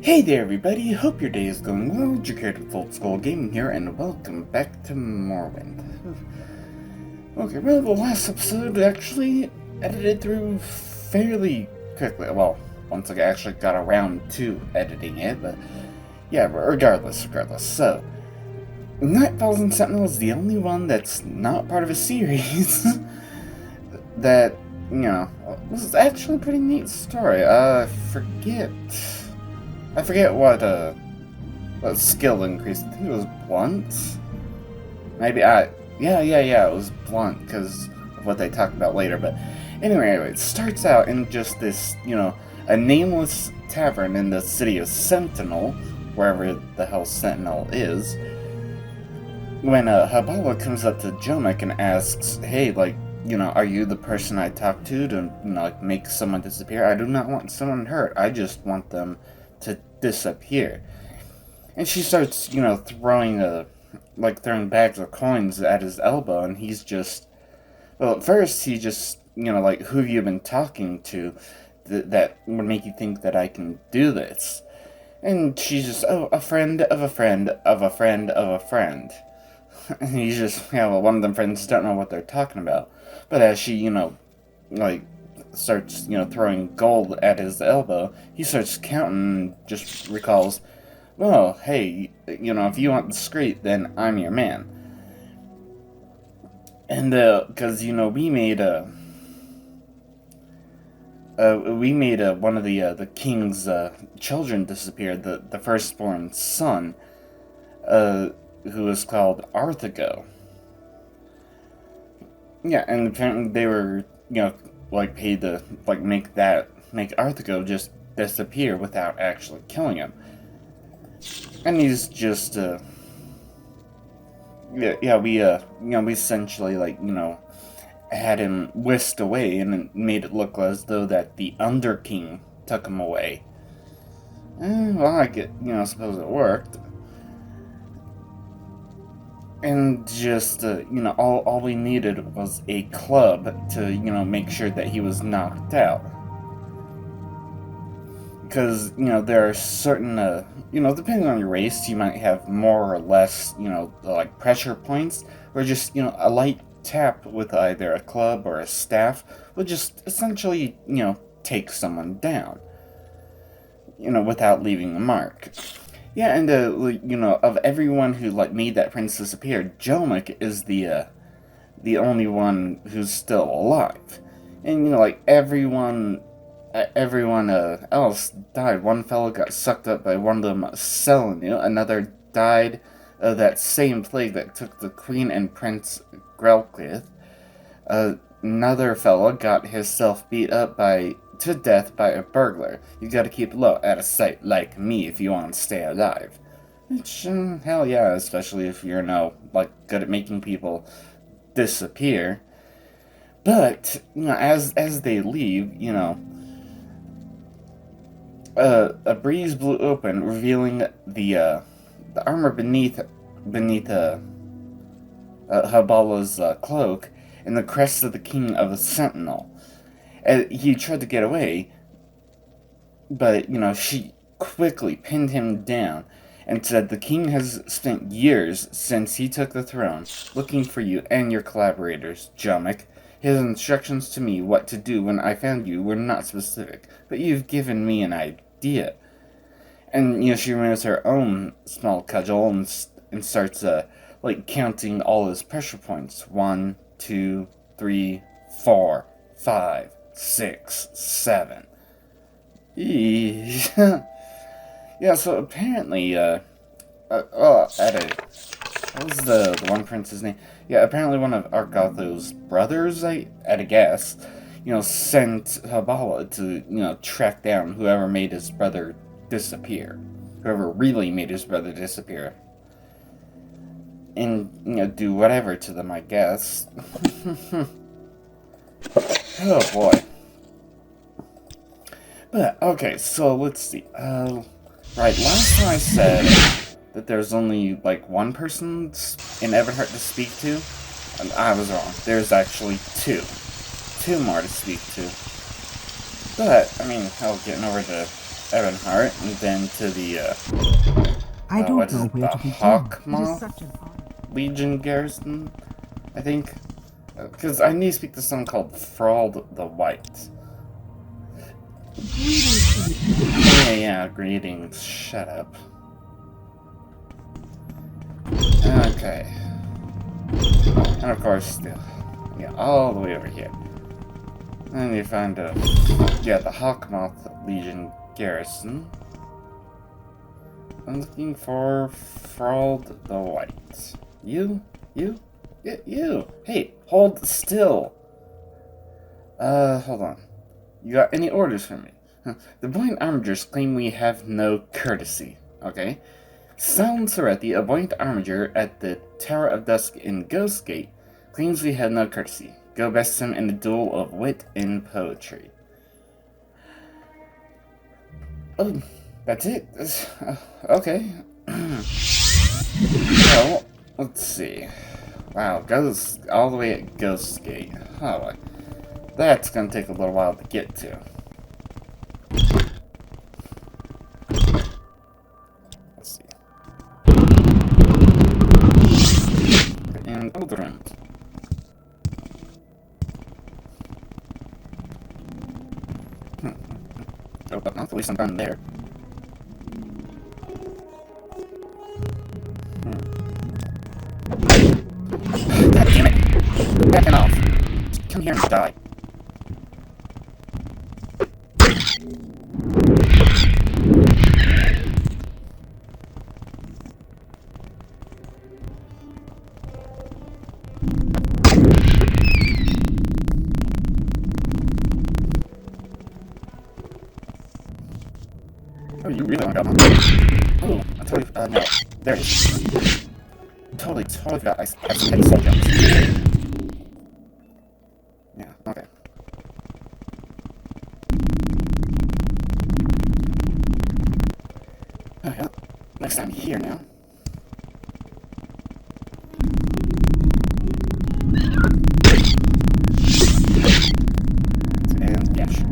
Hey there everybody, hope your day is going well. Your creative old school gaming here, and welcome back to Morrowind. Okay, well, the last episode actually edited through fairly quickly. Well, once I actually got around to editing it, but yeah, regardless. So, Nightfalls and Sentinel is the only one that's not part of a series that, was actually a pretty neat story. I forget what skill increase. I think it was blunt. Maybe yeah, it was blunt because of what they talk about later. But anyway, it starts out in just this, a nameless tavern in the city of Sentinel, wherever the hell Sentinel is. When Habala comes up to Jomek and asks, "Hey, are you the person I talked to make someone disappear? I do not want someone hurt. I just want them to disappear." And she starts, throwing bags of coins at his elbow, and he's just, well, at first he just, who have you been talking to that would make you think that I can do this? And she's just, oh, a friend of a friend of a friend of a friend. And he's just, one of them friends don't know what they're talking about. But as she, starts, throwing gold at his elbow, he starts counting and just recalls, well, hey, if you want discreet, then I'm your man. And, because, we made one of the king's, children disappear, the firstborn son, who was called Arthago. Yeah, and apparently they were, paid to, make Arthago just disappear without actually killing him. And he's just, we essentially, had him whisked away, and it made it look as though that the Underking took him away. I suppose it worked. And just, all we needed was a club to, make sure that he was knocked out. Because, there are certain, depending on your race, you might have more or less, pressure points, or just, a light tap with either a club or a staff will just essentially, take someone down, without leaving a mark. Yeah, and, of everyone who, made that prince disappear, Jomek is the only one who's still alive. And, everyone else died. One fellow got sucked up by one of them selling, another died of that same plague that took the queen and Prince Grelkith. Another fellow got himself beat up to death by a burglar. You gotta keep low, out of sight, like me, if you want to stay alive. Which, hell yeah, especially if you're, good at making people disappear. But, as they leave, a breeze blew open, revealing the armor beneath Habala's cloak, and the crest of the king of the Sentinel. He tried to get away, but, she quickly pinned him down and said the king has spent years since he took the throne looking for you and your collaborators, Jomek. His instructions to me what to do when I found you were not specific, but you've given me an idea. And, she removes her own small cudgel and starts, counting all his pressure points. 1, 2, 3, 4, 5, 6, 7. Yeah, so apparently, what was the one prince's name? Yeah, apparently one of Argotho's brothers, at a guess, sent Habala to, track down whoever made his brother disappear. Whoever really made his brother disappear. And, do whatever to them, I guess. Oh, boy. But, okay, so let's see. Right, last time I said that there's only, one person in Everheart to speak to, and I was wrong. There's actually two. Two more to speak to. But, I mean, hell, getting over to Evanhart, and then to the, I don't what is know it, where the to begin. Hawkmoth Legion Garrison, I think? Because I need to speak to someone called Thrald the White. Yeah, greetings. Shut up. Okay. And of course, yeah, all the way over here. And you find the Hawkmoth Legion Garrison. I'm looking for Thrald the White. You? Yeah, you! Hey, hold still! Hold on. You got any orders for me? The Blind Armigers claim we have no courtesy, okay? Sound Sorethi, a Blind Armiger at the Tower of Dusk in Ghostgate, claims we have no courtesy. Go best him in a duel of wit and poetry. Oh, that's it? Okay. Well, let's see. Wow, goes all the way at Ghostgate. Oh, that's gonna take a little while to get to. Let's see. And Oldrund. Oh, but not at least I'm done there. God damn it! Backing off. Just come here and die. Oh, you really don't got one. Oh, I totally, no. There it is. Totally forgot I have some heavy soul jumps. Yeah, okay. Oh, yeah. Next time here now. And yes.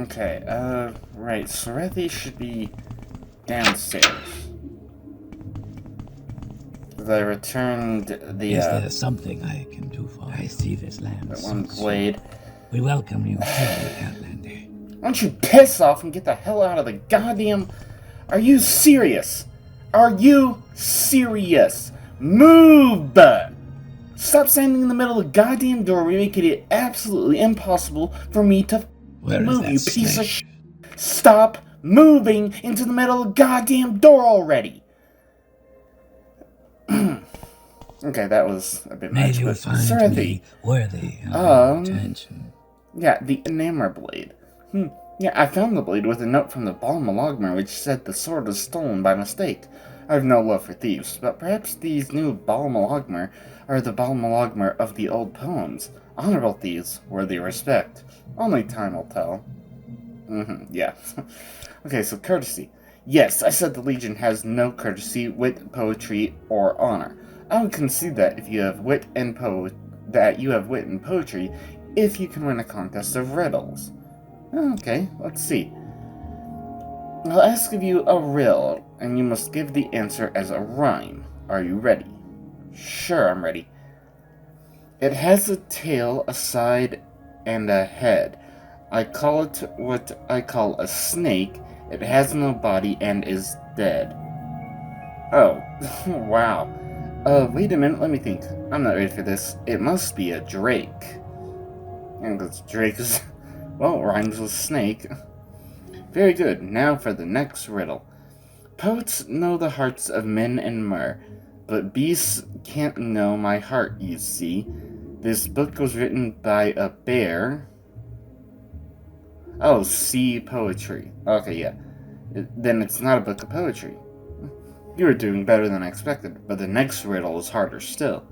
Okay, right, Sorethi should be downstairs. They returned the, Is there something I can do for you? I see this land. That one blade. We welcome you here, Outlander. Why don't you piss off and get the hell out of the goddamn... Are you serious? Are you serious? Move! Stop standing in the middle of the goddamn doorway, making it absolutely impossible for me to move, you piece of shit. Stop moving into the middle of the goddamn door already! Okay, that was a bit much, but Sorethi, worthy of attention. Yeah, the Enamor Blade. Yeah, I found the blade with a note from the Bal Malagmer which said the sword was stolen by mistake. I have no love for thieves, but perhaps these new Bal Malagmer are the Bal Malagmer of the old poems. Honorable thieves, worthy of respect. Only time will tell. Yeah. Okay, so courtesy. Yes, I said the Legion has no courtesy, wit, poetry, or honor. I would concede that if you have wit and poetry, if you can win a contest of riddles. Okay, let's see. I'll ask of you a riddle, and you must give the answer as a rhyme. Are you ready? Sure, I'm ready. It has a tail, a side, and a head. I call it what I call a snake. It has no body and is dead. Oh, wow. Wait a minute, let me think. I'm not ready for this. It must be a drake. And because drake is, well, rhymes with snake. Very good, now for the next riddle. Poets know the hearts of men and mer, but beasts can't know my heart, you see. This book was written by a bear. Oh, sea poetry. Okay, yeah. Then it's not a book of poetry. You were doing better than I expected, but the next riddle is harder still.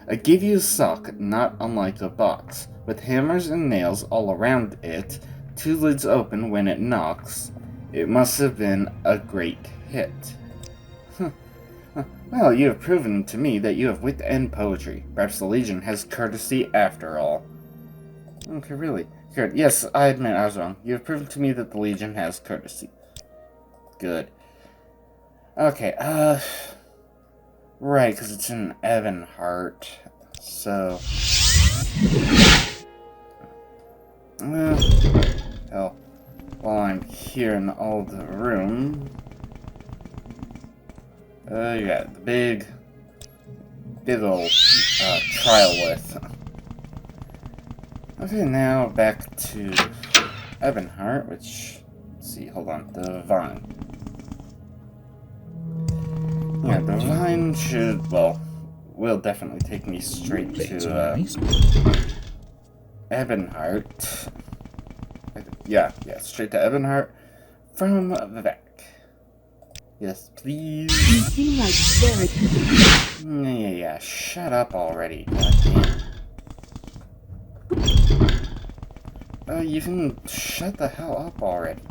I give you a sock not unlike a box, with hammers and nails all around it, 2 lids open when it knocks. It must have been a great hit. Well, you have proven to me that you have wit and poetry. Perhaps the Legion has courtesy after all. Okay, really? Good. Yes, I admit I was wrong. You have proven to me that the Legion has courtesy. Good. Okay, right, because it's in Evanhart, so... hell, while I'm here in the old room... you got the big old, trial with. Okay, now back to Evanhart, which... Let's see, hold on, Divine. Yeah, Divine should, well, will definitely take me straight to, Evanhart. Yeah, straight to Evanhart from the back. Yes, please. You seem like very... Yeah, shut up already. You can shut the hell up already.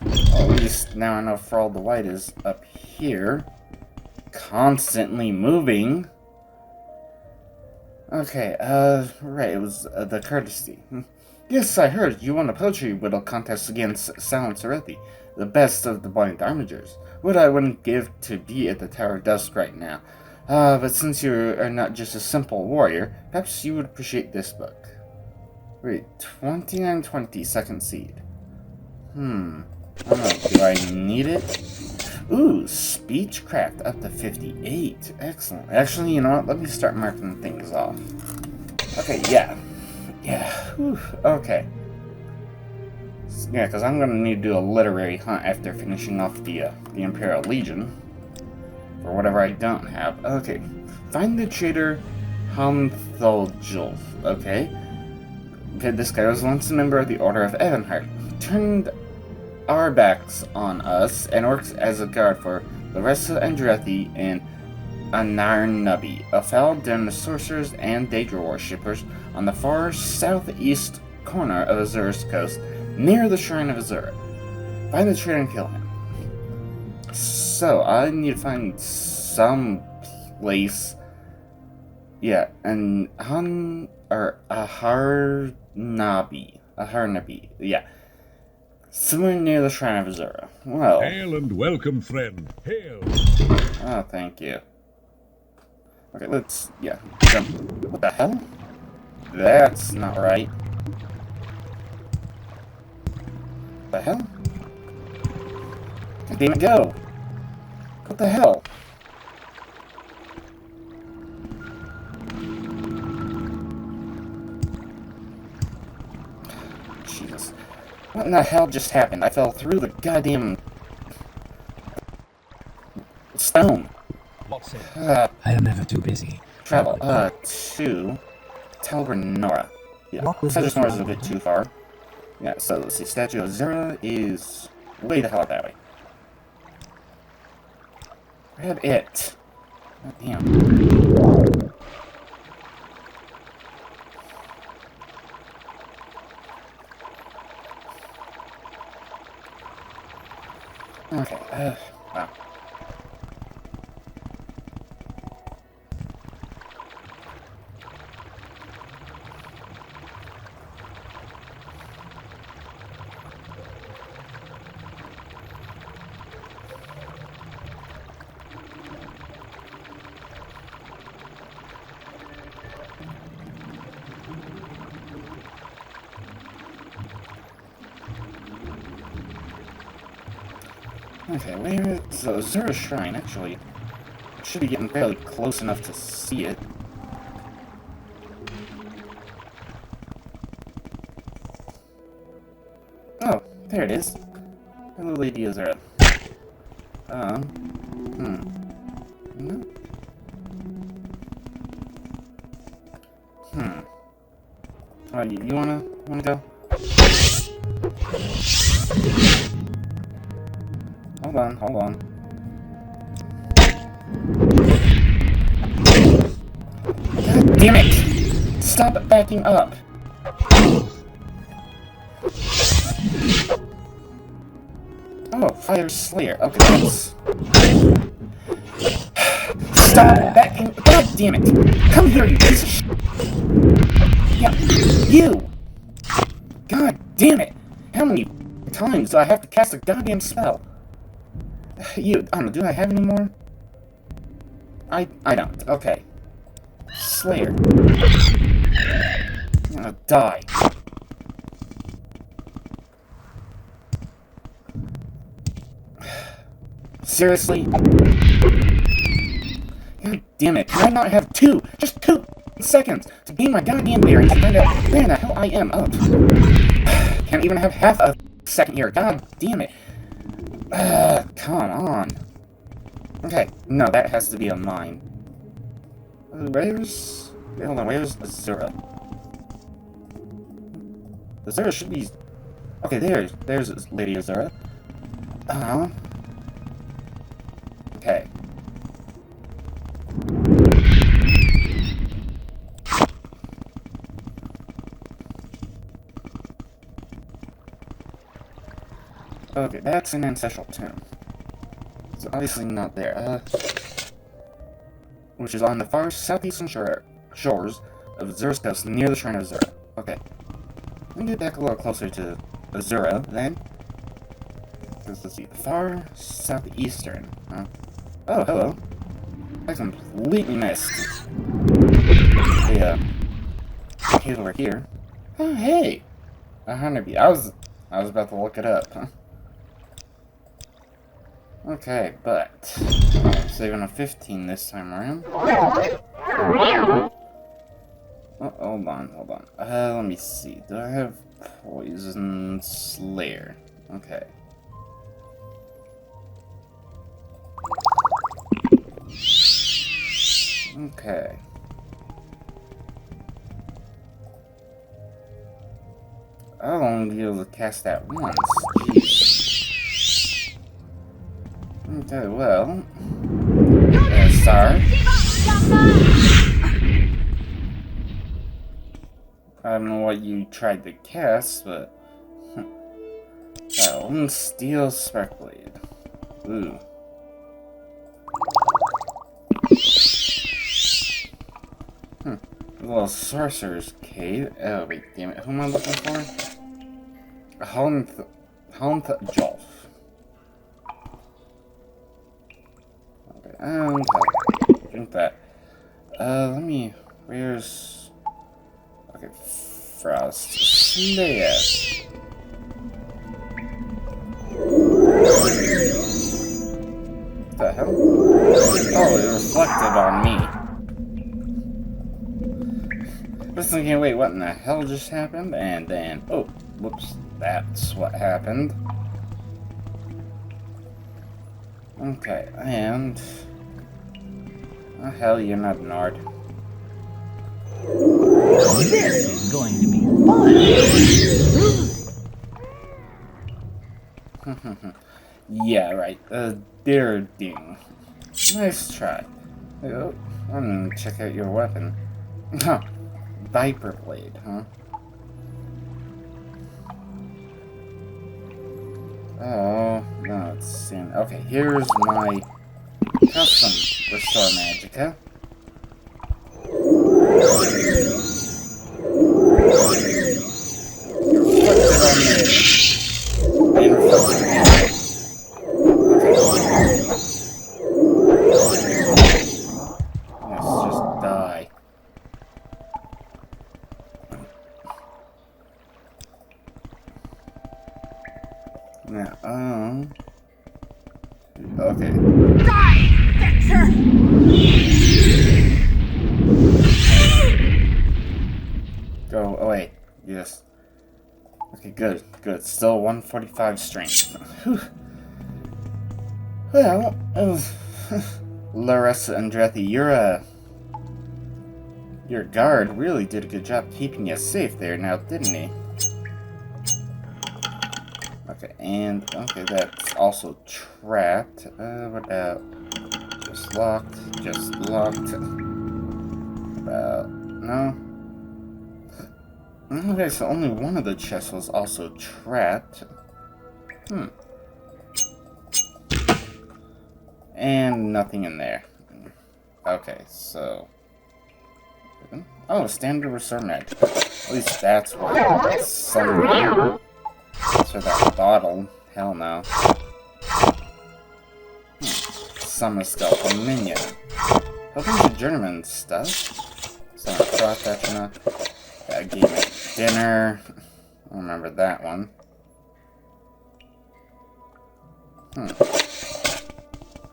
Well, at least now I know Frald the White is up here. Constantly moving. Okay, right, it was the courtesy. Yes, I heard you won a poetry whittle contest against Silent Serethi, the best of the Blind Armigers. What I wouldn't give to be at the Tower of Dusk right now. But since you are not just a simple warrior, perhaps you would appreciate this book. Wait, 2920 second seed. I don't know, do I need it? Ooh, Speechcraft up to 58. Excellent. Actually, you know what? Let me start marking things off. Okay, yeah. Whew, okay. Yeah, because I'm going to need to do a literary hunt after finishing off the Imperial Legion. For whatever I don't have. Okay. Find the traitor Humtholjulf. Okay. This guy was once a member of the Order of Evanhart. Turned our backs on us and works as a guard for Larissa Andrethi and Anarnabi, a foul-demmed sorcerers and Daedra worshippers on the far southeast corner of Azura's coast, near the Shrine of Azura. Find the traitor and kill him. So, I need to find some place... Yeah, and Aharnabi, yeah. Somewhere near the Shrine of Azura. Well... Hail and welcome, friend. Hail! Oh, thank you. Okay, let's... yeah, jump. What the hell? That's not right. What the hell? God damn it, go! What the hell? Jesus. What in the hell just happened? I fell through the goddamn... stone. I am never too busy. Travel, to Talbernora. Yeah, Talbernora is a bit too far. Yeah, so let's see, Statue of Azura is way the hell out that way. Grab it. God damn. Okay, wow. Okay, where is the Azura Shrine? Actually, I should be getting fairly close enough to see it. Oh, there it is. Hello, Lady Azura. No? Oh, you wanna go? Hold on. God damn it! Stop backing up! Oh, Fire Slayer. Okay, let's... Stop backing... God damn it! Come here, you piece of shit! Yeah, you! God damn it! How many times do I have to cast a goddamn spell? I don't know, do I have any more? I don't. Okay. Slayer. I'm gonna die. Seriously? God damn it. Can I not have just 2 seconds to gain my goddamn bearings and find out where the hell I am? Oh. Can't even have half a second here. God damn it. Come on. Okay, no, that has to be a mine. Where's... Hold on, where's Azura? Azura should be... Okay, there's Lady Azura. Okay. Okay, that's an ancestral tomb. It's obviously not there. Which is on the far southeastern shores of Azura's coast, near the Shrine of Azura. Okay. Let me get back a little closer to Azura, then. Let's see, far southeastern. Oh, hello. I completely missed the cave over here. Oh, hey! A honeybee. I was about to look it up. Huh? Okay, but saving a 15 this time around. Oh, hold on. Let me see. Do I have Poison Slayer? Okay. Okay. I'll only be able to cast that once. Jeez. Okay, well. Sorry. I don't know what you tried to cast, but... Oh, one Steel Sparkblade. Ooh. A little Sorcerer's Cave. Oh, wait, damn it. Who am I looking for? Holland Jolf. Okay, drink that. Let me... Where's... Okay, Frost Slayer. What the hell? Oh, it reflected on me. I was thinking, wait, what in the hell just happened? And then, oh, whoops, that's what happened. Okay, and... Oh, hell, you're not Nard. This is going to be fun! Yeah, right, dear ding. Nice try. Oh, I'm gonna check out your weapon. Huh. Viper Blade, huh? Oh, no, it's sin. Okay, here's my custom Restore Magica. Reflected on me. And reflected on me. Okay. Let's just die. Now, okay. Die, Vexer! Go away. Yes. Okay, good. Still 145 strength. Well, Larissa Andrethi, your guard really did a good job keeping you safe there now, didn't he? Okay, and, okay, that's also trapped. What about... Just locked. No? Okay, so only one of the chests was also trapped. And nothing in there. Okay, so... Oh, standard reserve mag. At least that's what something. For that bottle. Hell no. Summon skeletal minion. Hoping the German stuff. Someone thought that or not. Yeah, gave me dinner. I remember that one.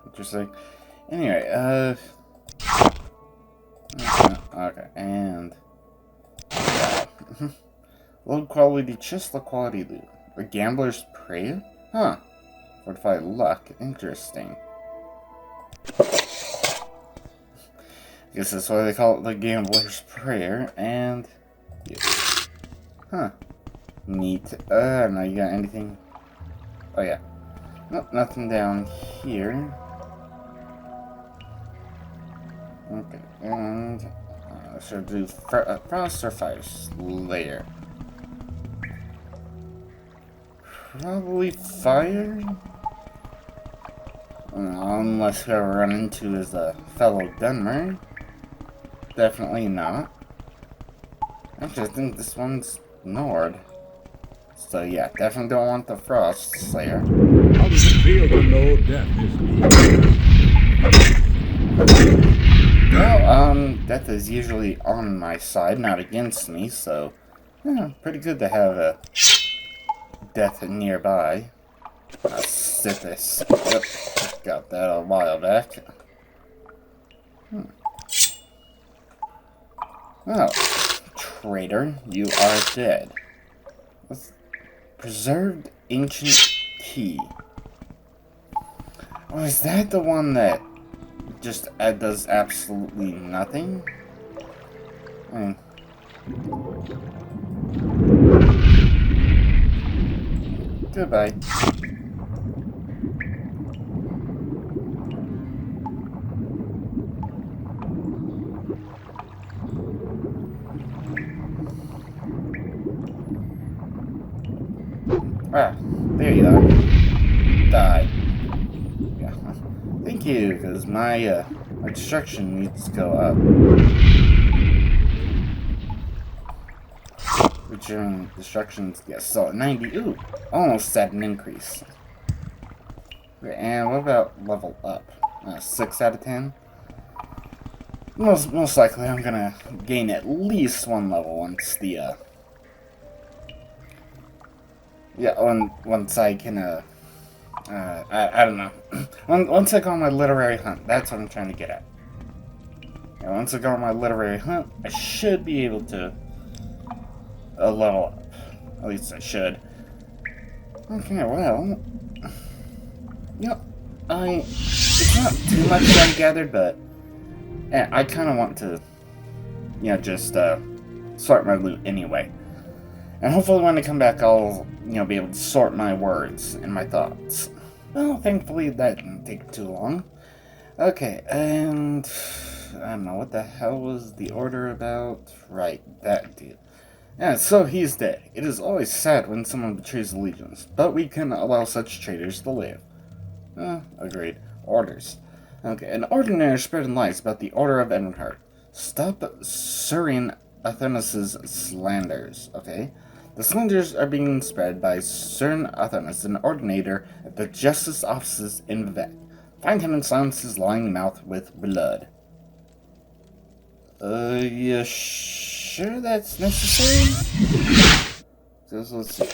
Interesting. Anyway, okay, and low quality chest, low quality loot. A gambler's prayer? Huh. Fortified luck. Interesting. Guess that's why they call it the gambler's prayer, and yeah. Huh. Neat. Now you got anything? Oh yeah. Nope, nothing down here. Okay, and should do frost or fire slayer. Probably fire, unless who I run into is a fellow Dunmer. Definitely not. Actually, I think this one's Nord. So yeah, definitely don't want the frost slayer. How does it feel to know death is near? Well, death is usually on my side, not against me, so yeah, pretty good to have a death nearby. Sit this. Yep, got that a while back. Oh, traitor, you are dead. Preserved ancient key. Oh, is that the one that just does absolutely nothing? Goodbye. Ah, there you are. Die. Yeah. Thank you, because my destruction needs to go up. Return destructions, yes, so 90. Ooh, almost at an increase. And what about level up? 6 out of 10? Most likely I'm gonna gain at least 1 level once the, once I can, I don't know. Once I go on my literary hunt, that's what I'm trying to get at. And once I go on my literary hunt, I should be able to level up. At least I should. Okay, well, it's not too much that I gathered, but I kind of want to, just sort my loot anyway. And hopefully when I come back, I'll, be able to sort my words and my thoughts. Well, thankfully that didn't take too long. Okay, and I don't know, what the hell was the order about? Right, that dude. Yeah, so he's dead. It is always sad when someone betrays allegiance, but we can allow such traitors to live. Agreed. Orders. Okay, an ordinary spreading lies about the Order of Edward. Stop Surin Athenas' slanders, okay? The slanders are being spread by Surin Athenas, an ordinator at the Justice Offices in Vivek. Find him and silence his lying mouth with blood. You sure that's necessary? So let's see,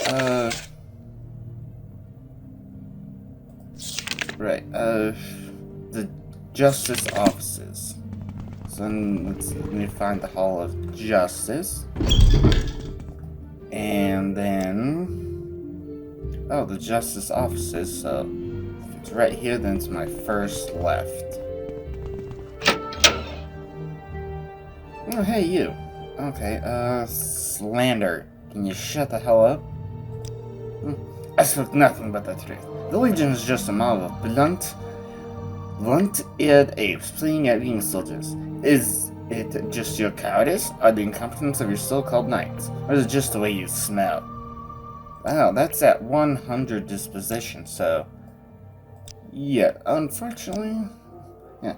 right, the Justice Offices. So let me find the Hall of Justice. And then, the Justice Offices, so if it's right here, then it's my first left. Oh, hey, you. Okay, slander. Can you shut the hell up? I spoke nothing but the truth. The Legion is just a mob of blunt-eared apes playing at being soldiers. Is it just your cowardice, or the incompetence of your so-called knights, or is it just the way you smell? Wow, that's at 100 disposition, so... yeah, unfortunately... yeah,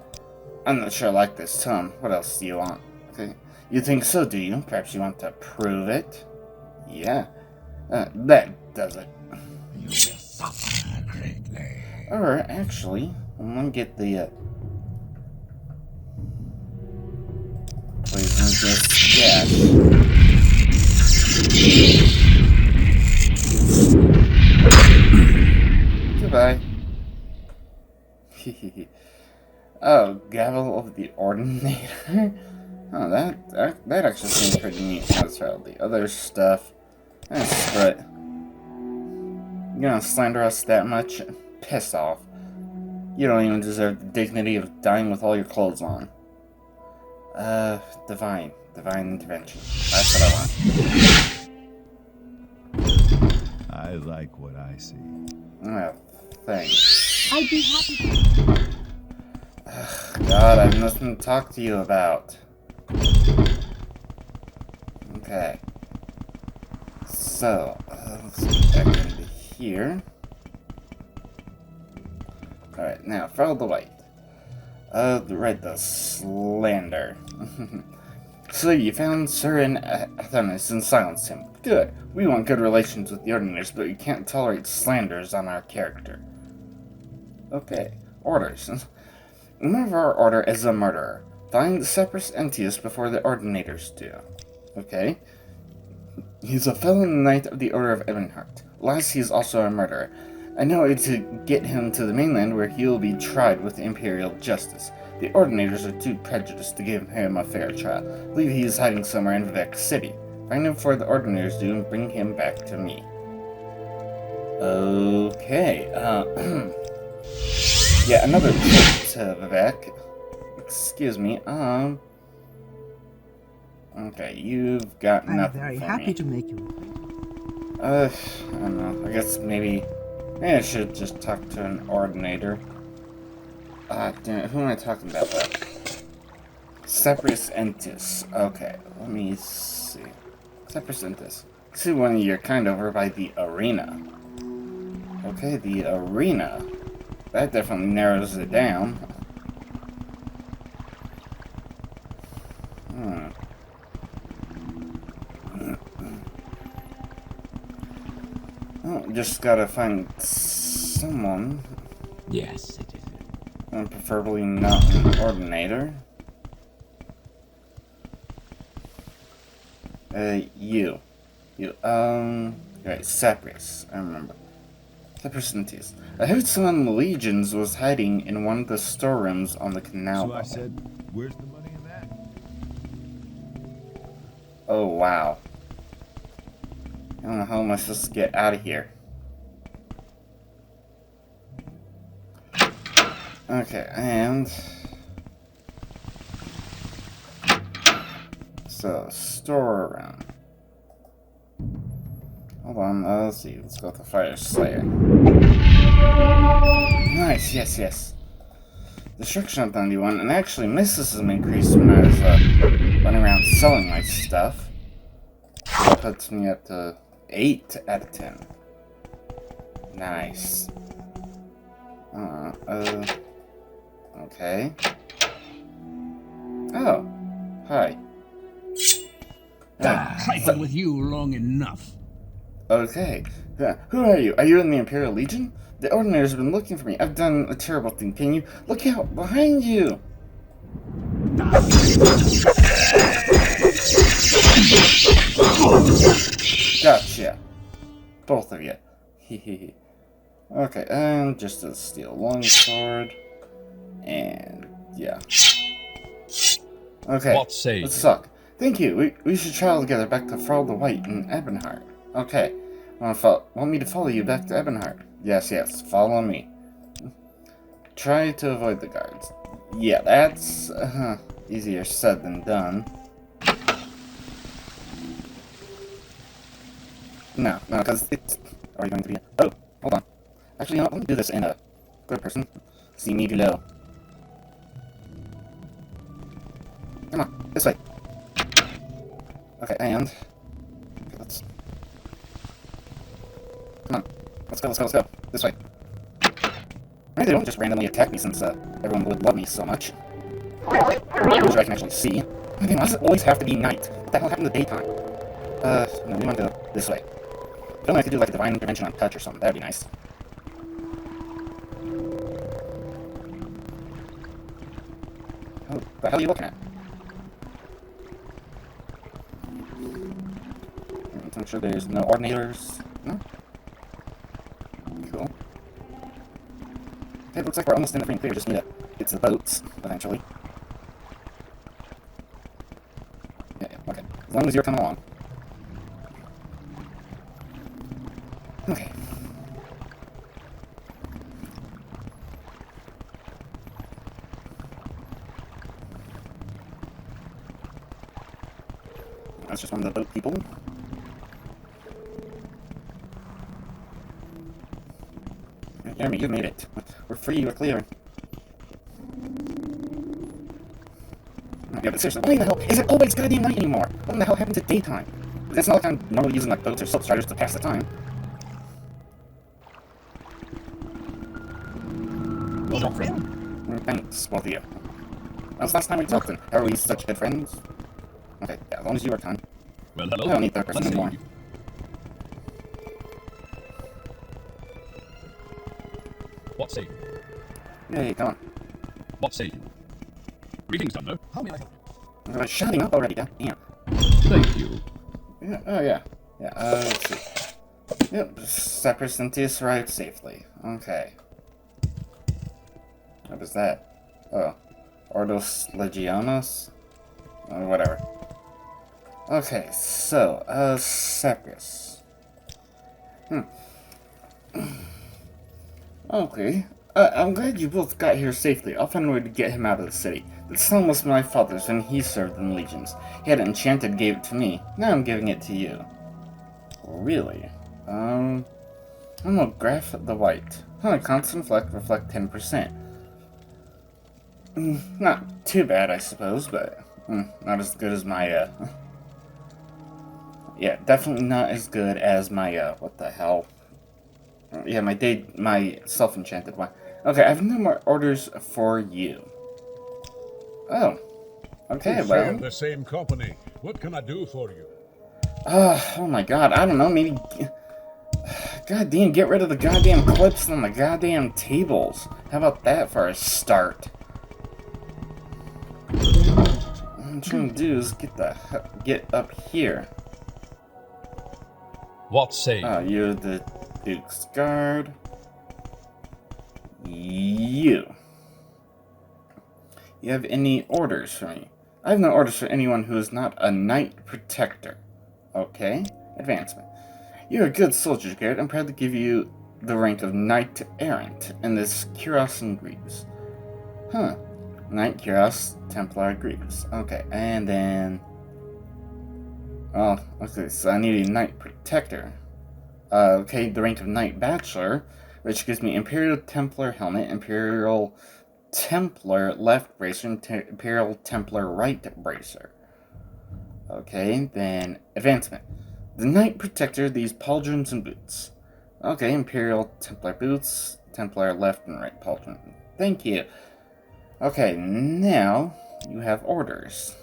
I'm not sure I like this, Tom. What else do you want? Okay, You think so, do you? Perhaps you want to prove it? Yeah. That does it. You will suffer greatly. Or, actually, I'm gonna get the, poison just dash. Goodbye. Oh, Gavel of the Ordinator? Oh, that actually seems pretty neat. That's right, the other stuff. Screw it. You gonna slander us that much? Piss off. You don't even deserve the dignity of dying with all your clothes on. Divine intervention. That's what I want. I like what I see. Oh, thanks. I'd be happy to. God, I have nothing to talk to you about. Okay. So, let's get back into here. Alright, now, follow the white. The slander. So, you found Sir Hiatus and silenced him. Good. We want good relations with the Ordinators, but we can't tolerate slanders on our character. Okay. Orders. One of our order is a murderer. Find the separatist entities before the Ordinators do. Okay. He's a felon knight of the Order of Ebonheart. Last, he is also a murderer. I know it's to get him to the mainland where he will be tried with imperial justice. The Ordinators are too prejudiced to give him a fair trial. I believe he is hiding somewhere in Vivek City. Find him before the Ordinators do and bring him back to me. Okay, yeah, another trip to Vivek. Excuse me, okay, you've got I'm nothing very for happy me. to make you acquainted. I don't know, I guess maybe I should just talk to an Ordinator. Damn it, who am I talking about though? Separatist Entis. Okay, let me see. Separatist Entis. See when you're kind of over by the arena. Okay, the arena. That definitely narrows it down. Oh, just gotta find someone. Yes, it is. And preferably not an Ordinator. You, right, Separatist, I remember. Separatist Entis. I heard someone in the Legions was hiding in one of the storerooms on the canal. So I said, where's the money in that? Oh, wow. I don't know how am I supposed to get out of here. Okay, and so storeroom. Hold on, let's see. Let's go with the Fire Slayer. Nice, yes. Destruction of 91, and actually mysticism increased when I was running around selling my stuff. So that puts me up to 8 out of 10. Nice. Okay. Oh, hi. I've been with you long enough. Okay. Who are you? Are you in the Imperial Legion? The Ordinators have been looking for me. I've done a terrible thing. Can you look out behind you? Gotcha. Both of you. Hehehe. Okay, and just a steel longsword. And yeah. Okay. What say Let's you? talk. Thank you. We should travel together back to Frau the White in Ebonheart. Okay. Want me to follow you back to Ebonheart? Yes, follow me. Try to avoid the guards. Yeah, that's easier said than done. No, because it's already going to be. Oh, hold on. Actually, let me do this in a third person. See me below. Come on, this way. Okay, and okay, let's. Come on, let's go. This way. Maybe they don't just randomly attack me since everyone would love me so much. Which I can actually see. Okay, why does it always have to be night? What the hell happened to daytime? No, we want to go this way. If only I could do like a divine intervention on touch or something, that'd be nice. Oh, the hell are you looking at? Let's make sure there's no ordinators. No? Cool. Okay, it looks like we're almost in the free and clear, just need to get to the boats, eventually. Yeah, okay. As long as you're coming along. Okay. That's just one of the boat people. Jeremy, you made it. We're free, we're clear. Yeah, but seriously, why the hell is it always goddamn night anymore? What the hell happened to daytime? It's not like I'm normally using like boats or soap starters to pass the time. Thanks, both of you. That was the last time we talked, and are we such good friends? Okay, yeah, as long as you are kind. Well, hello. I don't need third person anymore. What say you? Yay, come on. What say you? Greetings, Governor. How may I help you? Shutting up already, goddamn. Thank you. Yeah, oh yeah. Yeah, let's see. Yep, Cypress and Tius arrived safely. Okay. What is that? Oh. Ordos Legionis? Whatever. Okay, so, Cypress. Okay. I'm glad you both got here safely. I'll find a way to get him out of the city. The stone was my father's when he served in the legions. He had it enchanted, gave it to me. Now I'm giving it to you. Really? I'm gonna graph the white. Huh, constant reflect 10%. Not too bad, I suppose, but not as good as my, yeah, definitely not as good as my, what the hell? Yeah, my self-enchanted one. Okay, I have no more orders for you. Oh. Okay, We share well. the same company. What can I do for you? Oh my god, I don't know, maybe... God damn, get rid of the goddamn clips on the goddamn tables. How about that for a start? What I'm trying to do is get up here. What say you? You're the Duke's Guard. You have any orders for me? I have no orders for anyone who is not a Knight Protector. Okay, advancement. You're a good soldier, Garrett. I'm proud to give you the rank of Knight Errant in this Cuirass and Greaves. Huh. Knight Cuirass, Templar Greaves. Okay, and then... Oh, okay, so I need a Knight Protector. Okay, the rank of Knight Bachelor, which gives me Imperial Templar Helmet, Imperial Templar Left Bracer, and Imperial Templar Right Bracer. Okay, then advancement. The Knight Protector, these pauldrons and boots. Okay, Imperial Templar Boots, Templar Left and Right Pauldron. Thank you. Okay, now you have orders.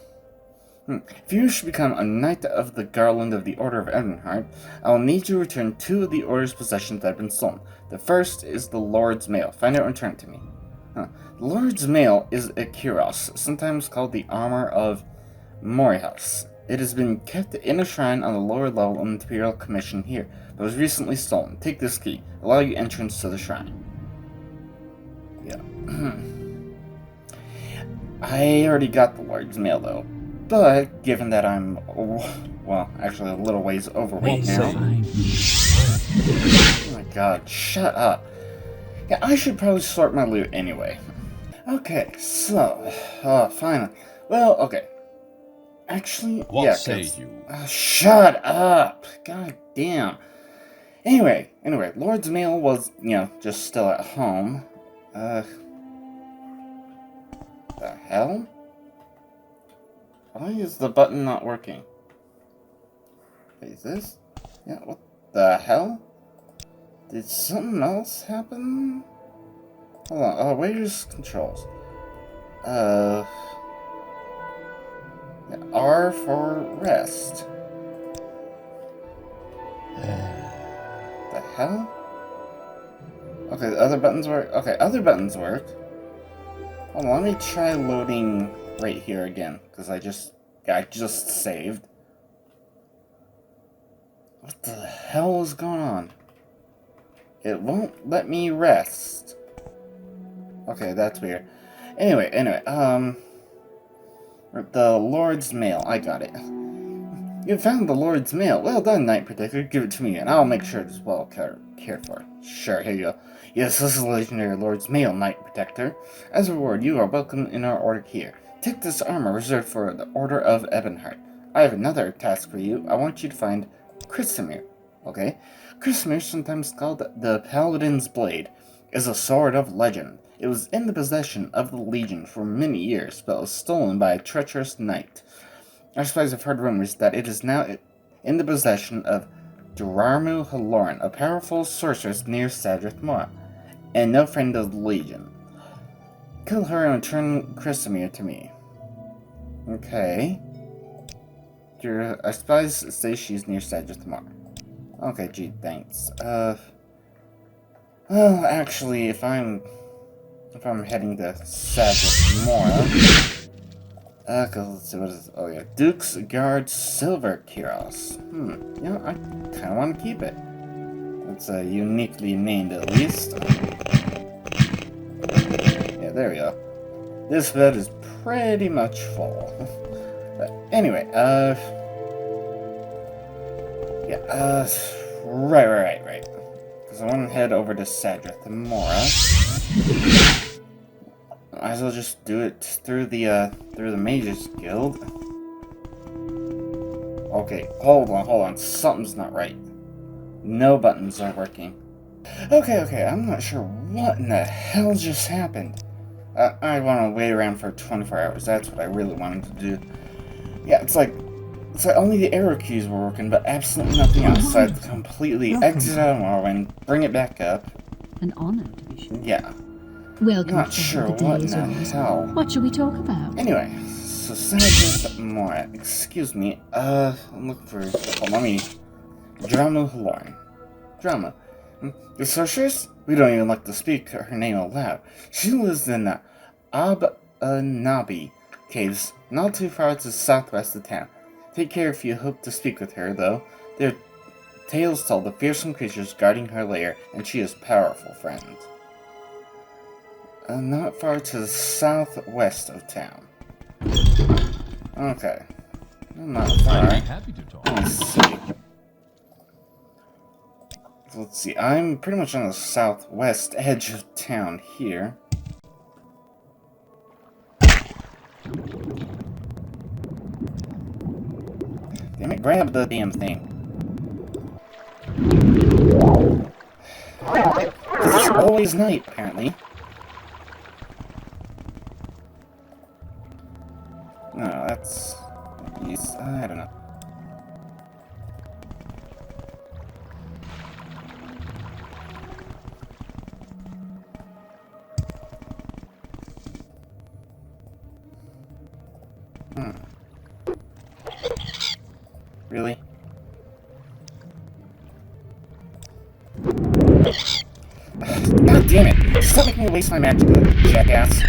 If you wish to become a Knight of the Garland of the Order of Ebenheart, I will need you to return 2 of the Order's possessions that have been stolen. The first is the Lord's Mail. Find it and return it to me. The Lord's Mail is a cuirass, sometimes called the Armor of Morrowind. It has been kept in a shrine on the lower level of the Imperial Commission here, but was recently stolen. Take this key. Allow you entrance to the shrine. Yeah. I already got the Lord's Mail, though. But, given that I'm, well, actually a little ways overweight now. Oh my god, shut up. Yeah, I should probably sort my loot anyway. Okay, so, finally. Well, okay. Actually, what yeah, say you? Shut up! God damn. Anyway, Lord's Mail was, just still at home. The hell? Why is the button not working? Is this? Yeah, what the hell? Did something else happen? Hold on, where's controls? R for rest. The hell? Okay, the other buttons work. Okay, other buttons work. Hold on, let me try loading right here again, because I just saved. What the hell is going on? It won't let me rest. Okay, that's weird. Anyway, the Lord's Mail. I got it. You found the Lord's Mail. Well done, Knight Protector. Give it to me, and I'll make sure it is well cared for. Sure, here you go. Yes, this is legendary Lord's Mail, Knight Protector. As a reward, you are welcome in our order here. Take this armor reserved for the Order of Ebonheart. I have another task for you. I want you to find Chrysamere. Okay? Chrysamere, sometimes called the Paladin's Blade, is a sword of legend. It was in the possession of the Legion for many years, but was stolen by a treacherous knight. Our spies have heard rumors that it is now in the possession of Durarmu Haloran, a powerful sorceress near Sadrith Mora, and no friend of the Legion. Kill her and return Chrysamere to me. Okay. Our spies say she's near Sadrith Mora. Okay, gee, thanks. Well, actually, if I'm heading to Sadrith Mora, let's see, what is it? Oh yeah, Duke's Guard Silver Kiros. You know, I kind of want to keep it. It's uniquely named, at least. Yeah, there we go. This bed is pretty much full. But anyway, yeah, right. Because I want to head over to Sadrith Mora. Might as well just do it through the Mages Guild. Okay, hold on. Something's not right. No buttons are working. Okay, I'm not sure what in the hell just happened. I want to wait around for 24 hours. That's what I really wanted to do. Yeah, it's like only the arrow keys were working, but absolutely nothing else. So I had to completely exit out of Morrowind, bring it back up. An honor, to be sure. Yeah. Welcome. Not sure what in the hell. What shall we talk about? Anyway, so Sadrith Mora. Excuse me. I'm looking for. Hold on, Dramu Haloran. Drama. The sorceress? We don't even like to speak her name aloud. She lives in the Ab-Nabi caves, not too far to the southwest of town. Take care if you hope to speak with her, though. Their tales tell the fearsome creatures guarding her lair, and she is powerful friends. Not far to the southwest of town. Okay. Not far. I'd be happy to talk. Let me see. Let's see. I'm pretty much on the southwest edge of town here. Damn it, grab the damn thing. It's always night, apparently. No, that's... I don't know. Really? God damn it! Stop making me waste my magic, jackass!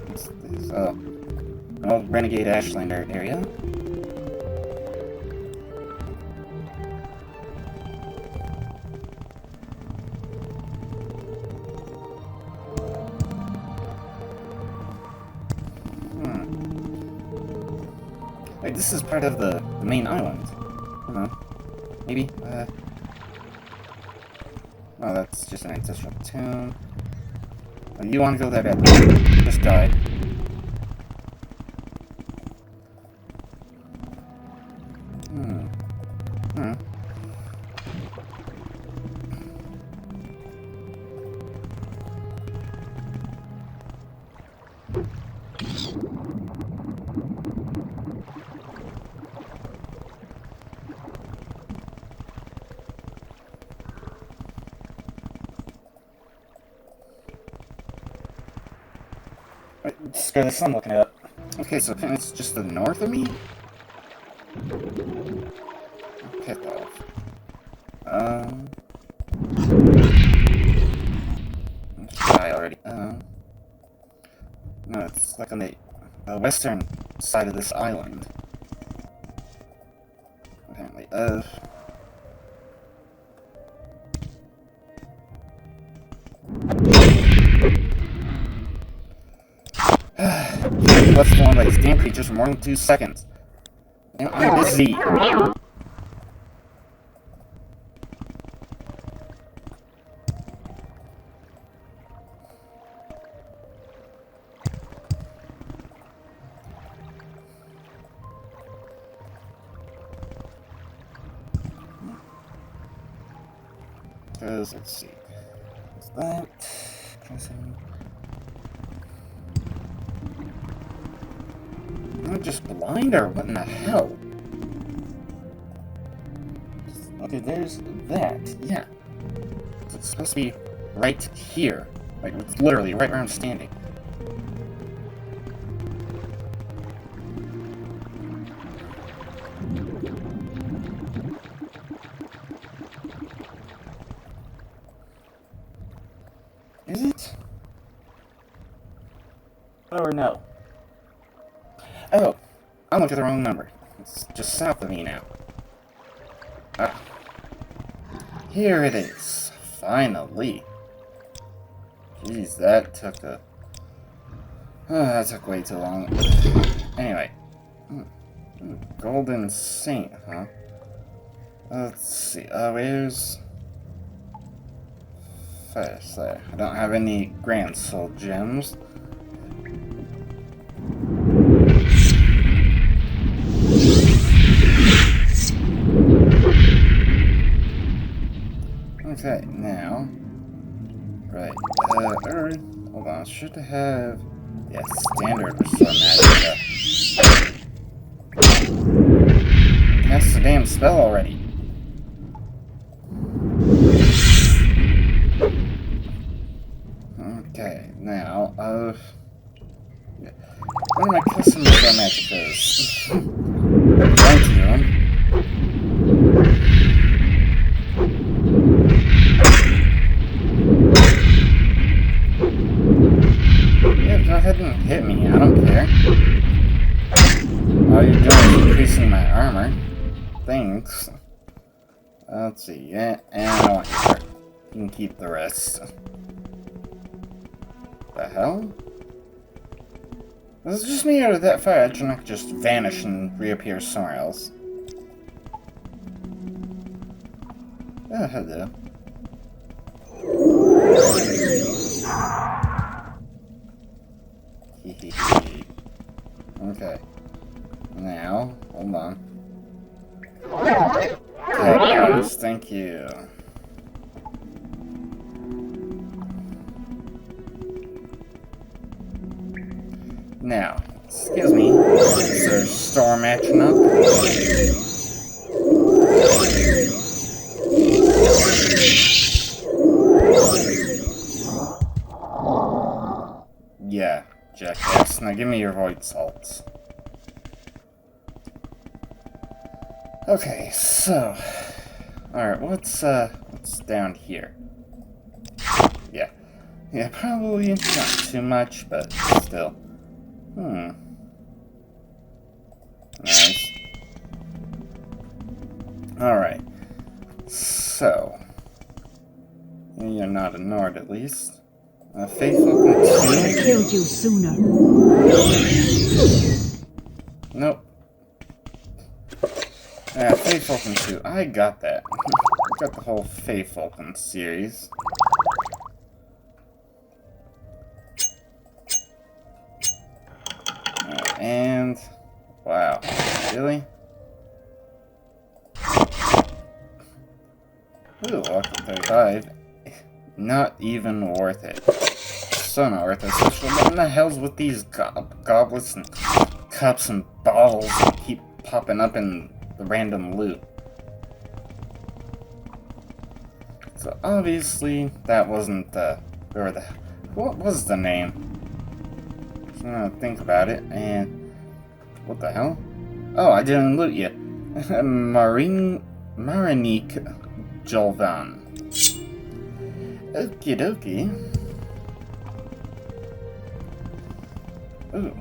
What's this? Oh. An old Renegade Ashlander area. Wait, this is part of the main island. I don't know. Maybe? Oh, that's just an ancestral tomb. Oh, you want to go there, just died. Wait, screw this, I'm looking it up. Okay, so it's just to the north of me? Pick off. Die already. No, it's like on the western side of this island. Apparently. Left alone by these damn creatures for more than 2 seconds. And I'm busy. Because, let's see. What's that? Am I just blind or what in the hell? Okay, there's that. Yeah. It's supposed to be right here. Like, it's literally right where I'm standing. Is it? Or no? Oh, I looked at the wrong number. It's just south of me now. Ah. Here it is. Finally. Jeez, that took a... that took way too long. Anyway. Golden Saint, huh? Let's see. Where's... First, I don't have any Grand Soul gems. Okay, now, right, hold on, should have, yeah, standard restore magic. Cast the damn spell already. Okay, now, yeah. What are my custom restore magic is? Thank you. Go ahead and hit me, I don't care. All you're doing is increasing my armor. Thanks. Let's see, yeah, and I want your heart. You can keep the rest. The hell? Was it just me or did that fire Edgenic just vanish and reappear somewhere else? Oh, hello. Okay. Now, hold on. Okay, guys, thank you. Now, excuse me, is there a storm matching up? Yeah, jackass. Now give me your void salts. Okay, so, alright, what's down here? Yeah, probably not too much, but still. Nice. Alright. So. You're not a Nord, at least. Faithful I killed you sooner. Nope. Fae Falcon 2. I got that. I got the whole Fae Falcon series. And... wow. Really? Ooh, Welcome 35. Not even worth it. So not worth it. Especially what in the hell's with these goblets and cups and bottles that keep popping up in the random loot? So obviously that wasn't what was the name? Think about it, and what the hell? Oh, I didn't loot you. Marinique Jolvan. Okie dokie. Ooh.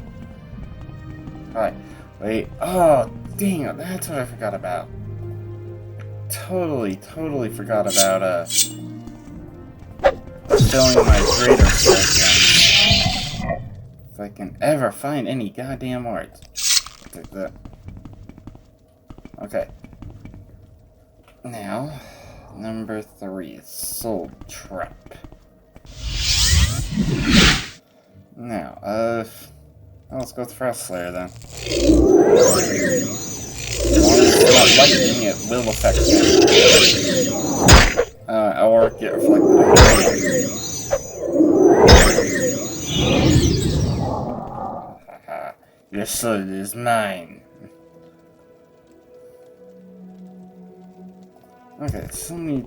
Alright. Wait. Oh, dang it. That's what I forgot about. Totally forgot about, filling my greater again. If I can ever find any goddamn words. I'll take that. Okay. Now, number 3, Soul Trap. Now, let's go with Frost Slayer then. As long as it's not lightning, it will affect him. Or get reflected on him. Your sword is mine. Okay, so we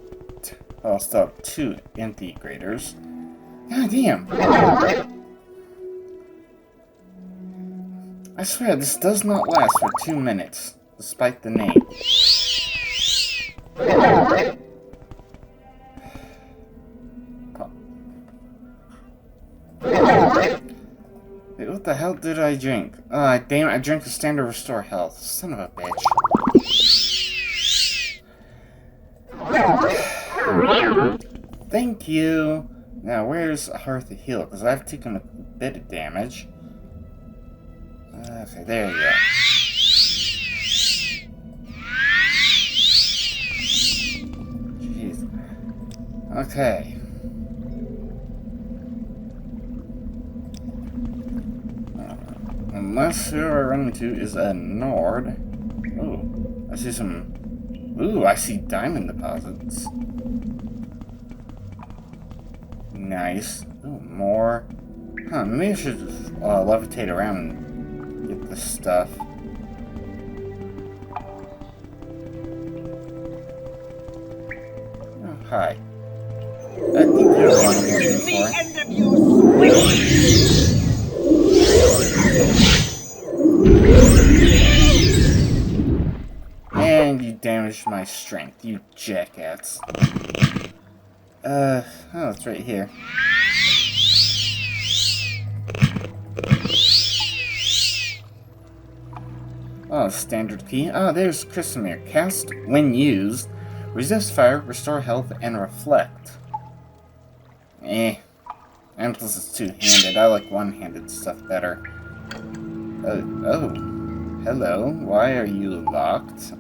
I'll still have 2 integrators. God damn! I swear, this does not last for 2 minutes, despite the name. Wait, what the hell did I drink? Damn it, I drank the standard restore health. Son of a bitch. Thank you! Now, where's Hearth to heal? Because I've taken a bit of damage. Okay, there you go. Jeez. Okay. Unless who I run into is a Nord. Ooh, I see some... Ooh, I see diamond deposits. Nice. Ooh, more. Huh, maybe I should just levitate around and get this stuff. Oh, hi. I think you're the one I'm looking for. And you damaged my strength, you jackass. Oh, it's right here. Oh, standard key. Oh, there's Christmas. Cast when used. Resist fire, restore health, and reflect. And plus it's two-handed. I like one-handed stuff better. Oh. Hello. Why are you locked?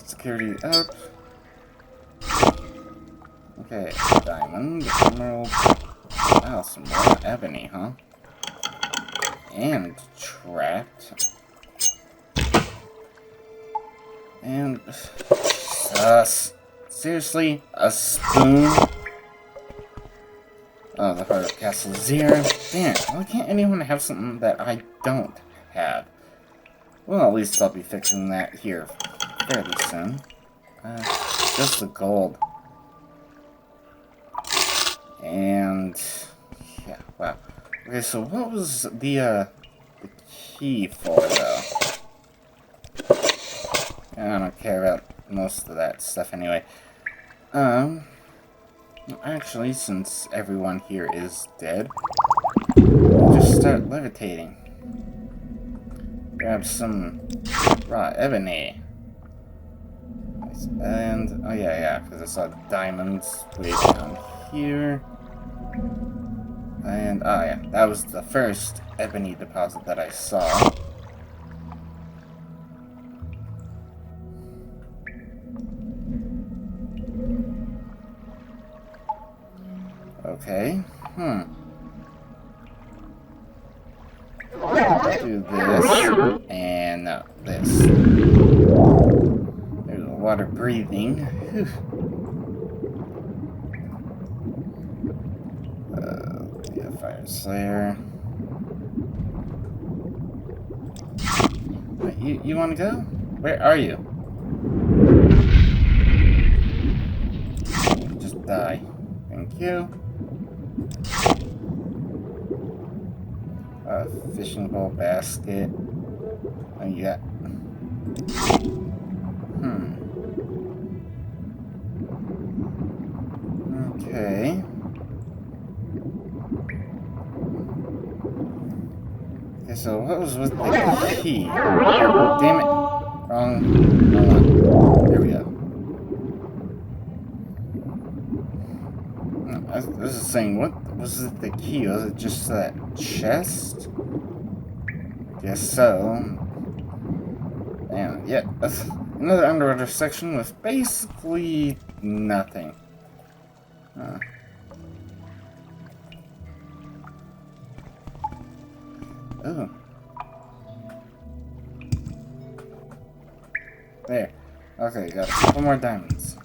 Security up. Okay, diamond, emerald. Wow, some more ebony, huh? And trapped. And seriously, a spoon? Oh, the heart of Castle Zero. Damn, why can't anyone have something that I don't have? Well, at least I'll be fixing that here fairly soon. Just the gold. And yeah, wow. Okay, so what was the key for, though? I don't care about most of that stuff anyway. Actually, since everyone here is dead, I'll just start levitating. Grab some raw ebony. Nice. And, oh yeah, because I saw diamonds way down here. And, oh yeah, that was the first ebony deposit that I saw. Okay, do this, and no, this. There's the water breathing. Yeah, Fire Slayer. Wait, you want to go? Where are you? Just die. Thank you. Fishing bowl basket. Oh, yeah. Okay. Okay, so what was with the key? Oh, damn it. Wrong. Hold on. There we go. This is saying, what was it the key? Was it just that chest? Guess so. And yeah, that's another underwater section with basically nothing. Oh. There. Okay, got a couple more diamonds.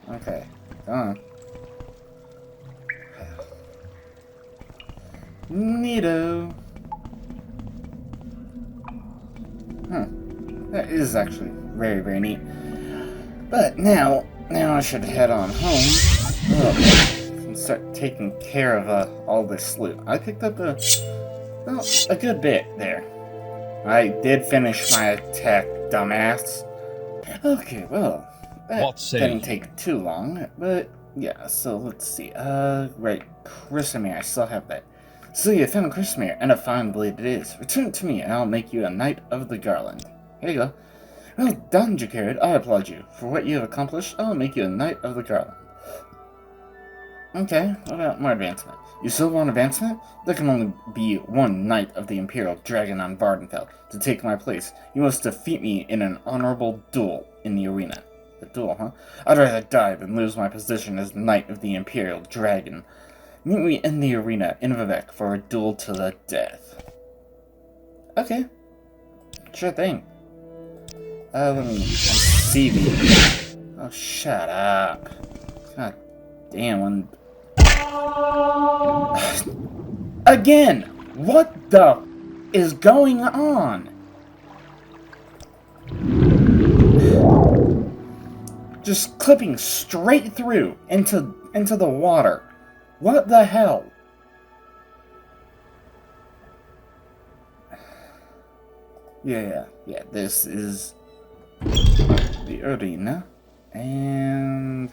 Okay, come on. Neato. That is actually very, very neat. But now I should head on home and start taking care of all this loot. I picked up a good bit there. I did finish my attack, dumbass. Okay, well, that didn't take too long, but yeah, so let's see. Right, Chrismere, I still have that. So you found Chrismere, and a fine blade it is. Return it to me, and I'll make you a Knight of the Garland. Here you go. Well done, Jacarid. I applaud you. For what you have accomplished, I'll make you a Knight of the Garland. Okay, what about more advancement? You still want advancement? There can only be one Knight of the Imperial Dragon on Vardenfell. To take my place, you must defeat me in an honorable duel in the arena. A duel, huh? I'd rather die than lose my position as Knight of the Imperial Dragon. Meet me in the arena in Vivek for a duel to the death. Okay. Sure thing. Let me see these. Oh, shut up. God damn. Again! What the is going on? Just clipping straight through into the water. What the hell? Yeah, this is the arena. And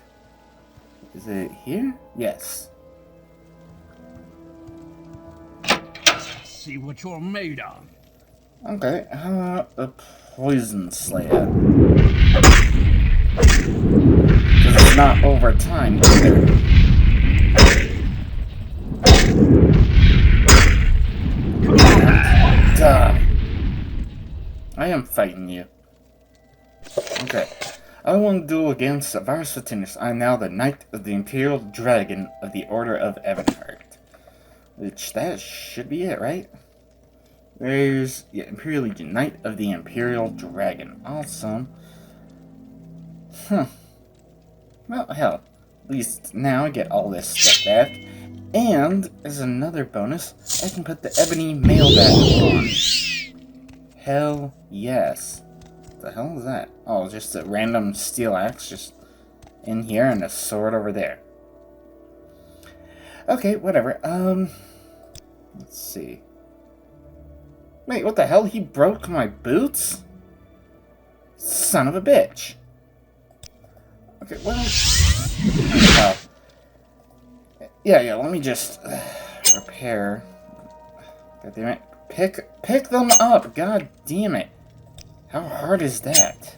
is it here? Yes. See what you're made of. Okay, how about a poison slayer? Because it's not over time either. Die. I am fighting you. Okay. I want to duel against Varus Vatinus. I am now the Knight of the Imperial Dragon of the Order of Ebenheart. Which, that should be it, right? There's, yeah, Imperial Legion, Knight of the Imperial Dragon. Awesome. Well, hell. At least now I get all this stuff back. And, as another bonus, I can put the ebony mail back on. Hell yes. What the hell is that? Oh, just a random steel axe just in here and a sword over there. Okay, whatever. Let's see. Wait, what the hell? He broke my boots? Son of a bitch. Okay, well... Yeah, let me just repair. God damn it. Pick them up! God damn it. How hard is that?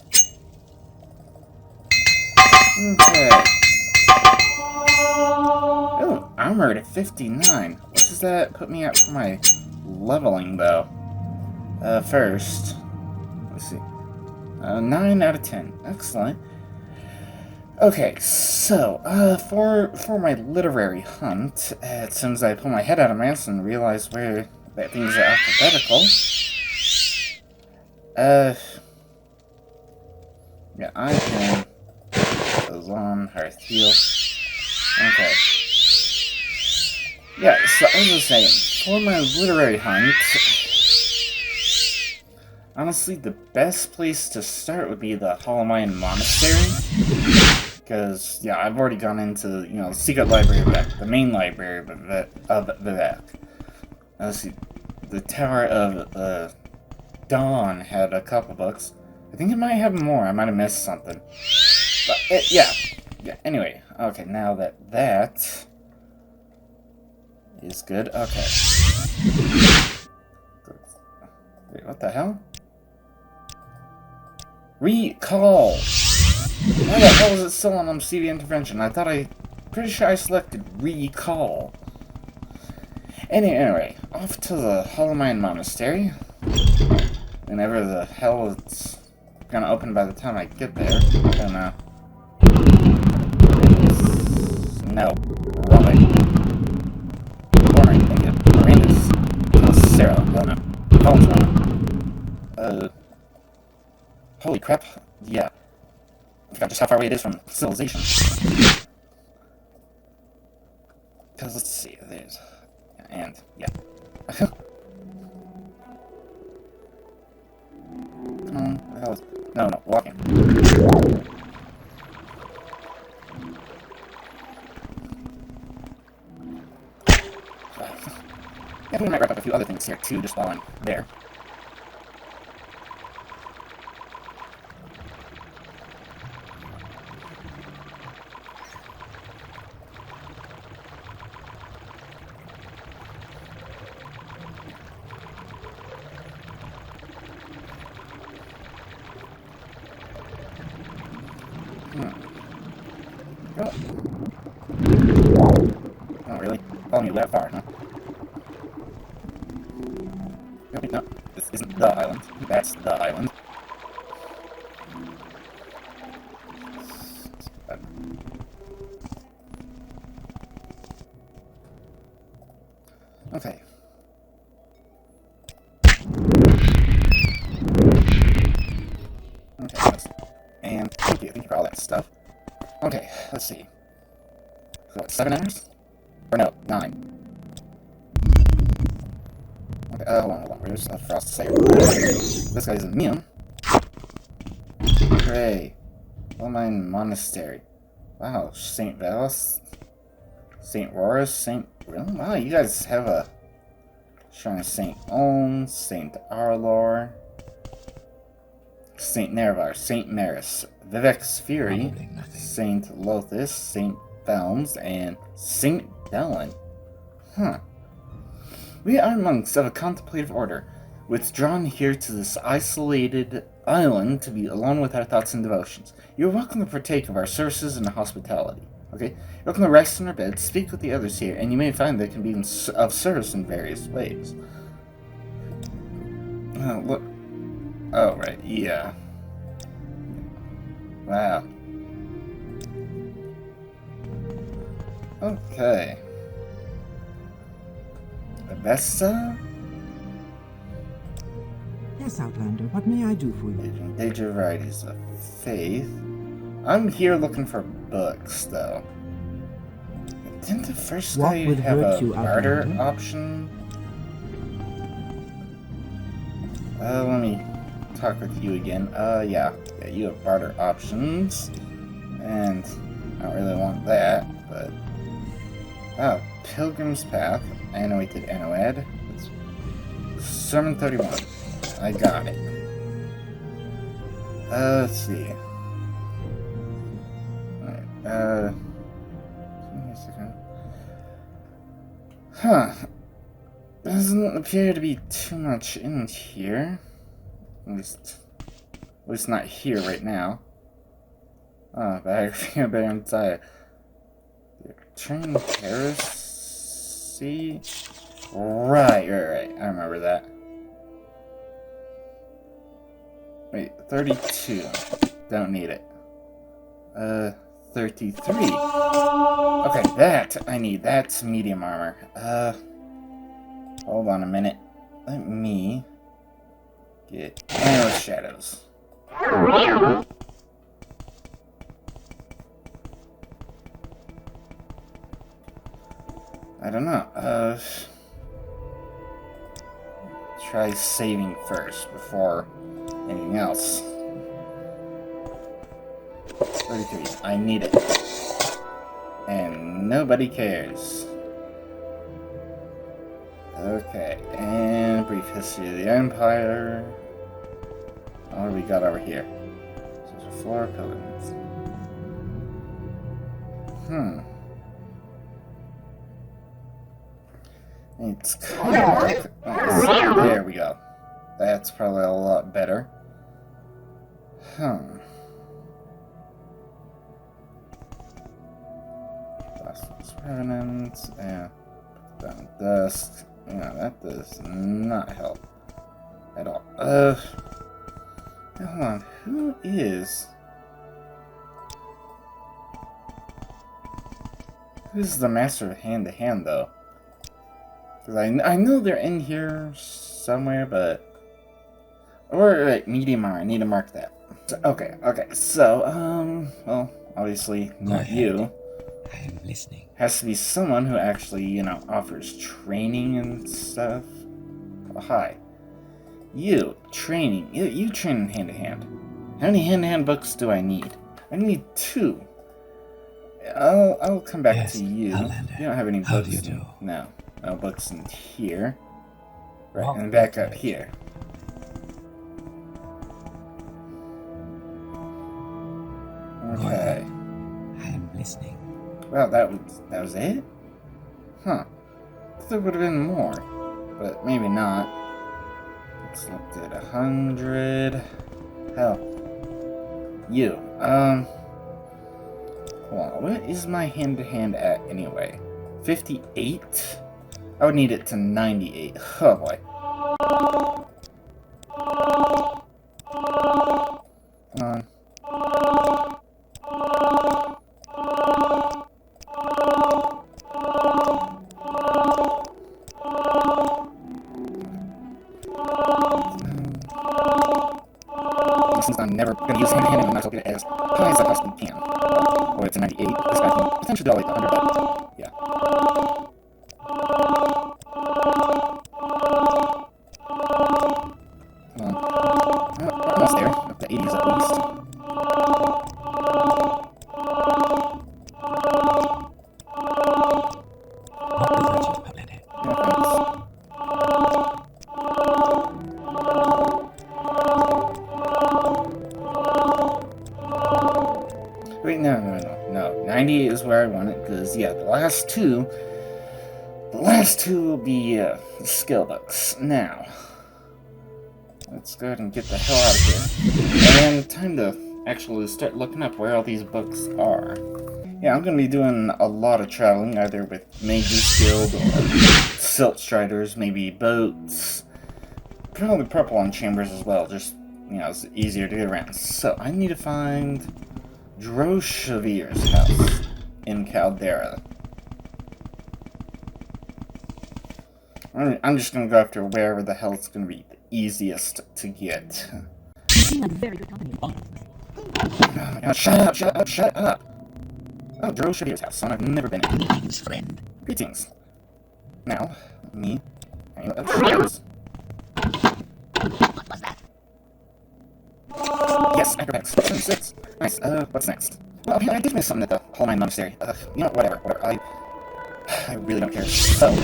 Okay. Oh, armored at 59. What does that put me at for my leveling, though? First, let's see. 9 out of 10. Excellent. Okay, so, for my literary hunt, as soon as I pull my head out of my ass and realize where that things are alphabetical, yeah, I can goes on, Hearth Heal. Okay. Yeah, so as I was saying, for my literary hunt, honestly, the best place to start would be the Hollowmine Monastery. Because, yeah, I've already gone into, you know, the secret library of Vivek, the main library of Vivek. Let's see, the Tower of Dawn had a couple books. I think it might have more. I might have missed something. But, yeah, anyway. Okay, now that is good. Okay. Wait, what the hell? Recall! Why the hell is it still on CV intervention? Pretty sure I selected recall. Anyway, off to the Hollow Mine Monastery. Whenever the hell it's gonna open by the time I get there. I don't know. No. Wrong way. Boring. Thank you. Horrendous. Oh, Sarah. Oh no. Oh, holy crap. Yeah. I forgot just how far away it is from civilization. Because, let's see, there's... And, yeah. No, walking. Yeah, we might wrap up a few other things here, too, just while I'm there. Oh, really? Follow me that far, huh? No, this isn't the island. That's the island. Okay. And thank you for all that stuff. Okay, let's see. So what, 7 hours? Or no, 9. Okay, hold on. Where's Frost Slayer? This guy's immune. Hooray. Mine Monastery. Wow, St. Valis. St. Rorus, Really? Wow, you guys have a shrine of St. Owen, St. Arlor, St. Nervar, St. Maris, Vivek's Fury, St. Lothus, St. Felms, and St. Bellin. Huh. We are monks of a contemplative order, withdrawn here to this isolated island to be alone with our thoughts and devotions. You are welcome to partake of our services and hospitality. Okay? You're welcome to rest in our beds, speak with the others here, and you may find they can be of service in various ways. Oh, look. Oh, right, yeah. Wow. Okay. Avesta? Yes, Outlander, what may I do for you? Major varieties of faith. I'm here looking for books, though. Didn't the first guy have a barter option? Let me talk with you again. Yeah, you have barter options. And I don't really want that, but... Oh, Pilgrim's Path. Annotated Anoad. Sermon 31. I got it. Let's see. Alright, huh. Doesn't appear to be too much in here. At least not here right now. Oh, biography of Baron Zaya. Return Heresy? Right. I remember that. Wait, 32. Don't need it. 33. Okay, that I need. That's medium armor. Hold on a minute. Let me get Endless Shadows. I don't know. Try saving first before anything else. 33. I need it. And nobody cares. Okay, and brief history of the Empire. What do we got over here? Social floor pillars. It's kind of like, there we go. That's probably a lot better. Revenants, yeah. Down dust. Yeah, that does not help at all. Hold on. Who is? Who's the master of hand-to-hand, though? Because I know they're in here somewhere, but... Or, like, medium armor. I need to mark that. So, okay. So, well, obviously, not you. I am listening. Has to be someone who actually, you know, offers training and stuff. Oh, hi. You, training. You train hand-to-hand. How many hand-to-hand books do I need? I need 2. I'll come back to you. Outlander. You don't have any books. How do you do? No books in here. Right, Welcome and back to up it. here. Okay. I am listening. Well, that was it? Huh. I thought there would have been more. But maybe not. Let's look at 100. Hell. You. Hold on. What is my hand-to-hand at anyway? 58? I would need it to 98. Oh boy. Come on. Since I'm never going to use hand-to-hand, I might as well get it as high as I possibly can. Oh, it's a 98. This guy can potentially do like 100, but yeah. Come on. We're almost there. Up to 80s at least. What prevents you, Outlander? Yeah, thanks. Wait, no. 98 is where I want it, because, yeah, the last two will be skill books. Now, let's go ahead and get the hell out of here. And time to actually start looking up where all these books are. Yeah, I'm going to be doing a lot of traveling, either with Mages Guild or Silt Striders, maybe boats. Probably purple on Chambers as well, just, you know, it's easier to get around. So, I need to find Droshavir's house in Caldera. I'm just going to go after wherever the hell it's going to be the easiest to get. You seem like very good company. Oh my god, shut up! Oh, Droshavir's house, son, I've never been in. Greetings, friend. Greetings. Now, me. Yes, What was that? acrobatics. 76. Nice. What's next? Well, okay, I did miss something at the Hollow Mine Monastery. You know, whatever. I really don't care. So,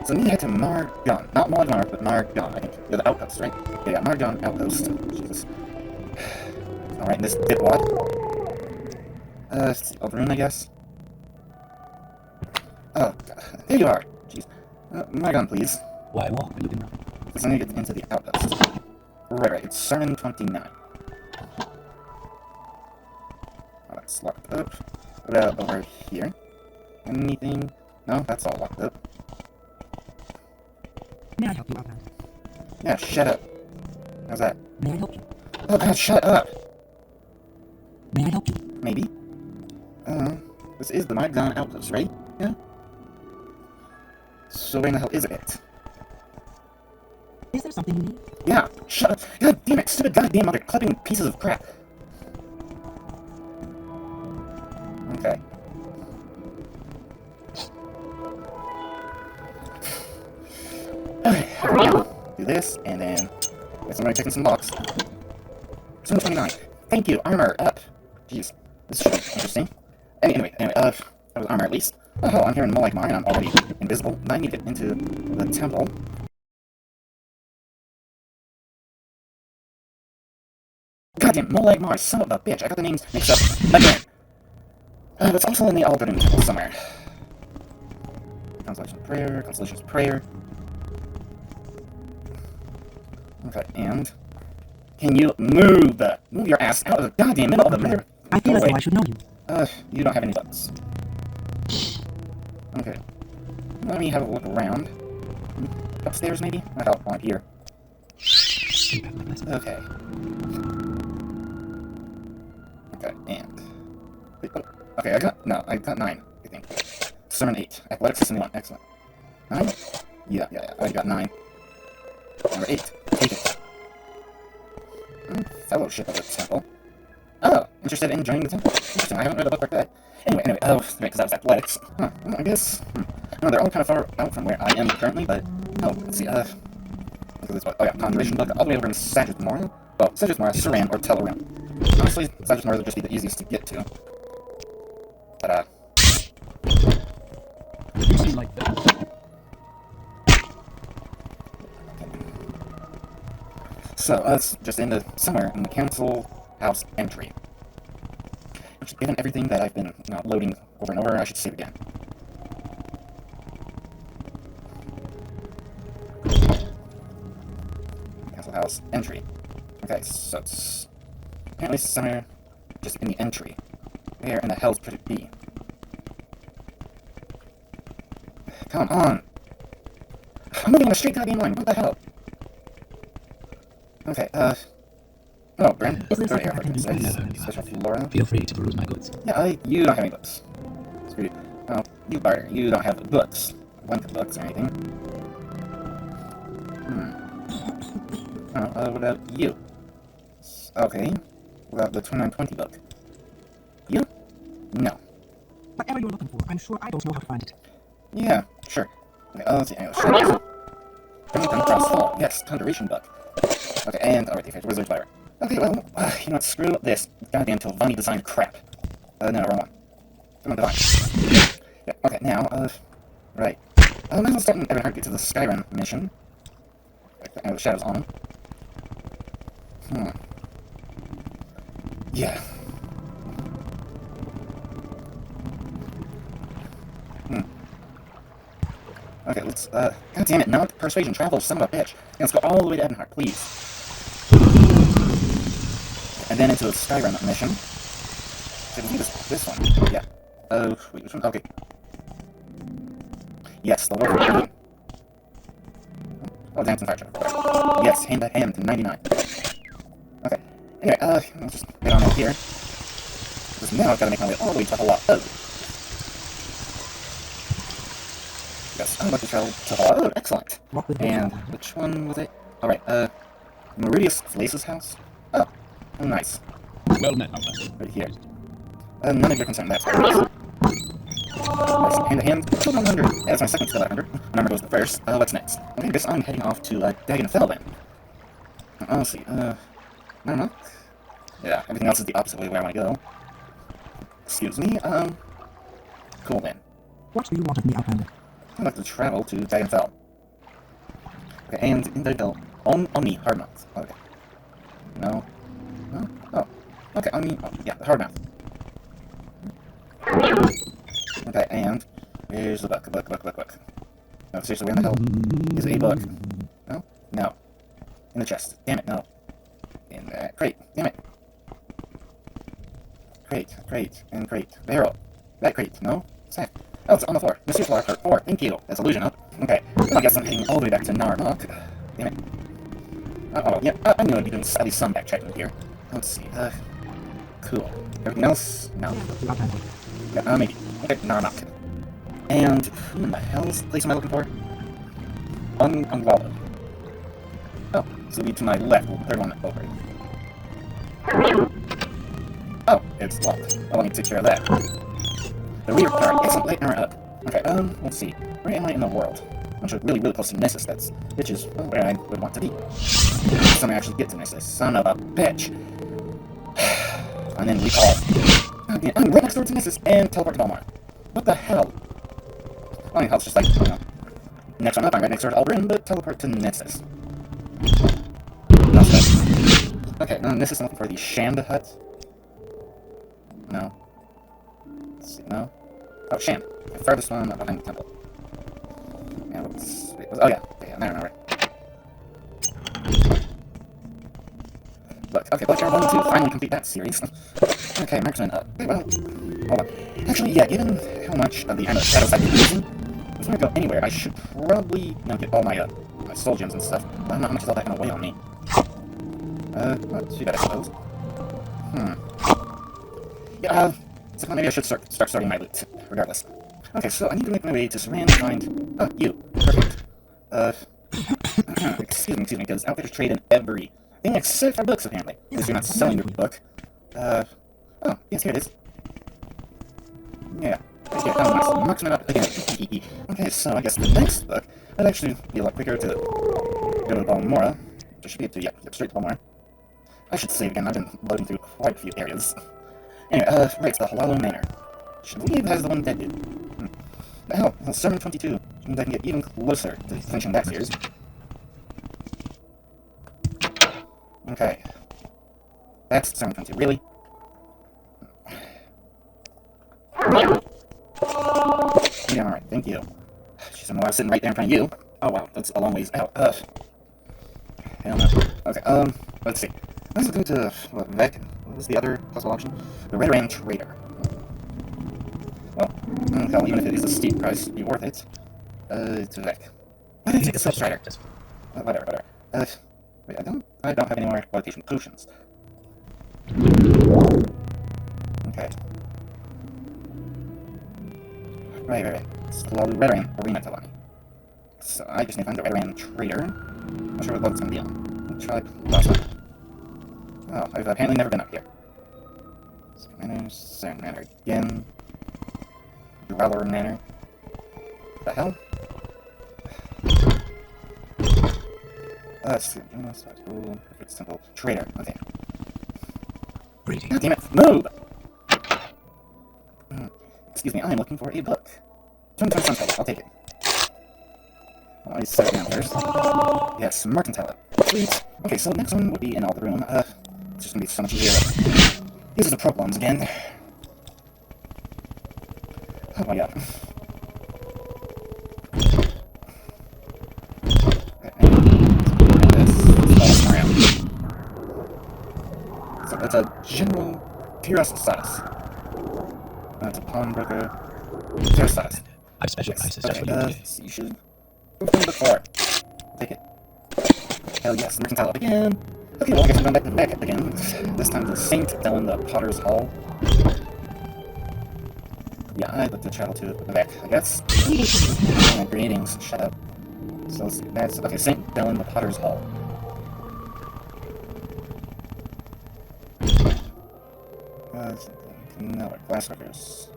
so we need to head to Margon. Not Margon, but Margon, I think. You're the outpost, right? Yeah, Margon outpost. Jesus. Alright, and this did what? Overrun, I guess? Oh, God. There you are. Jeez. Margon, please. Why walk when you can run? Because I need to get into the outpost. Right, it's Sermon 29. Oh, that's locked up. What about over here? Anything? No, that's all locked up. May I help you, Outlander? Yeah, shut up. How's that? May I help you? Oh god, shut up! May I help you? Maybe. This is the Margon outpost, right? Yeah? So where in the hell is it? Is there something you need? Yeah, shut up! God damn it, stupid goddamn other clipping pieces of crap! Okay. Okay, here we go. Do this, and then... Guess I'm gonna check in some box. 729. Thank you, armor up. Jeez. This should be interesting. Anyway, that was armor at least. Oh, I'm here in Molag and I'm already invisible. I need to get into the temple. Goddamn, Molag Mar, son of a bitch. I got the names mixed up again. That's also in the Alderman temple somewhere. Consolation's prayer. Okay, and can you move your ass out of the goddamn middle of the mirror? I feel as though I should know you. You don't have any buttons. Okay. Let me have a look around. Upstairs, maybe? I don't want here. Okay. Okay, and... Wait, oh, okay, I got 9, I think. Sermon 8. Athletics 71, excellent. 9? Yeah, I got 9. Number 8. Take it. Fellowship of the Temple. Oh, interested in joining the temple. Interesting, I haven't read a book like that. Anyway, oh, right, because that was athletics. Huh, well, I guess. No, they're all kind of far out from where I am currently, but... Oh, let's see, look at this book. Oh yeah, Conjuration book, all the way over in Sagittarius. Well, Sagittarius, Saran, or Telegram. Honestly, Sagittarius would just be the easiest to get to. But, You seem like that. So, that's just somewhere in the council house entry. Which, given everything that I've been loading over and over, I should save again. Council house entry. Okay, so it's apparently somewhere just in the entry. Where in the hell could it be? Come on! I'm moving on a straight goddamn line, what the hell? Okay, oh, Brand, book for air for special flora. Feel free to peruse my goods. Yeah, you don't have any books. Screw you. Oh, you barter, you don't have books. One books or anything. Oh, what about you? Okay. What about the 2920 book? You? No. Whatever you're looking for, I'm sure I don't know how to find it. Yeah, sure. Okay, let's see. Sure. Across Fall. Yes, Conjuration book. Okay, and alright, the Wizard's Fire. Okay, well, you know what, screw this goddamn Tilvani designed crap. No, wrong one. Come on, Divine. Yeah, okay, now, right. Might as well start in every heartbeat to the Skyrim mission. The shadows on. Yeah. Okay, let's, god damn it, not persuasion, travel, son of a bitch. Yeah, let's go all the way to Edenhart, please. And then into the Skyrim mission. I believe this one. Yeah. Wait, which one? Okay. Yes, the Lord of the Oh, Dancing Fire Truck. Yes, hand to hand, 99. Okay. Anyway, let's just get on over here. Because now I've got to make my way all the way to Hala. Yes, I'd like to travel to Hala. Excellent. And which one was it? Alright, Meridius Lace's house? Oh, nice. Well met, my friend. Right here. None of your concern, that's nice. Hand to hand, 100. Yeah, that's my second skill at 100. Number goes the first. What's next? Okay, I guess I'm heading off to Dagenfell then. Let's see, I don't know. Yeah, everything else is the opposite way where I want to go. Excuse me, cool then. What do you want of me, Outlander? I'd like to travel to Dagenfell. Okay, and in Dagenfell, Omni Hardmouth. Okay. No. No? Oh. Okay, Omni, yeah, the Hardmouth. Okay, and here's the book. No, seriously, where the hell is a book? No? No. In the chest. Damn it, no. In the crate. Damn it. Crate, and crate. Barrel. That crate. No? What's that? Oh, it's on the floor. Mystery floor, part 4. Thank you. That's illusion up. Okay. Well, I guess I'm heading all the way back to Narmak. Damn it. Oh, yeah. I'm gonna be doing at least some back checking here. Let's see. Cool. Everything else? No. Yeah, maybe. Okay, Narmak. And who in the hell's place am I looking for? Ungwala. Oh, so lead to my left, the third one over. Oh, it's locked. Well, let me take care of that. The rear card, excellent, light armor up. Okay, let's see. Where am I in the world? I'm sure really close to Nessus, which is where I would want to be. Something I actually get to Nessus. Son of a bitch. and then recall. Okay, I'm right next door to Nessus and teleport to Balmar. What the hell? I mean, it's just like, you know, next one up, I'm right next door to Alberin, but teleport to Nessus. Okay, Nessus, I'm looking for the Shand hut. No. Let's see, no. Oh, Shand. The farthest one behind the temple. Yeah, oh yeah, yeah, I remember. Look, okay, but I wanted to finally complete that series. Okay, marksman up. Okay, well, hold on. Actually, yeah, given how much of the shadows I've been using, before I go anywhere, I should probably, you know, get all my, my soul gems and stuff. I don't know how much is all that gonna weigh on me. Not too bad, I suppose. Yeah, so maybe I should start sorting my loot, regardless. Okay, so I need to make my way to Saran and find... Oh, you. Perfect. Excuse me, because outfitters trade in everything except for books, apparently. Because you're not selling your book. Oh, yes, here it is. Yeah. Okay, marksman up again. Okay, so I guess the next book would actually be a lot quicker to go to Balmora. Which should be able to, yep, straight to Balmora. I should save again, I've been loading through quite a few areas. Anyway, right, it's the Halalo Manor. Should believe it has the one that did. The hell, well, 722. Means I can get even closer to finishing that series. Okay. That's 722, really? Yeah, alright, thank you. Jeez, I know I was sitting right there in front of you. Oh wow, that's a long ways out. Hell no. Okay, let's see. Let's go to, what, Vec? What was the other possible option? The Redoran Trader. Well, hell, even if it is a steep price, it'd be worth it. To Vec. Why did I take the Substrider? Whatever. Wait, I don't have any more qualification potions. Okay. Right. It's the Redoran Arena Telani. So I just need to find the Redoran Trader. Not sure what level it's gonna be on. Let's try last one. Oh, I've apparently never been up here. Sand Manor again. Dweller Manor. What the hell? Let's see. Perfect simple. Trader. Okay. God damn it. Move! Excuse me, I'm looking for a book. Turn to Sunset. I'll take it. Well, I set it down first. Yes, Mercantile. Sweet. Okay, so the next one would be in all the room. It's just gonna be so much easier. These are the problems again. Oh my god. So it's a general Pyrrhus status. It's a pawnbroker. Pyrrhus status. I've special prices just for you today. So you should go from the floor. Take it. Hell yes, Mercantile up again. Okay, well I guess I'm going back up again. This time to Saint Ellen the Potter's Hall. Yeah, I'd like to travel to the back, I guess. Greetings, shut up. So let's see, that's, okay, St. Ellen the Potter's Hall. No, glassworkers.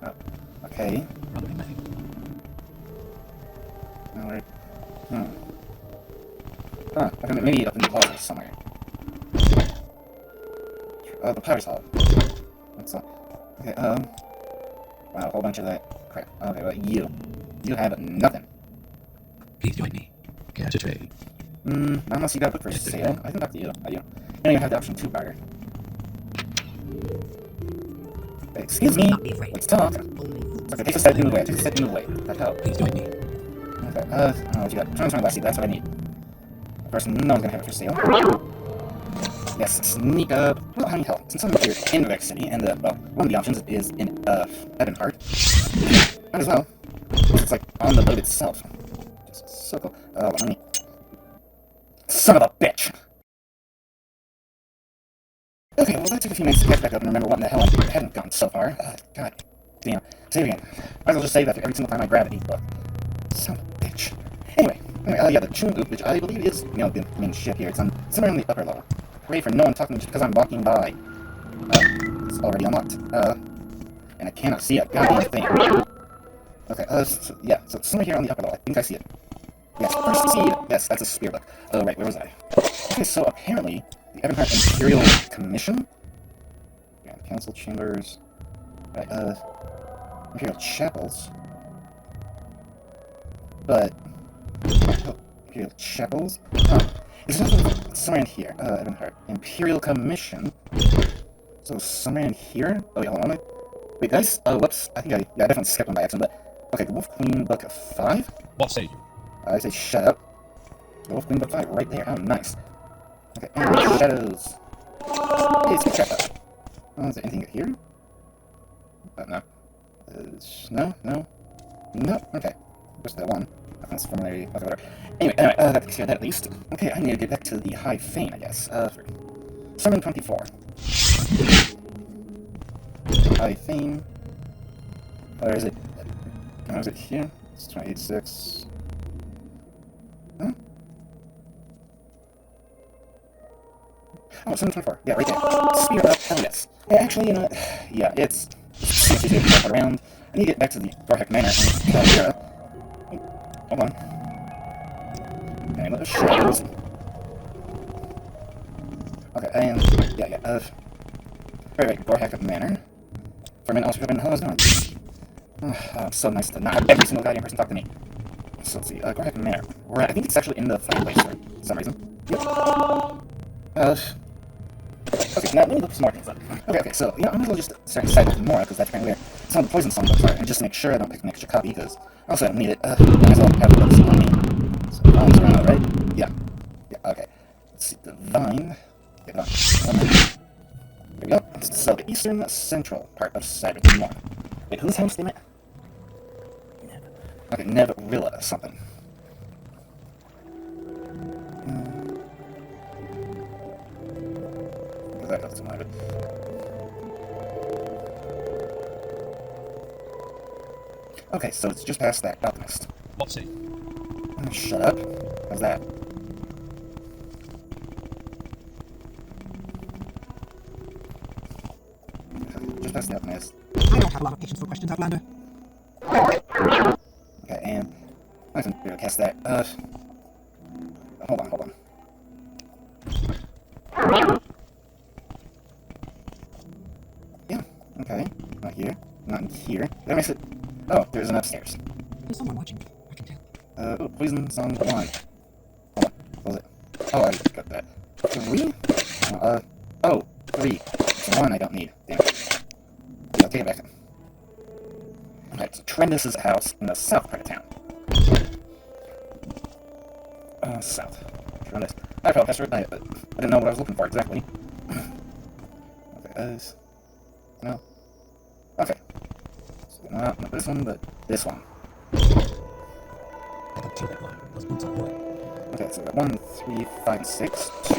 Oh, okay. No, Huh, I think maybe up in the closet somewhere. The Potter's Hall. What's up? Okay, wow, a whole bunch of that crap. Okay, well, you have nothing. Please join me. Care to trade? Not unless you got a book for sale. I can talk to you. You don't even have the option to barter. Excuse me. Let's talk. Okay, take a step, move away. Take a step, move away. That help. Please join me. Okay, I don't know what you got. Try my last seat, that's what I need. Of course, no one's gonna have it for sale. Yes, sneak up. Well, I mean, hell, since I'm here in Vec City, and, well, one of the options is in, Ebenhard. Might as well. It's like on the boat itself. Just so cool. Let me... Son of a bitch! Okay, well, that took a few minutes to catch back up and remember what in the hell I hadn't gone so far. God damn. Save again. Might as well just save after every single time I grab a book. Son of a bitch. Anyway, yeah, the Chun Oop, which I believe is, you know, the main ship here. It's on somewhere on the upper level. Hooray for no one talking just because I'm walking by. It's already unlocked. And I cannot see a goddamn thing. Okay, so, yeah, so somewhere here on the upper level. I think I see it. Yes, first see it. Yes, that's a spear book. Oh, right, where was I? Okay, so apparently, the Ebenhard Imperial Commission? Council chambers. Right, Imperial chapels. But... Oh, Imperial chapels? Oh, it's somewhere in here. I haven't heard. Imperial commission. So, somewhere in here? Oh, wait, hold on. Wait, guys? Oh, whoops. I think I definitely skipped one by accident, but... Okay, Wolf Queen Book of 5? What say you? I say shut up. Wolf Queen Book 5, right there. Oh, nice. Okay, and shadows. Hey, it's good up. Oh, is there anything here? No. No? Okay. Just that one. That's formulary. Okay, whatever. Anyway, that takes care of that at least. Okay, I need to get back to the High Fane, I guess. For Summon 24. High Fane. Where is it? Oh, is it here? It's 28.6. Huh? Oh, 724. Yeah, right there. Spear up. Oh, yes. Actually, you know what? Yeah, it's easy to put around. I need to get back to the Vorhek Manor and Caldera. Hold on. Okay, let the shadows. Okay, and yeah. Right, Vorhek Manor. For a minute, I was hoping, how's it going? Oh, so nice to not have every single goddamn person talk to me. So let's see, Vorhek Manor. I think it's actually in the fireplace for some reason. Yep. Okay, now let me look some more things up. Okay, so, you know, I might as well just start inside with more, because that's kind of where some of the poison songbooks are, and just to make sure I don't pick an extra copy, because I also don't need it. I might as well have the books on me. So, Vine's around, right? Yeah, okay. Let's see, Divine. Okay, Divine. There we go. So, the eastern central part of Cyberpunk 1. Wait, whose house they met? Okay, Neverilla something. That doesn't matter. Okay, so it's just past that alchemist. What's he? Shut up. How's that? Just past the alchemist. I don't have a lot of patience for questions, Outlander. Okay, and I can cast that. Hold on. Yeah, okay. Not here. Not in here. Did I miss it? Oh, there's an upstairs. There's someone watching me. I can tell. Oh, poison's on the line. Hold on. What was it? Oh, I got that. 3? Oh, 3. It's 1 I don't need. Damn it. Yeah, take it back. Okay, so Trendus's house in the south part of town. South. Trendus. I apologize for it. I didn't know what I was looking for exactly. Okay, no. Okay. So, not this one, but this one. I can kill that line. Those boots are good. Okay, so we got 1, 3, 5, and 6. 2.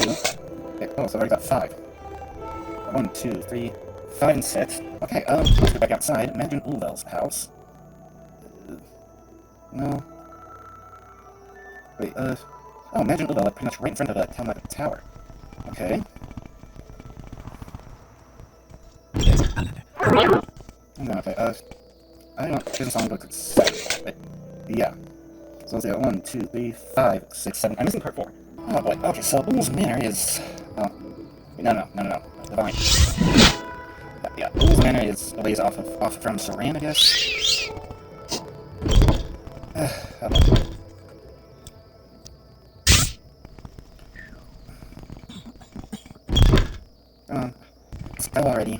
Okay, oh, so I already got 5. 1, 2, 3, 5, and 6. Okay, let's go back outside. Imagine Ulvel's house. No. Wait, oh, imagine Ulvel, pretty much right in front of the town like a tower. Okay. Yes, Outlander. Okay, I don't know, song book 7, but yeah. So let's see, 1, 2, 3, 5, 6, 7. I'm missing part 4. Oh boy, okay, so Ull's Manor is, oh, no, Divine. Yeah, Ull's Manor is a ways off from Saran, I guess. How about that? Come on. Let's go already.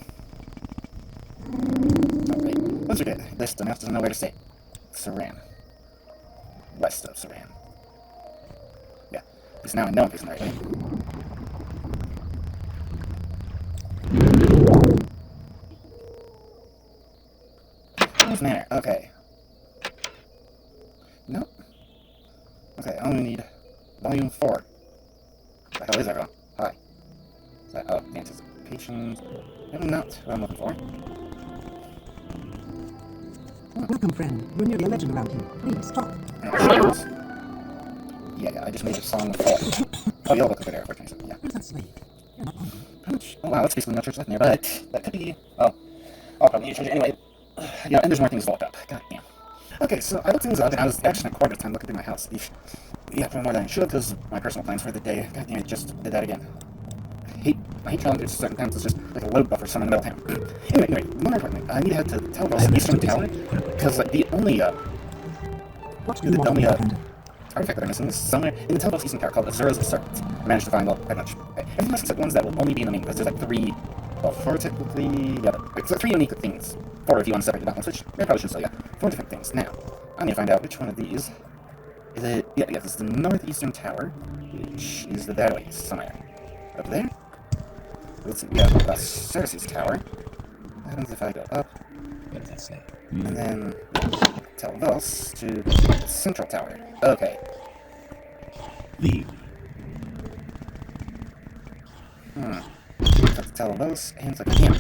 Alright. Let's forget. This enough doesn't know where to stay. Saran. West of Saran. Yeah. At least now I know I'm facing the right way. Where's Manor? Okay. Nope. Okay, I only need volume 4. What the hell is everyone? Hi. Is that, oh, anticipation. Maybe not what I'm looking for. Welcome, friend. You're nearly a legend around here. Please, talk. Yeah, I just made a song before. Oh, you'll look good airport. Yeah. Where's that slave? You're not hungry. Oh, wow, that's basically no church left in there, but that could be. Oh, I'll probably need to change it anyway. Yeah, and there's more things to look up. God damn. Okay, so I looked things up, and I was actually spent quite a bit of time looking through my house. Yeah, probably more than I should, because my personal plans for the day. God damn it, just did that again. I hate I hate challenges, sometimes it's just like a load buffer somewhere in the middle of town. Anyway, more importantly, I need to head to Telvos Eastern Tower, because like the only, What do you want, my friend? artifact that I'm missing is somewhere in the Telvos Eastern Tower called Azura's Serpent. I managed to find, well, pretty much everything else except ones that will only be in the main, because there's like three, well, four technically, yeah, it's like three unique things. Four if you want to separate the backgrounds, which I probably should say, yeah. Four different things. Now, I need to find out which one of these is it. Yeah, this is the Northeastern Tower, which is that way, somewhere. Up there? Let's see, yeah, that's Cersei's Tower. What happens if I go up? What does that say? And then Telvos to the Central Tower. Okay. Leave. Click Telvos and click again.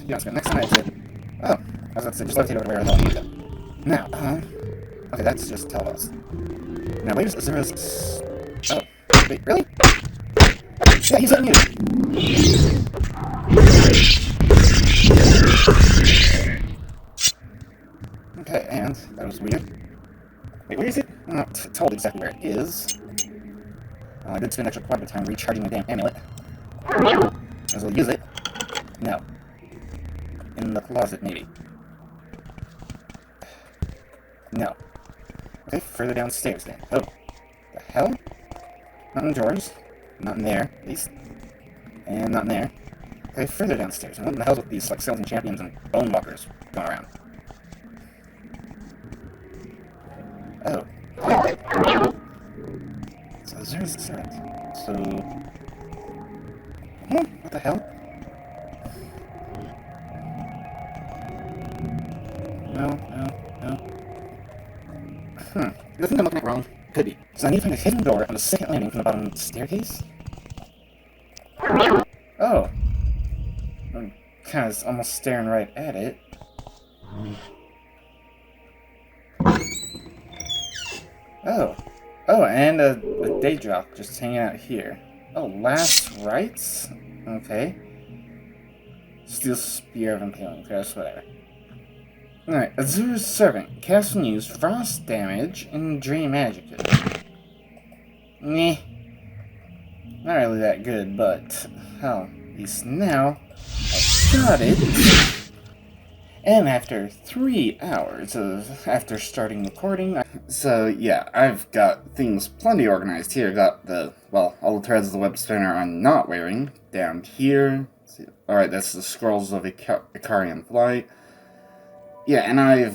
Yeah, next time I exit. Oh, I was about to say, just rotate over to where the hell I need to go. Now, okay, that's just Telvos. Now, where's Azura's... Oh, wait, really? Yeah, he's unmuted! Okay, and that was weird. Wait, where is it? I'm not told exactly where it is. I did spend quite a bit of time recharging my damn amulet. As well use it. No. In the closet, maybe. No. Okay, further downstairs then. Oh. The hell? Not in the drawers. Not in there, at least. And not in there. Okay, further downstairs. And what the hell's with these, like, skeleton champions and bone walkers going around? Oh. So there's the servant. So... what the hell? No. You think I'm looking at it wrong? Could be. So I need to find a hidden door on the second landing from the bottom of the staircase? Oh. I'm kind of almost staring right at it. Oh, and a day drop just hanging out here. Oh, last rites? Okay. Steel Spear of Impaling. That's whatever. Alright, Azura's Servant. Cast and use frost damage and drain magic. Meh. Not really that good, but hell, at least now I got it. And after 3 hours after starting recording, so yeah, I've got things plenty organized here. Got all the threads of the web spinner I'm not wearing down here. Alright, that's the Scrolls of Icarian Flight. Yeah, and I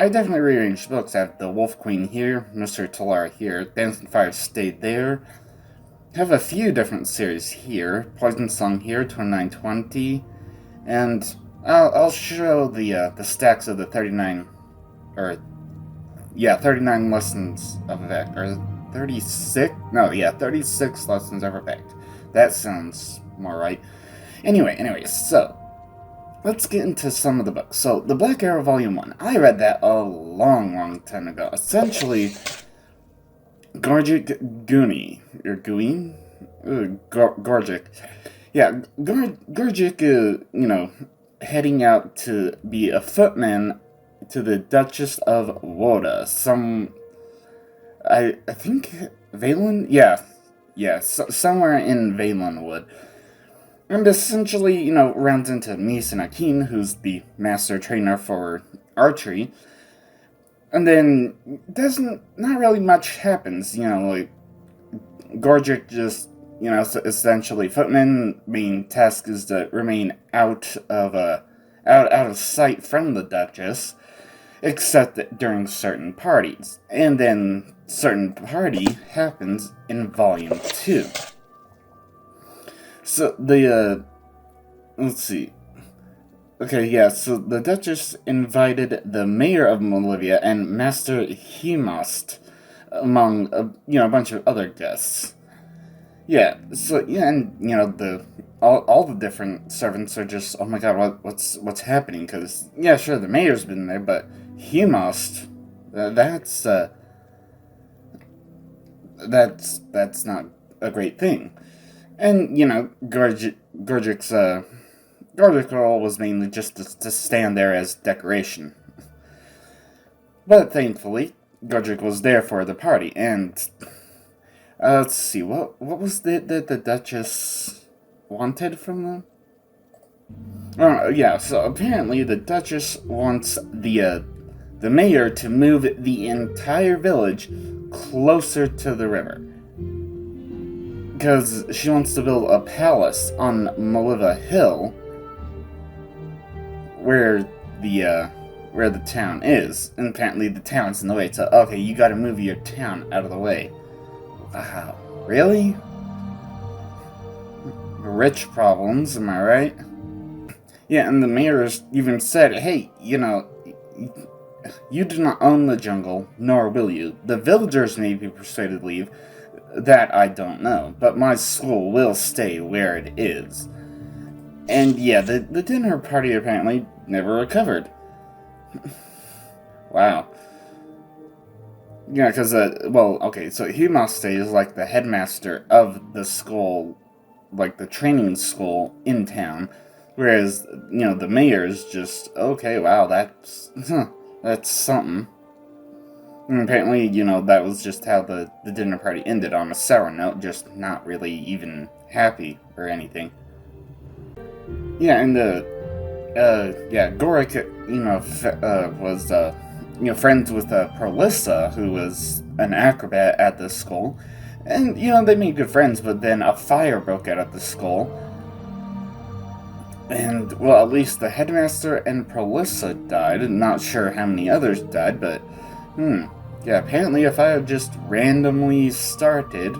definitely rearranged books. I have the Wolf Queen here, Mr. Talara here, Dancing Fire stayed there. Have a few different series here, Poison Song here, 2920, and I'll show the stacks of the 39 lessons of Effect, or 36? No, yeah, 36 lessons of Effect. That sounds more right. Anyway, so let's get into some of the books. So, The Black Arrow Volume 1. I read that a long time ago. Essentially, Gorgic Goonie, or Guin? Gorgic. Yeah, Gorgic, heading out to be a footman to the Duchess of Woda. I think, Valen? Yeah, somewhere in Valenwood. And essentially, runs into Mise Akin, who's the master trainer for archery. And then, not really much happens, like, Gorgic just, essentially, footman main task is to remain out of sight from the Duchess, except during certain parties. And then, certain party happens in Volume 2. So, let's see. Okay, yeah, so the Duchess invited the mayor of Molivia and Master Himost, among, a bunch of other guests. Yeah, so, yeah, and, all the different servants are just, oh my god, what's happening? Because, yeah, sure, the mayor's been there, but Himost, that's not a great thing. And, Gorgic's role was mainly just to stand there as decoration. But thankfully, Gorgic was there for the party, and Let's see, what was the Duchess wanted from them? Yeah, so apparently the Duchess wants the mayor to move the entire village closer to the river. Because she wants to build a palace on Maliva Hill, where the town is. And apparently the town's in the way, so okay, you gotta move your town out of the way. Wow, really? Rich problems, am I right? Yeah, and the mayor even said, hey, you do not own the jungle, nor will you. The villagers may be persuaded to leave, that I don't know, but my school will stay where it is. And yeah, the dinner party apparently never recovered. Wow. Yeah, because, okay, so Hiatus is like the headmaster of the school, like the training school in town, whereas, the mayor's just, okay, wow, that's something. And apparently, that was just how the dinner party ended, on a sour note, just not really even happy or anything. Yeah, and Gorik, was, friends with Prolissa, who was an acrobat at the school. And, they made good friends, but then a fire broke out at the school. And, well, at least the headmaster and Prolissa died. Not sure how many others died, but, yeah, apparently a fire just randomly started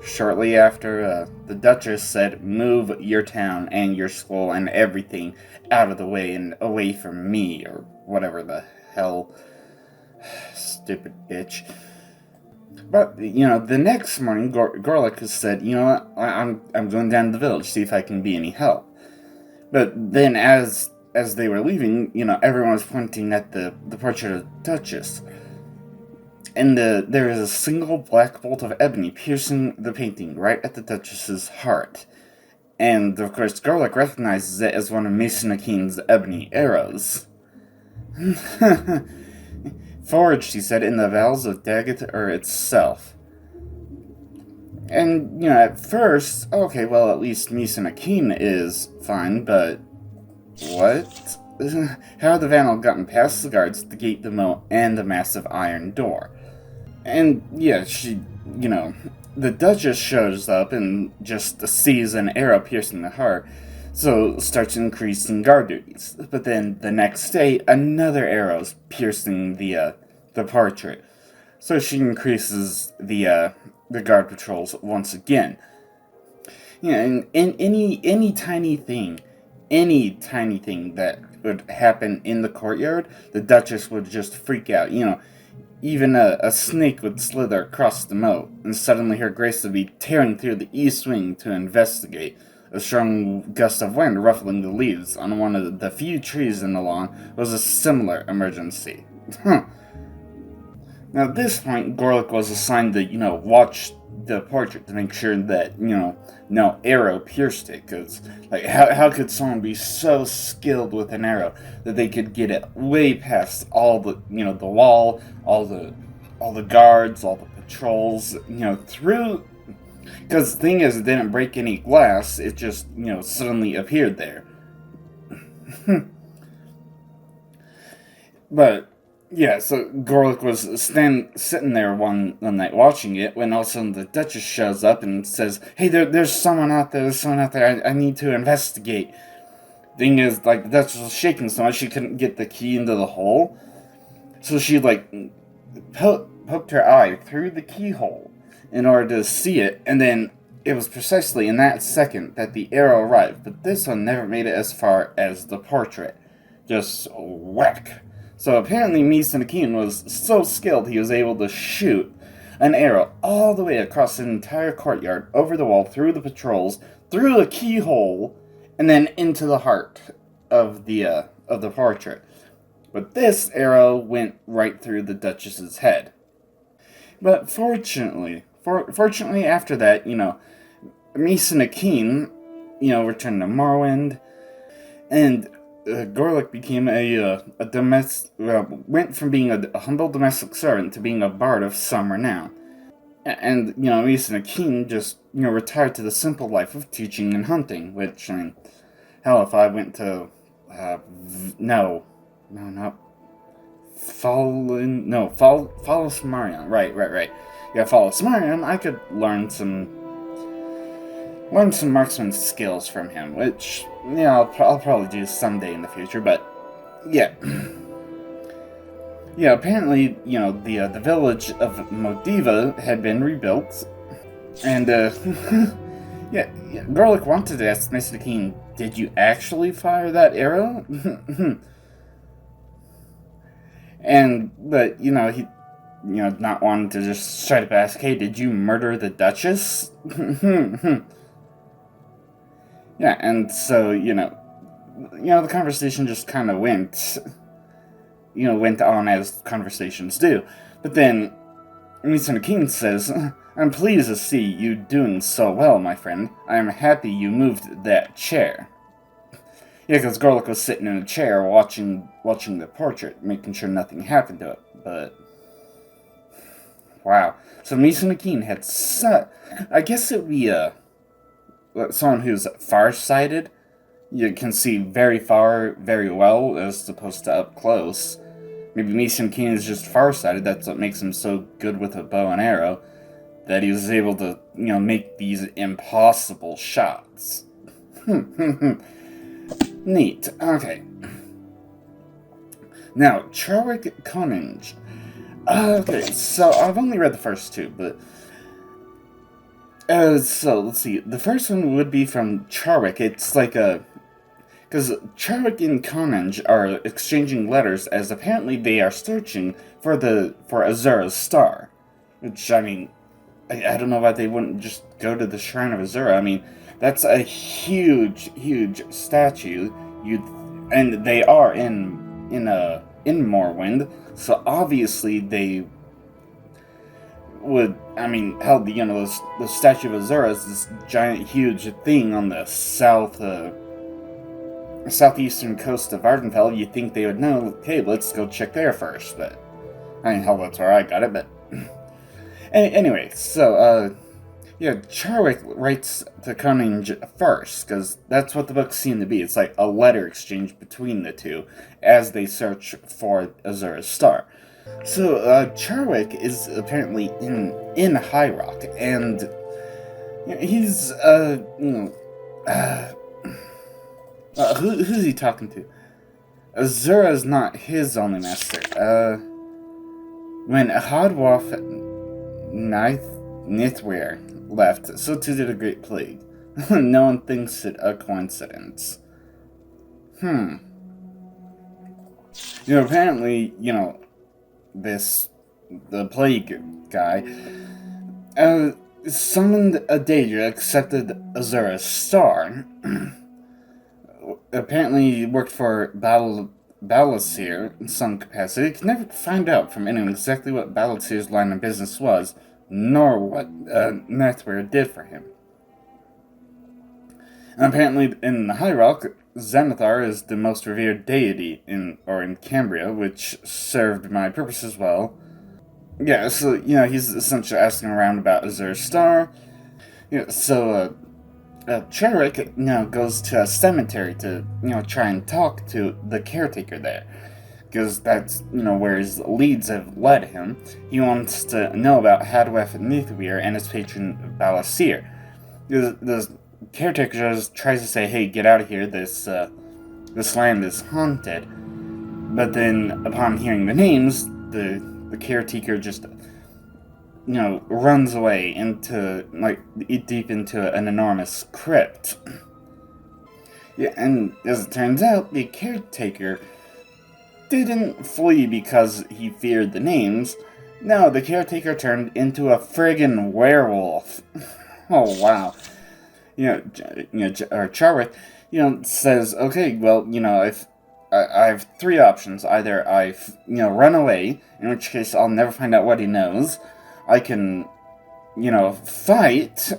shortly after the Duchess said, move your town and your school and everything out of the way and away from me, or whatever the hell. Stupid bitch. But, the next morning, Gorlick said, I'm going down to the village, see if I can be any help. But then as they were leaving, everyone was pointing at the portrait of the Duchess. And there is a single black bolt of ebony piercing the painting right at the Duchess's heart. And, of course, Gorlick recognizes it as one of Mason Akeen's ebony arrows. Forged, he said, in the vowels of Daggett itself. And, at first, okay, well, at least Mason Akeen is fine, but what? How had the vandal gotten past the guards, the gate, the moat, and the massive iron door? And, yeah, she, the Duchess shows up and just sees an arrow piercing the heart, so starts increasing guard duties. But then the next day, another arrow's piercing the portrait. So she increases the guard patrols once again. And any tiny thing that would happen in the courtyard, the Duchess would just freak out. Even a snake would slither across the moat, and suddenly her grace would be tearing through the east wing to investigate. A strong gust of wind ruffling the leaves on one of the few trees in the lawn was a similar emergency. Now, at this point, Gorlick was assigned to, watch the portrait to make sure that, no arrow pierced it, because, how could someone be so skilled with an arrow that they could get it way past all the, the wall, all the guards, all the patrols, through, because the thing is, it didn't break any glass, it just, suddenly appeared there. But, yeah, so Gorlick was sitting there one night watching it, when all of a sudden the Duchess shows up and says, hey, there's someone out there, I need to investigate. Thing is, the Duchess was shaking so much she couldn't get the key into the hole, so she, poked her eye through the keyhole in order to see it, and then it was precisely in that second that the arrow arrived, but this one never made it as far as the portrait. Just whack. So apparently Mason Akeen was so skilled he was able to shoot an arrow all the way across the entire courtyard, over the wall, through the patrols, through the keyhole, and then into the heart of the portrait. But this arrow went right through the Duchess's head. But fortunately after that, Mason Akeen, returned to Morrowind, and Gorlick became a domestic, went from being a humble domestic servant to being a bard of some renown. And, Misa King just, retired to the simple life of teaching and hunting, which, I mean, hell, if I went to, not Follow Samarian, right. Yeah, Follow Samarian, I could learn some marksman skills from him, which, I'll probably do someday in the future, but, yeah. Yeah, apparently, the village of Modiva had been rebuilt, and, yeah, Garlic wanted to ask Mr. King, did you actually fire that arrow? But, he, not wanting to just straight up ask, hey, did you murder the Duchess? Yeah, and so, the conversation just kind of went on as conversations do. But then, Mr. King says, I'm pleased to see you doing so well, my friend. I am happy you moved that chair. Yeah, because Garlic was sitting in a chair watching the portrait, making sure nothing happened to it, but... Wow. So Mr. King had I guess it would be, someone who's farsighted. You can see very far, very well, as opposed to up close. Maybe Mason King is just farsighted, that's what makes him so good with a bow and arrow, that he was able to, make these impossible shots. Neat. Okay. Now, Charwick Conninge. Okay, so I've only read the first two, but... so, let's see. The first one would be from Charwick. It's like a... Because Charwick and Conninge are exchanging letters as apparently they are searching for Azura's star. Which, I mean, I don't know why they wouldn't just go to the Shrine of Azura. I mean, that's a huge, huge statue. And they are in Morrowind, so obviously they would, I mean, hell, the Statue of Azura is this giant, huge thing on the southeastern coast of Ardenfell. You'd think they would know, hey, let's go check there first, but, I mean, hell, that's where I got it, but, anyway, so, yeah, Charwick writes to Conninge first, because that's what the books seem to be. It's like a letter exchange between the two, as they search for Azura's star. So, Charwick is apparently in High Rock, and he's, who's he talking to? Azura's not his only master. When Hadwaf Nithware left, so too did a great plague. No one thinks it a coincidence. Apparently, the plague guy, summoned a Daedra, accepted Azura's star. Apparently he worked for Balasir in some capacity. Could never find out from anyone exactly what Balasir's line of business was, nor what Nethware did for him. And apparently in the High Rock, Xanathar is the most revered deity in Cambria, which served my purposes well. Yeah, so, he's essentially asking around about Azura's star. Charwick, goes to a cemetery to, try and talk to the caretaker there. Because that's, where his leads have led him. He wants to know about Hadwef Nithwir and his patron Balasir. The caretaker just tries to say, hey, get out of here, this land is haunted. But then, upon hearing the names, the caretaker just, runs away into, deep into an enormous crypt. Yeah, and as it turns out, the caretaker didn't flee because he feared the names. No, the caretaker turned into a friggin' werewolf. Oh, wow. Charwick, says, okay, well, if I have three options. Either I, run away, in which case I'll never find out what he knows. I can, fight.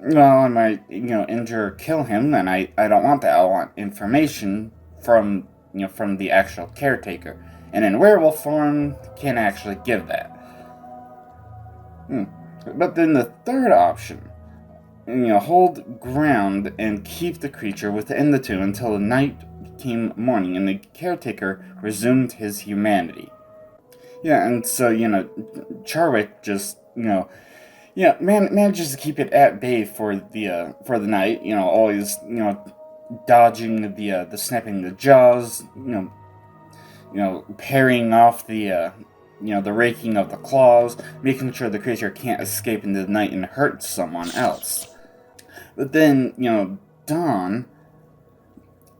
Well, I might, injure or kill him, and I don't want that. I want information from the actual caretaker. And in werewolf form, can't actually give that. But then the third option, hold ground and keep the creature within the tomb until the night became morning and the caretaker resumed his humanity. Yeah, and so, Charwick just, manages to keep it at bay for the night, always, dodging the snapping the jaws, parrying off the raking of the claws, making sure the creature can't escape into the night and hurt someone else. But then, dawn,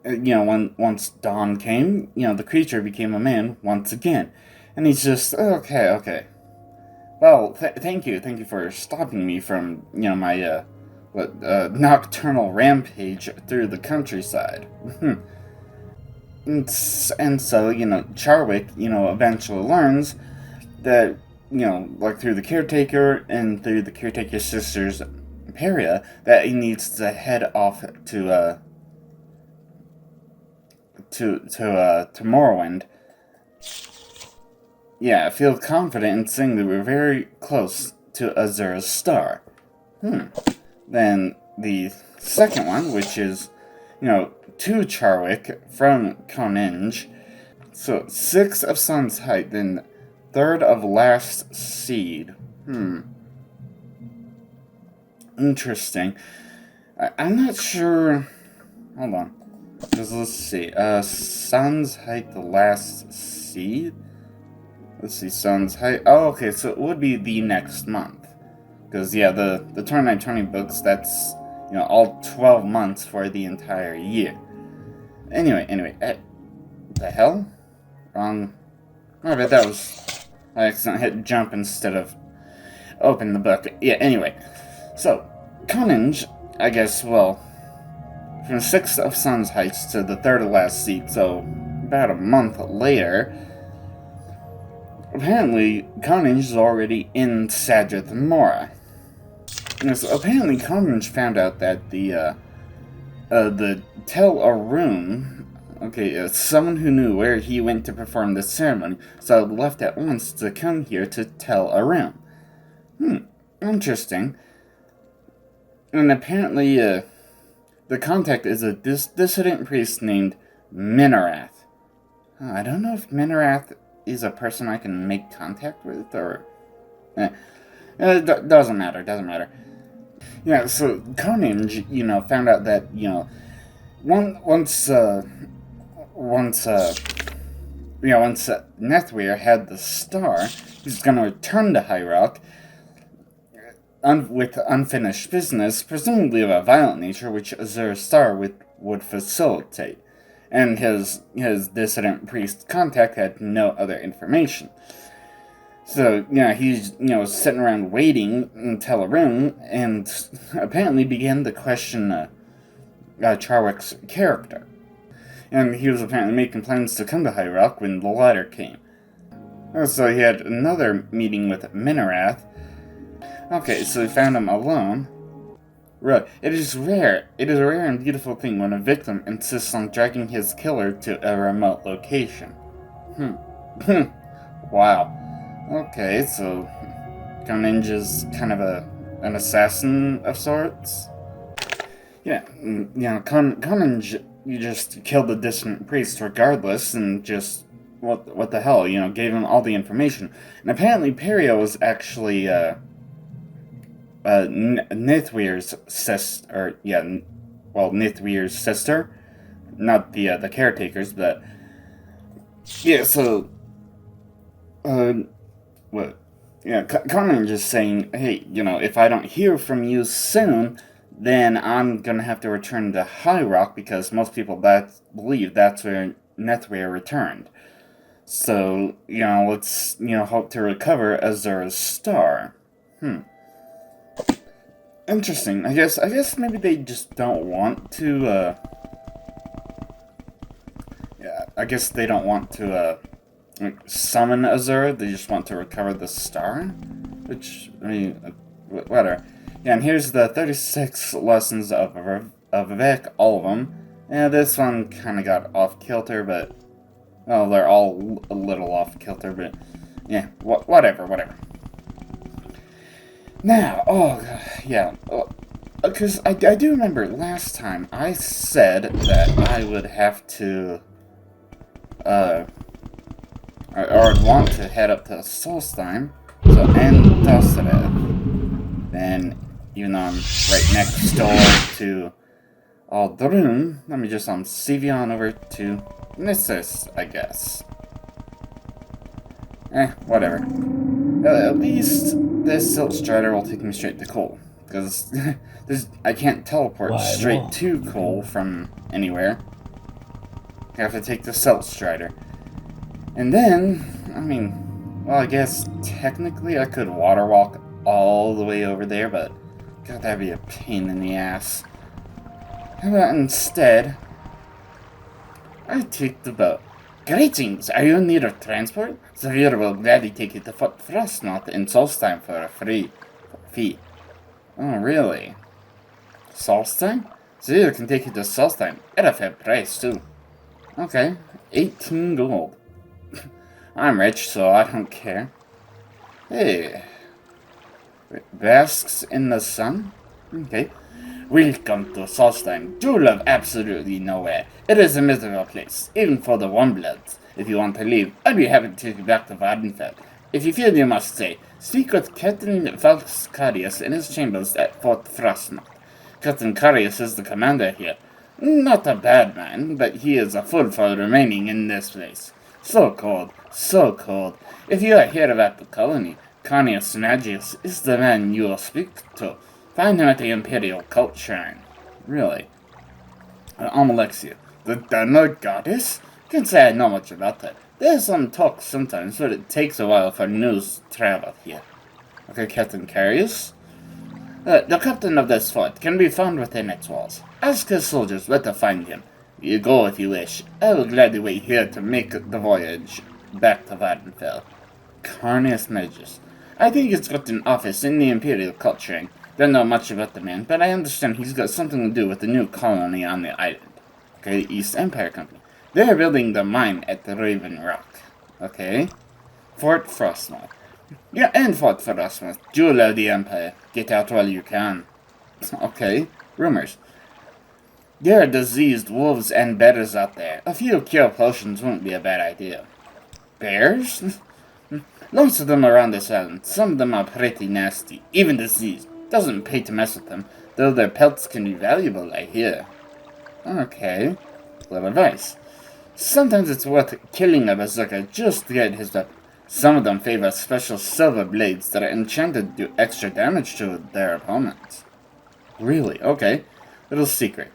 once dawn came, the creature became a man once again. And he's just, okay. Well, thank you for stopping me from, my, nocturnal rampage through the countryside. and so, Charwick, eventually learns that, through the caretaker and through the caretaker's sister's Peria, that he needs to head off to Morrowind. Yeah, I feel confident in saying that we're very close to Azura's star. Then the second one, which is, to Charwick from Koninge. So, 6 of Sun's Height, then 3rd of Last Seed. Interesting. I'm not sure. Hold on. Let's see. Sun's Height, the Last Seed? Let's see, Sun's Height. Oh, okay, so it would be the next month. Because, yeah, the 2920 books, that's, all 12 months for the entire year. Anyway, the hell? Wrong. I bet that was... I accidentally hit jump instead of open the book. Yeah, anyway. So, Koninge, I guess, well, from 6th of Sun's Heights to the 3rd of Last Seed, so about a month later, apparently Koninge is already in Sadrith Mora. So apparently Koninge found out that the Tel Arun, someone who knew where he went to perform the ceremony, so left at once to come here to Tel Arun. Interesting. And apparently, the contact is a dissident priest named Minarath. I don't know if Minarath is a person I can make contact with, or... doesn't matter. Yeah, so Koninge, found out that, once Nethweir had the star, he's gonna return to High Rock, with unfinished business, presumably of a violent nature, which Azura's star would facilitate. And his dissident priest contact had no other information. So, he's, sitting around waiting in Tel Arun, and apparently began to question Charwick's character. And he was apparently making plans to come to High Rock when the latter came. So he had another meeting with Minarath. Okay, so he found him alone. Right. It is a rare and beautiful thing when a victim insists on dragging his killer to a remote location. Wow. Okay, so Koninge is kind of an assassin of sorts. Yeah, Koninge, you just killed the dissident priest regardless, and just what the hell, gave him all the information. And apparently Perio was actually Nithweir's sister, Nithweir's sister, not the caretakers, but yeah. So, Conan just saying, hey, if I don't hear from you soon, then I'm gonna have to return to High Rock because most people believe that's where Nethweir returned. So, let's hope to recover Azura's star. Interesting. I guess maybe they just don't want to, I guess they don't want to, summon Azura. They just want to recover the star? Which, whatever. Yeah, and here's the 36 lessons of Vivek, all of them. Yeah, this one kind of got off-kilter, but... Well, they're all a little off-kilter, but... Yeah, whatever. Now, yeah, because I do remember last time I said that I would have to, or I'd want to head up to Solstheim, and Dosserev. Then, even though I'm right next door to Aldrun, let me just CV on over to Nissus, I guess. Whatever. At least this Silt Strider will take me straight to Cole, because I can't teleport straight to Cole from anywhere. I have to take the Silt Strider. And then, I mean, well, I guess technically I could water walk all the way over there, but God, that'd be a pain in the ass. How about instead, I take the boat. Greetings! Are you in need of transport? Zavir will gladly take you to Fort Frostmoth in Solstheim for a fee. Oh, really? Solstheim? Zavir can take you to Solstheim at a fair price, too. Okay, 18 gold. I'm rich, so I don't care. Hey. Basks in the sun? Okay. Welcome to Solstheim. Do love absolutely nowhere. It is a miserable place, even for the Warmbloods. If you want to leave, I'd be happy to take you back to Vardenfell. If you feel you must stay, speak with Captain Valkarius in his chambers at Fort Frostmoth. Captain Carius is the commander here. Not a bad man, but he is a fool for remaining in this place. So cold, so cold. If you are here about the colony, Canius Magius is the man you will speak to. Find him at the Imperial Cult Shrine. Really? Amalexia, the Dunlord Goddess? Can't say I know much about that. There's some talk sometimes, but it takes a while for news to travel here. Okay, Captain Carius? The captain of this fort can be found within its walls. Ask his soldiers where to find him. You go if you wish. I will gladly wait here to make the voyage back to Vardenfell. Carnius Magus. I think he's got an office in the Imperial Cult Shrine. Don't know much about the man, but I understand he's got something to do with the new colony on the island. Okay, East Empire Company. They're building the mine at the Raven Rock. Okay. Fort Frostmoth. Yeah, and Fort Frostmoth. Jewel of the Empire. Get out while you can. Okay. Rumors. There are diseased wolves and bears out there. A few cure potions won't be a bad idea. Bears? Lots of them around this island. Some of them are pretty nasty, even diseased. Doesn't pay to mess with them, though their pelts can be valuable, I hear. Okay. Little advice. Sometimes it's worth killing a berserker just to get his weapon. Some of them favor special silver blades that are enchanted to do extra damage to their opponents. Really? Okay. Little secret.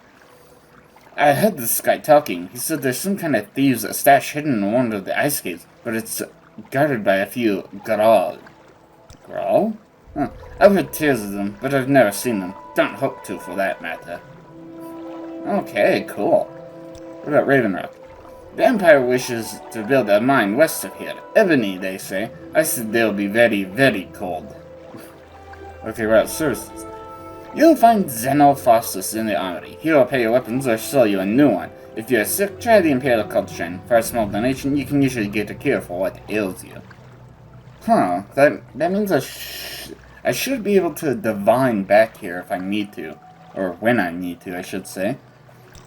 I heard this guy talking. He said there's some kind of thieves' stash hidden in one of the ice caves, but it's guarded by a few Grawl. Grawl? Huh. I've heard tales of them, but I've never seen them. Don't hope to, for that matter. Okay, cool. What about Raven Rock? The Empire wishes to build a mine west of here. Ebony, they say. I said they'll be very, very cold. Okay, route services. You'll find Xenophostus in the armory. He will pay your weapons or sell you a new one. If you're sick, try the Imperial Cult Shrine. For a small donation, you can usually get a cure for what ails you. Huh, that means I should be able to divine back here if I need to. Or when I need to, I should say.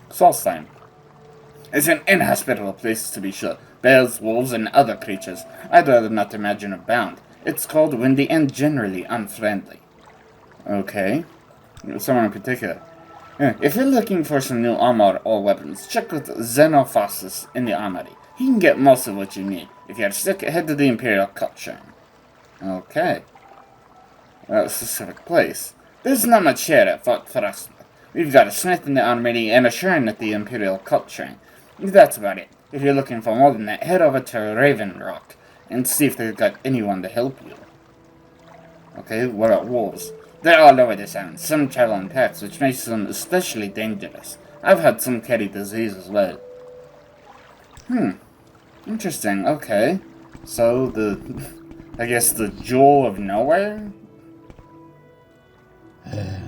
Solstheim. It's an inhospitable place, to be sure. Bears, wolves, and other creatures. I'd rather not imagine abound. It's cold, windy, and generally unfriendly. Okay. Someone in particular. If you're looking for some new armor or weapons, check with Xenophostus in the armory. He can get most of what you need. If you're sick, head to the Imperial Cult Shrine. Okay. A specific place. There's not much here at Fort Frostmoth. We've got a smith in the armory and a shrine at the Imperial Cult Shrine. That's about it. If you're looking for more than that, head over to Raven Rock and see if they've got anyone to help you. Okay, what about wolves? They're all over this island. Some travel in packs, which makes them especially dangerous. I've had some carry disease as well. Interesting, okay. So, I guess the Jewel of Nowhere?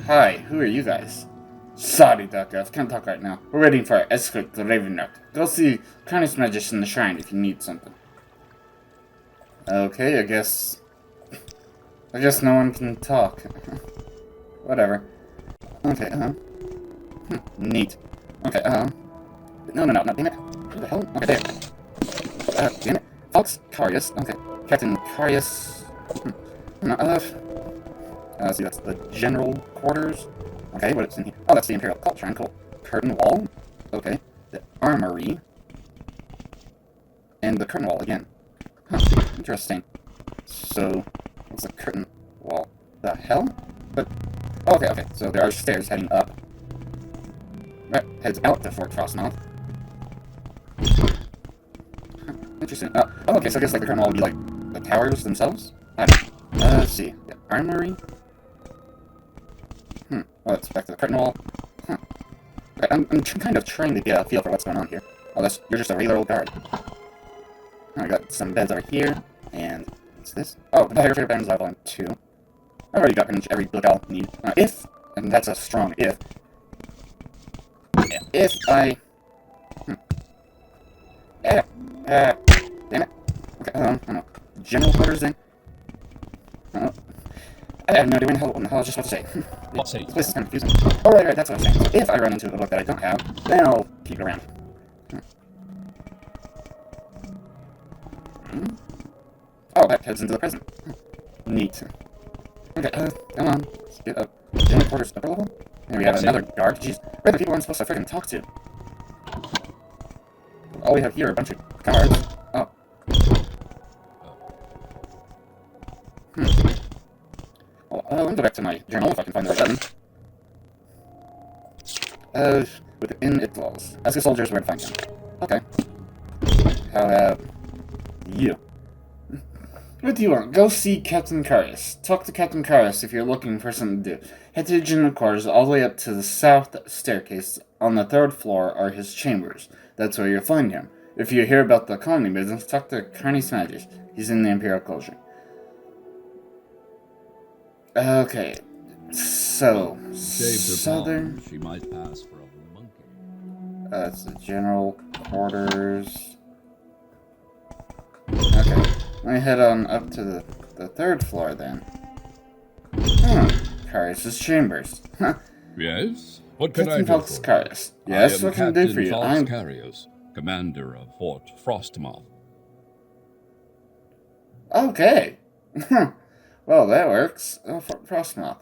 Hi, who are you guys? Sorry, Doctor, I can't talk right now. We're waiting for our escort to Raven Rock. Go see Carnius Magus in the shrine if you need something. Okay, I guess I guess no one can talk. Whatever. Okay, neat. Okay, no, damn it. Who the hell? Okay, there. Damn it. Fox Carius. Okay, Captain Carius. Let's see, that's the general quarters. Okay, what's in here? Oh, that's the Imperial Cult Shrine. Cool. Curtain wall. Okay. The armory. And the curtain wall again. Huh, interesting. So, what's the curtain wall? The hell? But, oh, okay. So there are stairs heading up. That heads out to Fort Frostmoth. Huh, interesting. Oh, okay, so I guess like the curtain wall would be like the towers themselves? I don't know. Let's see. The armory? Oh, it's back to the curtain wall. Huh. Okay, I'm kind of trying to get a feel for what's going on here. Oh, you're just a regular old guard. I got some beds over here, and what's this? Oh, the favorite bed is level 2. I've already got pretty much every book I'll need. If, and that's a strong if. If I... damn it. Okay, I don't know. General quarters then? I have no idea what the hell I was just about to say. What say? This place is kind of confusing. Oh, right, that's what I was saying. So if I run into a book that I don't have, then I'll keep it around. Oh, that heads into the present. Neat. Okay, come on. Let's get up. General quarters upper level? And we have another guard. Jeez, where are the people I'm supposed to freaking talk to? All we have here are a bunch of guards. Oh. Well, let me go back to my journal if I can find the right button. Within its walls. Ask the soldiers where to find them. Okay. How about you? What do you want? Go see Captain Carius. Talk to Captain Carius if you're looking for something to do. Head to the general quarters all the way up to the south staircase. On the 3rd floor are his chambers. That's where you'll find him. If you hear about the colony business, talk to Carney Smagers. He's in the Imperial Culture. Okay. So, southern... She might pass for a monkey. That's the general quarters. Okay. Let me head on up to the 3rd floor then. Carius' chambers. Yes? What can I Captain do Fox for you? Carius. Yes, what can I do for you? I'm Carius, commander of Fort Frostmoth. Okay. Well, that works. Fort Frostmoth.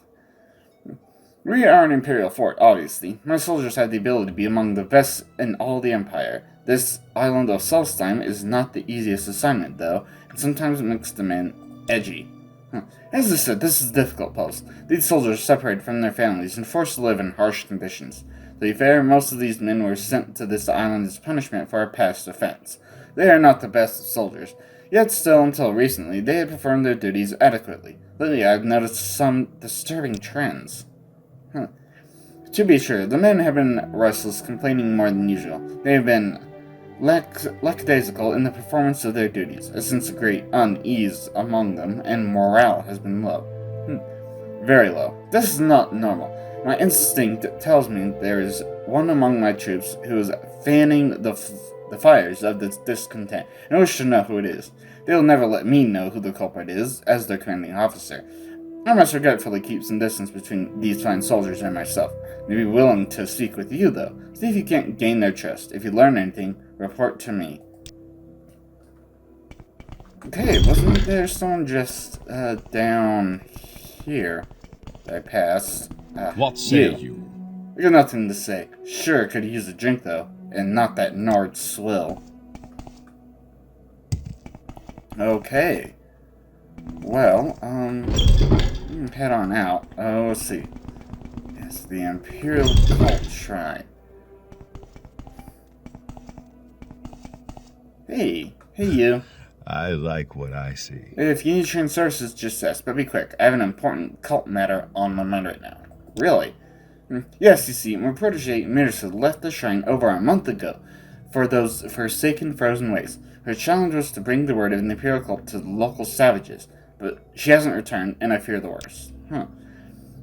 We are an Imperial fort, obviously. My soldiers have the ability to be among the best in all the Empire. This island of Solstheim is not the easiest assignment, though, and sometimes it makes the men edgy. As I said, this is a difficult post. These soldiers are separated from their families and forced to live in harsh conditions. To be fair, most of these men were sent to this island as punishment for a past offense. They are not the best of soldiers, yet still, until recently, they had performed their duties adequately. Lately, I've noticed some disturbing trends. To be sure, the men have been restless, complaining more than usual. They have been lackadaisical in the performance of their duties, a sense of great unease among them, and morale has been low. Very low. This is not normal. My instinct tells me there is one among my troops who is fanning the fires of this discontent, and I wish to know who it is. They will never let me know who the culprit is, as their commanding officer. I must regretfully keep some distance between these fine soldiers and myself. I'd be willing to speak with you, though. See if you can't gain their trust. If you learn anything, report to me. Okay, wasn't there someone just, down here that I passed? What say you? I got nothing to say. Sure, could use a drink, though, and not that Nord swill. Okay. Well, head on out. Oh, let's see. It's the Imperial Cult Shrine. Hey you. I like what I see. If you need trained services, just ask, but be quick. I have an important cult matter on my mind right now. Really? Yes, you see, my protege Mirsa left the shrine over a month ago for those forsaken frozen wastes. Her challenge was to bring the word of the Imperial cult to the local savages, but she hasn't returned, and I fear the worst.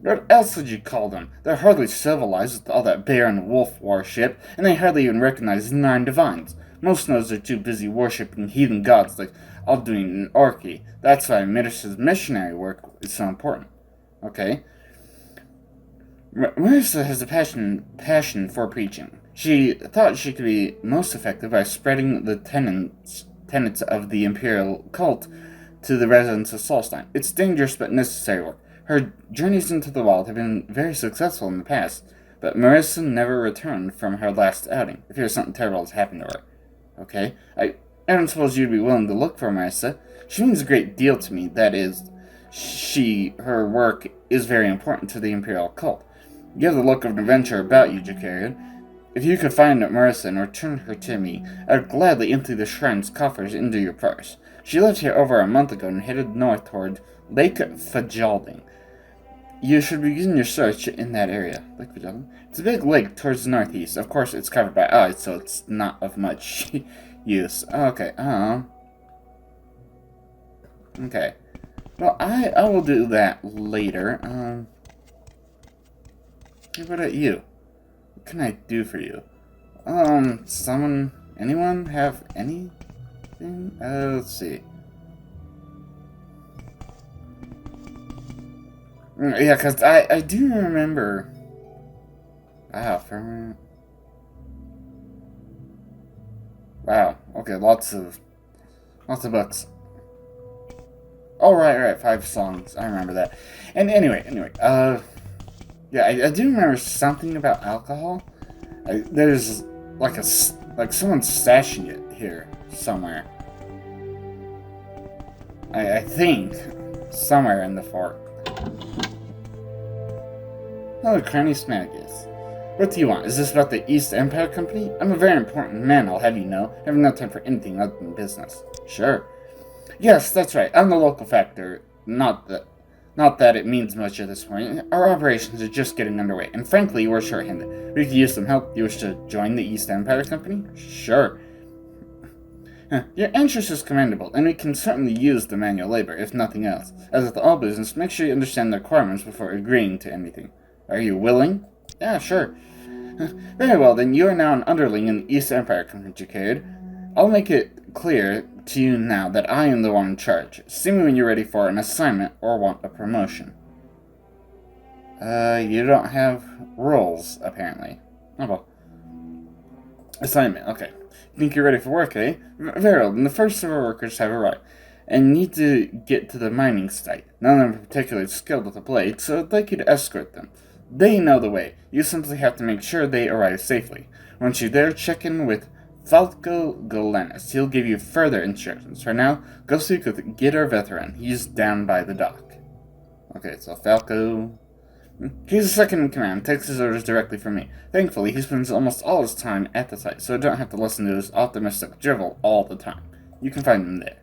What else would you call them? They're hardly civilized with all that bear and wolf worship, and they hardly even recognize the 9 divines. Most knows they're too busy worshipping heathen gods like Alduin and Orki. That's why Midas' missionary work is so important. Okay. Marissa has a passion for preaching. She thought she could be most effective by spreading the tenets of the imperial cult to the residents of Solstein. It's dangerous but necessary work. Her journeys into the wild have been very successful in the past, but Marissa never returned from her last outing. I fear something terrible has happened to her. Okay? I don't suppose you'd be willing to look for Marissa. She means a great deal to me. That is, her work is very important to the imperial cult. You have the look of an adventurer about you, Jakarian. If you could find Marissa and return her to me, I would gladly empty the shrine's coffers into your purse. She left here over a month ago and headed north toward Lake Fajalding. You should begin your search in that area. Lake Fajalding? It's a big lake towards the northeast. Of course, it's covered by ice, so it's not of much use. Okay, okay. Well, I will do that later. What about you? What can I do for you? Anyone have anything? Let's see. Yeah, because I do remember... Wow, Wow, okay, lots of books. Oh, right, 5 songs. I remember that. And anyway, yeah, I do remember something about alcohol. There's like someone's stashing it here somewhere. I think somewhere in the fort. Hello, Crony Smagus. What do you want? Is this about the East Empire Company? I'm a very important man, I'll have you know. I have no time for anything other than business. Sure. Yes, that's right. I'm the local factor. Not that it means much at this point. Our operations are just getting underway, and frankly, we're short-handed. We could use some help. You wish to join the East Empire Company? Sure. Your interest is commendable, and we can certainly use the manual labor, if nothing else. As with all business, make sure you understand the requirements before agreeing to anything. Are you willing? Yeah, sure. Very well, then you are now an underling in the East Empire Company, Jacared. I'll make it clear to you now that I am the one in charge. See me when you're ready for an assignment or want a promotion. You don't have roles, apparently. Oh well. Assignment, okay. You think you're ready for work, eh? Very well, then the first of our workers have arrived, and need to get to the mining site. None of them are particularly skilled with a blade, so I'd like you to escort them. They know the way. You simply have to make sure they arrive safely. Once you're there, check in with Falco Golenis. He'll give you further instructions. For now, go speak with Gitter Veteran. He's down by the dock. Okay, so Falco... He's the second in command, takes his orders directly from me. Thankfully, he spends almost all his time at the site, so I don't have to listen to his optimistic drivel all the time. You can find him there.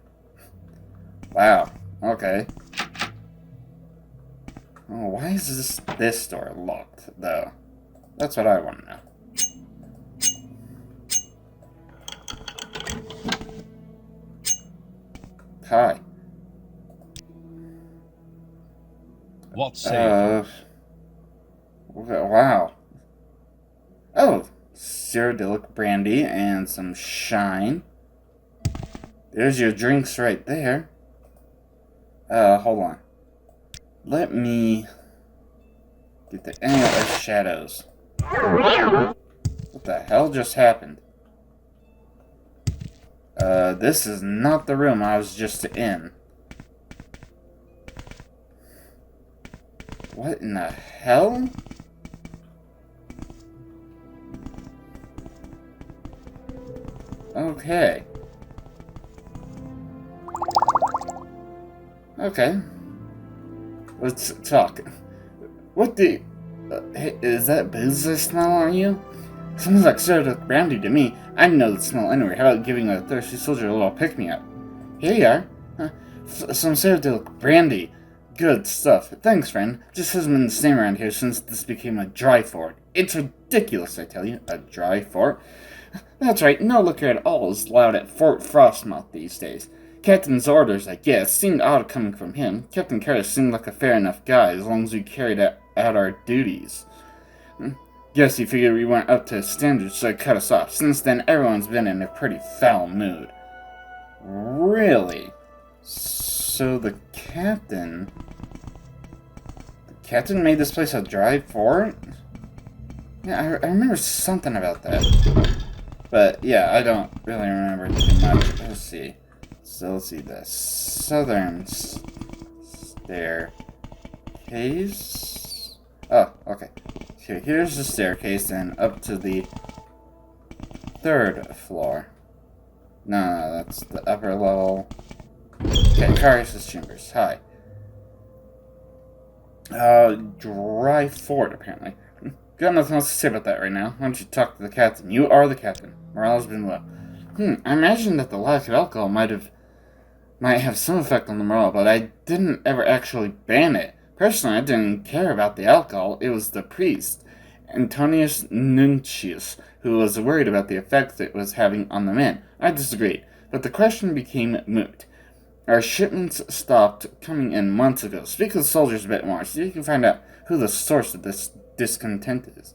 Wow, okay. Oh, why is this door locked, though? That's what I want to know. Hi. What say you? Wow. Oh, Cyrodiilic brandy and some shine. There's your drinks right there. Hold on. Let me get the of shadows. What the hell just happened? This is not the room I was just in. What in the hell? Okay. Okay. Let's talk. What the... hey, is that booze I smell on you? Smells like Cyrodiilic brandy to me. I know the smell anyway. How about giving a thirsty soldier a little pick-me-up? Here you are. Some Cyrodiilic brandy. Good stuff. Thanks, friend. Just hasn't been the same around here since this became a dry fort. It's ridiculous, I tell you. A dry fort? That's right. No liquor at all is allowed at Fort Frostmouth these days. Captain's orders, I guess, seemed odd coming from him. Captain Curtis seemed like a fair enough guy as long as we carried out our duties. Guess he figured we weren't up to his standards, so he cut us off. Since then, everyone's been in a pretty foul mood. Really? So the captain made this place a dry fort? Yeah, I remember something about that. But yeah, I don't really remember too much. Let's see. So let's see, the southern staircase. Oh, okay. Okay, here's the staircase and up to the 3rd floor. No, that's the upper level. Okay, Karius' chambers. Hi. Dry fort, apparently. Got nothing else to say about that right now. Why don't you talk to the captain? You are the captain. Morale has been low. I imagine that the lack of alcohol might have some effect on the morale, but I didn't ever actually ban it. Personally, I didn't care about the alcohol. It was the priest, Antonius Nuncius, who was worried about the effect it was having on the men. I disagreed, but the question became moot. Our shipments stopped coming in months ago. Speak to the soldiers a bit more, so you can find out who the source of this discontent is.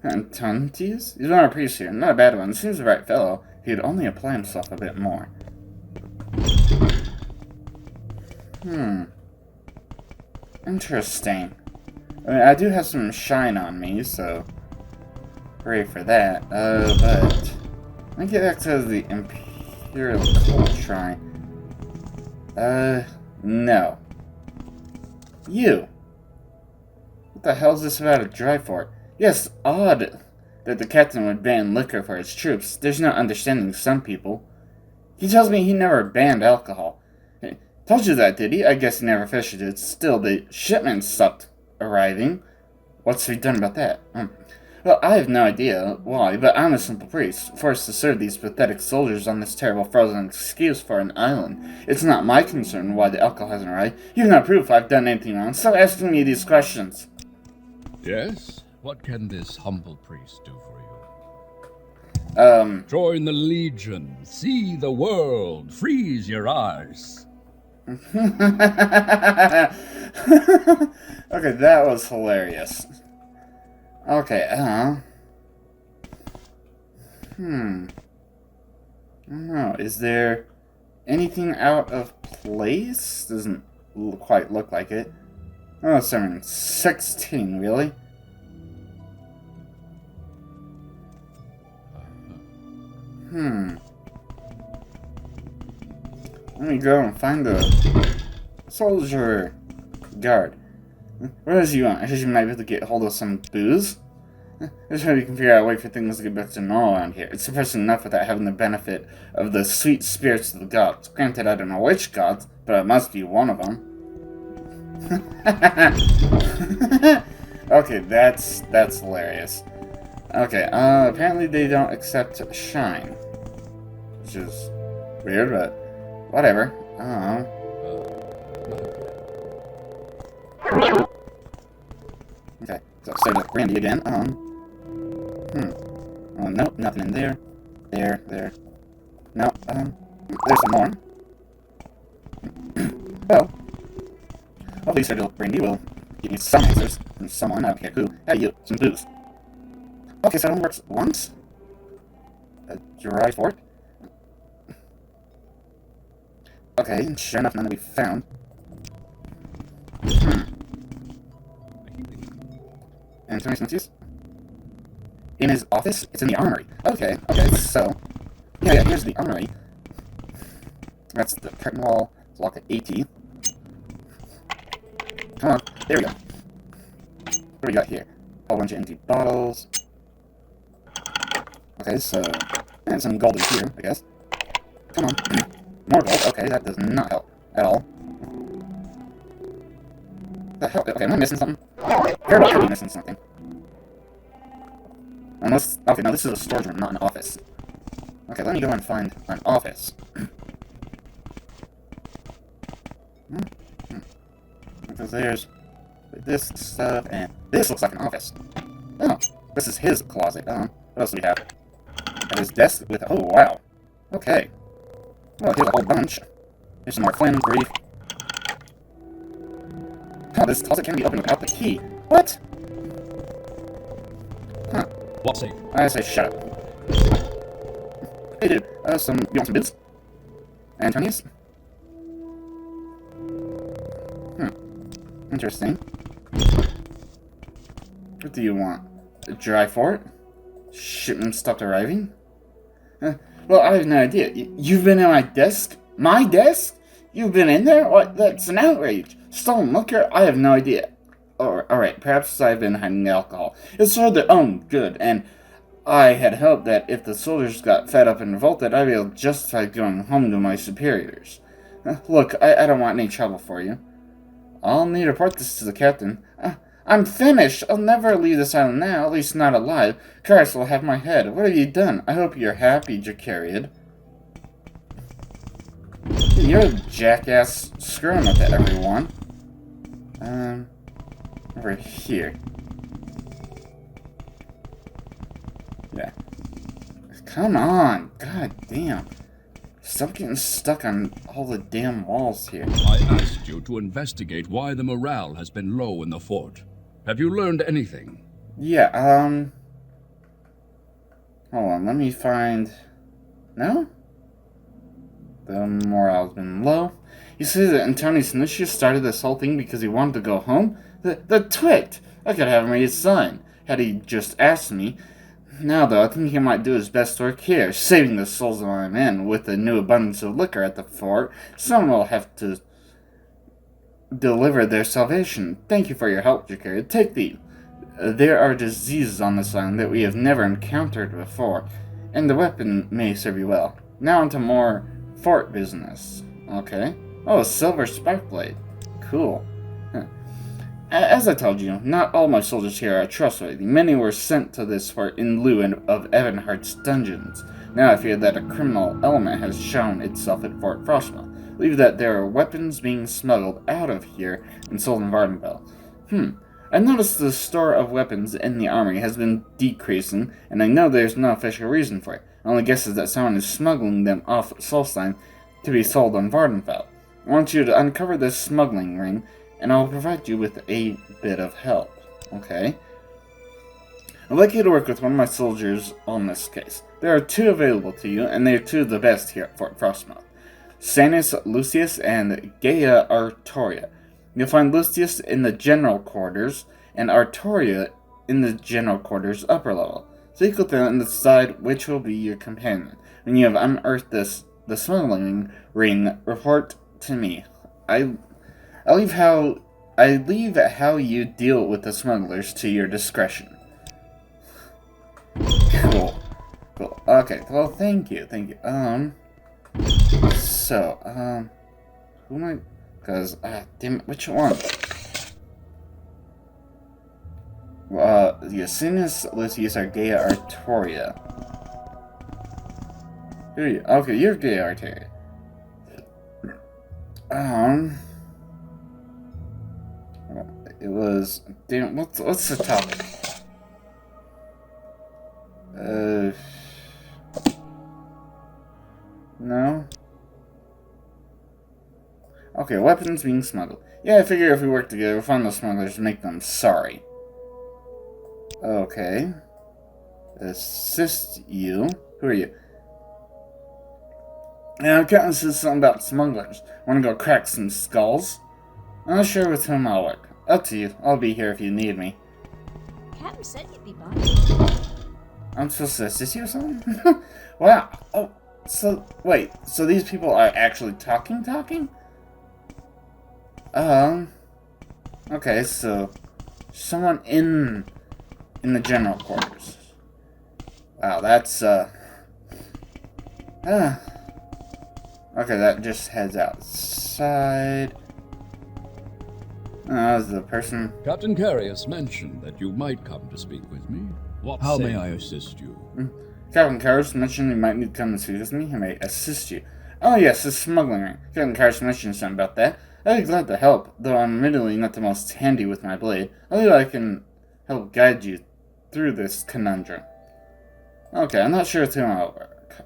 Antonius? He's not a priest here. Not a bad one. Seems the right fellow. He'd only apply himself a bit more. Interesting. I mean, I do have some shine on me, so hooray for that. But let me get back to the Imperial Cult Shrine. No. You! What the hell is this about a dry fort? Yes, odd that the captain would ban liquor for his troops. There's no understanding some people. He tells me he never banned alcohol. Told you that, did he? I guess he never fished it. Still, the shipments stopped arriving. What's to be done about that? Well, I have no idea why, but I'm a simple priest, forced to serve these pathetic soldiers on this terrible frozen excuse for an island. It's not my concern why the alcohol hasn't arrived. You've no proof I've done anything wrong. Stop asking me these questions. Yes? What can this humble priest do for you? Join the Legion. See the world. Freeze your eyes. Okay, that was hilarious. Okay, I don't know, is there anything out of place? Doesn't quite look like it. Oh, 16, really? Let me go and find the soldier guard. What does he want? I guess you might be able to get hold of some booze? This way we can figure out a way for things to get back to normal around here. It's depressing enough without having the benefit of the sweet spirits of the gods. Granted, I don't know which gods, but it must be one of them. Okay, that's hilarious. Okay, apparently they don't accept shine. Which is weird, but whatever. Okay, so start with Brandy again. Oh, nope, nothing in there. There. No, there's some more. Well, hopefully Sir Brandy will give me some answers from someone, I don't care who. Hey, you, some booze. Okay, so it only works once? A dry fort? Okay, sure enough, none that we found. And Tony's Nuncius? In his office? It's in the armory. Okay, so... Yeah, here's the armory. That's the curtain wall. It's locked at 80. Come on, there we go. What do we got here? A whole bunch of empty bottles. Okay, so... And some gold in here, I guess. Come on. More gold. Okay, that does not help at all. The hell? Okay, am I missing something? You're about to be missing something. Unless... Okay, no, this is a storage room, not an office. Okay, let me go and find an office. Because there's this stuff, and this looks like an office. Oh, this is his closet. What else do we have? At his desk with... Oh, wow. Okay. Well, here's a whole bunch. Here's some more flame, grief. Oh, this closet can't be opened without the key. What? What say? I say shut up. Hey dude, you want some bits? Antonius? Interesting. What do you want? A dry fort? Shipment stopped arriving? Well, I have no idea. You've been in my desk? My desk? You've been in there? What? That's an outrage. Stolen liquor? I have no idea. Alright, perhaps I've been hiding the alcohol. It's for their own good, and I had hoped that if the soldiers got fed up and revolted, I'd be able to justify going home to my superiors. Look, I don't want any trouble for you. I'll need to report this to the captain. I'm finished! I'll never leave this island now, at least not alive. Christ will have my head. What have you done? I hope you're happy, Jacariad. You're a jackass screwing with everyone. Over here. Yeah. Come on! God damn. Stop getting stuck on all the damn walls here. I asked you to investigate why the morale has been low in the fort. Have you learned anything? Yeah, hold on, let me find... No? The morale's been low. You see that Antonius Nicius started this whole thing because he wanted to go home? The twit! I could have made his son, had he just asked me. Now, though, I think he might do his best work here, saving the souls of my men. With the new abundance of liquor at the fort, someone will have to deliver their salvation. Thank you for your help, Jacariad. Take these. There are diseases on this island that we have never encountered before, and the weapon may serve you well. Now onto more fort business. Okay. Oh, a silver spark blade. Cool. As I told you, not all my soldiers here are trustworthy. Many were sent to this fort in lieu of Evanhart's dungeons. Now I fear that a criminal element has shown itself at Fort Frostmouth. I believe that there are weapons being smuggled out of here and sold in Vardenfell. I noticed the store of weapons in the armory has been decreasing, and I know there's no official reason for it. My only guess is that someone is smuggling them off Solstein to be sold on Vardenfell. I want you to uncover this smuggling ring, and I'll provide you with a bit of help. Okay. I'd like you to work with one of my soldiers on this case. There are two available to you, and they are two of the best here at Fort Frostmouth. Sanus Lucius and Gaia Artoria. You'll find Lucius in the general quarters, and Artoria in the general quarters upper level. Speak with them and decide which will be your companion. When you have unearthed the smuggling ring, report to me. I leave how you deal with the smugglers to your discretion. Cool. Okay, well, thank you. So, who am I? Because, damn it, which one? Yasinus Lucius or Gaia Artoria. Who are you? Okay, you're Gaia Artoria. It was... Damn, what's the topic? No? Okay, weapons being smuggled. Yeah, I figure if we work together, we'll find those smugglers and make them sorry. Okay. Assist you. Who are you? Yeah, Captain says something about smugglers. Wanna go crack some skulls? I'm not sure with whom I'll work. Up to you. I'll be here if you need me. Captain said you'd be by. I'm supposed to assist you or something? Wow. Oh, so, wait. So these people are actually talking? Okay, so someone in the general quarters. Wow, that's, okay, that just heads outside. That's the person. Captain Carius mentioned that you might come to speak with me. How may I assist you? Captain Carius mentioned you might need to come and speak with me. He may assist you. Oh yes, the smuggling ring. Captain Carius mentioned something about that. I'd be glad to help, though I'm admittedly not the most handy with my blade. I believe I can help guide you through this conundrum. Okay, I'm not sure with whom I'll work.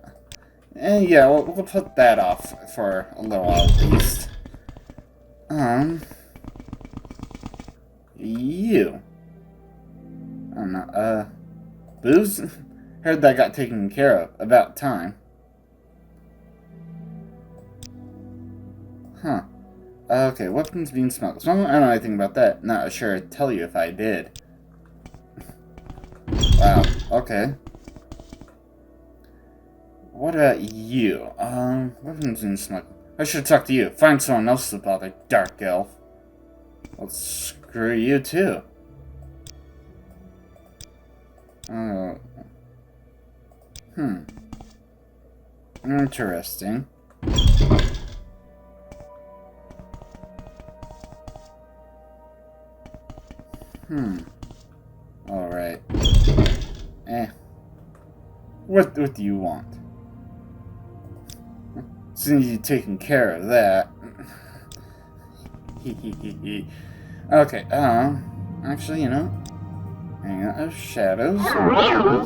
And yeah, we'll put that off for a little while at least. You. I don't know, booze? Heard that got taken care of. About time. Huh. Okay, weapons being smuggled. So I don't know anything about that. Not sure I'd tell you if I did. Wow, okay. What about you? Weapons being smuggled. I should talk to you. Find someone else to bother, Dark Elf. Well, screw you too. Interesting. Alright. What do you want? Since you've taken care of that. Okay, actually, you know, hang out of shadows.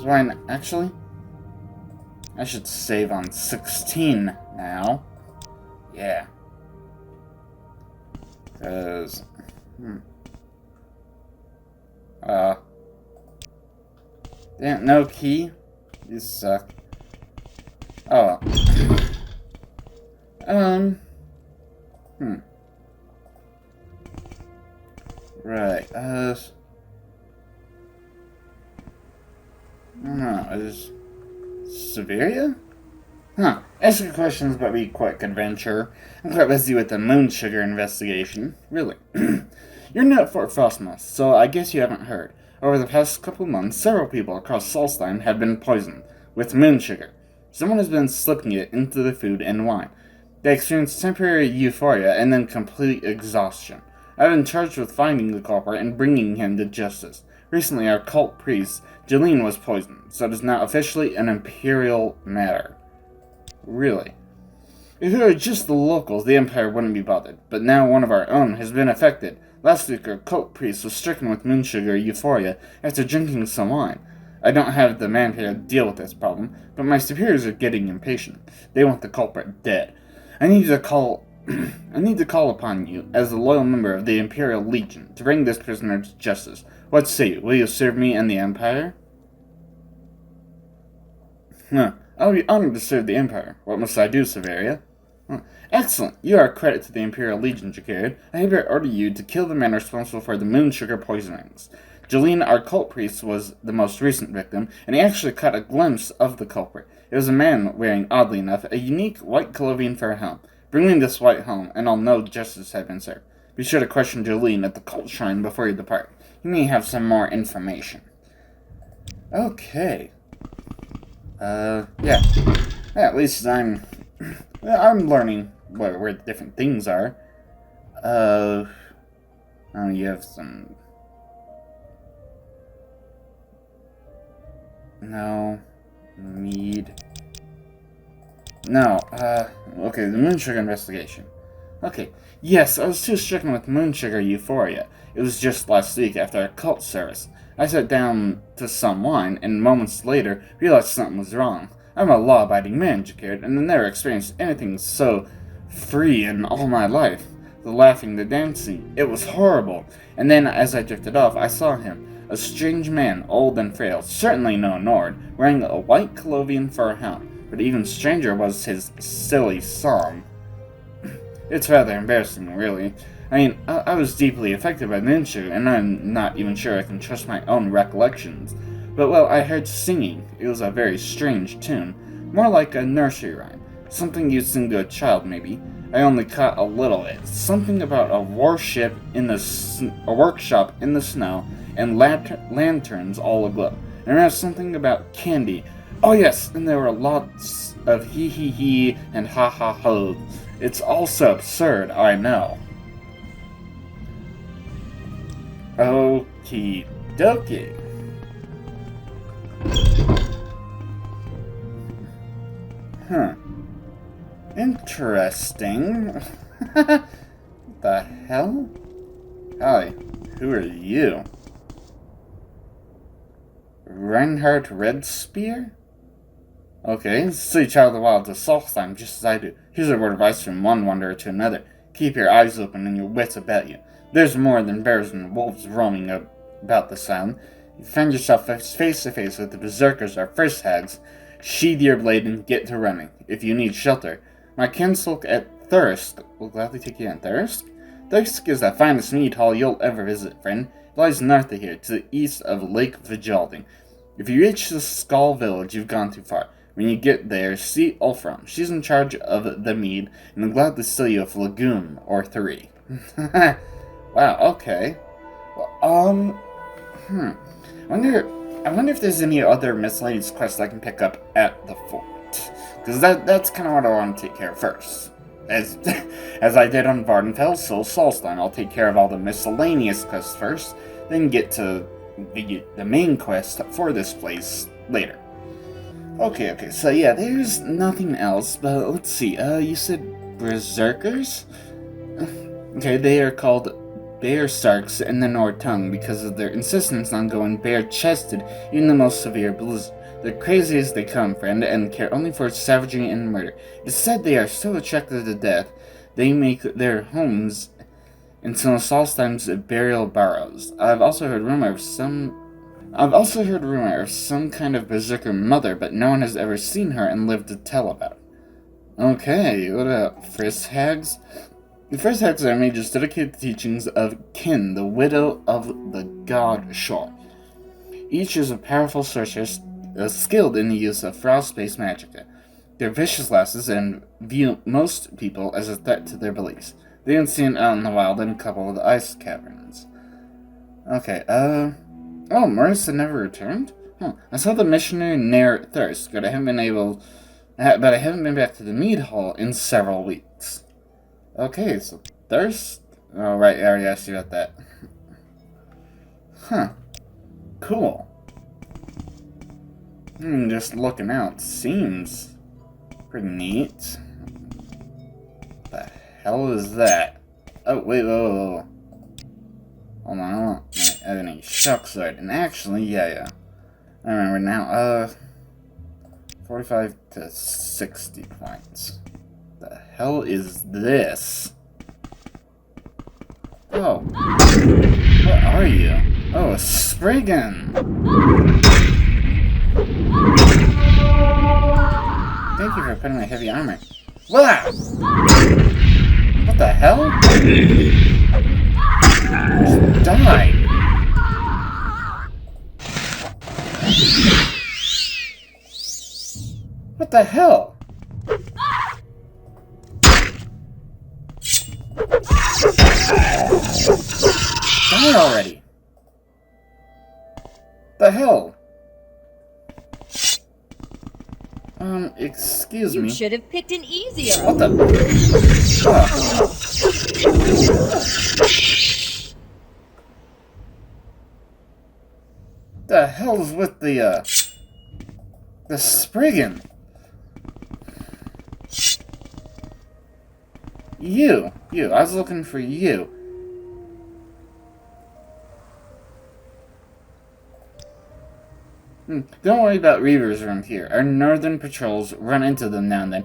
Why not? Actually, I should save on 16 now. Yeah. Cause, damn, no key? You suck. Oh. Right, I don't know, is Severia? Huh, asking questions about me quite adventure. I'm quite busy with the moon sugar investigation. Really. You're new at Fort Frostmoth, so I guess you haven't heard. Over the past couple months, several people across Solstein have been poisoned with moon sugar. Someone has been slipping it into the food and wine. They experience temporary euphoria and then complete exhaustion. I've been charged with finding the culprit and bringing him to justice. Recently, our cult priest, Jeline, was poisoned, so it is now officially an imperial matter. Really? If it were just the locals, the Empire wouldn't be bothered, but now one of our own has been affected. Last week, our cult priest was stricken with moon sugar euphoria after drinking some wine. I don't have the manpower to deal with this problem, but my superiors are getting impatient. They want the culprit dead. I need to call upon you, as a loyal member of the Imperial Legion, to bring this prisoner to justice. What say you? Will you serve me and the Empire? I'll be honored to serve the Empire. What must I do, Severia? Excellent! You are a credit to the Imperial Legion, Jakarian. I hereby order you to kill the man responsible for the moon sugar poisonings. Jeline, our cult priest, was the most recent victim, and he actually caught a glimpse of the culprit. It was a man wearing, oddly enough, a unique white Colovian fur helm. Bring me this white helm, and I'll know justice has been served. Be sure to question Jeline at the cult shrine before you depart. You may have some more information. Okay. Yeah. At least I'm learning where the different things are. Oh, you have some... No. Mead. No, okay, the moon sugar investigation. Okay, yes, I was too stricken with moon sugar euphoria. It was just last week after a cult service. I sat down to some wine, and moments later realized something was wrong. I'm a law-abiding man, Jakarian, and I've never experienced anything so free in all my life. The laughing, the dancing, it was horrible. And then, as I drifted off, I saw him. A strange man, old and frail, certainly no Nord, wearing a white Colovian fur helm. But even stranger was his silly song. It's rather embarrassing, really. I mean, I was deeply affected by moon sugar, and I'm not even sure I can trust my own recollections. But, well, I heard singing. It was a very strange tune. More like a nursery rhyme. Something you'd sing to a child, maybe. I only caught a little of it. Something about a workshop in the snow, and lanterns all aglow. And there was something about candy. Oh yes, and there were lots of he and ha-ha-ho. It's all so absurd, I know. Okie dokie. Interesting. What the hell? Hi, who are you? Reinhardt Redspear? Okay, see Child of the Wild to Solstheim just as I do. Here's a word of advice from one wanderer to another. Keep your eyes open and your wits about you. There's more than bears and wolves roaming about this island. You find yourself face to face with the berserkers or first hags. Sheathe your blade and get to running. If you need shelter, my kinsfolk at Thirsk will gladly take you in. Thirsk? Thirsk is the finest mead hall you'll ever visit, friend. It lies north of here, to the east of Lake Vijalding. If you reach the Skull Village, you've gone too far. When you get there, see Ulfram. She's in charge of the mead, and I'm glad to sell you a legume or 3. Wow, okay. Well, I wonder if there's any other miscellaneous quests I can pick up at the fort. Because that's kind of what I want to take care of first. As I did on Vardenfell, so Solstein, I'll take care of all the miscellaneous quests first, then get to the main quest for this place later. Okay, so yeah, there's nothing else, but let's see, you said Berserkers? Okay, they are called Bearsarks in the Nord tongue because of their insistence on going bare-chested in the most severe blizzard. They're crazy as they come, friend, and care only for savagery and murder. It's said they are so attracted to death, they make their homes into Solstein's burial barrows. I've also heard rumor of some kind of berserker mother, but no one has ever seen her and lived to tell about it. Okay, what about Frisk Hags? The Frisk Hags are mages dedicated to teachings of Kin, the widow of the god Shor. Each is a powerful sorceress, skilled in the use of frost-based magicka. They're vicious lasses and view most people as a threat to their beliefs. They can seen out in the wild in a couple of the ice caverns. Okay, oh, Marissa never returned? I saw the missionary near Thirsk, but I haven't been back to the mead hall in several weeks. Okay, so Thirsk? Oh, right, I already asked you about that. Huh. Cool. Just looking out, seems pretty neat. What the hell is that? Oh, wait, whoa. Hold on. I had any shock sword. And actually, yeah. I remember now. 45 to 60 points. The hell is this? Oh. What are you? Oh, a Spriggan! Thank you for putting my heavy armor. Wow! What the hell? Just die! What the hell? Die already! The hell? Excuse me. You should have picked an easier. What the? The hell's with the Spriggan? You, I was looking for you. Don't worry about Reavers around here. Our northern patrols run into them now and then,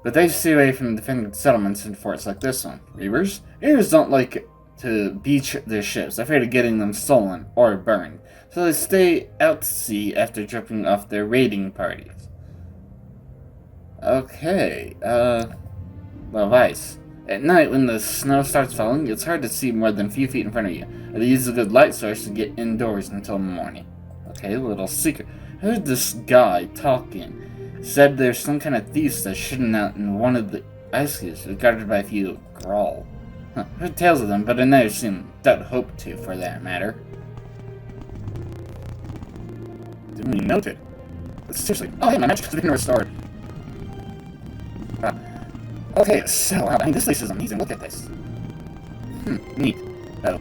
but they stay away from defended settlements and forts like this one. Reavers? Reavers don't like to beach their ships, afraid of getting them stolen or burned, so they stay out to sea after dropping off their raiding parties. Okay, well, Vice. At night, when the snow starts falling, it's hard to see more than a few feet in front of you, or they use a good light source to get indoors until morning. Okay, little secret. I heard this guy talking. Said there's some kind of thieves that's shooting out in one of the ice caves, guarded by a few Grawl. Heard tales of them, but I never seen them. Don't hope to, for that matter. Duly noted. But seriously. Oh, hey, my magic has been restored. Okay, so, I mean, this place is amazing. Look at this. Neat. Oh.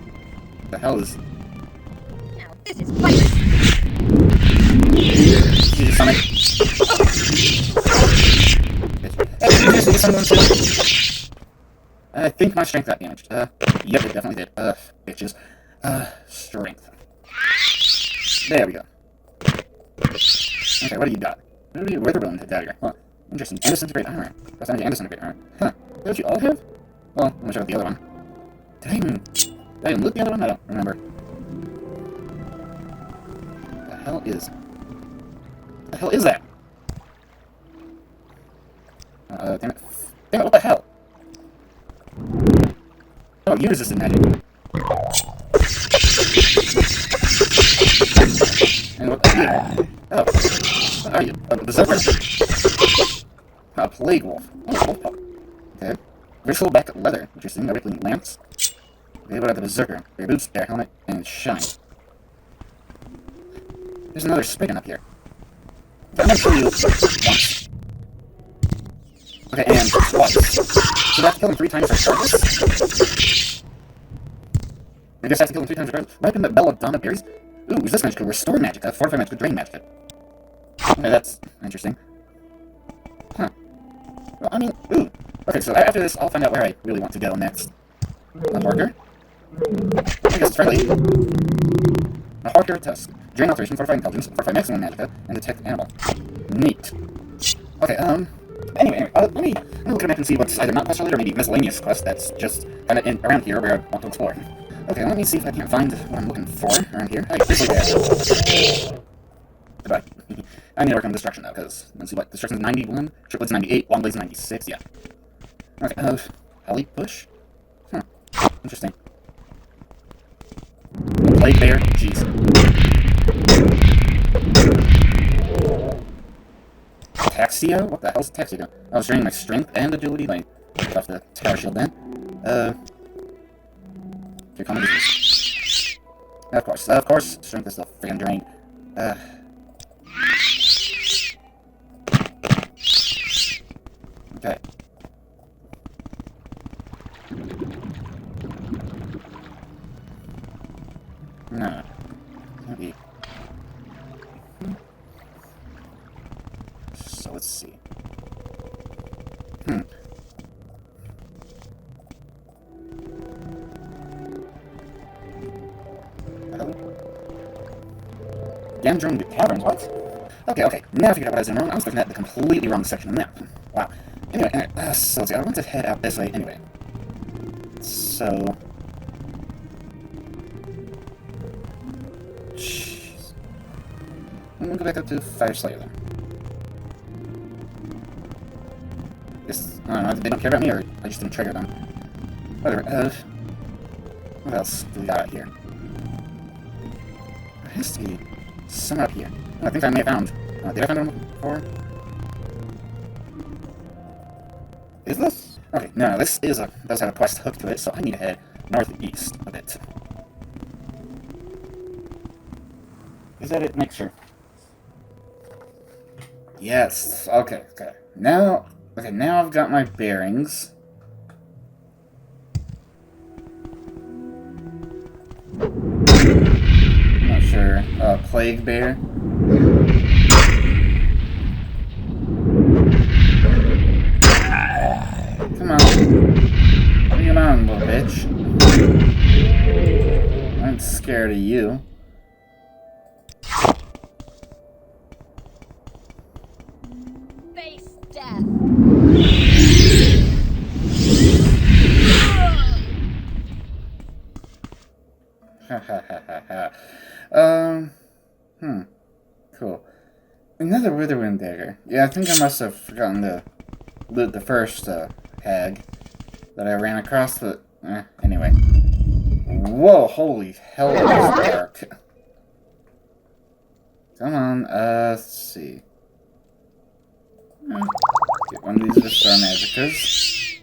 The hell is... Now, this is fire. I think my strength got damaged. Yep, it definitely did. Bitches. Strength. There we go. Okay, what do you got? Witherbone to dagger. Huh. Interesting. And disintegrate armor. Percentage and disintegrate armor. Huh. Don't you all have? Well, I'm not sure about the other one. Dang. Did I even loot the other one? I don't remember. hell is... What the hell is that? Damn it. Damn it, what the hell? Oh, you resisted magic. And what are you? Oh. What are you? A berserker? A plague wolf. Oh, wolf pup. Okay. Ritual back leather. Interesting. No rippling lamps. Okay, what about the berserker? Bare boots, bare helmet, and shine. There's another spigot up here. I'm gonna kill you once. Okay, and twice. So do I have to kill him 3 times regardless? I guess I have to kill him 3 times regardless. What happened to Belladonna berries? Ooh, resist magic could restore magic. Fortify magic could drain magic. Okay, that's interesting. Huh. Well, I mean, ooh. Okay, so after this, I'll find out where I really want to go next. A marker? I guess it's friendly. A Harker Tusk. Drain alteration, fortify intelligence, fortify maximum magicka, and detect animal. Neat. Okay, anyway, let me look at a map and see what's either not quest related or maybe miscellaneous quest that's just kind of around here where I want to explore. Okay, let me see if I can't find what I'm looking for around here. Hey, this is there. Goodbye. I need to work on destruction though, because let's see what destruction's 91, triplet's 98, long blade's 96, yeah. Okay, Holly Bush? Huh. Interesting. Plague bear, jeez. Taxio? What the hell's Taxio? I was draining my strength and agility, like, off the tower shield then. Here come the Of course, strength is still freaking drained. Okay. No. Maybe. So let's see. Gandron Caverns, what? Okay, now I figured out what I was doing wrong. I was looking at the completely wrong section of the map. Wow. Anyway, so let's see, I want to head out this way anyway. So... Jeez. I'm gonna go back up to Fire Slayer then. This, I don't know, they don't care about me, or I just didn't trigger them. Whatever, what else do we got out here? There has to be somewhere up here. Oh, I think I may have found. Did I find one before? Is this? Okay, no, this is does have a quest hook to it, so I need to head northeast a bit. Is that it? Make sure. Yes. Okay. Now I've got my bearings. I'm not sure. Plague bear. Come on. Bring it on, little bitch. I'm scared of you. Face death. Cool. Another Witherwind dagger. Yeah, I think I must have forgotten to loot the first hag that I ran across, but anyway. Whoa, holy hell, it is dark. Come on, let's see. Get one of these Restore Magickas.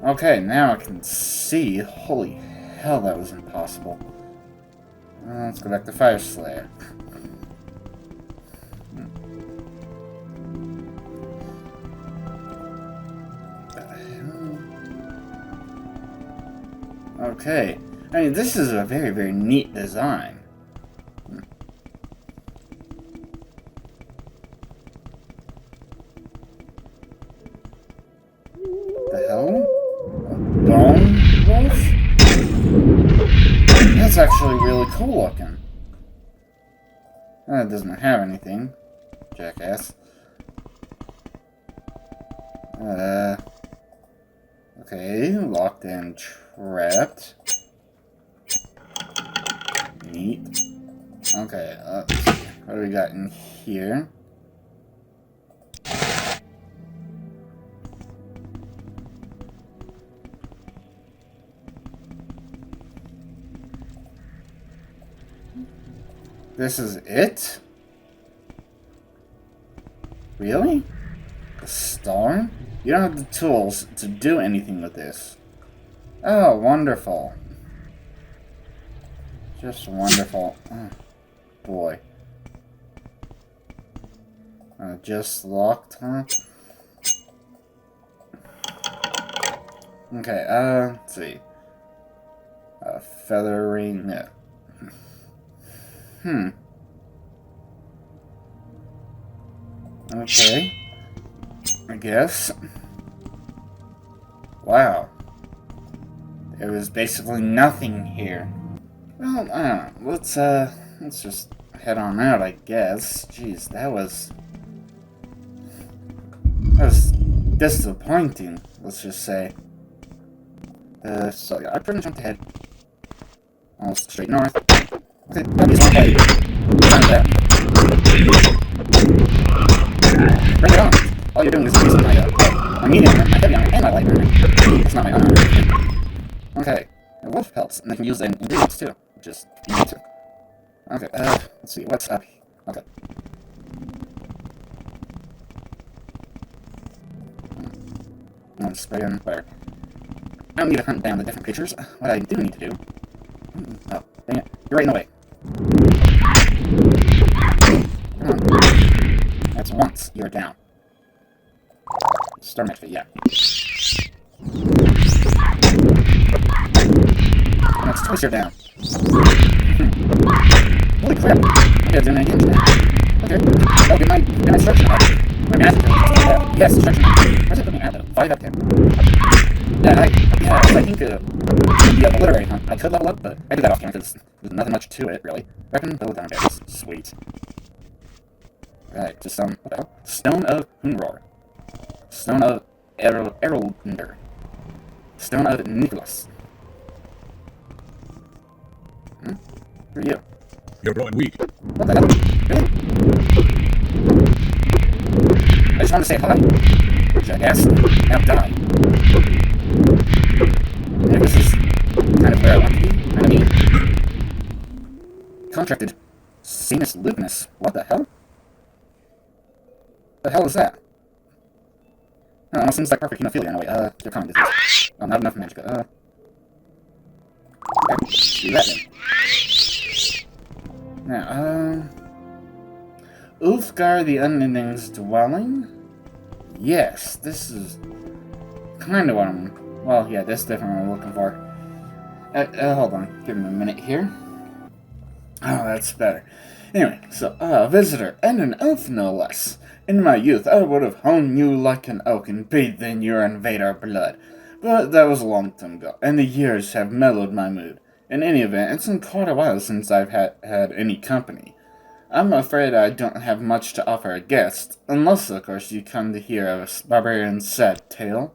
Okay, now I can see. Holy hell, that was impossible. Let's go back to Fire Slayer. Okay. I mean, this is a very, very neat design. The hell? A bone wolf? That's actually really cool looking. That doesn't have anything. Jackass. Okay, locked and trapped. neat. Okay, what do we got in here? This is it? Really? A storm? You don't have the tools to do anything with this. Oh, wonderful. Just wonderful. Oh, boy. Just locked, huh? Okay, let's see. Feathering. Okay. I guess. Wow. There was basically nothing here. Well, I don't know. Let's just head on out, I guess. Jeez, that was disappointing, let's just say. So yeah, I pretty much jumped ahead. Almost straight north. Okay, that is one way. Turn that. Bring it on. All you're doing is using my medium armor, my heavy armor, and my light armor. It's not my armor. Okay. Wolf pelts, and they can use them in ingredients too, which is easy too. Okay, let's see, what's up? Okay. I'm spraying, whatever. I don't need to hunt down the different creatures. What I do need to do... Oh, dang it. You're right in the way. Come on. That's once you're down. Storm next to it, yeah. That's twice you're down. Holy crap. I gotta do my damage now. Okay. Oh, get my destruction up. My magic. Yes, destruction up. Where's it looking at though? 5 up there. Yeah, I think the literary hunt, I could level up, but I did that off camera because there's nothing much to it, really. Weapon, build down berries. Sweet. Right, just some, what the hell? Stone of Hunroar. Stone of Erolnder. Stone of Nicholas. Who are you? You're growing weak. What the hell? Really? I just wanted to say hi. Jackass. Now die. Maybe this is kind of where I want to be. I mean... Contracted. Sinus lupinus. What the hell? The hell is that? Oh, it seems like perfect hemophilia in a way. They're common disease. Oh, not enough magic. Okay, do that then. Now, Ulfgar the Unending's dwelling? Yes, this is kind of what I'm... Well, yeah, that's definitely what I'm looking for. Hold on. Give me a minute here. Oh, that's better. Anyway, so, a visitor, and an elf no less. In my youth, I would have hung you like an oak and bathed in your invader blood. But that was a long time ago, and the years have mellowed my mood. In any event, it's been quite a while since I've had any company. I'm afraid I don't have much to offer a guest, unless, of course, you come to hear of a barbarian's sad tale.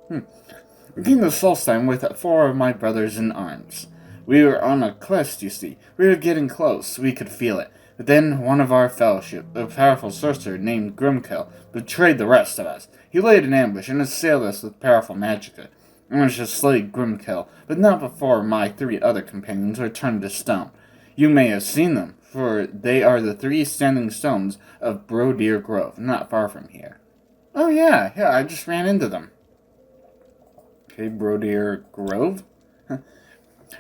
We came to Solstheim with 4 of my brothers in arms. We were on a quest, you see. We were getting close, we could feel it. But then one of our fellowship, a powerful sorcerer named Grimkel, betrayed the rest of us. He laid an ambush and assailed us with powerful magicka. I managed to slay Grimkel, but not before my 3 other companions were turned to stone. You may have seen them, for they are the 3 standing stones of Brodeer Grove, not far from here. Oh yeah, I just ran into them. Okay, Brodeer Grove?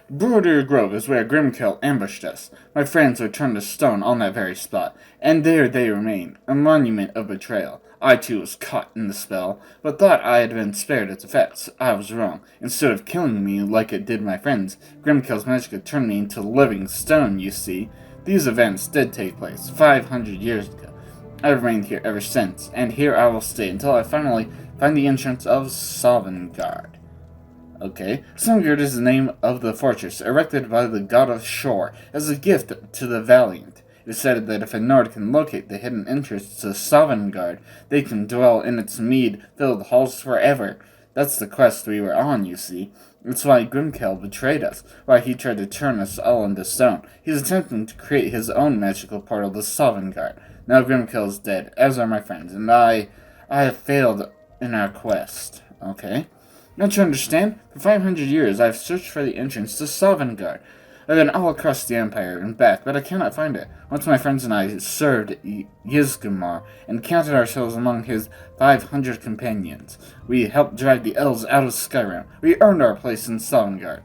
Brodeer Grove is where Grimkel ambushed us. My friends were turned to stone on that very spot, and there they remain, a monument of betrayal. I too was caught in the spell, but thought I had been spared its effects. I was wrong. Instead of killing me like it did my friends, Grimkel's magic turned me into living stone, you see. These events did take place 500 years ago. I've remained here ever since, and here I will stay until I finally find the entrance of Sovngarde. Okay, Sovngarde is the name of the fortress, erected by the god of shore, as a gift to the valiant. It is said that if a Nord can locate the hidden entrance to Sovngarde, they can dwell in its mead-filled halls forever. That's the quest we were on, you see. It's why Grimkel betrayed us, why he tried to turn us all into stone. He's attempting to create his own magical portal to Sovngarde. Now Grimkel is dead, as are my friends, and I have failed in our quest. Okay? Don't you understand? For 500 years, I've searched for the entrance to Sovngarde. I've been all across the Empire and back, but I cannot find it. Once my friends and I served Yzgmar and counted ourselves among his 500 companions. We helped drive the elves out of Skyrim. We earned our place in Sovngarde.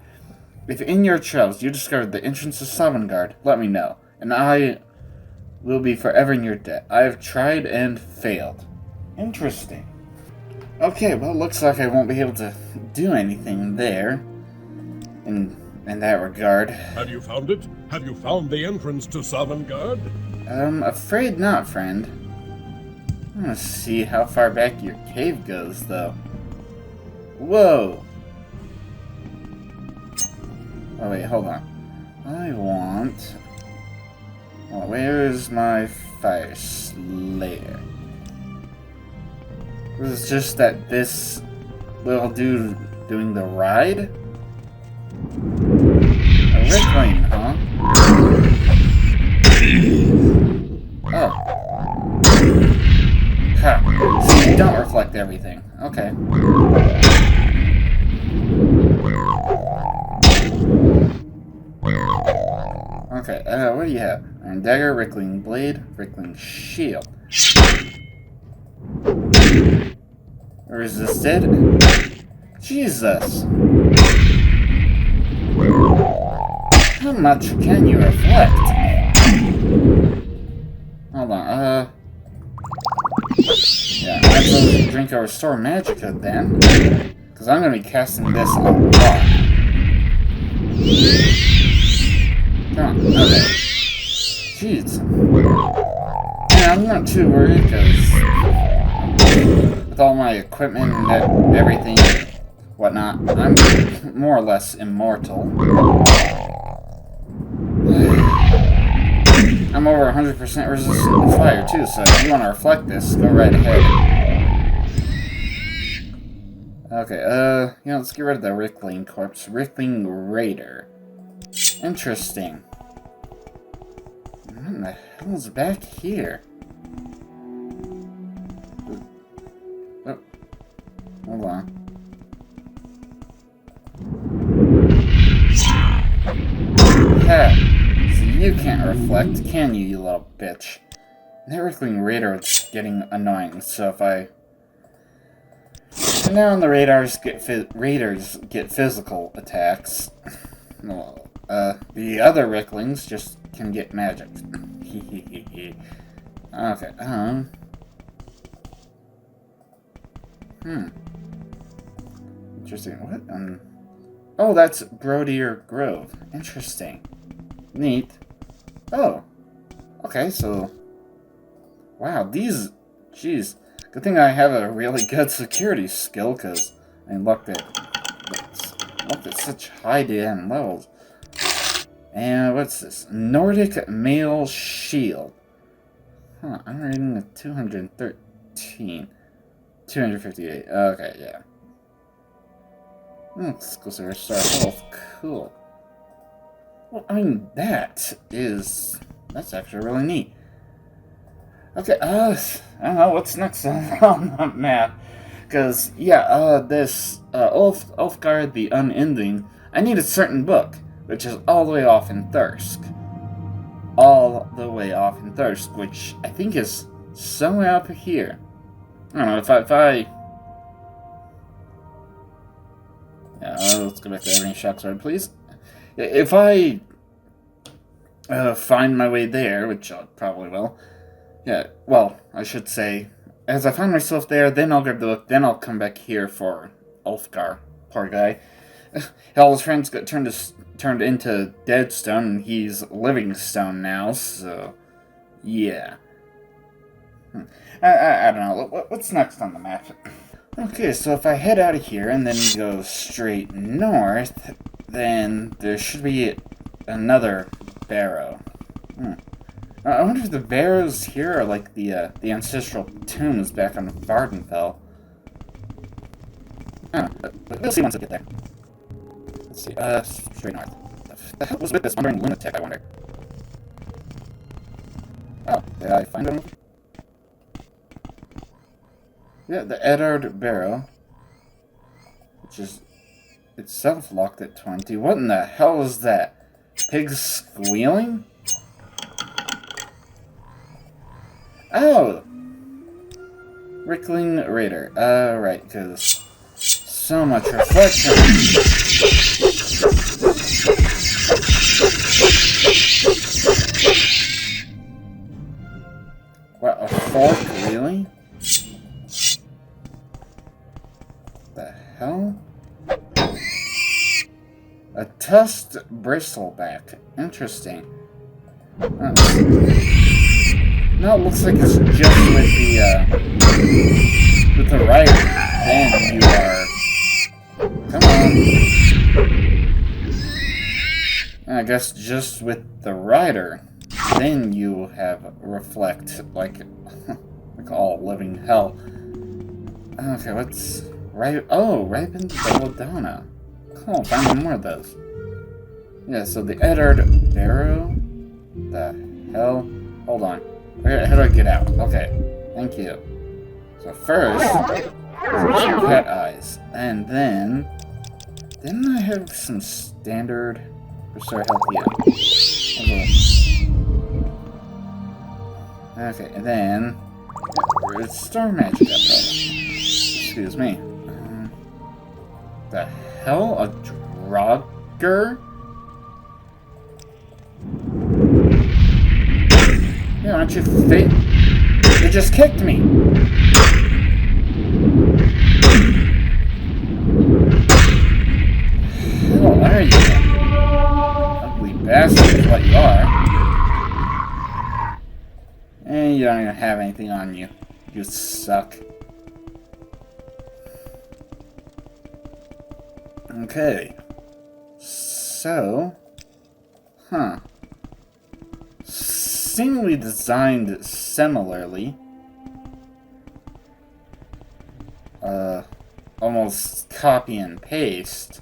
If in your travels you discovered the entrance to Sovngarde, let me know, and I will be forever in your debt. I have tried and failed. Interesting. Okay, well, looks like I won't be able to do anything there. In that regard. Have you found it? Have you found the entrance to Sovngarde? Afraid not, friend. I'm gonna see how far back your cave goes, though. Whoa! Oh, wait, hold on. I want... Oh, where's my fire slayer? Was it just that this little dude doing the ride? A Rickling, huh? Oh. Ha. So you don't reflect everything. Okay. Okay, what do you have? Iron Dagger, Rickling Blade, Rickling Shield. Resisted? Jesus. How much can you reflect? Hold on, yeah, I will drink a Restore Magicka then. Because I'm going to be casting this a lot. Come on, okay. Jeez. Yeah, I'm not too worried because with all my equipment and everything, whatnot, I'm more or less immortal. I'm over 100% resistant to fire too, so if you want to reflect this, go right ahead. Okay, let's get rid of the Rickling corpse. Rickling Raider. Interesting. What in the hell is back here? Oh, hold on. Yeah, so you can't reflect, can you, you little bitch? That Rickling Raider is getting annoying, so if I... And now the Raiders get physical attacks. Well, the other Ricklings just can get magic. Okay, Interesting, what? Oh, that's Brodier Grove. Interesting. Neat. Oh. Okay, so... Wow, these... Jeez. Good thing I have a really good security skill, because I looked at such high DM levels. And what's this? Nordic Mail Shield. Huh, I'm rating at 213. 258. Okay, yeah. Exclusive restore health. Cool. Well, I mean, that's actually really neat. Okay, I don't know what's next on the map. Because, yeah, this, Ulfgard the Unending, I need a certain book, which is all the way off in Thirsk. All the way off in Thirsk, which I think is somewhere up here. I don't know, if I... Yeah, let's go back to Everything Shock Sword, please. If I find my way there, which I probably will, yeah, well, I should say, as I find myself there, then I'll grab the book, then I'll come back here for Ulfgar. Poor guy. All his friends got turned into Deadstone, and he's Livingstone now, so, yeah. I don't know, what's next on the map? Okay, so if I head out of here and then go straight north, then there should be another barrow. I wonder if the barrows here are like the ancestral tombs back on Vardenfell. I don't know, but we'll see once we get there. Let's see, straight north. The hell was with this wandering lunatic, I wonder? Oh, did I find him? Yeah, the Eddard Barrow, which is itself locked at 20. What in the hell is that? Pigs squealing? Oh! Rickling Raider. Right, because so much reflection. What, a fork? Really? The hell? A tusked bristleback. Interesting. No, it looks like it's just with the rider. Then you are... Come on. I guess just with the rider, then you have reflect like all living hell. Okay, what's right? Oh, ripened belladonna. Cool, finding more of those. Yeah, so the Eddard Barrow. The hell? Hold on. How do I get out? Okay, thank you. So first, some cat eyes, and then I have some standard restore health. Yeah. Okay, and then restore magic up. Excuse me. The hell, a Draugr? Yeah, aren't you fit? You just kicked me! Hell are you? Ugly bastard is what you are. And you don't even have anything on you. You suck. Okay. So... Huh. Seemingly designed similarly. Almost copy and paste.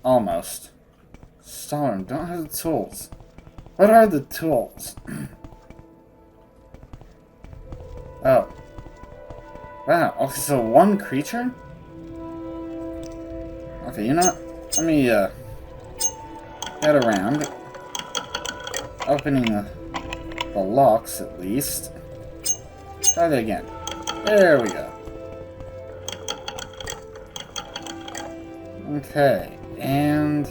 Almost. Storm, don't have the tools. What are the tools? Oh. Wow, okay, so one creature? Okay, you know what? Let me, head around. Opening the locks, at least. Try that again. There we go. Okay, and...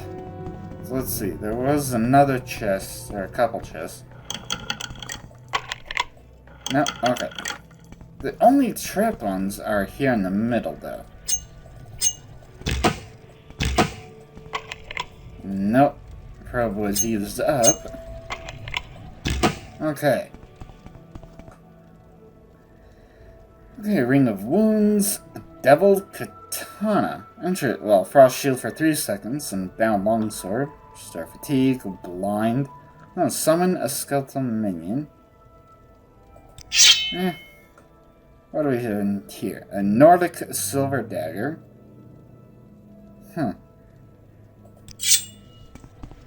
So let's see, there was another chest, or a couple chests. No, okay. The only trap ones are here in the middle, though. Nope. Probe was used up. Okay. Okay, Ring of Wounds, Devil Katana. Well, Frost Shield for 3 seconds, and Bound Longsword. Restore Fatigue, Blind. Oh, summon a skeletal minion. What do we have in here? A Nordic Silver Dagger. Huh.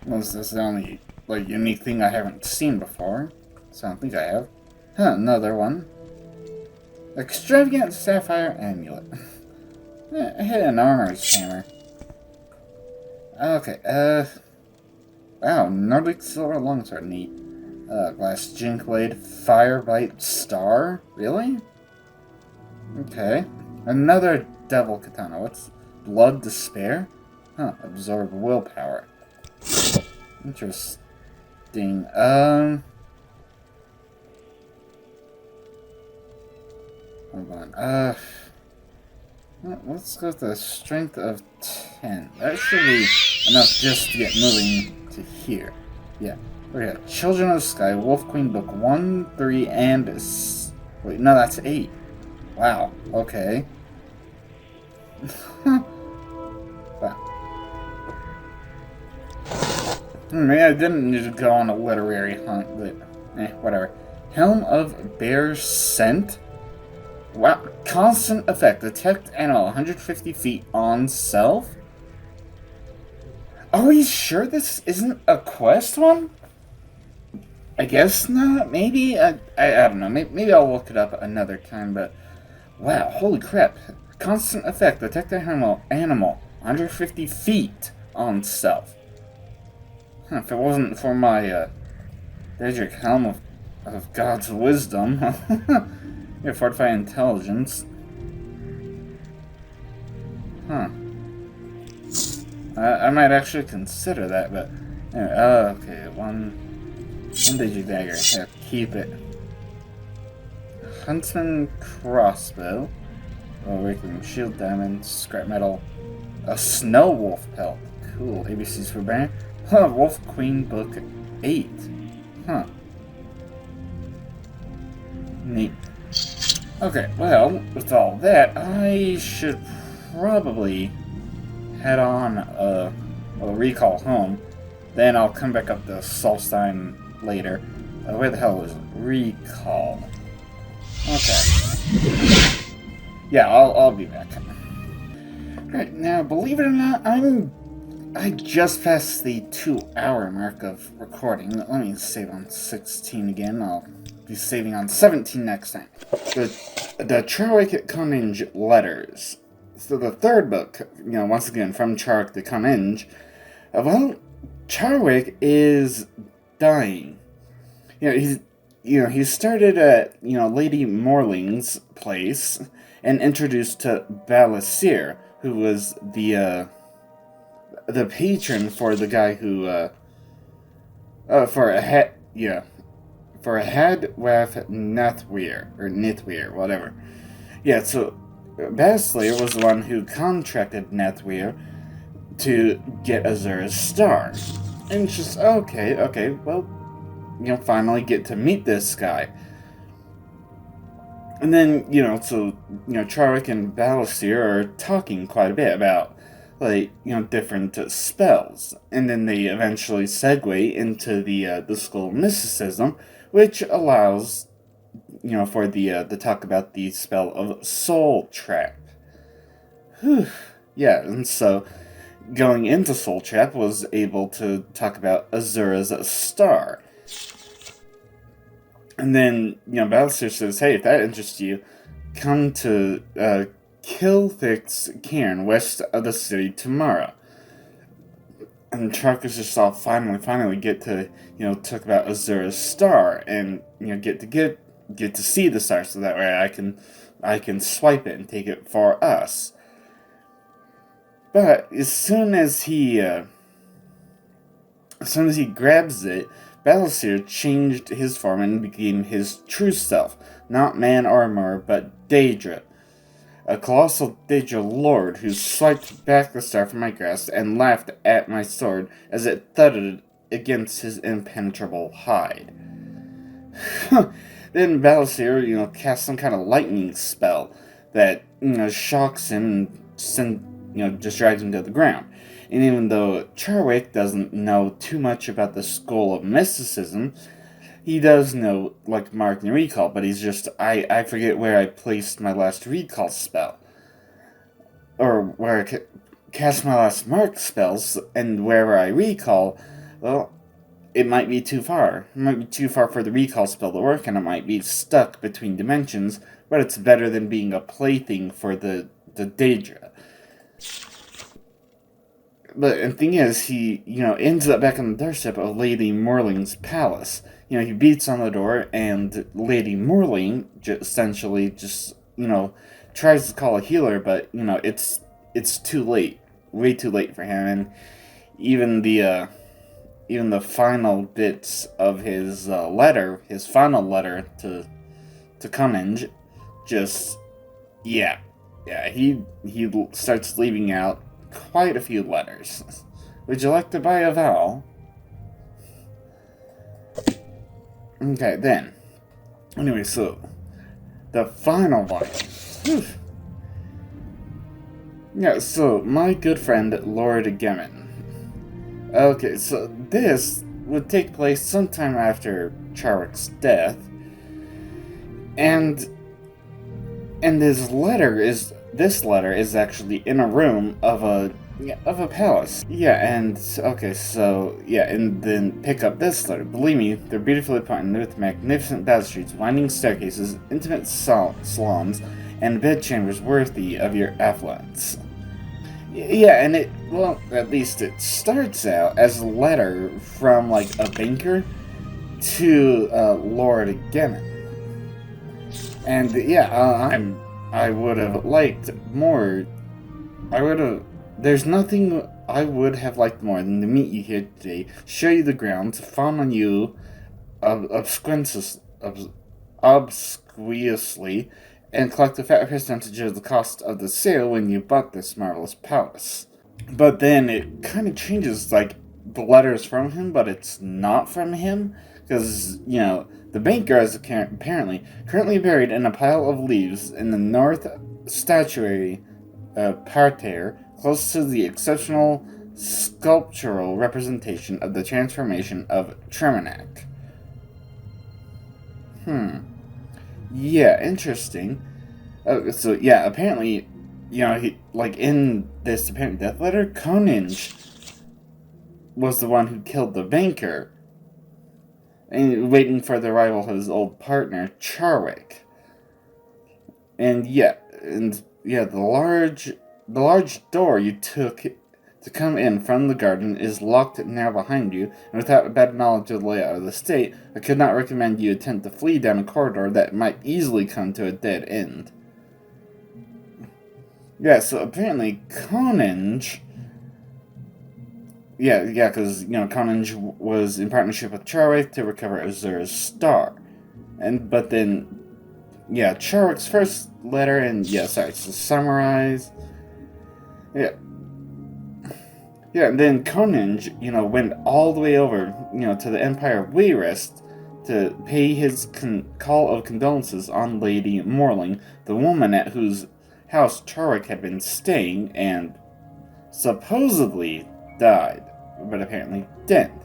Well, this is the only, like, unique thing I haven't seen before. So I don't think I have. Huh, another one. Extravagant Sapphire Amulet. I hit an armor's hammer. Okay, wow, Nordic Silver Longsword, neat. Glass Jinkblade, Firebite Star? Really? Okay. Another Devil Katana. What's Blood Despair? Huh, Absorb Willpower. Interesting. Hold on. Let's go with the strength of 10. That should be enough just to get moving to here. Yeah. We got Children of the Sky, Wolf Queen Book 1, 3, and... Wait, no, that's 8. Wow. Okay. Wow. Maybe I didn't need to go on a literary hunt, but... whatever. Helm of Bear Scent? Wow, constant effect. Detect animal 150 feet on self? Are we sure this isn't a quest one? I guess not. Maybe. I don't know. Maybe I'll look it up another time, but wow, holy crap. Constant effect. Detect animal 150 feet on self. Huh, if it wasn't for my Daedric Helm of God's Wisdom. Yeah, Fortify Intelligence. Huh. I might actually consider that, but anyway, okay, one Daedric Dagger. Yeah, keep it. Huntsman Crossbow. Awakening Shield Diamond, Scrap Metal. A Snow Wolf Pelt. Cool. ABCs for Baron. Huh, Wolf Queen Book 8. Huh. Neat. Okay, well, with all that, I should probably head on, recall home. Then I'll come back up to Solstein later. Where the hell is recall? Okay. Yeah, I'll be back. Right, now, believe it or not, I just passed the 2-hour mark of recording. Let me save on 16 again. I'll be saving on 17 next time. The Charwick Conninge Letters. So the third book, once again, from Charwick to Conninge. Well, Charwick is dying. He started at, Lady Morling's place and introduced to Balasir, who was the patron for the guy who, for a Hadwath Nithweir, whatever. Yeah, so Balasir was the one who contracted Nithweir to get Azura's star. And it's just, okay, well, finally get to meet this guy. And then, Charwick and Balasir are talking quite a bit about, different spells. And then they eventually segue into the School of Mysticism, which allows, for the talk about the spell of Soul Trap. Whew. Yeah, and so going into Soul Trap was able to talk about Azura's star. And then, Balasir says, hey, if that interests you, come to Kilthix Cairn, west of the city, tomorrow. And Charwick just all finally get to, talk about Azura's star, and, get to see the star, so that way I can swipe it and take it for us. But as soon as he grabs it, Balasir changed his form and became his true self, not man armor, but Daedra, a colossal Daedra lord who swiped back the star from my grasp and laughed at my sword as it thudded against his impenetrable hide. Then Balasir, cast some kind of lightning spell that, shocks him and just drags him to the ground. And even though Charwick doesn't know too much about the School of Mysticism, he does know, Mark and Recall, but he's just, I forget where I placed my last Recall spell. Or where I cast my last Mark spells, and wherever I Recall, well, it might be too far. It might be too far for the Recall spell to work, and it might be stuck between dimensions, but it's better than being a plaything for the Daedra. But the thing is, he, ends up back on the doorstep of Lady Morling's palace. He beats on the door, and Lady Morling essentially just, tries to call a healer, but, it's too late. Way too late for him, and even the final bits of his final letter to Conninge, just, yeah, he starts leaving out quite a few letters. Would you like to buy a vowel? Okay, then. Anyway, so the final one. Whew. Yeah, so my good friend Lord Gemin. Okay, so this would take place sometime after Charwick's death, and And this letter is actually in a room of a palace. Yeah, and okay, so yeah, and then pick up this letter. Believe me, they're beautifully appointed with magnificent balustrades, winding staircases, intimate salons, and bedchambers worthy of your affluence. Yeah, and well, at least it starts out as a letter from like a banker to Lord Gemin. And yeah, I would have liked more. There's nothing I would have liked more than to meet you here today, show you the grounds, fawn on you obsequiously, and collect a fat percentage of the cost of the sale when you bought this marvelous palace. But then it kind of changes, like, the letter's from him, but it's not from him, because, you know, the banker is apparently currently buried in a pile of leaves in the north statuary parterre, close to the exceptional sculptural representation of the transformation of Treminac. Yeah, interesting. So yeah, apparently, you know, in this apparent death letter, Koninge was the one who killed the banker, and waiting for the arrival of his old partner, Charwick. And yeah, the large door you took to come in from the garden is locked now behind you, and without a better knowledge of the layout of the state, I could not recommend you attempt to flee down a corridor that might easily come to a dead end. Yeah, so apparently Koninge... Yeah, because, you know, Koninge was in partnership with Charwick to recover Azura's star. But then, yeah, Charwick's first letter, and yeah, sorry, to summarize... Yeah, and then Koninge, you know, went all the way over, you know, to the Empire of Wayrest to pay his call of condolences on Lady Morling, the woman at whose house Charwick had been staying and supposedly died, but apparently didn't.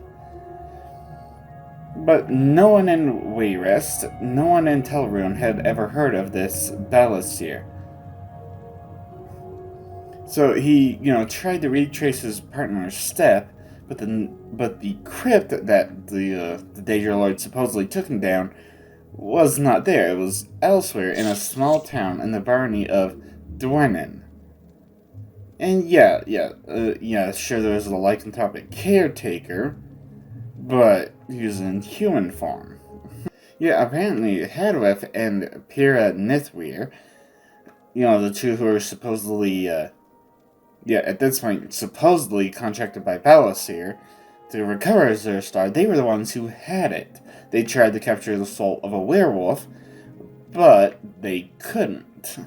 But no one in Wayrest, no one in Telrune had ever heard of this Balasir. So he, you know, tried to retrace his partner's step, but the crypt that the Daedra Lord supposedly took him down was not there. It was elsewhere in a small town in the barony of Dwenin. And yeah, sure, there was a lycanthropic caretaker, but he was in human form. Yeah, apparently Hadwef and Pira Nithwir, you know, the two who are supposedly, at this point, supposedly contracted by Balasir to recover Azure Star, they were the ones who had it. They tried to capture the soul of a werewolf, but they couldn't.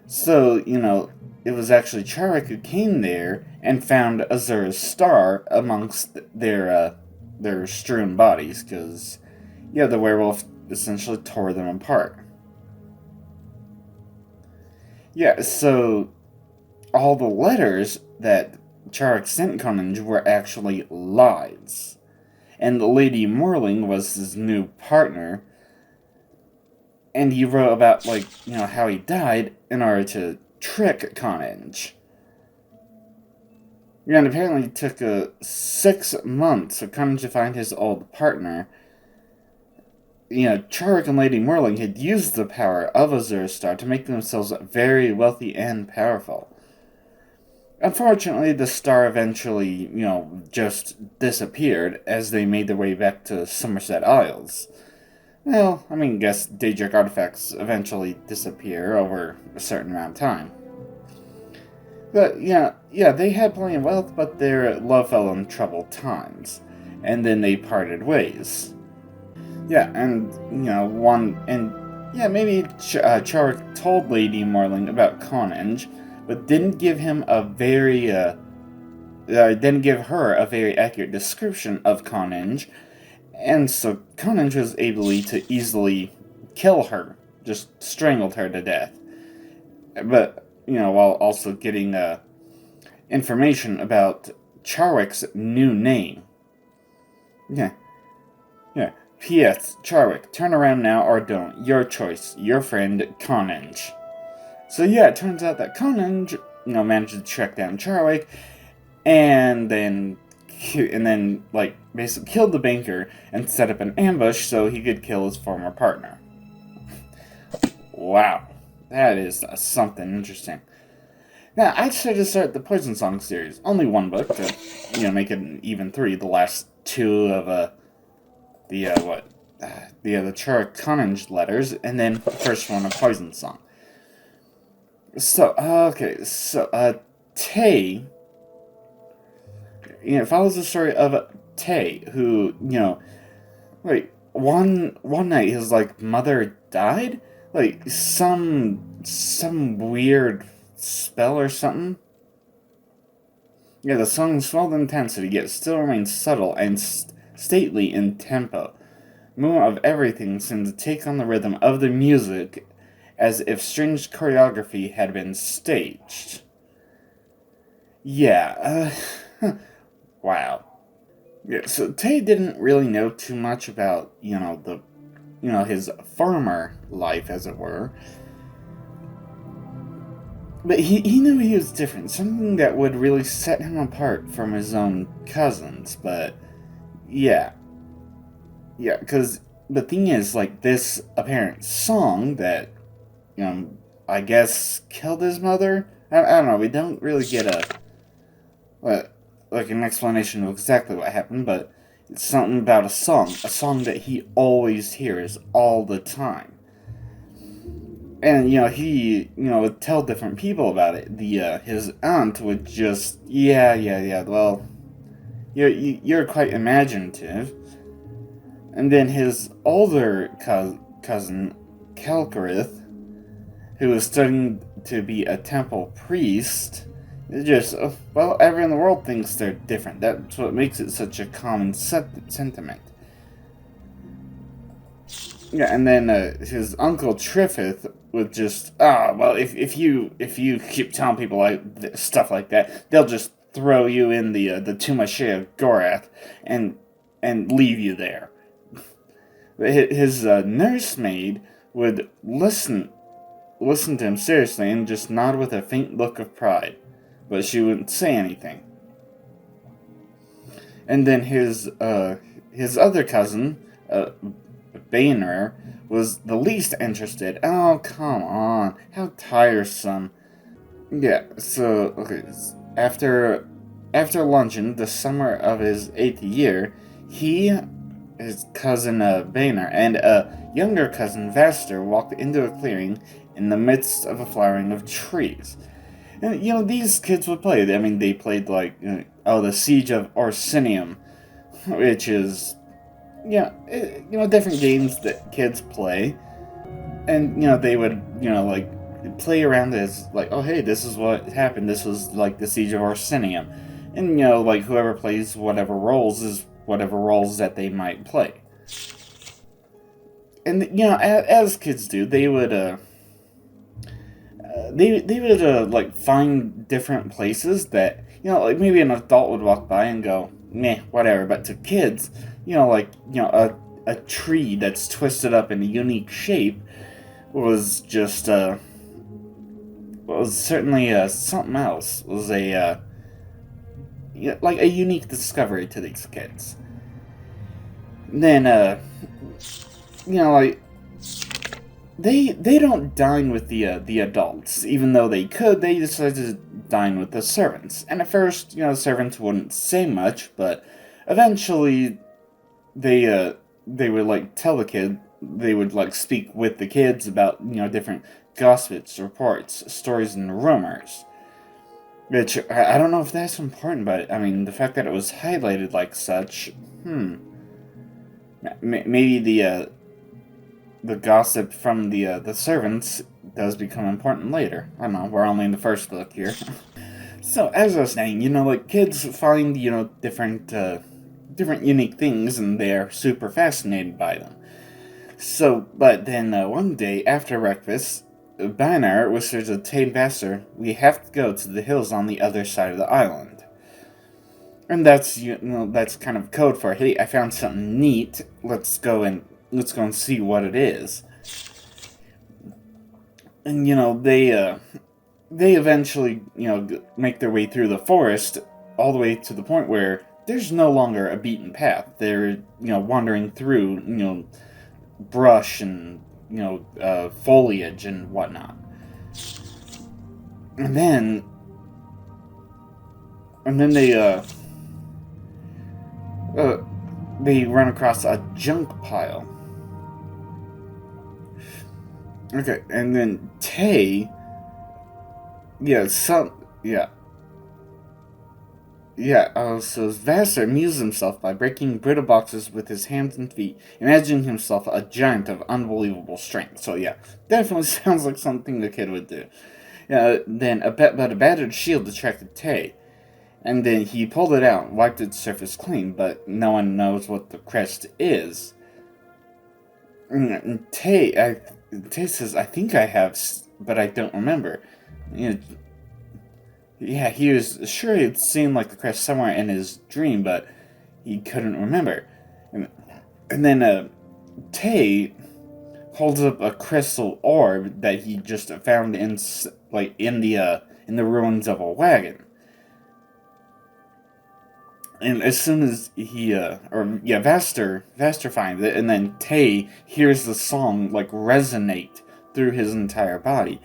So, you know, it was actually Charwick who came there and found Azura's star amongst their strewn bodies, because, yeah, the werewolf essentially tore them apart. Yeah, so all the letters that Charwick sent Koninge were actually lies. And Lady Morling was his new partner, and he wrote about, like, you know, how he died in order to trick Koninge. Yeah, and apparently it took 6 months for Koninge to find his old partner. You know, Charwick and Lady Morling had used the power of Azure Star to make themselves very wealthy and powerful. Unfortunately, the star eventually, you know, just disappeared as they made their way back to Somerset Isles. Well, I mean, I guess Daedric artifacts eventually disappear over a certain amount of time. But, yeah, they had plenty of wealth, but their love fell in troubled times. And then they parted ways. Yeah, and, you know, maybe Charwick told Lady Morling about Koninge, but didn't give her a very accurate description of Koninge, and so Koninge was able to easily kill her, just strangled her to death. But, you know, while also getting information about Charwick's new name. Yeah. P.S. Charwick, turn around now or don't. Your choice. Your friend, Carnage. So yeah, it turns out that Carnage, managed to track down Charwick, and then, like, basically killed the banker and set up an ambush so he could kill his former partner. Wow. That is something interesting. Now, I decided to start the Poison Song series. Only one book to, make it an even 3. The last 2 of, the Charwick Carnage letters, and then the first one, a Poison Song. So, Tay, it follows the story of Tay, who, like, one night his, like, mother died? Like, some weird spell or something? Yeah, the song's swelled in intensity, yet still remains subtle and stately in tempo. More of everything seemed to take on the rhythm of the music, as if strange choreography had been staged. Yeah, wow. Yeah, so Tay didn't really know too much about, his farmer life, as it were. But he knew he was different, something that would really set him apart from his own cousins, but yeah. Yeah, because the thing is, like, this apparent song that, I guess killed his mother? I don't know, we don't really get an explanation of exactly what happened, but it's something about a song that he always hears all the time. And, he, would tell different people about it. His aunt would just, well, you're quite imaginative. And then his older cousin, Calcarith, who was studying to be a temple priest, just, well, everyone in the world thinks they're different. That's what makes it such a common sentiment. Yeah, and then his uncle Triffith would just, well, if you keep telling people stuff like that, they'll just throw you in the Tumache of Gorath and leave you there. His nursemaid would listen to him seriously and just nod with a faint look of pride, but she wouldn't say anything. And then his other cousin, Boehner, was the least interested. Oh, come on, how tiresome. Yeah, so okay, after luncheon, the summer of his 8th year, his cousin Boehner and a younger cousin Vaster walked into a clearing in the midst of a flowering of trees. And, these kids would play. I mean, they played, like, the Siege of Orsinium, which is, different games that kids play. And, they would, play around as, like, oh, hey, this is what happened. This was, like, the Siege of Orsinium. And, whoever plays whatever roles is whatever roles that they might play. And, as kids do, they would, find different places that, like maybe an adult would walk by and go, meh, whatever. But to kids, a tree that's twisted up in a unique shape was just, was certainly, something else. Was a unique discovery to these kids. Then, they don't dine with the adults, even though they could. They decided to dine with the servants. And at first, the servants wouldn't say much, but eventually they would tell the kid. They would speak with the kids about different gossips, reports, stories, and rumors. Which I don't know if that's important, but I mean the fact that it was highlighted like such. Maybe the gossip from the servants does become important later. I don't know, we're only in the first book here. So, as I was saying, kids find, different unique things, and they're super fascinated by them. So, but then one day, after breakfast, Bainar whispers to Tame Vassar, we have to go to the hills on the other side of the island. And that's, you know, that's kind of code for, hey, I found something neat. Let's go and see what it is. And you know, they eventually, you know, make their way through the forest all the way to the point where there's no longer a beaten path. They're, you know, wandering through, you know, brush and, you know, foliage and whatnot. And then they run across a junk pile. Okay, and then Tay, so Vassar amused himself by breaking brittle boxes with his hands and feet, imagining himself a giant of unbelievable strength. So yeah, definitely sounds like something the kid would do. Then a battered shield attracted Tay, and then he pulled it out, wiped its surface clean, but no one knows what the crest is. And Tay says, I think I have, but I don't remember. Yeah, he was sure he'd seen like the crest somewhere in his dream, but he couldn't remember. And then Tay holds up a crystal orb that he just found in the ruins of a wagon. And as soon as Vaster finds it, and then Tay hears the song like resonate through his entire body,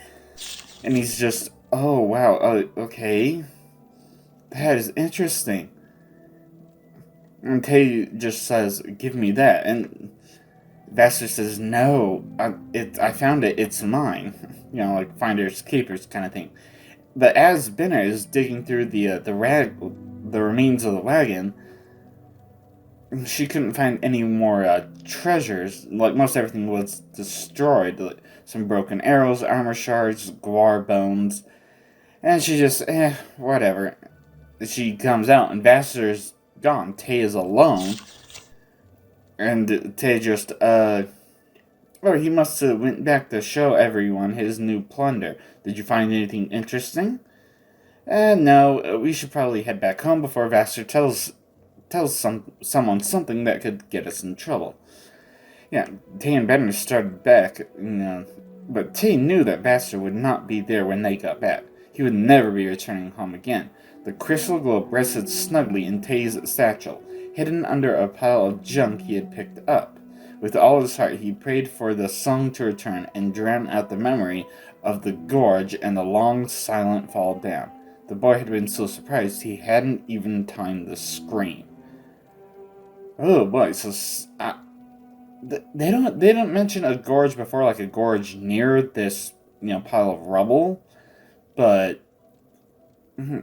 and he's just, oh wow, okay, that is interesting. And Tay just says, "Give me that," and Vaster says, "No, I found it. It's mine." You know, like finders keepers kind of thing. But as Benner is digging through the remains of the wagon, she couldn't find any more treasures. Like, most everything was destroyed. Like, some broken arrows, armor shards, guar bones. And she just, whatever. She comes out, and Vassar's gone. Tay is alone. And Tay just, he must have went back to show everyone his new plunder. Did you find anything interesting? No, we should probably head back home before Vassar tells someone something that could get us in trouble. Yeah, Tay and Benner started back, but Tay knew that Vassar would not be there when they got back. He would never be returning home again. The crystal globe rested snugly in Tay's satchel, hidden under a pile of junk he had picked up. With all his heart, he prayed for the song to return and drown out the memory of the gorge and the long, silent fall down. The boy had been so surprised he hadn't even timed the scream. Oh boy, so they don't mention a gorge before, like a gorge near this pile of rubble, but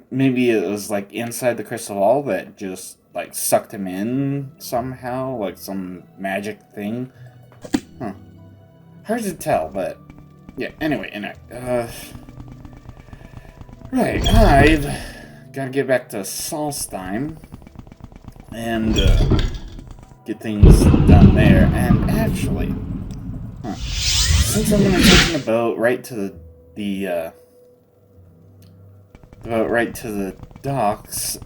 maybe it was like inside the crystal ball that just like sucked him in somehow, like some magic thing. Hard to tell, but yeah. Anyway, right, I've got to get back to Solstheim and get things done there. And actually, since I'm going to take the boat right to the docks,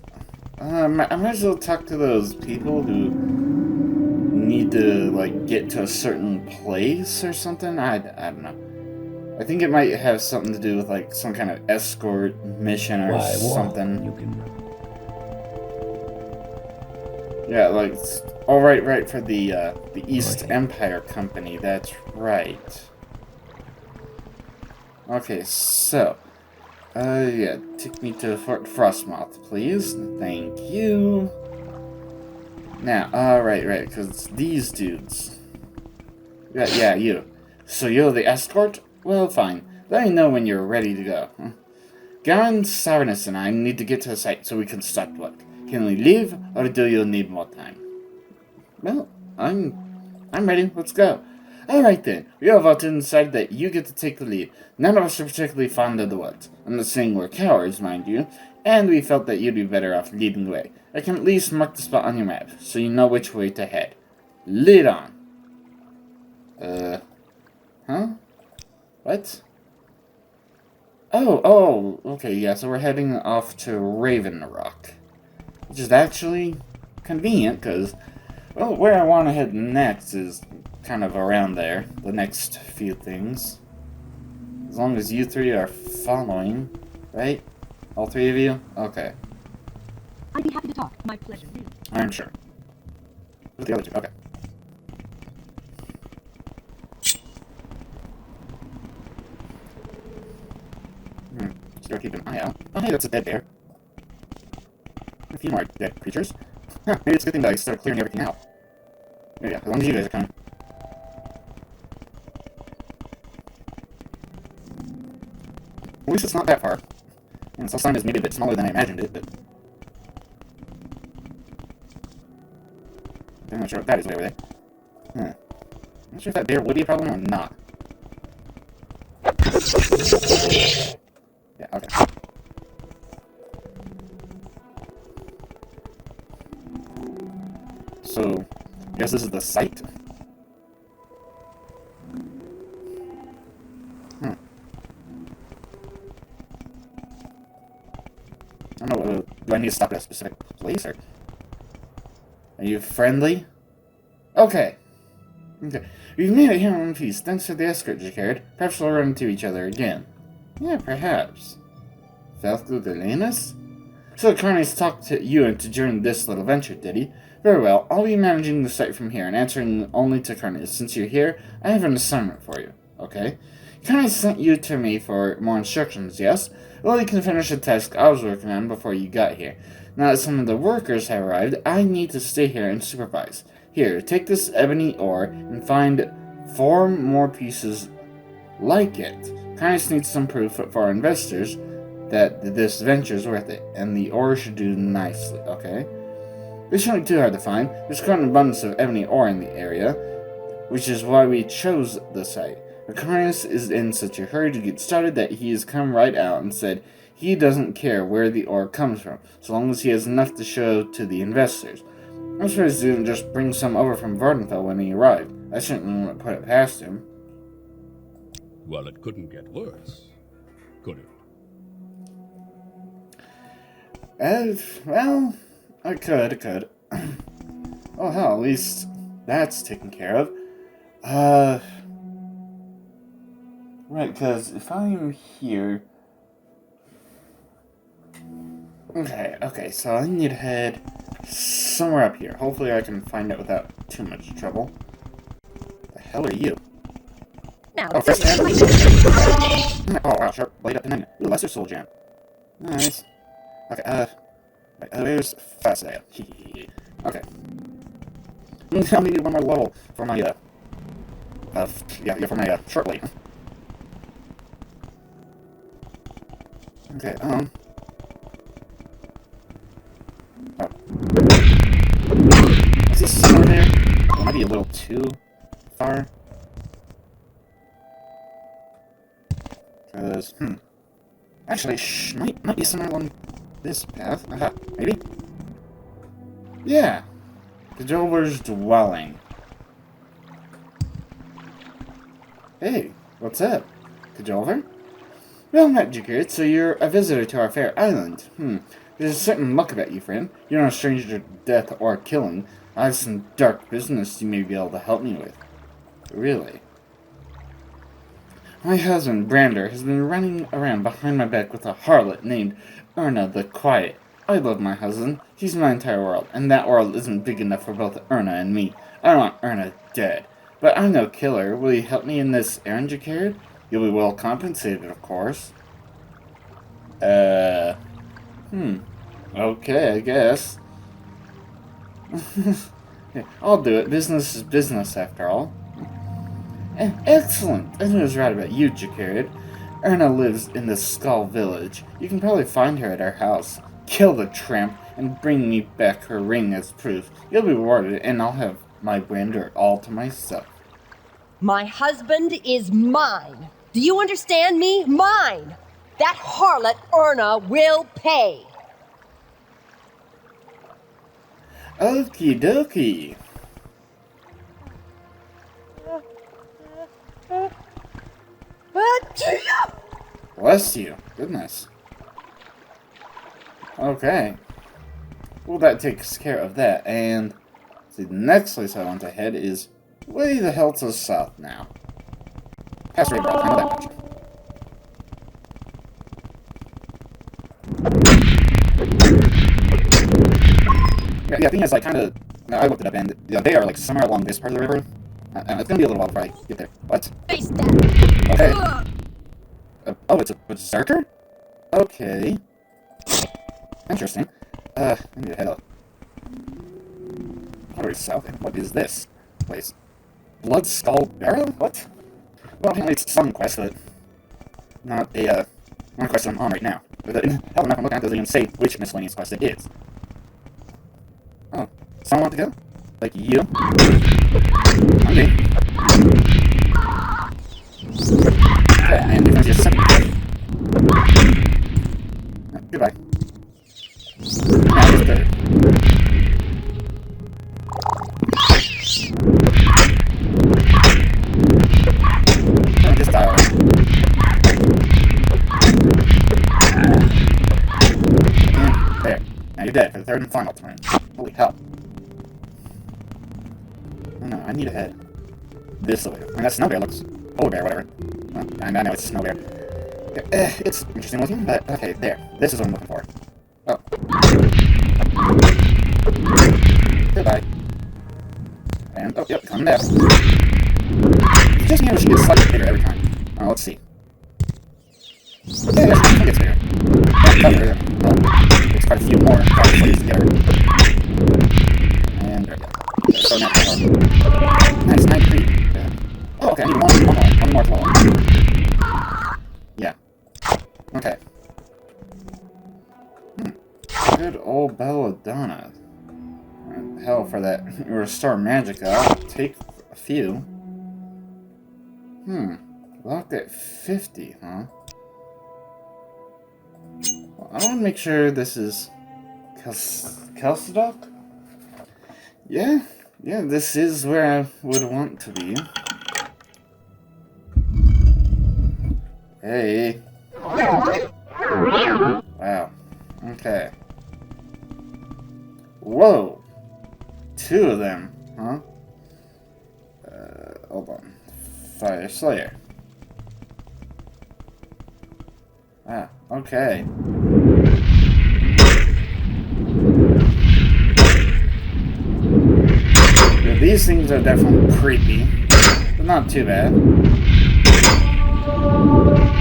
I might as well talk to those people who need to like get to a certain place or something. I don't know. I think it might have something to do with like some kind of escort mission or something. Yeah, like, oh right, for the East Empire Company. That's right. Okay, so, take me to Fort Frostmoth, please. Thank you. Now, right, because these dudes. Yeah, you. So you're the escort? Well, fine. Let me know when you're ready to go. Garen, Savinus, and I need to get to the site so we can start work. Can we leave, or do you need more time? Well, I'm ready. Let's go. Alright then, we all voted and decided that you get to take the lead. None of us are particularly fond of the woods. I'm not saying we're cowards, mind you, and we felt that you'd be better off leading the way. I can at least mark the spot on your map, so you know which way to head. Lead on. Huh? What? Oh, okay, yeah, so we're heading off to Raven Rock. which is actually convenient because, well, where I want to head next is kind of around there. The next few things. As long as you three are following, right? All three of you? Okay. I'd be happy to talk. My pleasure. I'm sure. Who's the other two? Okay. Just gotta keep an eye out. Oh, hey, that's a dead bear. A few more dead creatures. Huh, maybe it's a good thing that I started clearing everything out. Yeah, as long as you guys are coming. At least it's not that far. And Sun is maybe a bit smaller than I imagined it, but... I'm not sure what that is way over there. Huh. Not sure if that bear would be a problem or not. Yeah, okay. So, I guess this is the site? I don't know, do I need to stop at a specific place, or... Are you friendly? Okay. Okay. We've made it here in one piece, thanks for the escort you carried. Perhaps we'll run into each other again. Yeah, perhaps. Falco de Lanus? So Carnes talked to you into joining this little venture, did he? Very well, I'll be managing the site from here and answering only to Carnes. Since you're here, I have an assignment for you. Okay? Carnes sent you to me for more instructions, yes? Well, you can finish the task I was working on before you got here. Now that some of the workers have arrived, I need to stay here and supervise. Here, take this ebony ore and find 4 more pieces like it. Carnes needs some proof for our investors that this venture is worth it, and the ore should do nicely, okay? This shouldn't be too hard to find. There's quite an abundance of ebony ore in the area, which is why we chose the site. But Carnes is in such a hurry to get started that he has come right out and said he doesn't care where the ore comes from, so long as he has enough to show to the investors. I'm surprised he didn't just bring some over from Vardenfell when he arrived. I certainly wouldn't put it past him. Well, it couldn't get worse, could it? Well, it could. Oh hell, at least that's taken care of. Right, because if I'm here... Okay, so I need to head somewhere up here. Hopefully I can find it without too much trouble. The hell are you? Now, Oh, first hand. Oh, wow, sharp blade up and then. Ooh, lesser soul gem. Nice. Okay, right, there's Fasaya. Okay. I'll need one more level for my, for my, short blade. Okay, oh. Is this somewhere there? It might be a little too far. Because, actually, might be somewhere along this path. Maybe? Yeah. The Jover's dwelling. Hey, what's up? Kajolver? Well met, Jakir, so you're a visitor to our fair island. There's a certain luck about you, friend. You're no stranger to death or killing. I have some dark business you may be able to help me with. Really? My husband, Brander, has been running around behind my back with a harlot named Erna the Quiet. I love my husband. He's my entire world, and that world isn't big enough for both Erna and me. I don't want Erna dead. But I'm no killer. Will you help me in this errand, Jakir? You'll be well compensated, of course. Okay, I guess. Yeah, I'll do it. Business is business, after all. Excellent! I was right about you, Jakir. Erna lives in the Skull Village. You can probably find her at our house. Kill the tramp and bring me back her ring as proof. You'll be rewarded, and I'll have my Brander all to myself. My husband is mine. Do you understand me? Mine! That harlot Erna will pay. Okie dokie. Bless you. Goodness. Okay. well, that takes care of that. And see, the next place I want to head is way the hell to the south now. Past Rainbow, I know that much. Yeah, I think it's like kind of. I looked it up, and they are like somewhere along this part of the river. It's gonna be a little while before I get there. What? Face that. Okay. Oh, it's a berserker? Okay. Interesting. I need to head up. Water south. What is this place? Blood Skull Barrow? What? Well, apparently it's some quest, but not a quest I'm on right now. Hell, the map I'm looking at doesn't even say which miscellaneous quest it is. Oh, someone want to go? Like you? Okay. Yeah, and difference is second. Goodbye. Now it's third. Oh, just dial. There. Now you're dead for the third and final time. Holy hell. Oh no, I need to head this way. I mean, that snow bear looks... polar bear, whatever. Well, I know it's a snow bear. It's interesting looking, but okay, there. This is what I'm looking for. Oh. Goodbye. And, oh, yep, coming down. Just means she gets slightly bigger every time. Let's see. Yeah, she gets bigger. Yeah, there's quite a few more places to get her. And there we go. So now, nice, 93. Yeah. Oh, okay, I need one more to level. Yeah. Okay. Good old Belladonna. Hell, for that restore magic, I'll take a few. Locked at 50, huh? Well, I want to make sure this is Kelsadok? Yeah, this is where I would want to be. Hey. Wow. Okay. Whoa. 2 of them, huh? Hold on. Fire Slayer. Ah, okay. Yeah, these things are definitely creepy, but not too bad.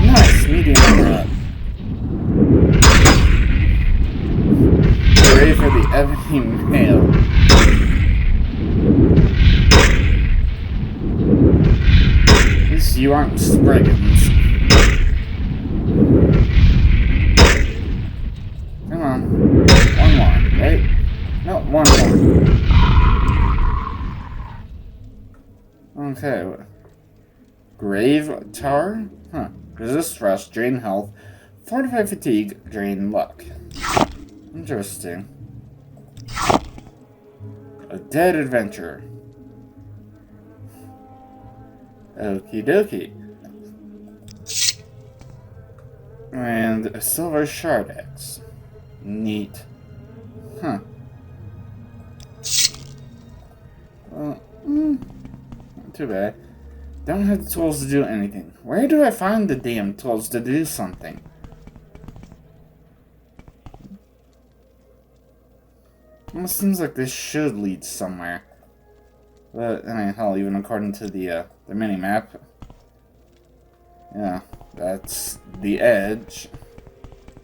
Nice, medium up. Ready for the ebony mail. At least you aren't Spriggans. Come on. One more, right? No, one more. Okay. Grave Tar? Huh. Resist rust, drain health, fortify fatigue, drain luck. Interesting. A dead adventurer. Okie dokie. And a silver shard axe. Neat. Huh. Well, not too bad. Don't have the tools to do anything. Where do I find the damn tools to do something? Almost seems like this should lead somewhere. But, I mean, hell, even according to the mini-map. Yeah, that's the edge.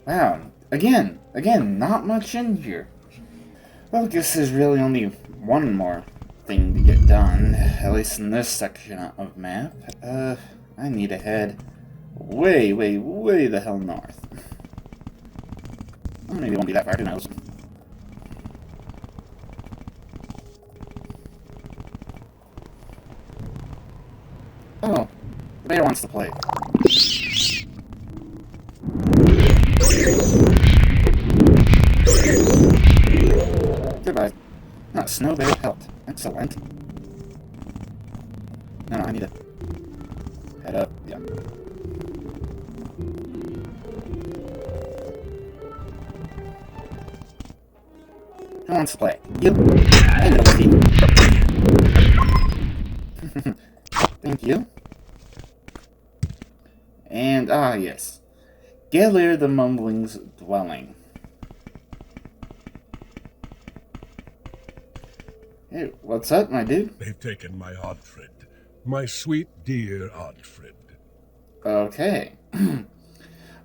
Wow, again, not much in here. Well, I guess there's really only one more thing to get done, at least in this section of map. I need to head way the hell north. Well, maybe it won't be that far, who knows. Oh, the bear wants to play. Goodbye. Ah, snow bear helped. Excellent. No, I need to head up. Yeah. Who wants to play? You? I know you. Thank you. And, yes. Gaelier the Mumbling's dwelling. Hey, what's up, my dude? They've taken my Oddfrid. My sweet, dear Oddfrid. Okay.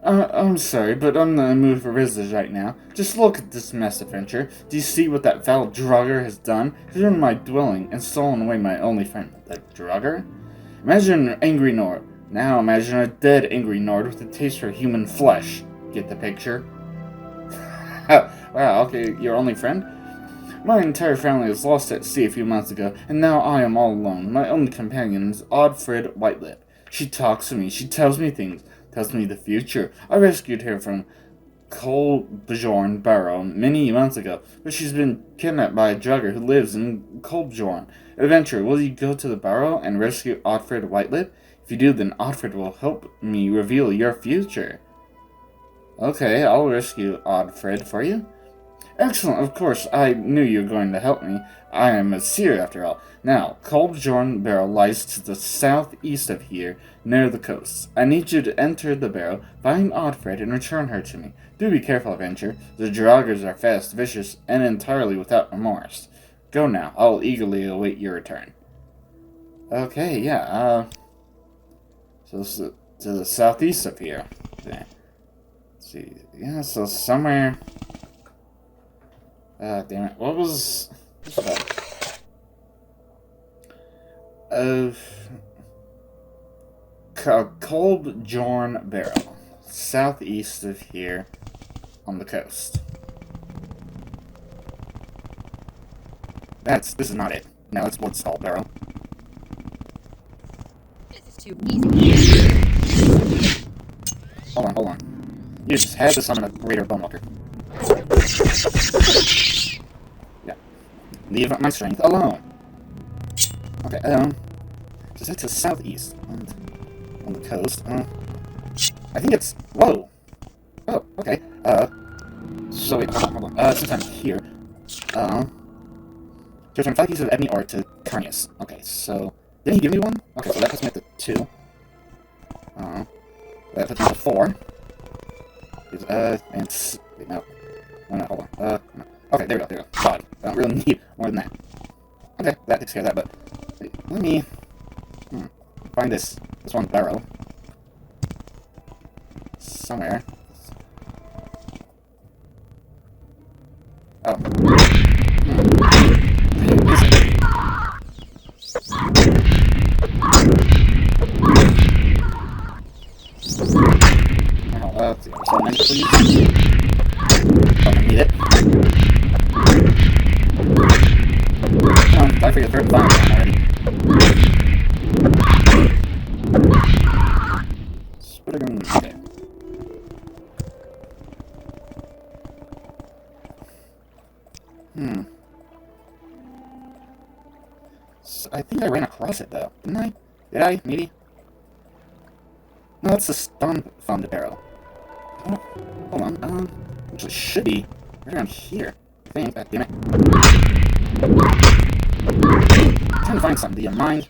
I'm sorry, but I'm in the mood for business right now. Just look at this mess, Adventure. Do you see what that foul Draugr has done? He's ruined my dwelling and stolen away my only friend. The Draugr? Imagine an angry Nord. Now imagine a dead angry Nord with a taste for human flesh. Get the picture? Wow, okay, your only friend? My entire family was lost at sea a few months ago, and now I am all alone. My only companion is Oddfrid Whitelip. She talks to me, she tells me things, tells me the future. I rescued her from Kolbjorn Barrow many months ago, but she's been kidnapped by a Draugr who lives in Kolbjorn. Adventure, will you go to the Barrow and rescue Oddfrid Whitelip? If you do, then Oddfrid will help me reveal your future. Okay, I'll rescue Oddfrid for you. Excellent, of course, I knew you were going to help me. I am a seer after all. Now, Kolbjorn Barrow lies to the southeast of here, near the coast. I need you to enter the barrow, find Oddfrid, and return her to me. Do be careful, Adventure. The Draugrs are fast, vicious, and entirely without remorse. Go now. I'll eagerly await your return. Okay, yeah, so this is to the southeast of here. Okay. Let's see. Yeah, so somewhere... damn it. What was that? Kolbjorn Barrow. Southeast of here on the coast. This is not it. No, it's Woodstall Barrow. This is too easy. Hold on. You just had to summon a greater Bonewalker. Yeah. Leave my strength alone. Okay, just head to southeast on the coast. I think it's... Whoa! Oh, okay. So wait, hold on. Sometime here. To return 5 pieces of ebony ore to Carnius. Okay, so... Didn't he give me one? Okay, so that puts me at the 2. That puts me at the 4. And... Wait, no. No, hold on. No. Okay, there we go. 5. I don't really need more than that. Okay, that takes care of that, but... Wait, let me... find this one barrow. Somewhere. Oh. Where is it? Let's see. So many, please. Oh, I need it. Come on, time for your third and final one already. Okay. So I think I ran across it though, didn't I? Did I? Maybe? No, that's the stun fund barrel. Oh, hold on, actually should be right around here, I think. God damn it. I'm trying to find something, do you mind?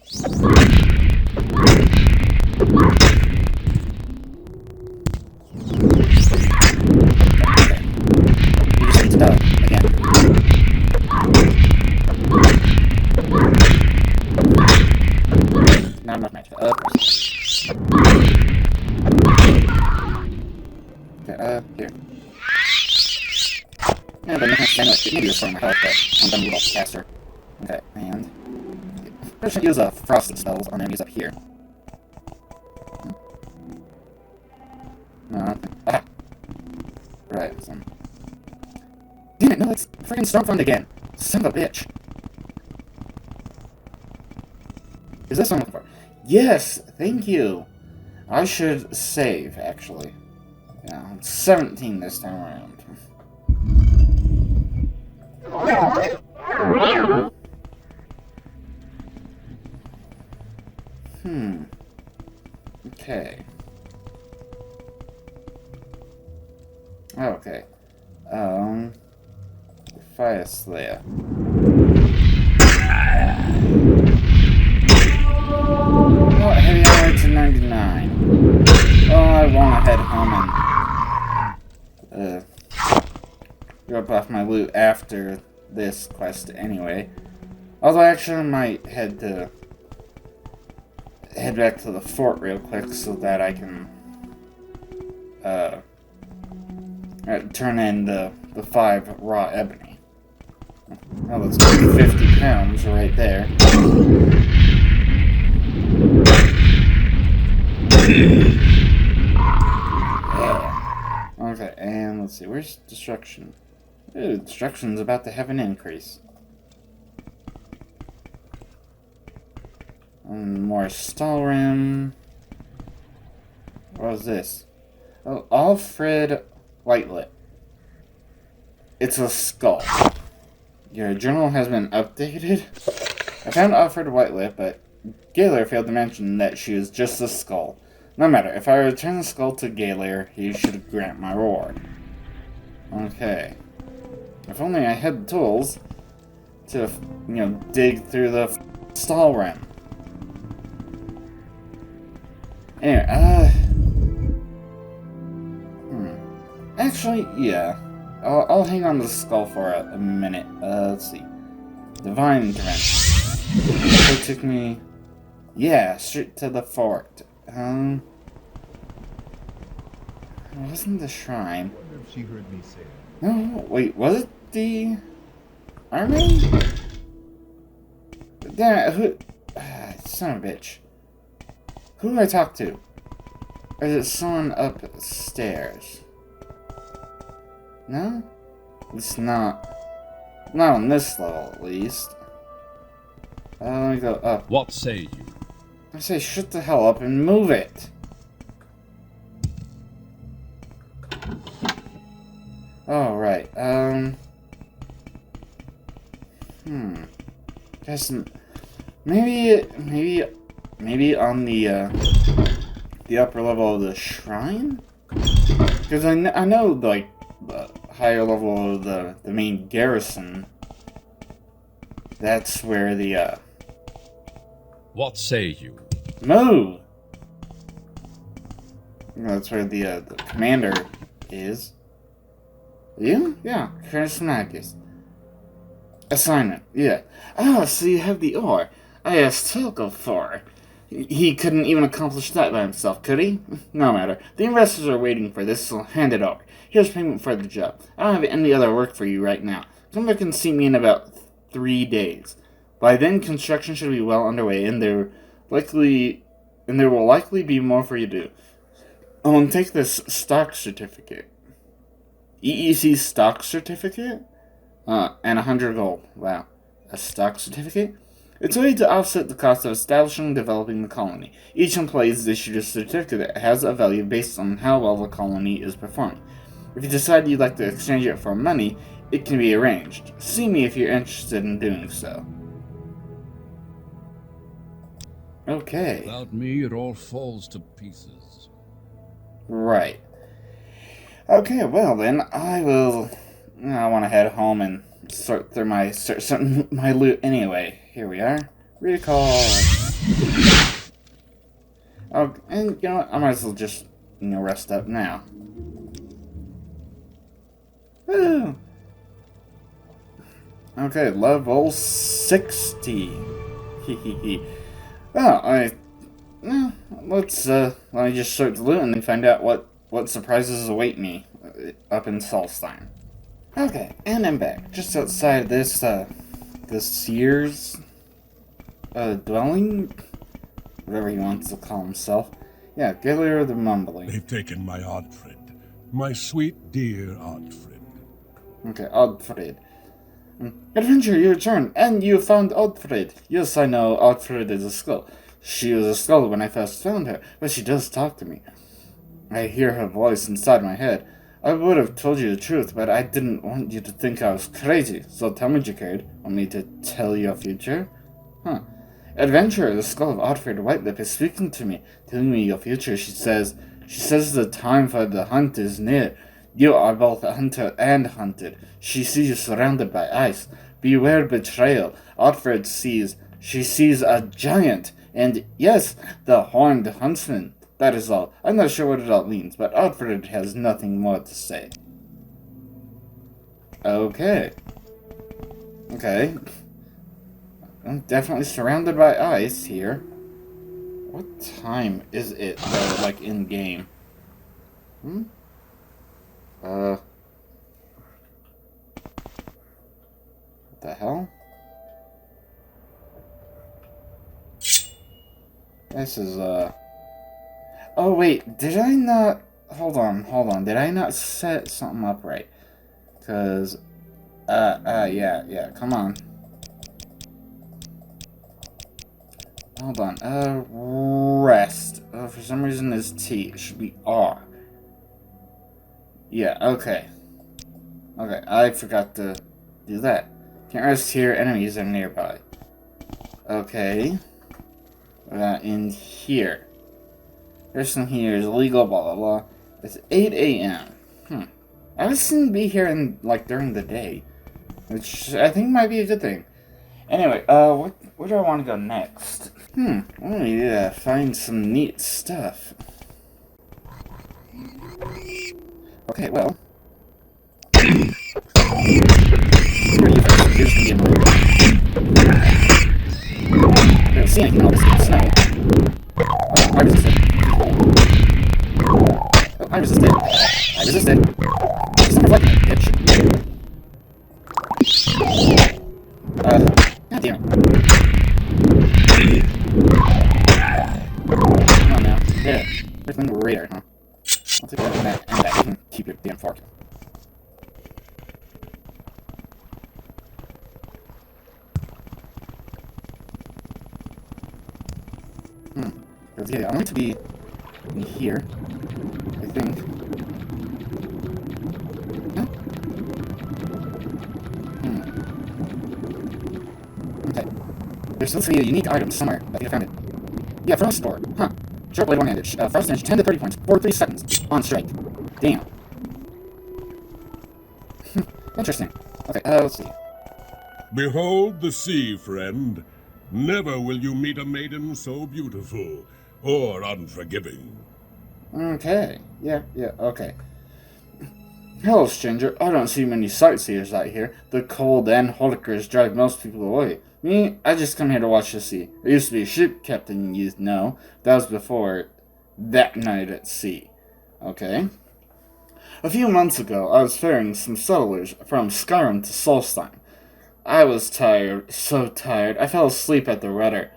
Okay. You just need to again. Not enough magic. Okay, here. Yeah, but maybe you're showing my health, but I'm gonna move off faster. Okay, and... I should use frosted spells on enemies up here. No, okay. Ah! Right, so... Damn it, no, it's freaking Storm Fund again! Son of a bitch! Is this what I'm looking for? Yes! Thank you! I should save, actually. Yeah, I'm 17 this time around. Okay. Okay. Fire Slayer. Oh, heavy armor to 99. Oh, I want to head home and drop off my loot after this quest anyway. Although actually I might head back to the fort real quick so that I can turn in the 5 raw ebony. Oh, let's go 50 pounds right there. Yeah. Okay, and let's see, where's destruction? Ooh, destruction's about to have an increase. More Stalrim. What was this? Oh, Alfred Whitelip. It's a skull. Your journal has been updated. I found Alfred Whitelip, but Gaylor failed to mention that she was just a skull. No matter, if I return the skull to Gaylor, he should grant my reward. Okay. If only I had the tools to, dig through the Stalrim. Anyway, Actually, yeah. I'll hang on to the skull for a minute. Let's see. Divine Intervention. So it took me... Yeah, straight to the fort. It wasn't the shrine. I wonder if she heard me say it. No, wait, was it the... army? Damn it, who... son of a bitch. Who do I talk to? Or is it someone upstairs? No? It's not. Not on this level, at least. Let me go up. What say you? I say shut the hell up and move it! Oh, right. Guess maybe on the upper level of the shrine? Because I know, like, the higher level of the main garrison, that's where the, What say you? Move! That's where the commander is. You? Yeah, Curtis Magus. Assignment, yeah. Ah, so you have the ore. I asked Telko for. He couldn't even accomplish that by himself, could he? No matter. The investors are waiting for this, so hand it over. Here's payment for the job. I don't have any other work for you right now. Come back and see me in about 3 days. By then, construction should be well underway, and there will likely be more for you to do. Oh, and take this stock certificate. EEC stock certificate? And 100 gold. Wow. A stock certificate? It's a way to offset the cost of establishing and developing the colony. Each employee is issued a certificate that has a value based on how well the colony is performing. If you decide you'd like to exchange it for money, it can be arranged. See me if you're interested in doing so. Okay. Without me, it all falls to pieces. Right. Okay, well then, I want to head home and sort through my loot anyway. Here we are. Recall. Oh, and you know what? I might as well just, rest up now. Woo! Okay, level 60. Hehehe. Well, let me just sort the loot and then find out what surprises await me up in Solstein. Okay, and I'm back. Just outside this Sears dwelling? Whatever he wants to call himself. Yeah, Gaylor the Mumbling. They've taken my Oddfred. My sweet, dear Oddfred. Okay, Oddfred. Adventure, you returned, and you found Oddfred. Yes, I know Oddfred is a skull. She was a skull when I first found her, but she does talk to me. I hear her voice inside my head. I would have told you the truth, but I didn't want you to think I was crazy. So tell me, Jacquard, want me to tell your future? Huh. Adventurer, the skull of Oddfred Whitelip is speaking to me, telling me your future. She says the time for the hunt is near. You are both a hunter and hunted. She sees you surrounded by ice. Beware betrayal. She sees a giant. And yes, the horned huntsman. That is all. I'm not sure what it all means, but Otfrid has nothing more to say. Okay. Okay. I'm definitely surrounded by ice here. What time is it, though, like, in-game? What the hell? This is, Oh, wait, did I not... Hold on. Did I not set something up right? Because, yeah, come on. Hold on, rest. For some reason it's T. It should be R. Yeah, okay. Okay, I forgot to do that. Can't rest here, enemies are nearby. Okay. In here. Resting here is illegal, blah, blah, blah. It's 8 a.m. I was seem to be here in, like, during the day. Which I think might be a good thing. Anyway, where do I want to go next? Let me find some neat stuff. Okay, well. I don't see anything else in the snow. Oh, I resisted. Oh, I resisted. It's not like that, bitch. God damn it. Come on now. Yeah. Everything radar, huh? I'll take that and that. You can keep your damn fork. Yeah, I'm going to be in here, I think. Huh? Okay. There's supposed to be a unique item somewhere. I think I found it. Yeah, Frost Store. Huh. Short blade one bandage. Frost damage 10 to 30 points. 43 seconds. On strike. Damn. Interesting. Okay, let's see. Behold the sea, friend. Never will you meet a maiden so beautiful or unforgiving. Okay. Yeah, okay. Hello, stranger. I don't see many sightseers out here. The cold and hurricanes drive most people away. Me, I just come here to watch the sea. I used to be a ship captain, you know. That was before that night at sea. Okay. A few months ago, I was ferrying some settlers from Skyrim to Solstheim. I was tired, so tired, I fell asleep at the rudder.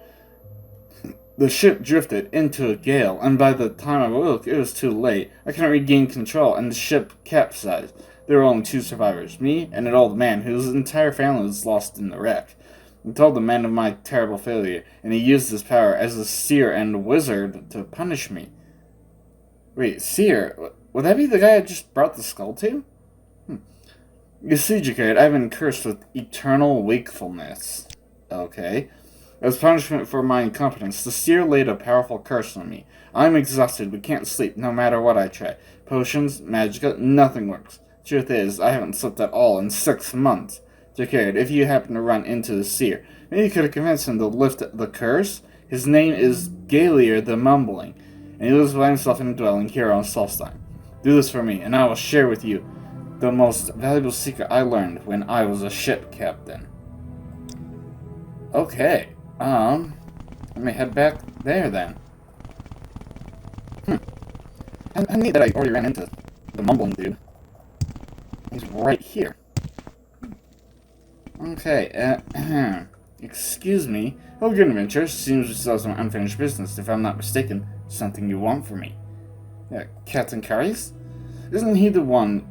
The ship drifted into a gale, and by the time I woke, it was too late. I couldn't regain control, and the ship capsized. There were only 2 survivors, me and an old man whose entire family was lost in the wreck. I told the man of my terrible failure, and he used his power as a seer and wizard to punish me. Wait, seer? Would that be the guy I just brought the skull to? You see, Jacquard, I've been cursed with eternal wakefulness. Okay. As punishment for my incompetence, the seer laid a powerful curse on me. I'm exhausted but can't sleep no matter what I try. Potions, magicka, nothing works. Truth is, I haven't slept at all in 6 months. Jacquard, if you happen to run into the seer, maybe you could have convinced him to lift the curse. His name is Galier the Mumbling, and he lives by himself in a dwelling here on Solstheim. Do this for me, and I will share with you the most valuable secret I learned when I was a ship captain. Okay. Let me head back there then. I neat that I already ran into the mumbling dude. He's right here. Okay, excuse me. Oh, good adventure. Seems we still have some unfinished business, if I'm not mistaken. Something you want from me. Yeah, Captain Carius? Isn't he the one,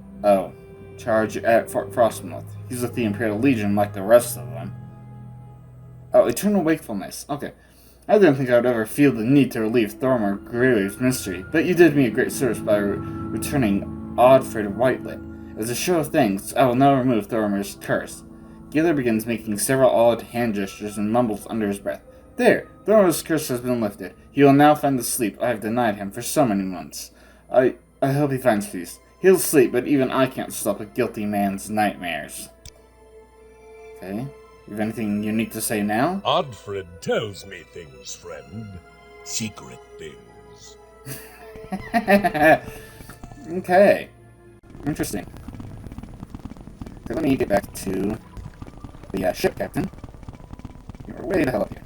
charge at Fort Frostmoth? He's with the Imperial Legion like the rest of them. Oh, Eternal Wakefulness. Okay. I didn't think I would ever feel the need to relieve Thormar Greywave's mystery, but you did me a great service by returning Oddford Whitelit. As a show of thanks, I will now remove Thormar's curse. Giller begins making several odd hand gestures and mumbles under his breath. There! Thormar's curse has been lifted. He will now find the sleep I have denied him for so many months. I hope he finds peace. He'll sleep, but even I can't stop a guilty man's nightmares. Okay. You have anything unique to say now? Oddfred tells me things, friend. Secret things. Okay. Interesting. So let me get back to the ship, Captain. You're way the hell up here.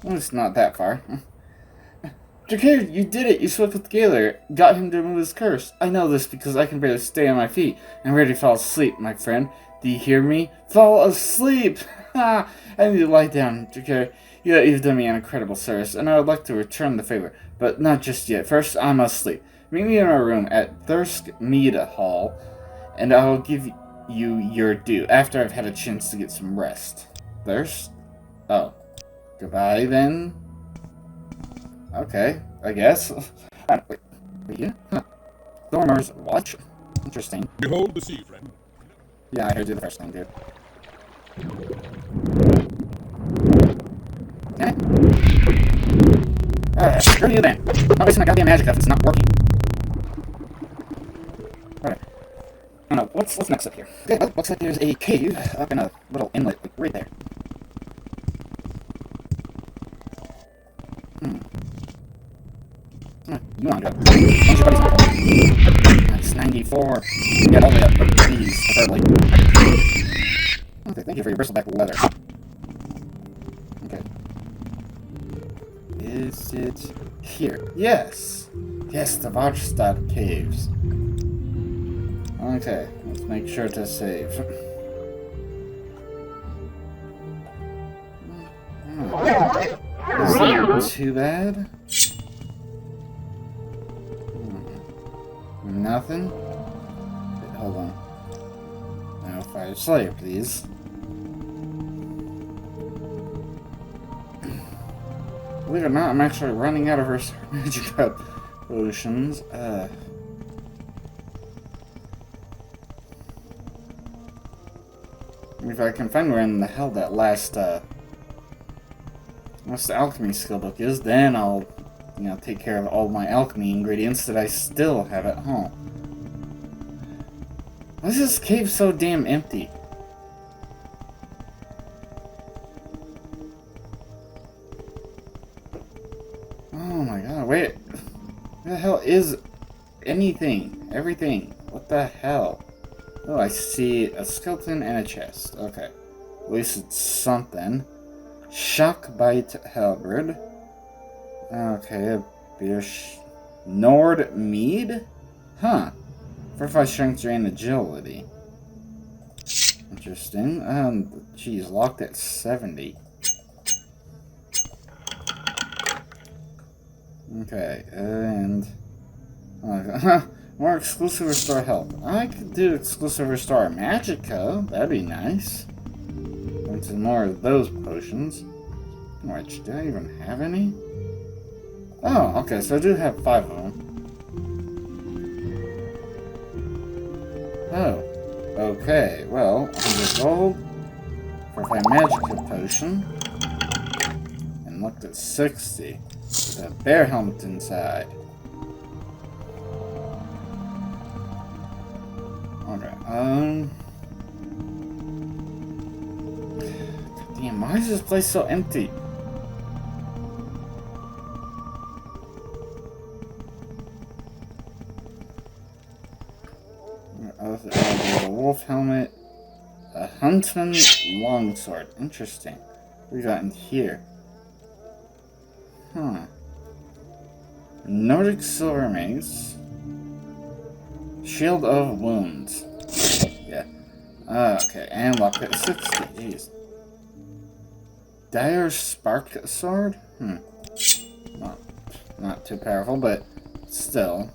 Well, it's not that far. Drakir, you did it! You spoke with Gaylor, got him to remove his curse. I know this because I can barely stay on my feet. I'm ready to fall asleep, my friend. Do you hear me? Fall asleep! Ha! I need to lie down, Drakir. You've done me an incredible service, and I would like to return the favor, but not just yet. First, I must sleep. Meet me in our room at Thirsk Mead Hall, and I will give you your due after I've had a chance to get some rest. Thirst? Oh. Goodbye, then? Okay, I guess. Wait, yeah? Huh. Dormer's watch? Interesting. Behold the sea, friend. Yeah, I heard you the first thing, dude. Screw you then. I'm wasting my goddamn magic if it's not working. Alright. I don't know, what's next up here? Okay, well, looks like there's a cave up in a little inlet right there. You want to go. Once your buddy's not. Nice, 94. Get all the way up, please, preferably. Okay, thank you for your bristleback leather. Okay. Is it here? Yes! Yes, the Varstad Caves. Okay, let's make sure to save. Isn't too bad. Nothing? Wait, hold on. Now fire Slayer, please. Believe it or not, I'm actually running out of our magic potions. If I can find where in the hell that last what's the alchemy skill book is, then I'll take care of all my alchemy ingredients that I still have at home. Why is this cave so damn empty? Oh my god, wait. Where the hell is anything? Everything? What the hell? Oh, I see a skeleton and a chest. Okay. At least it's something. Shockbite halberd. Okay, a beer. Nord Mead? Huh. Fortified strength, drain agility. Interesting. Geez, locked at 70. Okay, and more exclusive restore health. I could do exclusive restore magicka. That'd be nice. Into more of those potions. Which, do I even have any? Oh, okay, so I do have 5 of them. Oh, okay, well, 100 gold for my magic potion. And looked at 60 with a bear helmet inside. Okay, damn, why is this place so empty? There's a wolf helmet, a huntsman longsword. Interesting. What we got in here? Huh. Nordic silver mace. Shield of wounds. Yeah. Okay, and lock at 60. Jeez. Dire spark sword? Not too powerful, but still.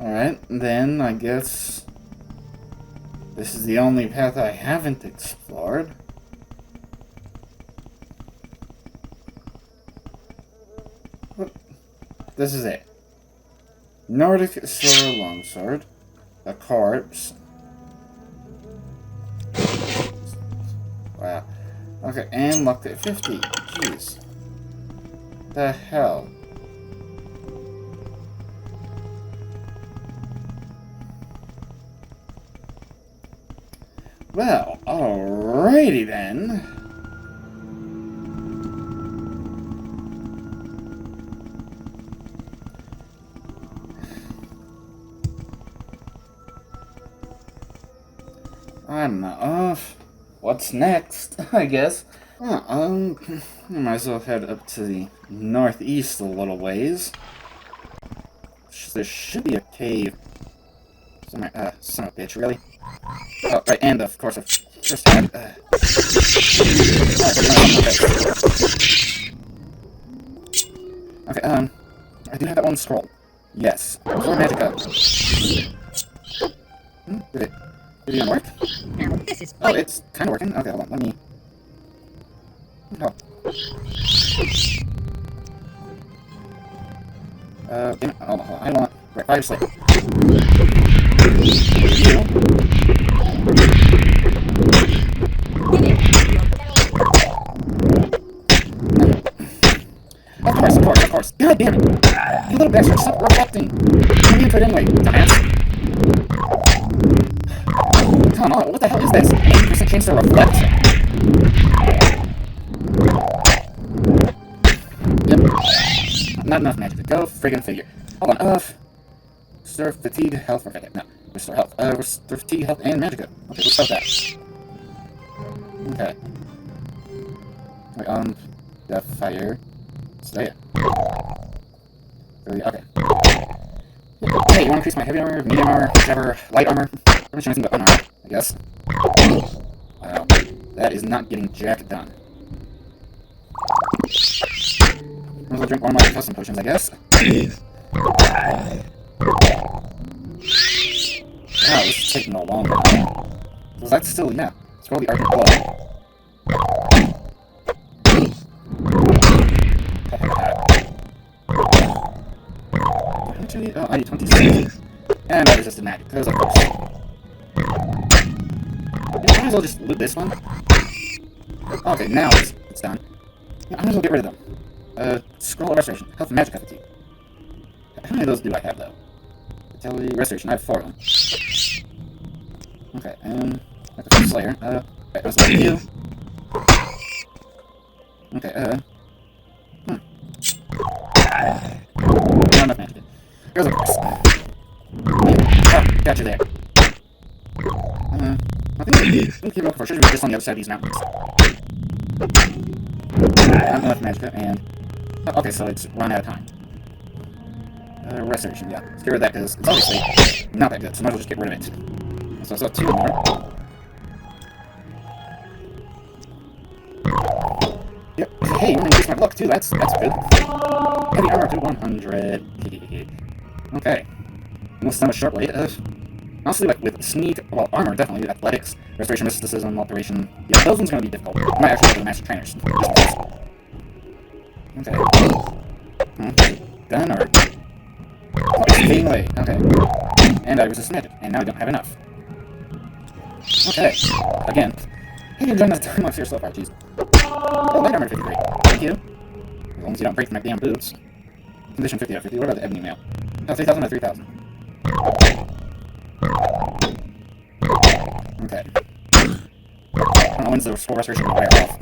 Alright, then I guess this is the only path I haven't explored. What? This is it. Nordic silver longsword, a corpse. Wow. Okay, and locked at 50. Jeez. The hell? Well, alrighty then. I'm off. What's next, I guess? Well, I might as well head up to the northeast a little ways. There should be a cave somewhere. Son of a bitch, really? Oh, right, and of course, just had. Okay, I do have that one scroll. Yes. For Magica. Did it even work? Now, this is Oh, it's kind of working. Okay, hold on, let me. Oh. Damn it. Hold on. I don't want. Right, fire slate. Of course. God damn it. You little bastard, stop reflecting. I'm into it anyway, dumbass. Come on, what the hell is this? 80% chance to reflect? Yep. Not enough magic to go friggin' figure. Hold on, restore fatigue, health, okay, no. Restore health. Restore fatigue, health, and magic. Okay, let's start that. Okay. Wait, death, fire. Stay it. Okay. Hey, you want to increase my heavy armor, medium armor, whatever, light armor? I'm just anything but unarmor, I guess. Wow. That is not getting jack done. Might as well drink one of my custom potions, I guess. Wow, this is taking a long time. Was that still, yeah. Scroll the Arctic Blood. Oh, I need 26. And I resisted magic, because of course. I might as well just loot this one. Okay, now it's done. I might as well get rid of them. Scroll of Restoration. Health and Magic Fatigue. How many of those do I have, though? Vitality, Restoration. I have 4 of them. Okay, that's the Slayer. Right, let's look at you. Okay, not enough magic. Here's a course. Oh, gotcha there. I think keep looking for. Should be just on the other side of these mountains. Not enough magic, and oh, okay, so it's run out of time. Restoration, yeah. Let's get rid of that because it's obviously not that good, so might as well just get rid of it. So 2 more. Yep. Hey, you're gonna increase my luck too. That's good. Heavy armor to 100. Okay. Unless I'm a short blade. Honestly, like with sneak, well, armor definitely, athletics, restoration, mysticism, alteration. Yeah, those ones are gonna be difficult. I might actually go to the master trainers. Okay. Done or? Oh, it's fading away. Okay. And I resist magic, and now I don't have enough. Okay. Again. Hey, you're enjoying this time off here so far, jeez. Oh, light armor 53. Thank you. As long as you don't break my damn boots. Condition 50 out of 50. What about the ebony mail? Oh, 3,000 or 3,000? Okay. I don't know when's the scroll restoration will wear off.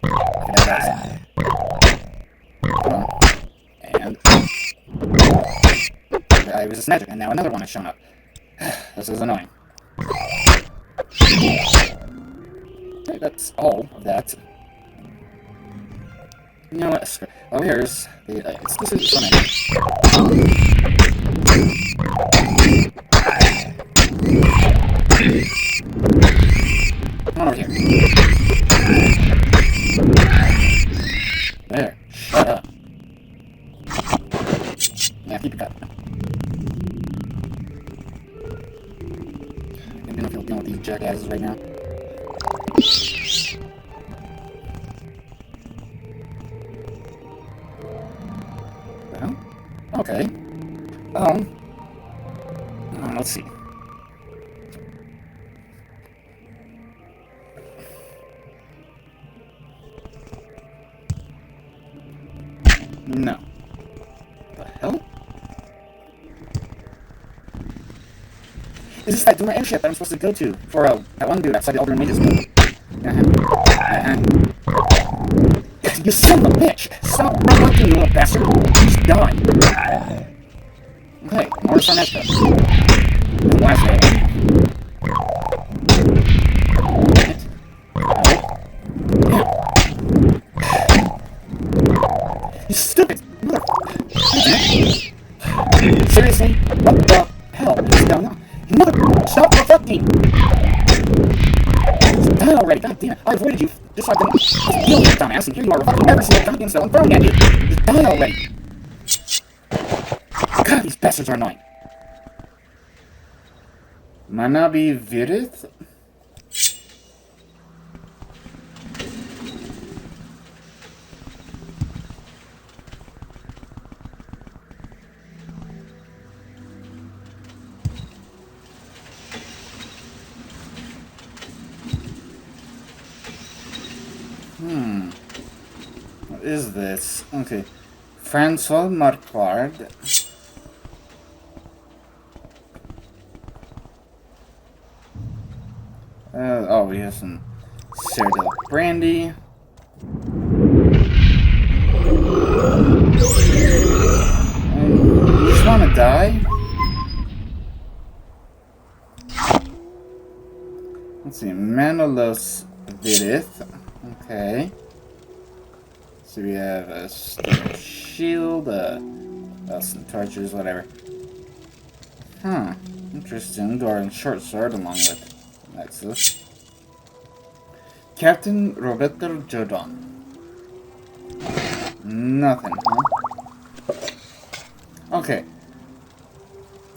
Okay, that and I resist magic, and now another one has shown up. This is annoying. Okay, that's all of that. You know what? Oh, here's the exclusive summon. Come on over here. There. Shut up. Yeah, keep your cut. I don't feel dealing with these jackasses right now. Well, okay. Let's see. No. What the hell? Is this that my airship that I'm supposed to go to for that one dude outside the Alderman Mages? You son of a bitch! Stop looking, you little bastard! Just die! Okay, more Sarnesca. And last one. You stupid motherfucker! Seriously? What the hell is going on? You stop the fucking! Die already, god damn it! I avoided you just so I didn't deal with your dumbass, and here you are fucking every single goddamn spell I'm throwing at you! Just die already! God, these bastards are annoying. Manabi Virith? What is this? Okay. Francois Marquard. Oh, we have some Cyrodiil brandy. You just want to die? Let's see. Manolos Virith. Okay. So we have a shield, some torches, whatever. Huh. Interesting. Door and short sword along with Nexus. Captain Roberto Jodon. Nothing, huh? Okay.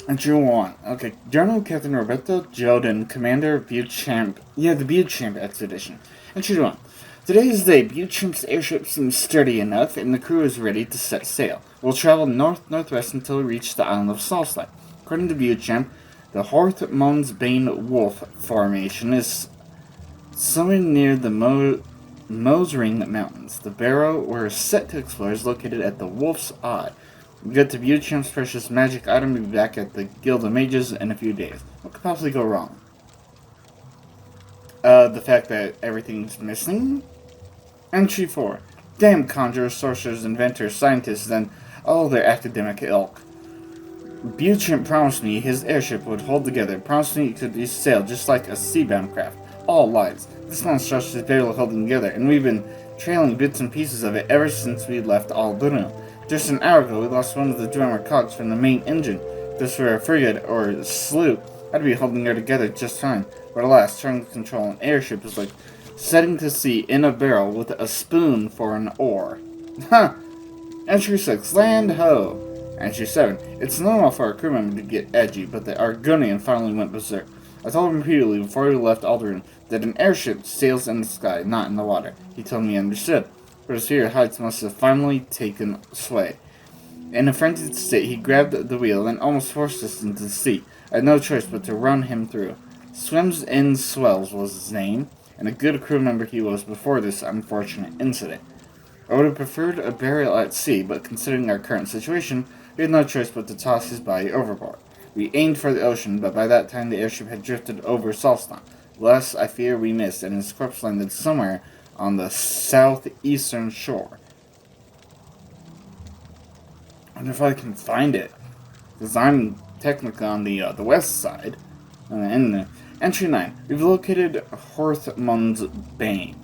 Entry 1. Okay. General Captain Roberto Jodon, Commander of Beauchamp. Yeah, the Beauchamp expedition. Entry 1. Today's day, Beauchamp's airship seems sturdy enough, and the crew is ready to set sail. We'll travel north-northwest until we reach the island of Solstice. According to Beauchamp, the Horth-Mons-Bane Wolf Formation is somewhere near the Mosring Mountains. The barrow we're set to explore is located at the Wolf's Eye. We get to Beauchamp's precious magic item and be back at the Guild of Mages in a few days. What could possibly go wrong? The fact that everything's missing? Entry 4. Damn conjurers, sorcerers, inventors, scientists, and all their academic ilk. Beauchamp promised me his airship would hold together, promised me it could sail just like a seabound craft. All lies. This monstrosity is barely holding together, and we've been trailing bits and pieces of it ever since we left Aldurno. Just an hour ago, we lost one of the drummer cogs from the main engine. If this were a frigate or a sloop, I'd be holding her together just fine. But alas, trying to control an airship is like setting to sea in a barrel with a spoon for an oar. Huh! Entry 6. Land ho! Entry 7. It's normal for a crew member to get edgy, but the Argonian finally went berserk. I told him repeatedly before we left Alderaan that an airship sails in the sky, not in the water. He told me he understood, but his fear of heights must have finally taken sway. In a frenzied state, he grabbed the wheel and almost forced us into the sea. I had no choice but to run him through. Swims in Swells was his name, and a good crew member he was before this unfortunate incident. I would have preferred a burial at sea, but considering our current situation, we had no choice but to toss his body overboard. We aimed for the ocean, but by that time the airship had drifted over Solston. Thus, I fear we missed, and his corpse landed somewhere on the southeastern shore. I wonder if I can find it, because I'm technically on the west side. And Entry 9. We've located Horth-Mons-Bane.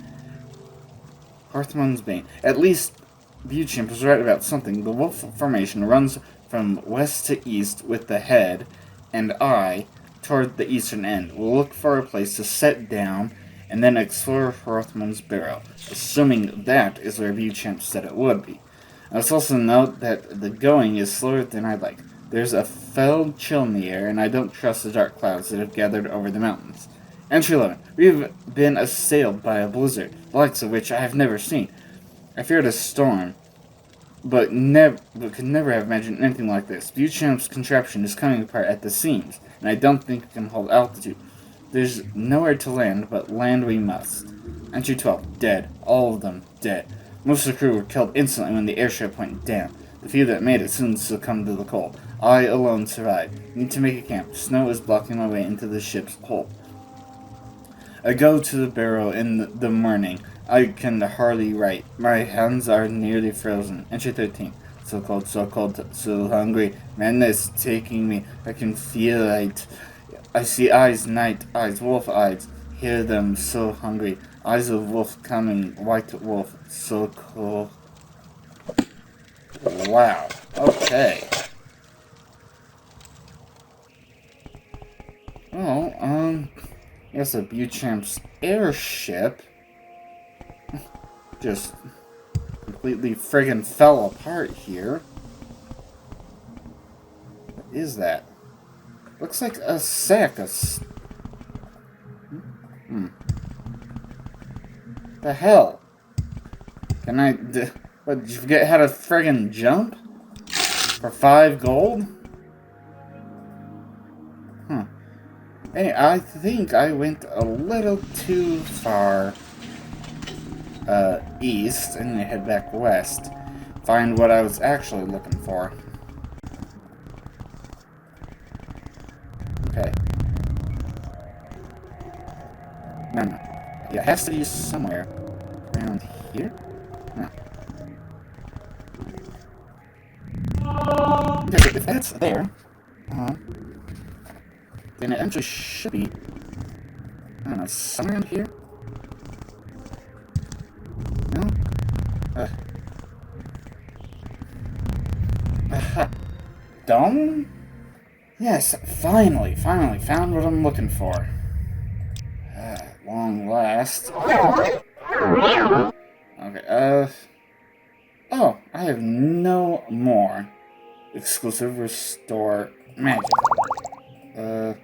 Horth-Mons-Bane. At least Beauchamp was right about something. The wolf formation runs from west to east with the head and eye toward the eastern end. We'll look for a place to set down and then explore Horthman's barrow, assuming that is where Beauchamp said it would be. Let's also note that the going is slower than I'd like. There's a fell chill in the air, and I don't trust the dark clouds that have gathered over the mountains. Entry 11. We've been assailed by a blizzard, the likes of which I have never seen. I feared a storm, but could never have imagined anything like this. Beauchamp's contraption is coming apart at the seams, and I don't think it can hold altitude. There's nowhere to land, but land we must. Entry 12. Dead. All of them dead. Most of the crew were killed instantly when the airship went down. The few that made it soon succumbed to the cold. I alone survive. Need to make a camp. Snow is blocking my way into the ship's hull. I go to the barrow in the morning. I can hardly write. My hands are nearly frozen. Entry 13. So cold, so hungry. Madness taking me. I can feel it. I see eyes, night eyes, wolf eyes. Hear them, so hungry. Eyes of wolf coming, white wolf, so cold. Wow. Okay. Well, I guess a Buchamp's airship just completely friggin' fell apart here. What is that? Looks like a sack of... The hell? Can I... What, did you forget how to friggin' jump? For 5 gold? Huh. Hey, I think I went a little too far east and head back west. Find what I was actually looking for. Okay. No. Yeah, it has to be somewhere. Around here? No. Okay, if that's there, then it actually should be, I don't know, somewhere around here? No? Dome? Yes, finally found what I'm looking for. Long last. Okay, oh, I have no more exclusive restore magic. And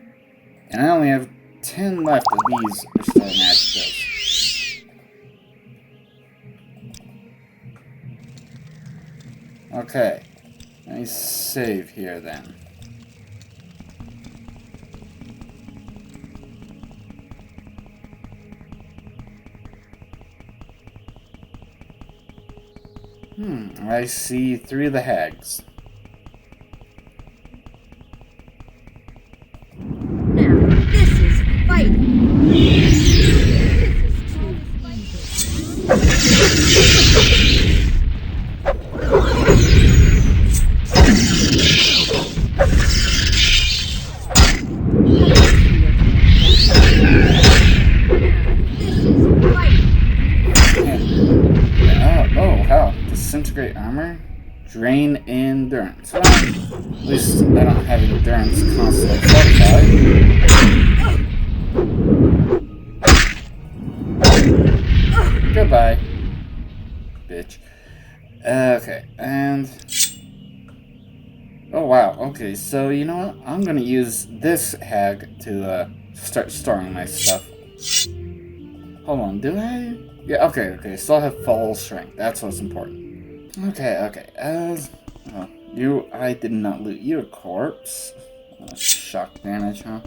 I only have 10 left of these restore magic. Okay, let me save here then. I see 3 of the hags. Now, this is fighting. Disintegrate armor. Drain endurance. Well, at least I don't have endurance constantly fortified. Goodbye, bitch. Okay, and... Oh wow, okay, so you know what? I'm gonna use this hag to start storing my stuff. Hold on, do I? Yeah, okay, so I have full strength. That's what's important. Okay, oh, I did not loot your corpse. Shock damage, huh?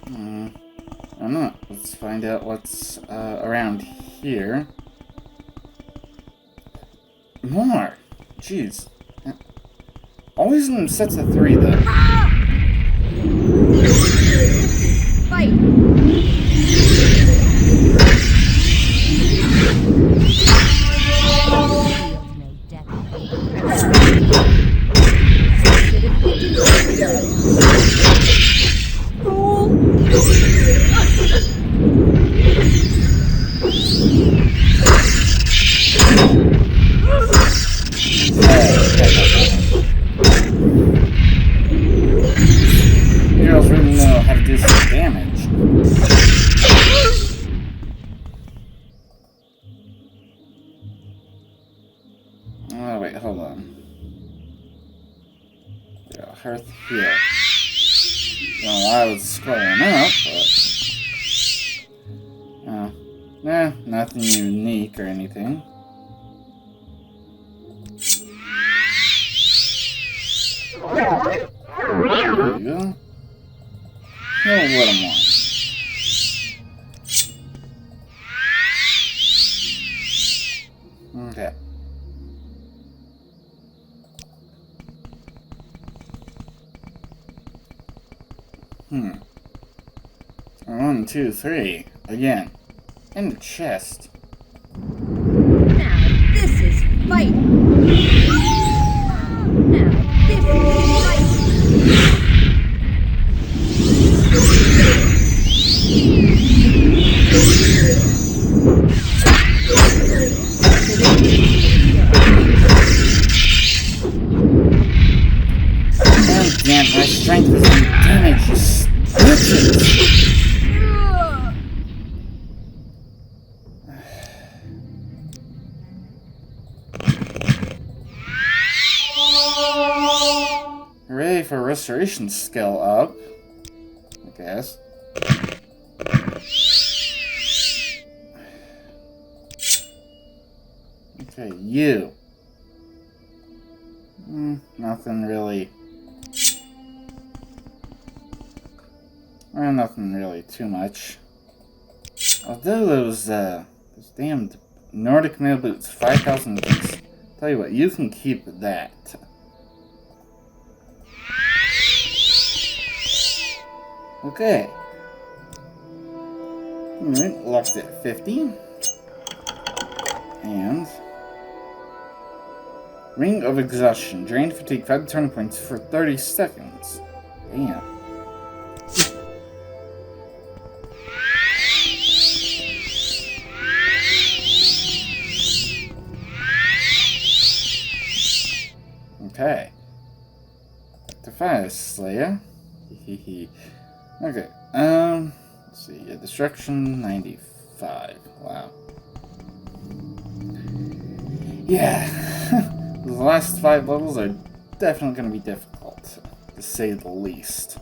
I don't know. Let's find out what's around here. More! Jeez. Always in sets of 3, though. Fight! Girls really know how to do some damage. Oh, wait, hold on. Yeah, Hearth here. Well, I was scrolling up, but... nothing unique or anything. There you go. No, what am I? 1, 2, 3. Again. In the chest. Now, this is fighting. Now, this is fighting. Damn, my strength is in damage, you stupid! Hooray for restoration skill up, I guess. Okay, you. Nothing really. Well, nothing really too much. Although those damned Nordic mail boots, 5,000 boots. Tell you what, you can keep that. Okay. Alright, locked at 50. And Ring of Exhaustion. Drain fatigue 5 turn points for 30 seconds. Damn. Okay. Defy Slayer. Okay. Let's see. Destruction 95. Wow. Yeah. The last 5 levels are definitely going to be difficult, to say the least.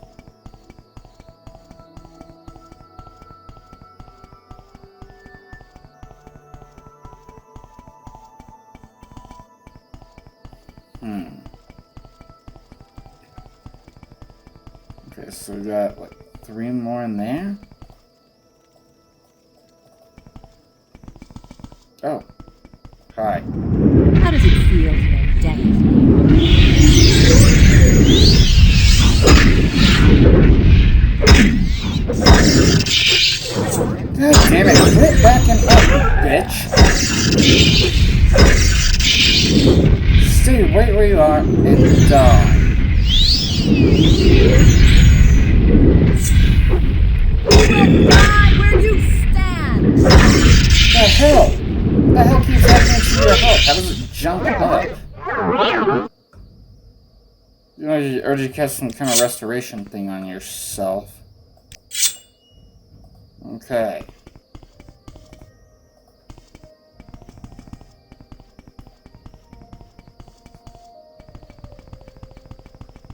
Okay, so we got, what, 3 more in there? Oh. Hi. How does it feel to know death? God damn it, quit backing up, bitch! Stay right where you are and die. You will die where you stand! The hell? What the hell keeps happening to your health? How does it jump up? You know, or did you cast some kind of restoration thing on yourself? Okay.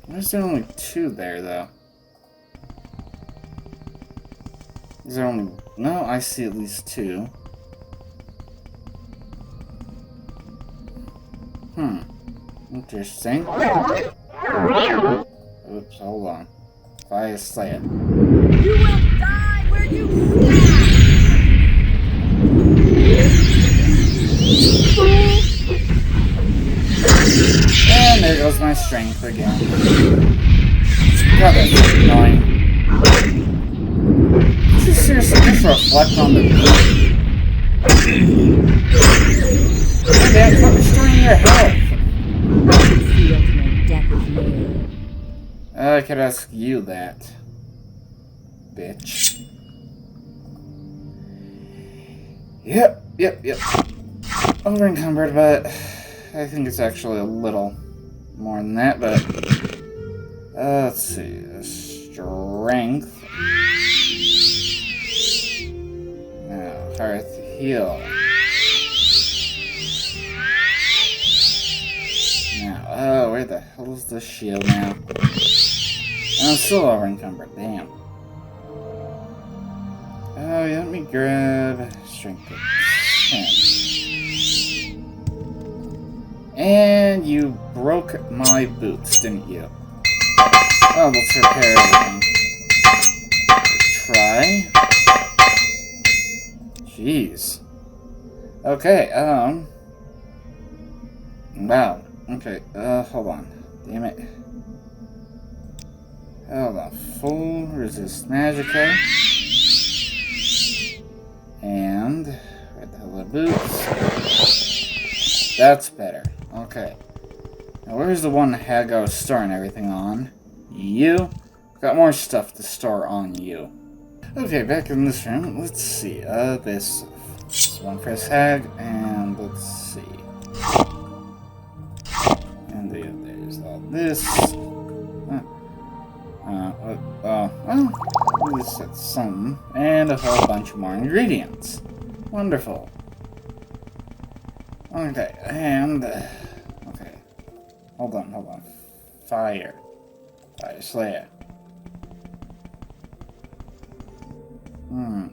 Why is there only 2 there, though? Is there only... No, I see at least 2. Interesting. Oops, hold on. Fire Slayer. You will die where you stand! And there goes my strength again. God, that's annoying. Did you seriously just reflect on the beat? Hey man, quit restoring your health! I could ask you that, bitch. Yep. Over-encumbered, but I think it's actually a little more than that, but let's see. Strength. Now, Hearth Heal. Now, where the hell is the shield now? I'm still over-encumbered, damn. Oh, yeah, let me grab strength of 10. And you broke my boots, didn't you? Well, let's repair everything. Try. Jeez. Okay, wow. Okay, hold on. Damn it. Hold on. Full resist magicka. And right the hell are boots. That's better. Okay. Now where's the one hag I was storing everything on? You? Got more stuff to store on you. Okay, back in this room. Let's see. This one for his hag, and let's see. And there's all this. This is some, and a whole bunch more ingredients. Wonderful. Okay, and okay. Hold on. Fire Slayer.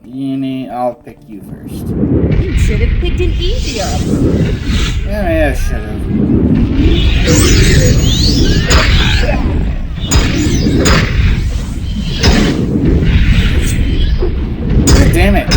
Eenie, I'll pick you first. You should have picked an easier. Yeah, I should have. God damn it!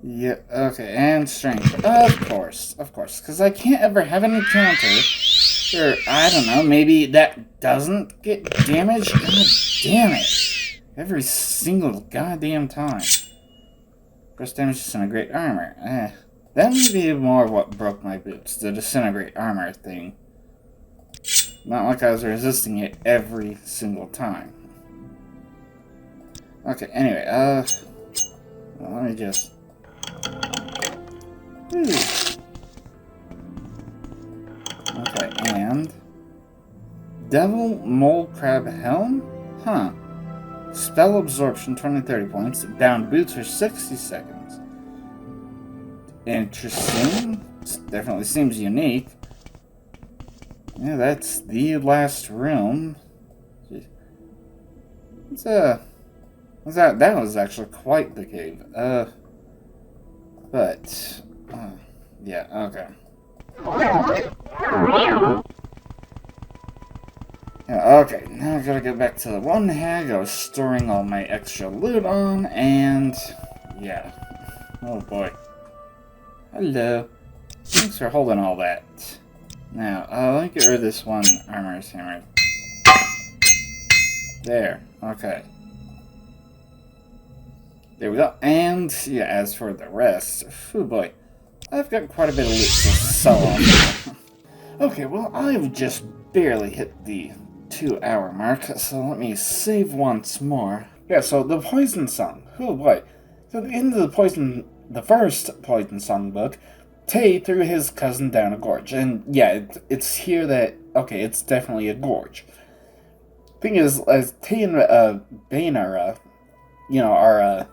Yeah, okay, and strength. Of course, because I can't ever have an encounter where, I don't know, maybe that doesn't get damaged. God damn it. Every single goddamn time. First damage, disintegrate armor. That may be more of what broke my boots, the disintegrate armor thing. Not like I was resisting it every single time. Okay, anyway, well, let me just... Okay, and... Devil Mole Crab Helm? Huh. Spell absorption 20-30 points. Down boots for 60 seconds. Interesting. Definitely seems unique. Yeah, that's the last room. That was actually quite the cave. But yeah, okay. Yeah, okay, now I gotta get back to the one hag I was storing all my extra loot on, and yeah. Oh boy. Hello. Thanks for holding all that. Now, let me get rid of this one armor's hammer. There, okay. There we go. And, yeah, as for the rest, oh boy. I've got quite a bit of loot to sell off. Okay, well, I've just barely hit the 2-hour mark, so let me save once more. Yeah, so the Poison Song. Oh boy. So at the end of the first Poison Song book, Tay threw his cousin down a gorge. And yeah, it's here that, okay, it's definitely a gorge. Thing is, as Tay and Bainara, you know, are,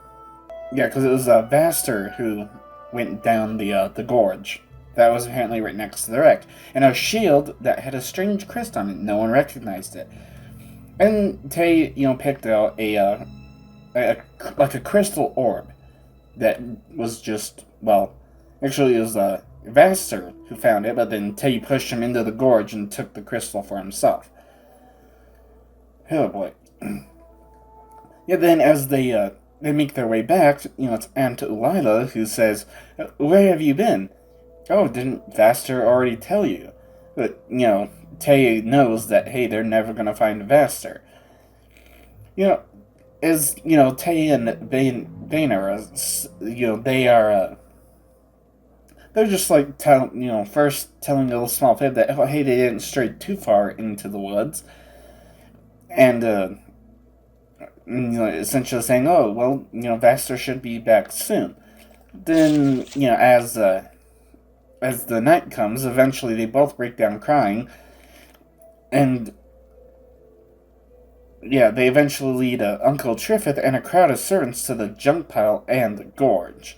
yeah, because it was Vaster who went down the gorge. That was apparently right next to the wreck. And a shield that had a strange crest on it. No one recognized it. And Tay, you know, picked out like a crystal orb that was just, well, actually it was Vaster who found it, but then Tay pushed him into the gorge and took the crystal for himself. Oh boy. Yeah, then as they make their way back, you know, it's Aunt Ulila who says, "Where have you been?" "Oh, didn't Vaster already tell you?" But, you know, Tay knows that, hey, they're never going to find Vaster. You know, as, you know, Tay and Bainara, you know, they are, they're just like, first telling a little small fib that, oh, hey, they didn't stray too far into the woods. And, you know, essentially saying, oh, well, you know, Vaster should be back soon. Then, you know, as the night comes, eventually they both break down crying, and yeah, they eventually lead Uncle Triffith and a crowd of servants to the junk pile and the gorge.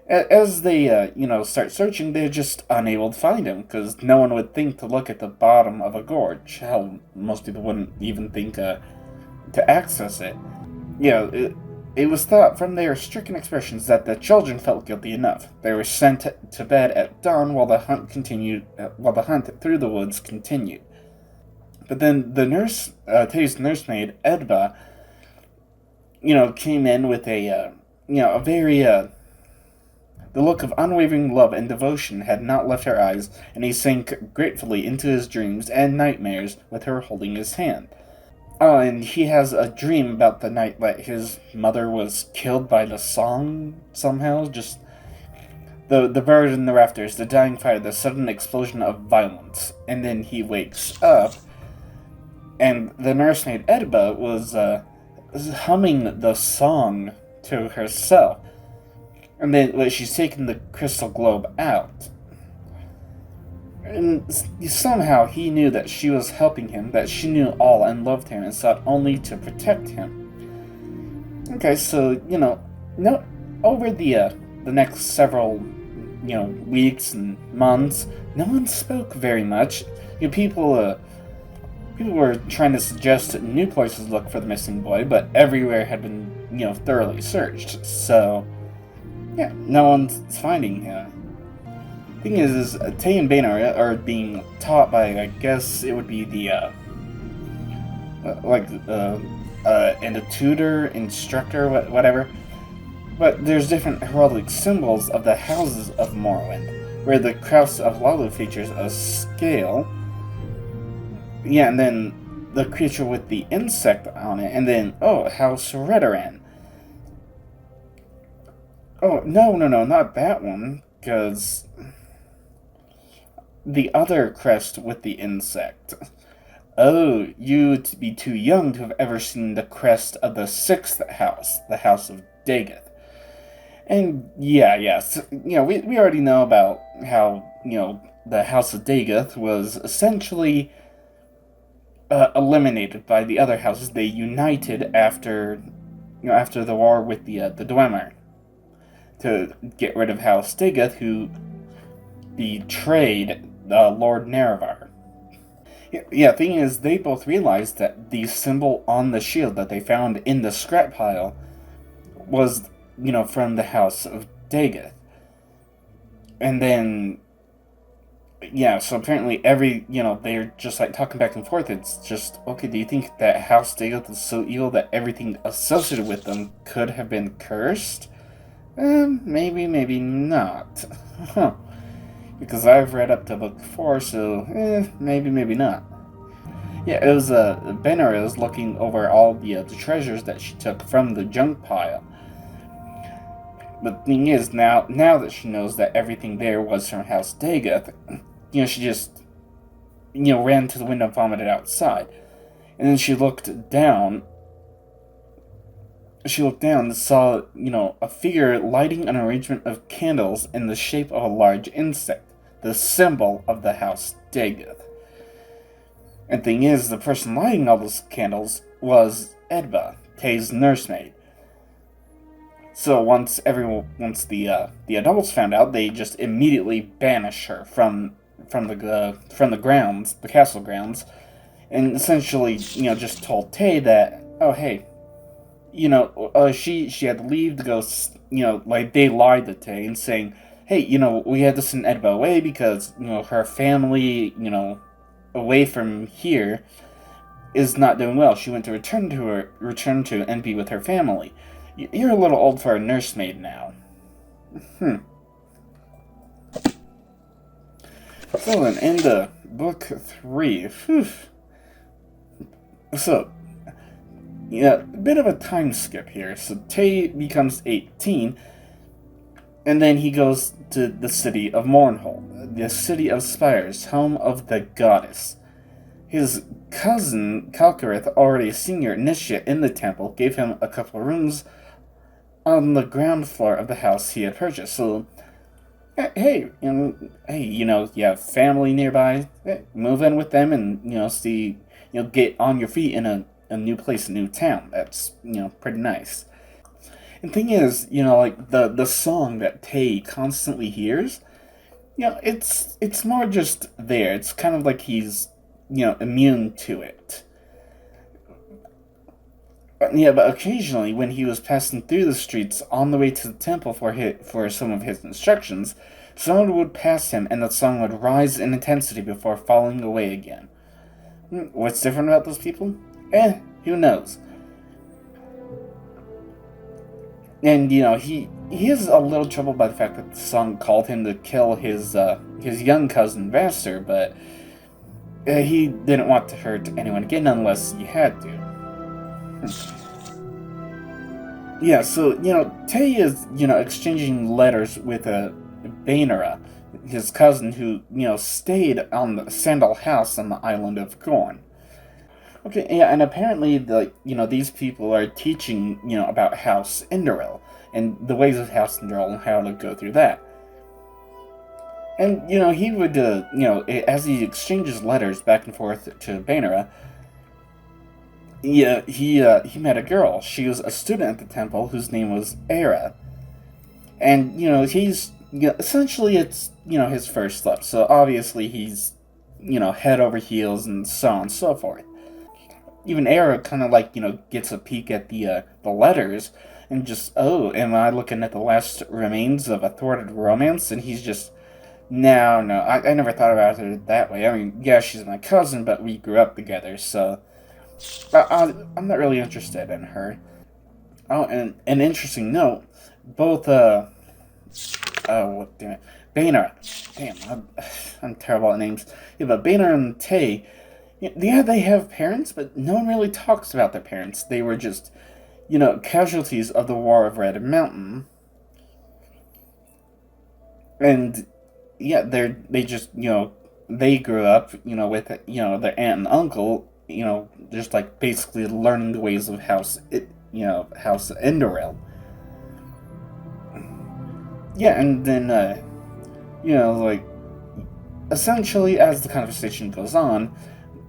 As they, you know, start searching, they're just unable to find him, because no one would think to look at the bottom of a gorge. Hell, most people wouldn't even think to access it. You know, it was thought from their stricken expressions that the children felt guilty enough. They were sent to bed at dawn while the hunt through the woods continued. But then the Tay's nursemaid, Edba, came in with a very, the look of unwavering love and devotion had not left her eyes, and he sank gratefully into his dreams and nightmares with her holding his hand. Oh, and he has a dream about the night that his mother was killed by the song somehow. Just the bird in the rafters, the dying fire, the sudden explosion of violence. And then he wakes up, and the nursemaid Edba was humming the song to herself. And then she's taken the crystal globe out. And somehow he knew that she was helping him, that she knew all and loved him and sought only to protect him. Okay, so, over the next several, weeks and months, no one spoke very much. People were trying to suggest new places to look for the missing boy, but everywhere had been, thoroughly searched. So, yeah, no one's finding him. Thing is Tay and Baynor are being taught by, I guess it would be the, and a tutor, instructor, whatever. But there's different heraldic symbols of the houses of Morrowind, where the Cross of Lalu features a scale. Yeah, and then the creature with the insect on it, and then, House Redoran. Oh, no, not that one, because the other crest with the insect. Oh, you'd be too young to have ever seen the crest of the 6th house, the House of Dagoth. And yes, we already know about how, the House of Dagoth was essentially eliminated by the other houses. They united after the war with the Dwemer to get rid of House Dagoth, who betrayed Lord Nerevar. Yeah, thing is, they both realized that the symbol on the shield that they found in the scrap pile was, from the House of Dagoth. And then, so apparently they're just, talking back and forth. It's just, okay, do you think that House Dagoth is so evil that everything associated with them could have been cursed? Maybe not. Huh. Because I've read up to book 4, so, maybe not. Yeah, it was, Baynor was looking over all the treasures that she took from the junk pile. But the thing is, now that she knows that everything there was from House Dagoth, she just, ran to the window and vomited outside. And then she looked down and saw, a figure lighting an arrangement of candles in the shape of a large insect, the symbol of the House Dagoth. And thing is, the person lighting all those candles was Edba, Tay's nursemaid. So once the adults found out, they just immediately banished her from the grounds, the castle grounds, and essentially, just told Tay that, oh hey, she had to leave to go, they lied to Tay and saying, hey, we had to send Edba away because, her family, away from here is not doing well. She went to return to and be with her family. You're a little old for a nursemaid now. So then, into book 3. Whew. So, a bit of a time skip here. So Tay becomes 18, and then he goes to the city of Mournhold, the city of spires, home of the goddess. His cousin, Kalkarith, already a senior initiate in the temple, gave him a couple of rooms on the ground floor of the house he had purchased. So, hey, you have family nearby, move in with them and, see, get on your feet in a new place, a new town. That's, pretty nice. And thing is, the song that Tay constantly hears, it's more just there. It's kind of like he's, immune to it. But occasionally, when he was passing through the streets on the way to the temple for some of his instructions, someone would pass him and the song would rise in intensity before falling away again. What's different about those people? Who knows? And, he is a little troubled by the fact that the son called him to kill his young cousin, Vaster, but he didn't want to hurt anyone again unless he had to. Yeah, so, Tay is, exchanging letters with Bainera, his cousin, who, stayed on the Sandal House on the island of Gorn. Okay, yeah, and apparently, these people are teaching, about House Indoril, and the ways of House Indoril, and how to go through that. And, he would, as he exchanges letters back and forth to Bainera, he met a girl. She was a student at the temple whose name was Era. And, he's, essentially it's, his first love, so obviously he's, head over heels and so on and so forth. Even Era kind of gets a peek at the letters and just, oh, am I looking at the last remains of a thwarted romance? And he's just, no, I never thought about it that way. I mean, yeah, she's my cousin, but we grew up together, so I'm not really interested in her. Oh, and an interesting note, both, Bainera. Damn, I'm terrible at names. Yeah, but Bainera and Tay, yeah, they have parents, but no one really talks about their parents. They were just, casualties of the War of Red Mountain. And, yeah, they just, they grew up, with, their aunt and uncle, just, basically learning the ways of House Indoril. Yeah, and then, essentially, as the conversation goes on,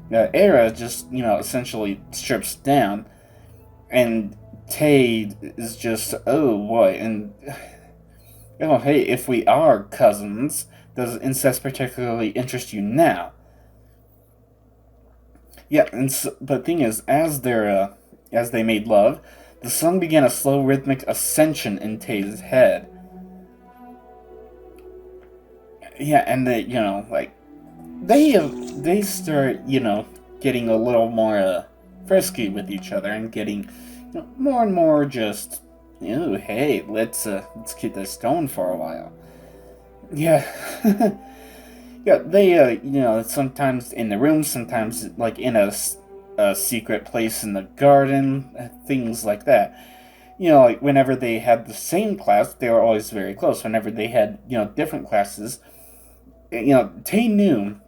Era just, essentially strips down, and Tay is just, oh, what, and, hey, if we are cousins, does incest particularly interest you now? Yeah, and so, but the thing is, as they made love, the song began a slow rhythmic ascension in Tay's head. Yeah, and they, they start, getting a little more frisky with each other and getting more and more just, hey, let's keep this going for a while. Yeah. Yeah, they, sometimes in the room, sometimes, in a secret place in the garden, things like that. Whenever they had the same class, they were always very close. Whenever they had, different classes, Tay knew,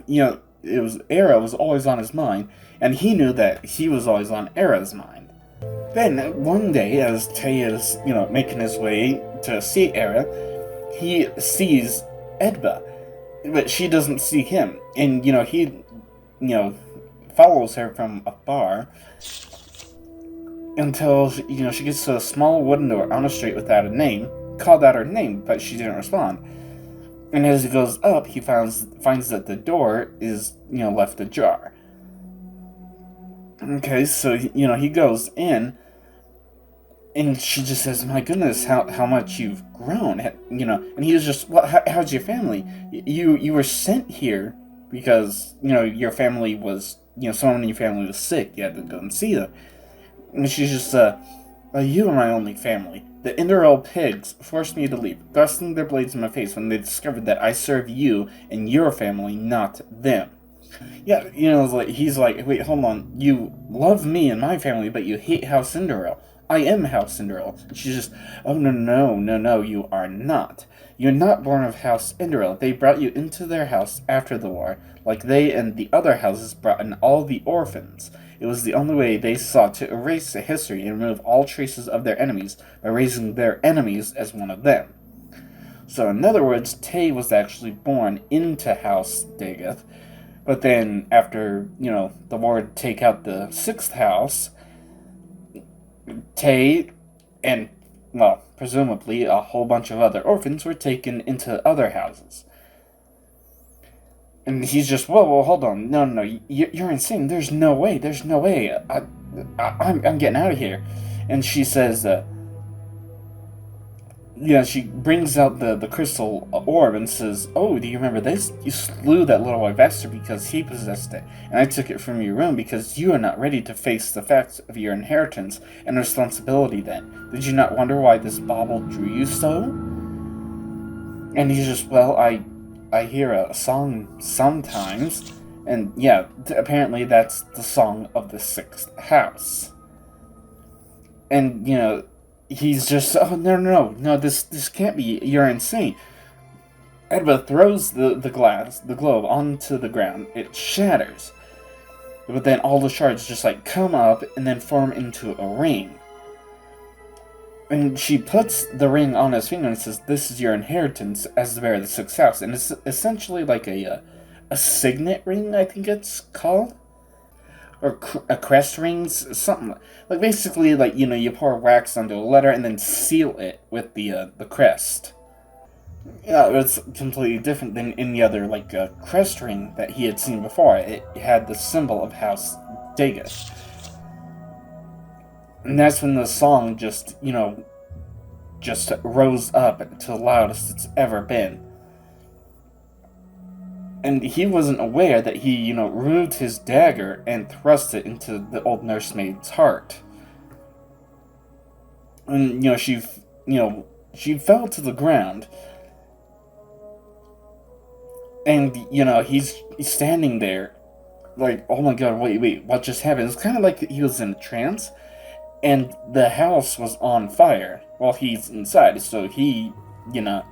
Era was always on his mind, and he knew that he was always on Era's mind. Then, one day, as Tay is, making his way to see Era, he sees Edba, but she doesn't see him, and, he, follows her from afar, until, she gets to a small wooden door on a street without a name, called out her name, but she didn't respond. And as he goes up, he finds that the door is, left ajar. Okay, so, he goes in, and she just says, my goodness, how much you've grown, and he was just, well, how's your family? You were sent here because, your family was, someone in your family was sick, you had to go and see them. And she's just, you are my only family. The Indoril pigs forced me to leave, thrusting their blades in my face when they discovered that I serve you and your family, not them. Yeah, he's like, wait, hold on, you love me and my family, but you hate House Indoril. I am House Indoril. And she's just, oh, no, you are not. You're not born of House Indoril. They brought you into their house after the war, like they and the other houses brought in all the orphans. It was the only way they sought to erase the history and remove all traces of their enemies by raising their enemies as one of them. So, in other words, Tay was actually born into House Dagoth, but then after, the war to take out the 6th house, Tay and, well, presumably a whole bunch of other orphans were taken into other houses. And he's just, whoa, hold on, no, you're insane, there's no way, I'm getting out of here. And she says, yeah, she brings out the crystal orb and says, "Oh, do you remember this? You slew that little boy bastard because he possessed it, and I took it from your room because you are not ready to face the facts of your inheritance and responsibility then. Did you not wonder why this bauble drew you so?" And he's just, "Well, I hear a song sometimes." And yeah, apparently that's the song of the 6th house. And, you know, he's just, "Oh, no, this can't be, you're insane." Edba throws the globe, onto the ground. It shatters. But then all the shards just, like, come up and then form into a ring. And she puts the ring on his finger and says, "This is your inheritance as the bearer of the 6th house." And it's essentially like a signet ring, I think it's called. Or a crest rings, something like basically, like, you know, you pour wax onto a letter and then seal it with the crest. Yeah, it's completely different than any other, like, crest ring that he had seen before. It had the symbol of House Dagus. And that's when the song just, you know, just rose up to the loudest it's ever been. And he wasn't aware that he, you know, removed his dagger and thrust it into the old nursemaid's heart. And, you know, she fell to the ground. And, you know, he's standing there, like, "Oh my god, wait, what just happened?" It's kind of like he was in a trance, and the house was on fire while he's inside. So he, you know,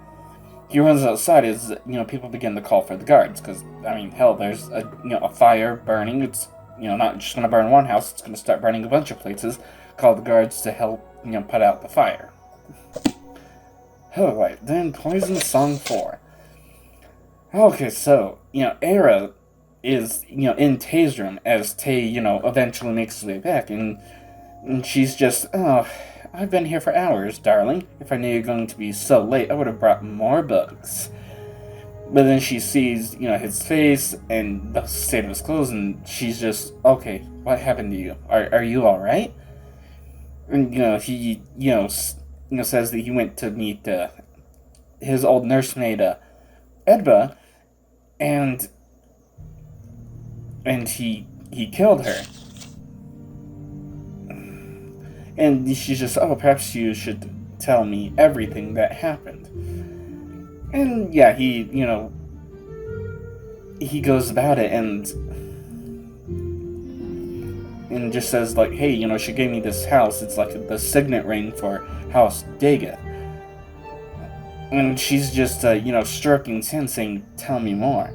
he runs outside as, you know, people begin to call for the guards, because, I mean, hell, there's a fire burning. It's, you know, not just going to burn one house, it's going to start burning a bunch of places. Call the guards to help, you know, put out the fire. Alright, then Poison Song 4. Okay, so, you know, Era is, you know, in Tay's room as Tay, you know, eventually makes his way back, and she's just, "Oh, I've been here for hours, darling. If I knew you were going to be so late, I would have brought more books." But then she sees, you know, his face and the state of his clothes, and she's just, "Okay, what happened to you? Are you alright?" And, you know, he, you know, says that he went to meet his old nursemaid, Edba, and he killed her. And she's just, "Oh, perhaps you should tell me everything that happened." And yeah, he, you know, he goes about it and just says, like, "Hey, you know, she gave me this house. It's like the signet ring for House Daga." And she's just, you know, stroking his hand saying, "Tell me more."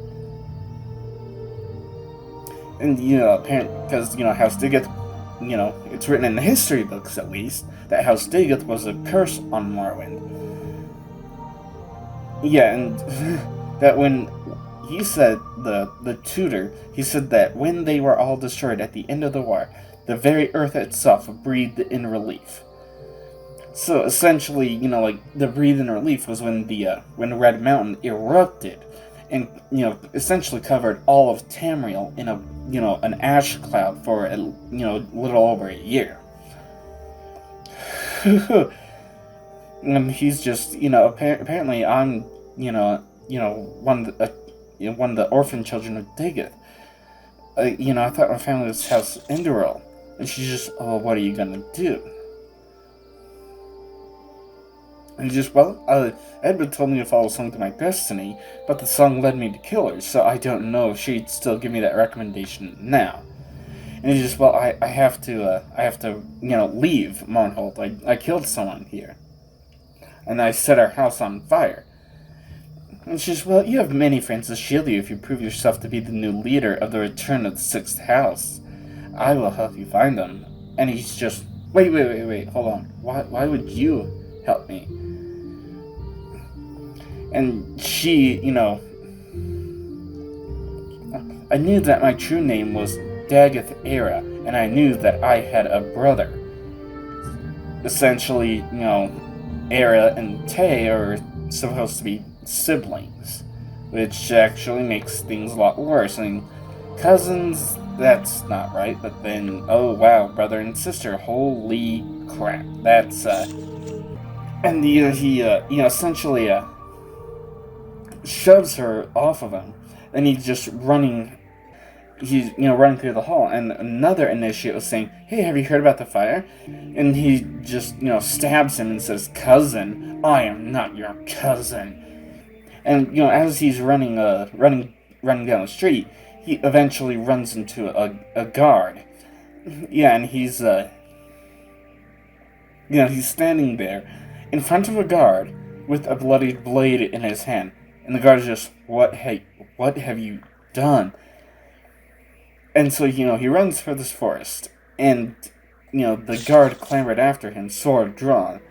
And, you know, apparently, because, you know, House Daga, you know, it's written in the history books, at least, that House Dagoth was a curse on Morrowind. Yeah, and that when he said, the tutor, he said that when they were all destroyed at the end of the war, the very earth itself breathed in relief. So essentially, you know, like, the breathe in relief was when when Red Mountain erupted and, you know, essentially covered all of Tamriel in a, you know, an ash cloud for, you know, a little over a year. And he's just, you know, apparently I'm, you know, one of the orphan children of Dagoth. You know, I thought my family was House Enderil. And she's just, "Oh, what are you gonna do?" And just, "Well, Edward told me to follow a song to my destiny, but the song led me to kill her, so I don't know if she'd still give me that recommendation now." And he's just, "Well, I have to, you know, leave Mournhold. I killed someone here. And I set our house on fire." And she's just, "Well, you have many friends to shield you if you prove yourself to be the new leader of the Return of the 6th House. I will help you find them." And he's just, wait, hold on. Why would you help me?" And she, you know, "I knew that my true name was Dagoth Era, and I knew that I had a brother." Essentially, you know, Era and Tay are supposed to be siblings, which actually makes things a lot worse. I mean, cousins, that's not right, but then, oh wow, brother and sister, holy crap, that's, And he essentially shoves her off of him, and he's just running. He's running through the hall, and another initiate was saying, "Hey, have you heard about the fire?" And he just stabs him and says, "Cousin, I am not your cousin." And as he's running down the street, he eventually runs into a guard. Yeah, and he's he's standing there in front of a guard with a bloody blade in his hand, and the guard is just, what have you done? And so he runs for this forest, and the guard clambered after him, sword drawn.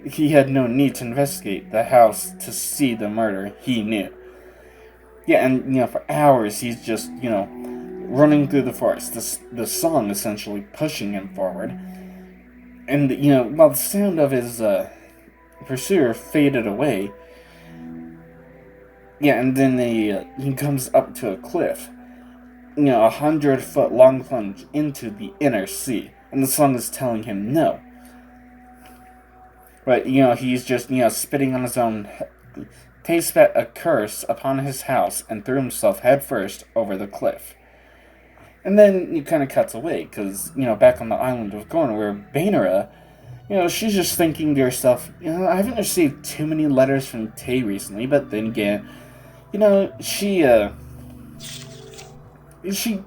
He had no need to investigate the house to see the murder. He knew. Yeah, and for hours he's just running through the forest. The song essentially pushing him forward. And while the sound of his pursuer faded away, yeah, and then he comes up to a cliff. 100-foot long plunge into the inner sea, and the song is telling him no. But he's just spitting on his own. Tay spat a curse upon his house and threw himself headfirst over the cliff. And then he kind of cuts away, because back on the island of Gorn, where Bainera, she's just thinking to herself, I haven't received too many letters from Tay recently, but then again, she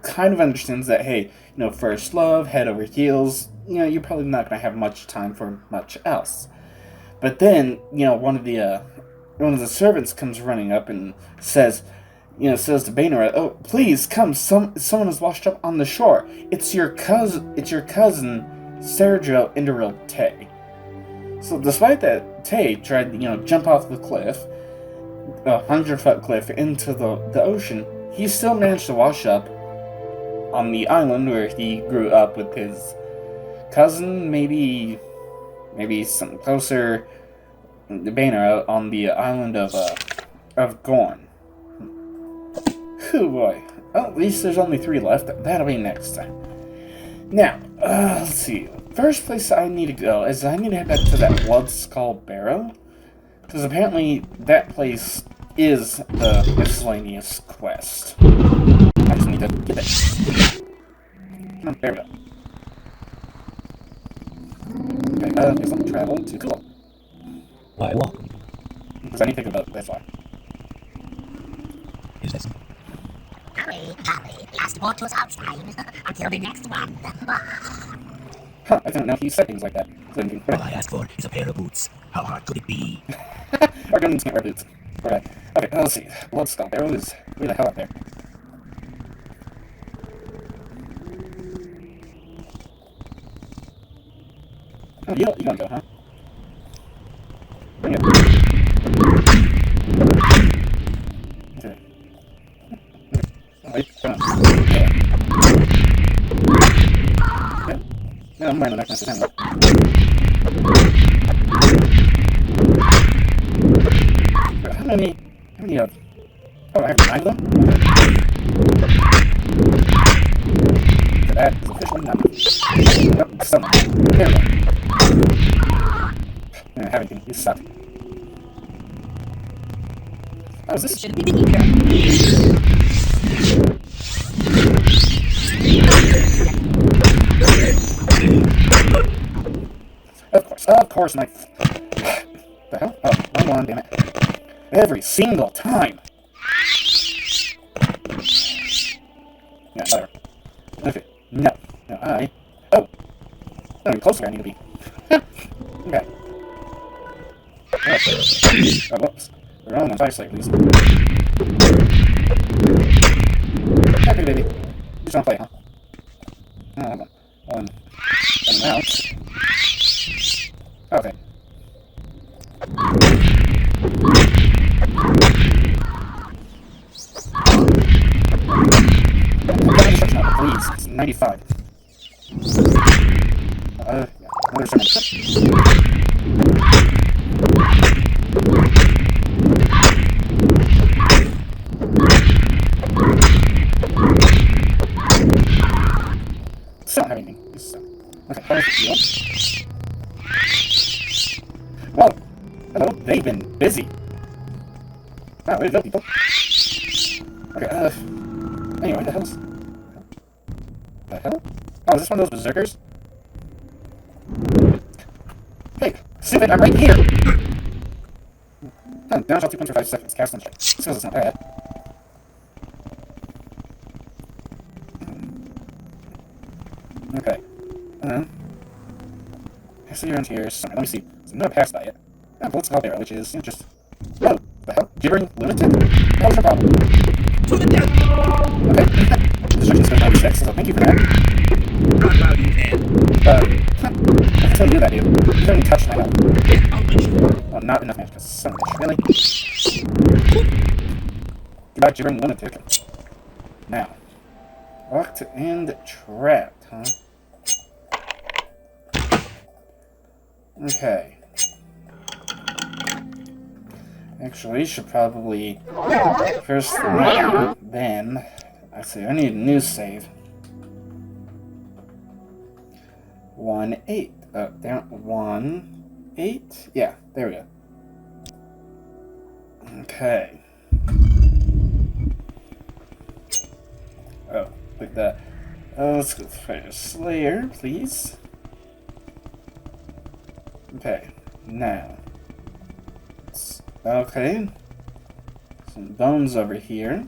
kind of understands that, hey, first love, head over heels, you're probably not going to have much time for much else. But then, one of the servants comes running up and says to Bainera, "Oh, please come! Someone has washed up on the shore. It's your cousin, Sergio Inderil Tay." So, despite that, Tay tried to jump off the cliff, a 100-foot cliff into the ocean. He still managed to wash up on the island where he grew up with his cousin, maybe something closer, Bainera, on the island of Gorn. Whew, boy. Well, at least there's only 3 left. That'll be next time. Now, let's see. First place I need to go is I need to head back to that Blood Skull Barrow, because apparently that place is the miscellaneous quest. I just need to get it. There we go. Okay, there's some travel to cool. Why walk? Because I need to think about that far. Is this? Hurry, last boat was outside until the next one. Huh, I don't know if you said things like that. All I asked for is a pair of boots. How hard could it be? Our guns can't wear boots. Alright. Okay, let's see. Blood Skull Barrow is way the hell up there. Oh, you don't go, huh? Bring it. Okay. Wait, come on. Yeah. Okay. No, I'm wearing the necklace to handle. How many of... Oh, I have 9 of them? Okay. That is officially none. Nope, someone. There we go. I don't have anything. You suck. Oh, is this... Should be eager. Of course, my... The hell? Oh, wrong one, damn it. Every single time! Yeah, better. Okay, no. No, I... Oh! No, you're closer I need to be. Okay. Oh, whoops. The wrong one's eyesight, please. Happy baby. You just wanna play, huh? Oh, hold on. One. And out. Okay. Please, it's 95. Yeah, another 70. Still don't have anything. Okay, how does it feel? Well, they've been busy. Oh, way to go, people. Okay, anyway, the hell's... The hell? Oh, is this one of those berserkers? Hey, stupid, I'm right here! Down shot 2 points for 5 seconds, cast on strike. This feels not bad. Okay. I see you're around here somewhere. Let me see. So I'm not past that yet. Yeah, bullets called arrow, which is just... Whoa! The hell? Gibbering lunatic? That was your problem. To the death! Okay. Destruction spell 96, so thank you for that. Run while you can. I can tell you that, dude. You don't even touch my health. I'll let you. Oh, not enough damage, because son of a bitch. Really? Goodbye, gibbering lunatic. Now. Locked and trapped, huh? Okay. Actually, should probably first then. I see. I need a new save. 1-8. Down 1-8. Yeah, there we go. Okay. Oh, like that. Let's go Fire Slayer, please. Okay, now. Okay. Some bones over here.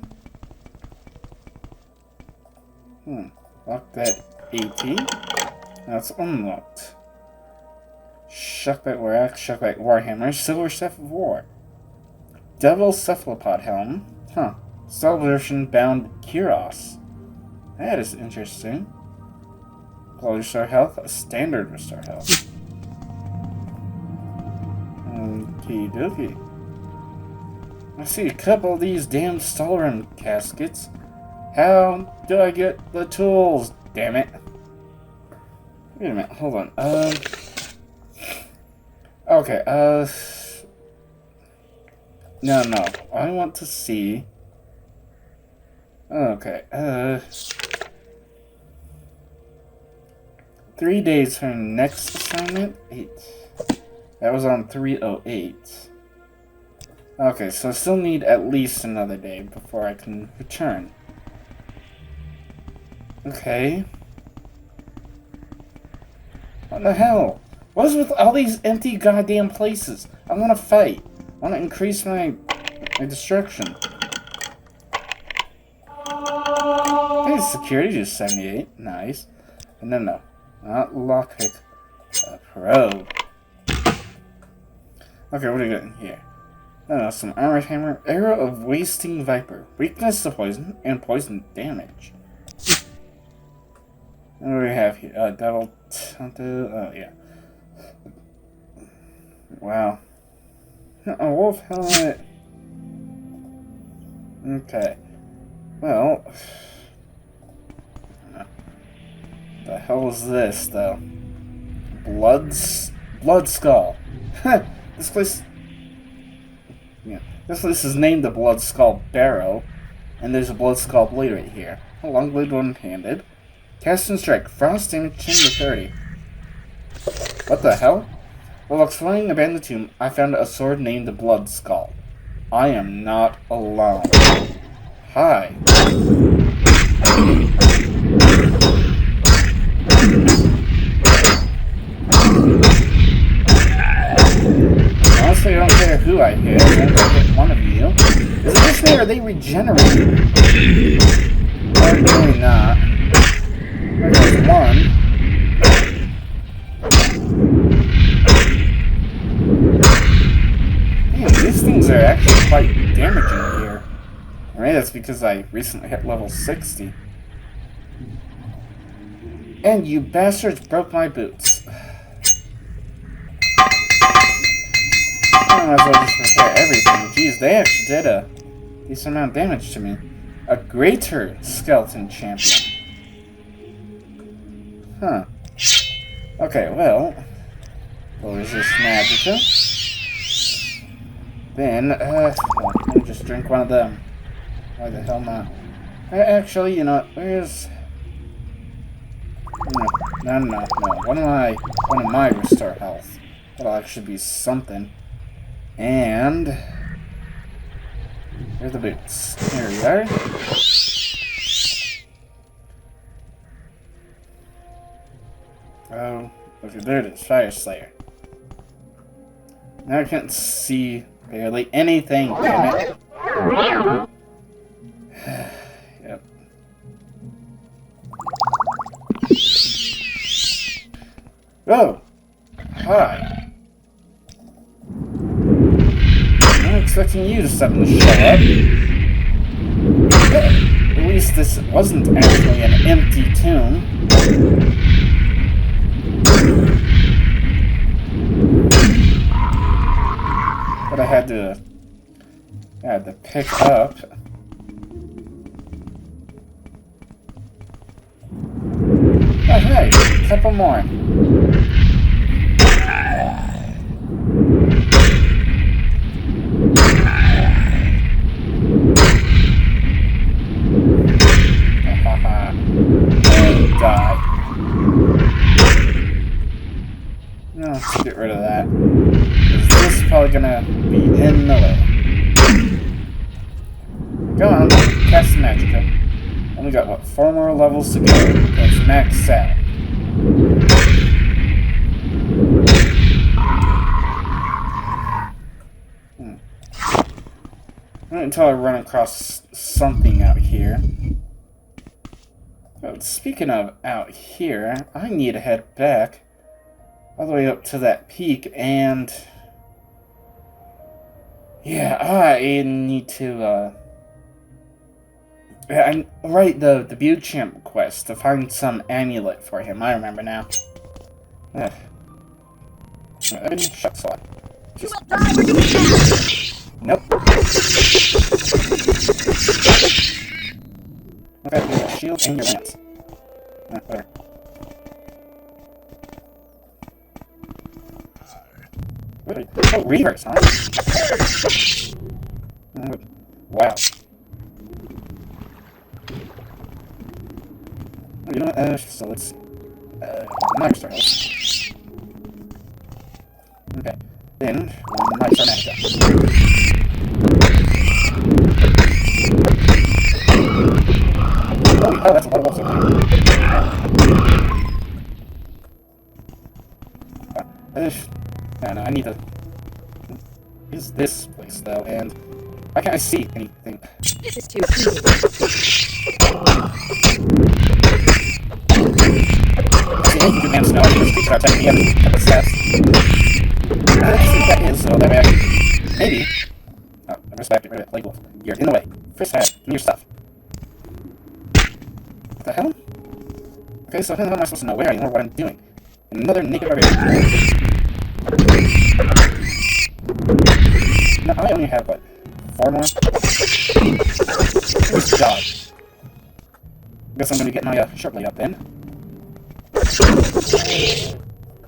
Lock that 80. Now it's unlocked. Shuckback Warack, Shuckback Warhammer, Silver Staff of War. Devil Cephalopod Helm. Huh. Celebration Bound Kyros. That is interesting. Quality Restore Health, a Standard Restore Health. Okie dokie. I see a couple of these damn Stalrim caskets. How do I get the tools? Damn it. Wait a minute, hold on. Okay, No. I want to see... Okay, 3 days for next assignment? 8. That was on 308. Okay, so I still need at least another day before I can return. Okay. What the hell? What is with all these empty goddamn places? I want to fight. I want to increase my destruction. Hey, security is 78. Nice. And then no. Not lockpick. A probe. Okay, what do we got in here? Some armored hammer. Arrow of Wasting Viper. Weakness to poison and poison damage. What do we have here? Devil Tonto. Oh, yeah. Wow. A wolf helmet. Okay. Well. The hell is this, though? Blood Skull. This place... Yeah. This place is named the Blood Skull Barrow. And there's a Blood Skull Blade right here. A long blade, one-handed. Cast and strike. Frost damage 10 to 30. What the hell? While exploring the abandoned tomb, I found a sword named the Blood Skull. I am not alone. Hi. Honestly, I don't care who I hit. I don't hit one of you. Is it just me or are they regenerating? Probably not. There's one. Damn, these things are actually quite damaging here. Maybe that's because I recently hit level 60. And you bastards broke my boots. I might as well just repair everything. Jeez, they actually did a decent amount of damage to me. A greater skeleton champion. Huh. Okay, well. We'll resist Magica. Then, let me just drink one of them. Why the hell not? Actually, you know what? Where's... No. One of my restore health. That'll actually be something. And where's the boots? Here we are. Oh, okay, there it is, Fire Slayer. Now I can't see barely anything, damn it. Yep. Oh! Hi. I'm not expecting you to suddenly show up. At least this wasn't actually an empty tomb. But I had to pick up. Oh hey, a couple more. And die. No, let's get rid of that. This is probably gonna be in the way. Go on, cast the Magicka. Only got, what, 4 more levels to go. That's max out. Not until I run across something out here. But speaking of out here, I need to head back all the way up to that peak, and yeah, I need to write the Beauchamp quest to find some amulet for him. I remember now. Shut slot. Nope. Okay, we got shield and your lance. Whatever. Oh, reverse, huh? Wow. You know what? So let's Micro Star. Okay. Then Micro Star. Oh, that's a lot of wolves. No, I need to use this place though, and why can't I see anything? This is too easy. You can manage to know if these are checking the other steps. Let's see what that is, so that way I can maybe. Oh, I respect it, Play Wolf. You're in the way. First head, give me your stuff. What the hell? Okay, so how am I supposed to know where I am or what I'm doing? Another naked barbarian. No, I only have, what, 4 more? Where's the dog? Guess I'm gonna get my short blade up then.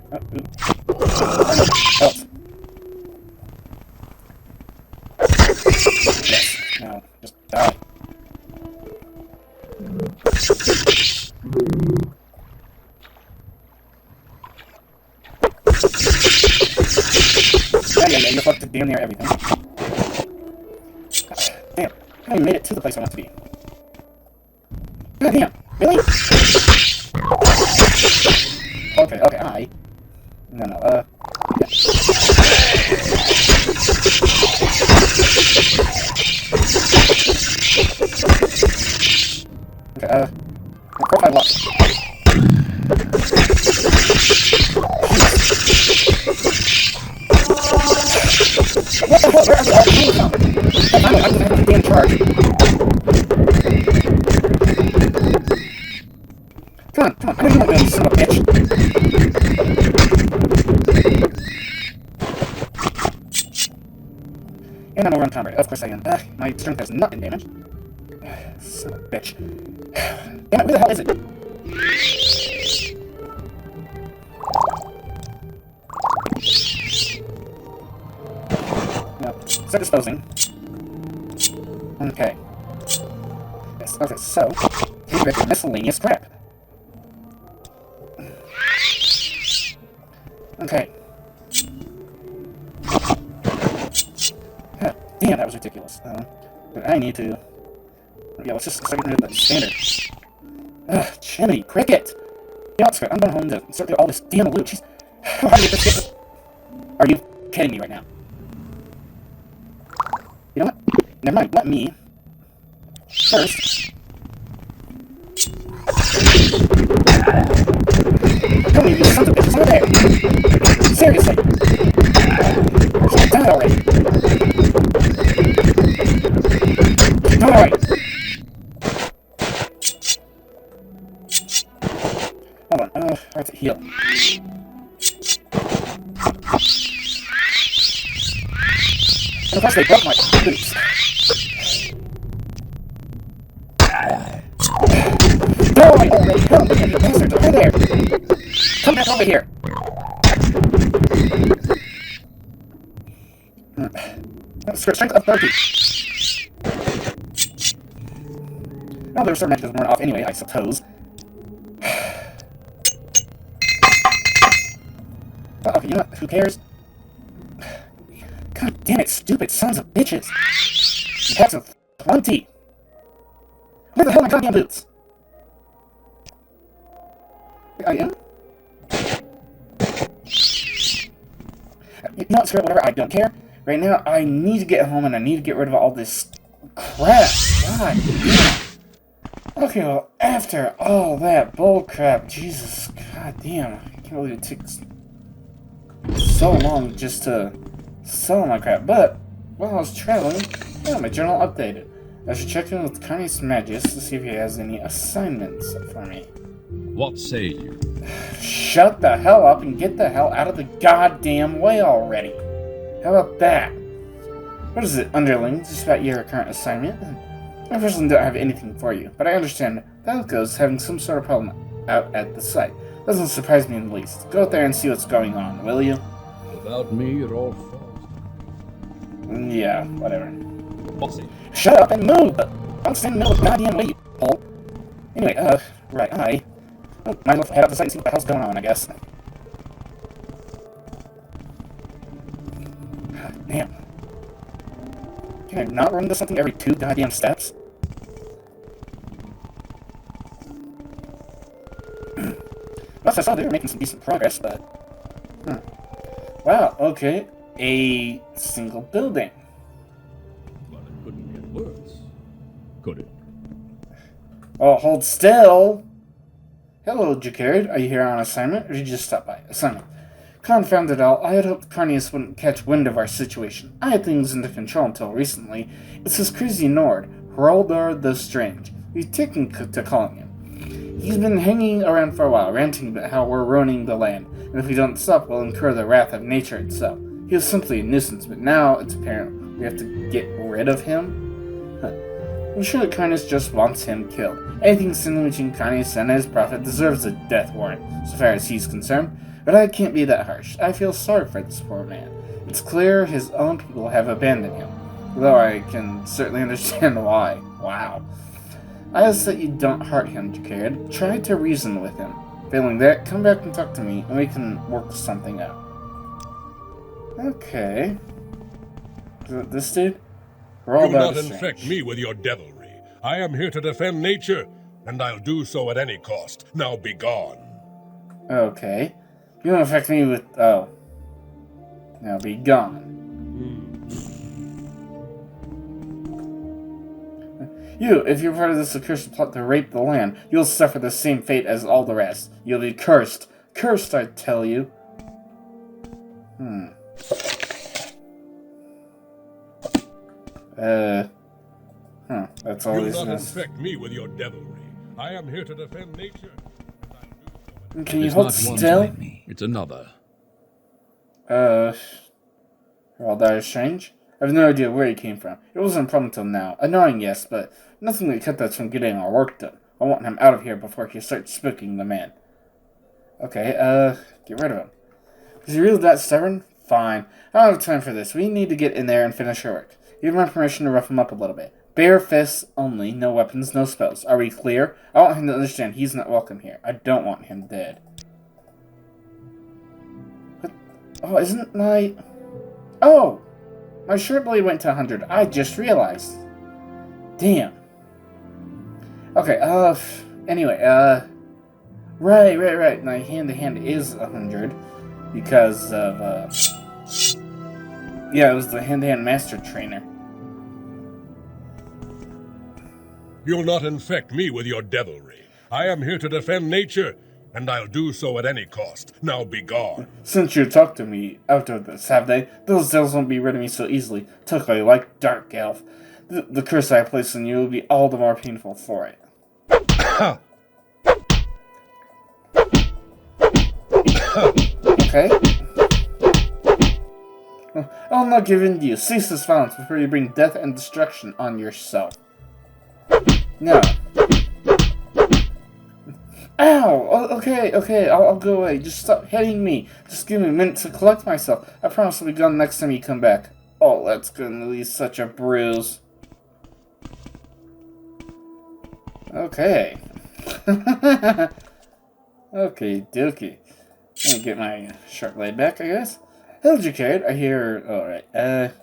Oh, yes, no, just die. Yeah, you're fucked to damn near everything. Damn, I made it to the place I want to be. God damn, really? Okay, I... No, yeah. Okay, profile lock. What the hell? Where are they all coming from? I'm gonna have to be in charge. Come on, I know you want me, son of a bitch. And I'm over on combat. Of course I am. My strength has not been damaged. Son of a bitch. Damn it, where the hell is it? No. Start disposing. Okay. Yes, okay, so get rid of miscellaneous crap. Okay. Damn, that was ridiculous. But I need to... Yeah, let's just start getting rid of the standard. Ugh, Jiminy Cricket! You know what, screw it. I'm going home to sort through all this damn loot. Jeez. How do you get this? Are you kidding me right now? You know what? Never mind. Let me... First... Come here, you sons of bitches. Over there! Seriously! Die already! Die already! Hold on, hard to heal. And of course they broke my boots. Die already! Come here, you bastards! Over there! Come back over here! Strength of 30. Well, there were certain matches that weren't off anyway, I suppose. Well, okay, you know what? Who cares? God damn it, stupid sons of bitches! You have some 20! Where the hell are my goddamn boots? I am? You know what, screw it, whatever, I don't care. Right now, I need to get home and I need to get rid of all this crap. God damn. Okay, well, after all that bull crap, Jesus, god damn, I can't believe it takes so long just to sell my crap. But while I was traveling, I got my journal updated. I should check in with Carnius Magus to see if he has any assignments for me. What say you? Shut the hell up and get the hell out of the goddamn way already. How about that? What is it, underlings? Just about your current assignment? I personally don't have anything for you, but I understand Valko's having some sort of problem out at the site. Doesn't surprise me in the least. Go out there and see what's going on, will you? Without me, it all falls. Yeah, whatever. What's it? Shut up and move! Don't stand in the middle of the goddamn way, you hole. Anyway, right, might as well head out the site and see what the hell's going on, I guess. God damn. Can I not run into something every 2 goddamn steps? Well, I saw they were making some decent progress, but... Wow, okay. A single building. Well, it couldn't get worse, could it? Oh, hold still! Hello, Jacarid. Are you here on assignment, or did you just stop by? Assignment. Confound it all, I had hoped Carnius wouldn't catch wind of our situation. I had things under control until recently. It's this crazy Nord, Hroldar the Strange. We've taken to calling him. He's been hanging around for a while, ranting about how we're ruining the land, and if we don't stop, we'll incur the wrath of nature itself. He was simply a nuisance, but now it's apparent we have to get rid of him. I'm sure that Carnius just wants him killed. Anything standing between Carnius and his prophet deserves a death warrant, so far as he's concerned. But I can't be that harsh. I feel sorry for this poor man. It's clear his own people have abandoned him, though I can certainly understand why. Wow. I ask that you don't hurt him, Jacarid. Try to reason with him. Failing that, come back and talk to me, and we can work something out. Okay. Is it this dude? Do not infect me with your devilry. I am here to defend nature, and I'll do so at any cost. Now be gone. Okay. You don't affect me with... oh. Now be gone. You, if you're part of this accursed plot to rape the land, you'll suffer the same fate as all the rest. You'll be cursed. Cursed, I tell you. That's all he's... Do not infect me with your devilry. I am here to defend nature. Can you hold still? It's another. Well, that is strange. I have no idea where he came from. It wasn't a problem until now. Annoying, yes, but nothing that kept us from getting our work done. I want him out of here before he starts spooking the man. Okay, get rid of him. Is he really that stubborn? Fine. I don't have time for this. We need to get in there and finish our work. Give my permission to rough him up a little bit. Bare fists only, no weapons, no spells. Are we clear? I want him to understand he's not welcome here. I don't want him dead. What? Oh, isn't my... Oh! My short blade went to 100. I just realized. Damn. Okay, anyway, right. My hand-to-hand is 100 because of, yeah, it was the hand-to-hand master trainer. You'll not infect me with your devilry. I am here to defend nature, and I'll do so at any cost. Now be gone. Since you talked to me out of this, have they? Those devils won't be rid of me so easily. Totally like Dark Elf. The curse I place on you will be all the more painful for it. Okay. I'll not give in to you. Cease this violence before you bring death and destruction on yourself. No. Ow! Okay, I'll go away. Just stop hitting me. Just give me a minute to collect myself. I promise I'll be gone next time you come back. Oh, that's gonna leave such a bruise. Okay. Okay, dokey. Let me get my sharp blade back, I guess. Hello, Jacquard. I hear... Alright,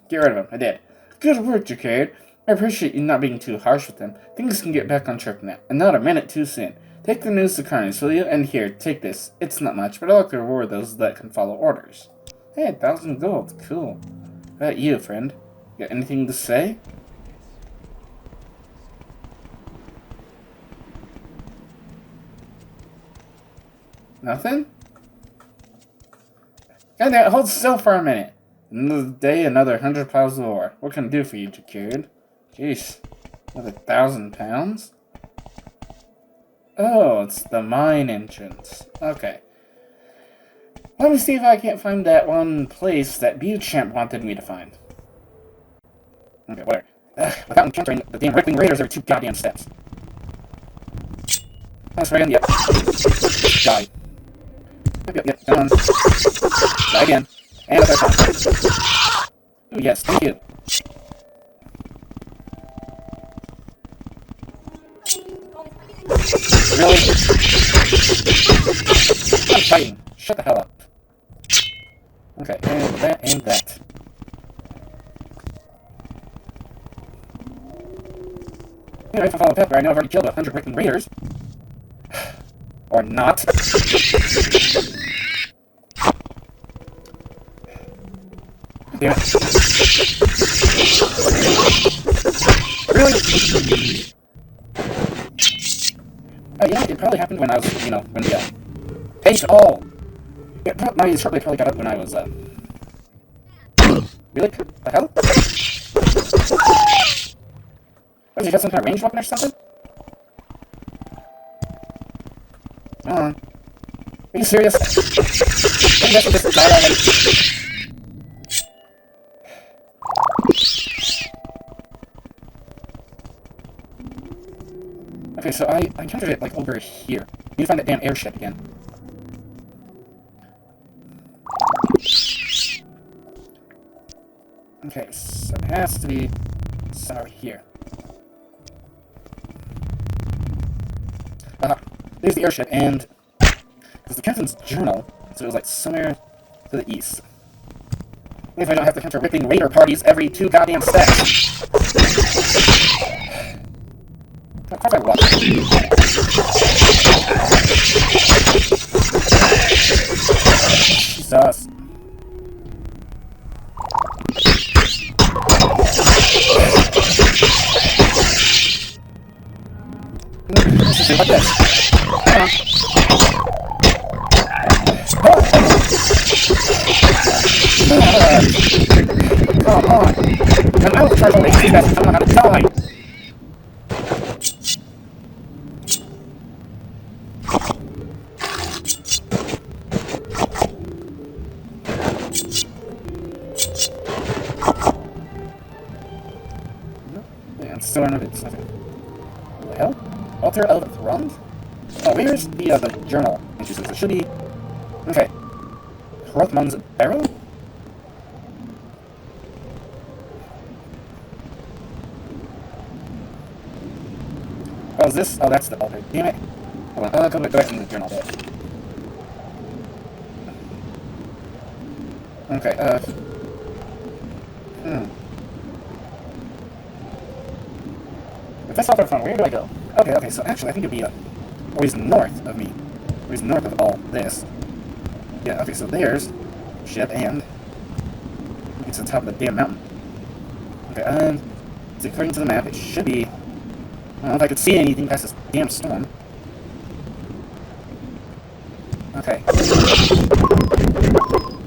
get rid of him. I did. Good work, Jacquard. I appreciate you not being too harsh with him. Things can get back on track now, and not a minute too soon. Take the news to Carnage, will you? And here, take this. It's not much, but I'd like to reward those that can follow orders. Hey, 1,000 gold. Cool. What about you, friend? Got anything to say? Nothing? Goddamn, hold still for a minute. Another day, another 100 piles of ore. What can I do for you, Jacquard? Jeez. Another 1,000 pounds? Oh, it's the mine entrance. Okay. Let me see if I can't find that one place that Beauchamp wanted me to find. Okay, whatever. Without encountering the damn Rickling Raiders every 2 goddamn steps. That's right, yep. Die. Yep, done. Die again. And a third time. Ooh, yes, thank you. Really? I'm fighting. Shut the hell up. Okay, and that, and that. Anyway, if I follow Pepper, I know I've already killed 100 Rickling Raiders. Or not. Damn it. Really? You know, it probably happened when I was, you know, when the, H all! My short blade probably got up when I was, Really? What the hell? What, he got some kind of ranged weapon or something? Come on. Are you serious? Maybe that's just die already. Okay, so I encountered it, like, over here. Need to find that damn airship again. Okay, so it has to be somewhere here. There's the airship, and... It's the captain's journal, so it was, like, somewhere to the east. If I don't have to counter ripping raider parties every 2 goddamn steps. Of course I will. Jesus. Let's do like this. Come on. When I was charged over HP, that's someone how to die. Still don't know if it's nothing. What the hell? Altar of Throngs? Oh, where's the journal? And she says it should be... Okay. Hrothmund's Barrow? Oh, is this? Oh, that's the altar. Damn it. Hold on, go back in the journal bit. Okay, If that's not their phone, where do I go? Okay, so actually I think it'd be always north of me. Always north of all this. Yeah, okay, so there's ship and it's to the top of the damn mountain. Okay, according to the map, it should be... I don't know if I could see anything past this damn storm. Okay.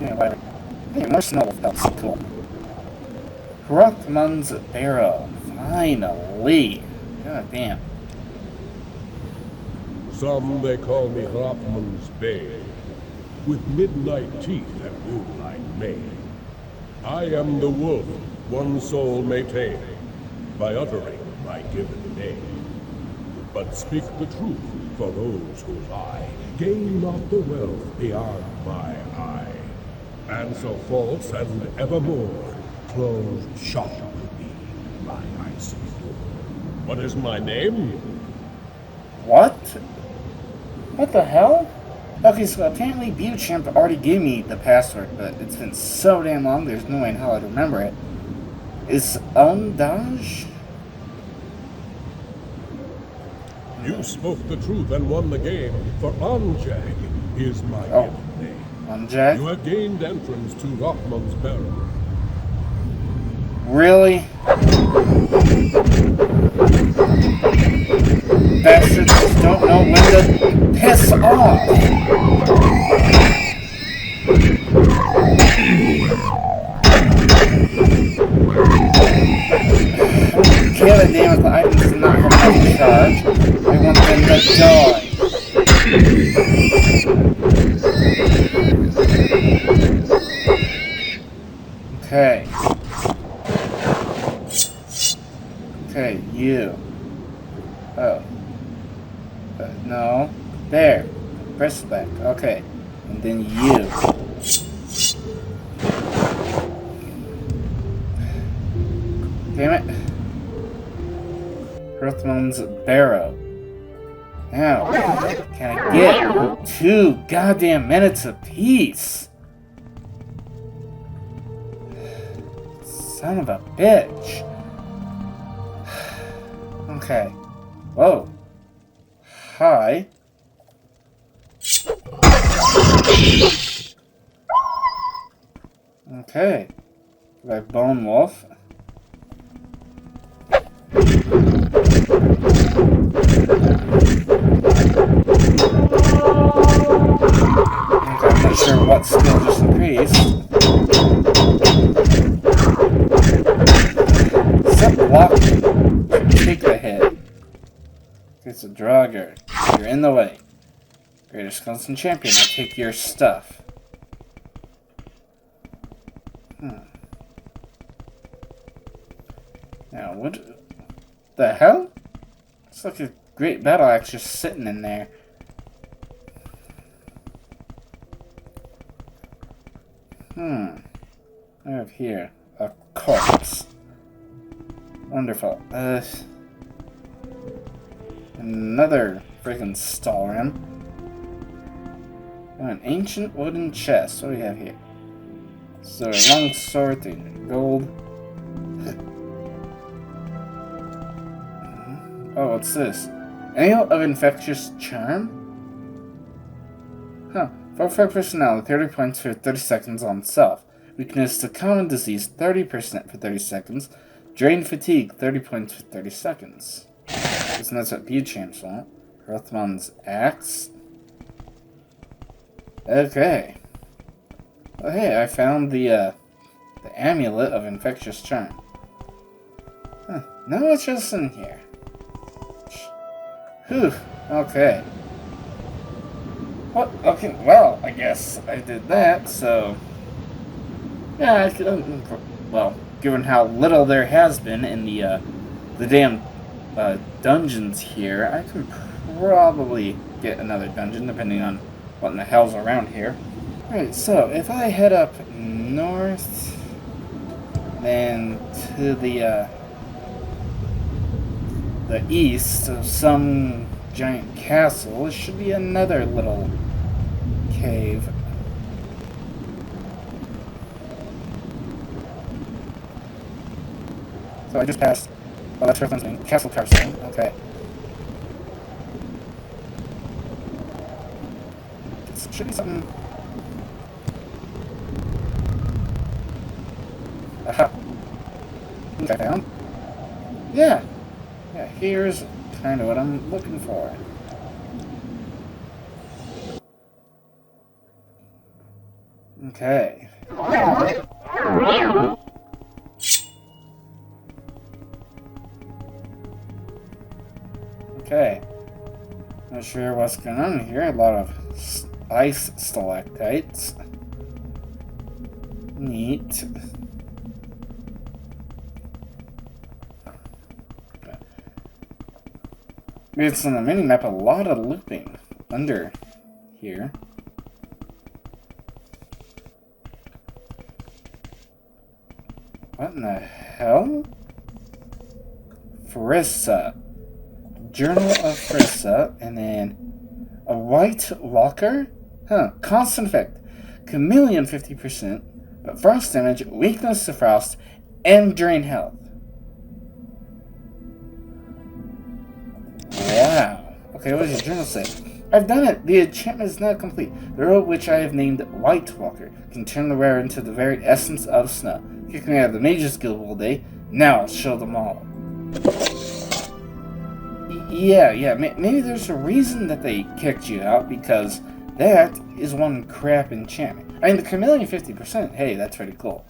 Yeah, whatever. Hey, more snow pelts. Cool. Rothman's Barrow. Finally. God damn. Some they call me Hropman's Bay, with midnight teeth and moonlight mane. I am the wolf one soul may tame, by uttering my given name. But speak the truth, for those who lie gain not the wealth beyond my eye. And so false and evermore, closed shop will be my icy door. What is my name? What? What the hell? Okay, so apparently Beauchamp already gave me the password, but it's been so damn long, there's no way in hell I'd remember it. Is Ondage? You spoke the truth and won the game, for Onjag is my given name. Onjag? You have gained entrance to Rockman's Barrow. Really? Bastards just don't know when to piss off. Kill it, damn it, the items do not have enough charge. I want them to die. Okay. Okay, you. Oh. No. There. Press back. Okay. And then you. Damn it. Earthman's Barrow. Now, can I get 2 goddamn minutes apiece? Son of a bitch. Okay. Whoa. Hi. Okay. Like Bone Wolf. Okay, I'm not sure what skill just increased. Stop blocking. Take the hit. It's a Draugr. You're in the way. Greatest Wisconsin champion, I'll take your stuff. Now, what the hell? It's like a great battle axe just sitting in there. I have here a corpse. Wonderful. Another freaking Stalrim. Oh, an ancient wooden chest. What do we have here? So a long sword, gold. Oh, what's this? Ale of Infectious Charm? Huh. Fortify personality, 30 points for 30 seconds on self. Weakness to common disease, 30% for 30 seconds. Drain fatigue, 30 points for 30 seconds. Isn't that what Beauchamp's want? Rothman's axe. Okay. Oh, hey, I found the amulet of infectious charm. Huh. No, it's just in here. Whew. Okay. What? Okay. Well, I guess I did that. So, yeah, I could. Well, given how little there has been in the damn dungeons here, I can probably get another dungeon depending on what in the hell's around here. Alright, so if I head up north, then to the east of some giant castle, there should be another little cave. So I just passed. Oh, that's Earthland's name. Castle Carstone. Okay. This should be something. Aha. I think I found. Yeah. Yeah, here's kind of what I'm looking for. Okay. Okay. Not sure what's going on here. A lot of ice stalactites. Neat. It's on the mini-map, a lot of looping under here. What in the hell? Farissa. Journal of Farissa, and then a White Walker? Huh, constant effect. Chameleon 50%, but frost damage, weakness to frost, and drain health. Wow. Okay, what does your journal say? I've done it! The enchantment is now complete. The robe which I have named White Walker can turn the wearer into the very essence of snow. Kick me out of the Mages Guild all day. Now I'll show them all. Yeah, maybe there's a reason that they kicked you out, because that is one crap enchantment. I mean, the Chameleon 50%, hey, that's pretty cool.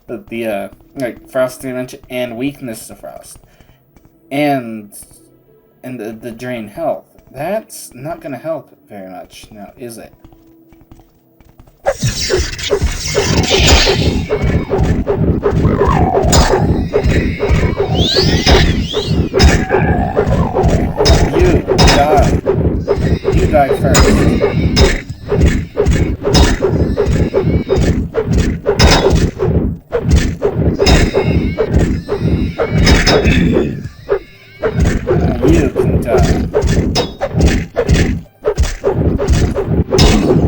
But the, like, frost damage and weakness to frost. And the drain health. That's not going to help very much now, is it? You die. You die first. You can die.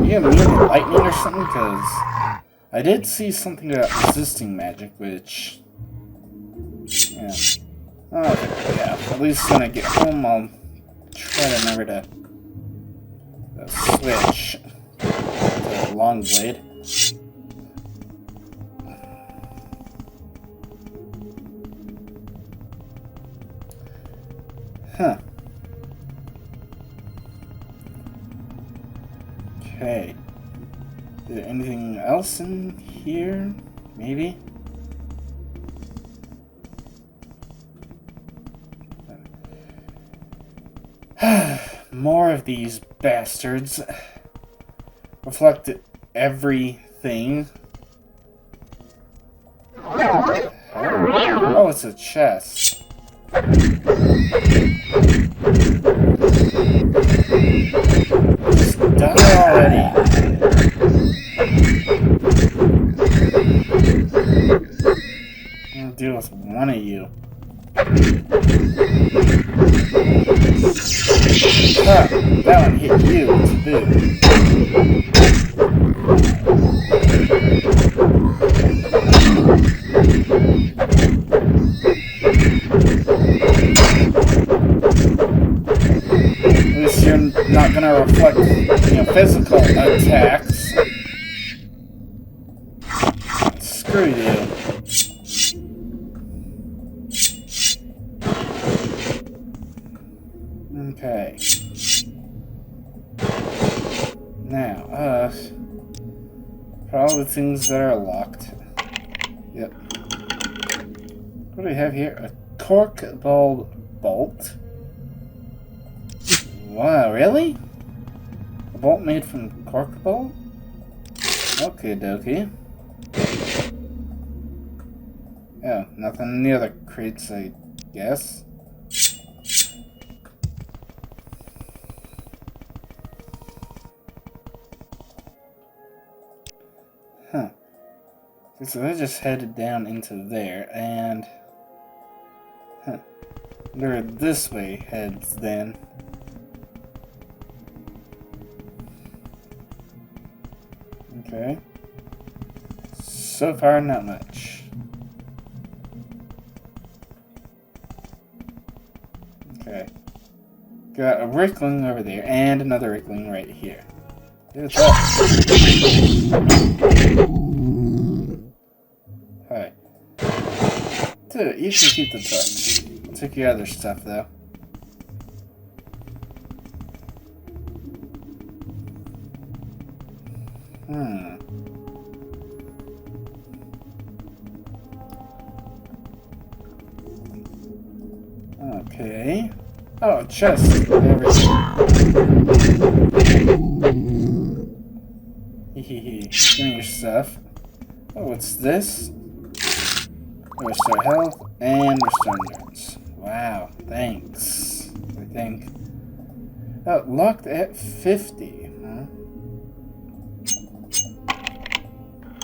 You immune to lightning or something? Because I did see something about resisting magic, which... yeah. Oh, yeah. At least when I get home, I'll try to remember to switch to the long blade. Huh. Okay. Is there anything else in here? Maybe? More of these bastards. Reflect everything. Oh, it's a chest. Just die already. I'm gonna deal with one of you. Ah, that one hit you to boot. At least you're not gonna reflect, physical attacks. Screw you. Okay. Now, for all the things that are locked. Yep. What do we have here? A cork ball bolt. Wow, really? A bolt made from cork ball? Okay, dokie. Yeah, nothing in the other crates, I guess. Huh. So I just headed down into there, and... huh. Where this way heads, then. Okay. So far, not much. Got a Rickling over there, and another Rickling right here. What's up? Alright. Dude, you should keep the torch. I'll take your other stuff, though. Okay. Oh, chest. Everything. Hehehe. Give me your stuff. Oh, what's this? Restore health and restore endurance. Wow, thanks. I think. Oh, locked at 50. Huh?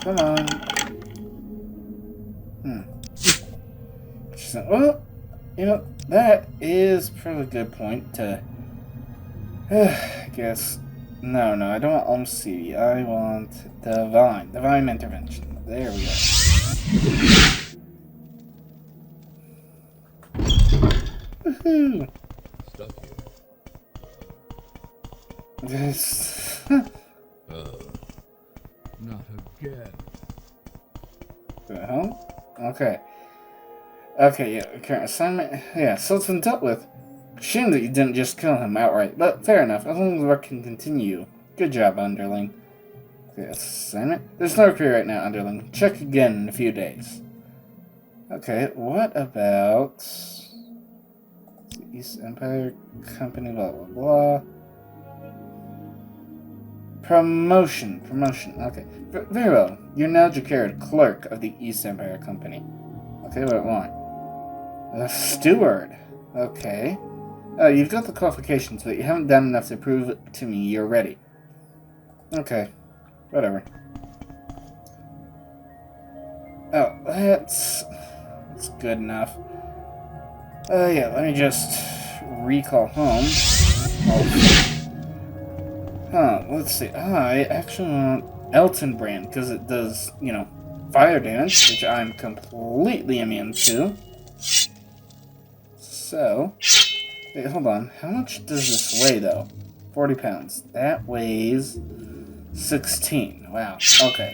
Come on. Well, you know, that is probably a good point to. I guess. No, I don't want Almsea. I want Divine Intervention. There we go. Woohoo! Stuff you. This. Not again. The hell? Okay. Okay, yeah, current assignment. Yeah, so it's been dealt with. Shame that you didn't just kill him outright, but fair enough, as long as the work can continue. Good job, Underling. Okay, assignment? There's no query right now, Underling. Check again in a few days. Okay, what about... the East Empire Company, blah, blah, blah. Promotion, okay. Very well, you're now declared clerk of the East Empire Company. Okay, what do I want? Steward. Okay. You've got the qualifications, but you haven't done enough to prove to me you're ready. Okay. Whatever. Oh, that's good enough. Yeah, let me just recall home. Oh. Huh, let's see. I actually want Elton Brand, because it does, you know, fire damage, which I'm completely immune to. So, wait, hold on. How much does this weigh, though? 40 pounds. That weighs 16. Wow. Okay.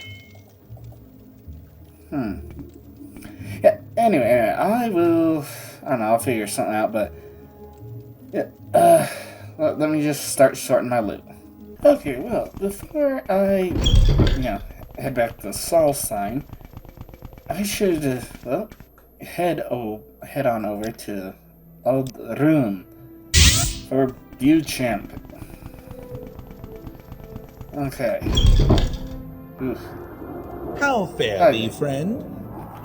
Yeah, anyway, I will... I don't know, I'll figure something out, but... Yeah, let me just start sorting my loot. Okay, well, before I, you know, head back to Saul's sign, I should, well, head on over to Old Room for Beauchamp. Okay. Oof. How fare thee, friend?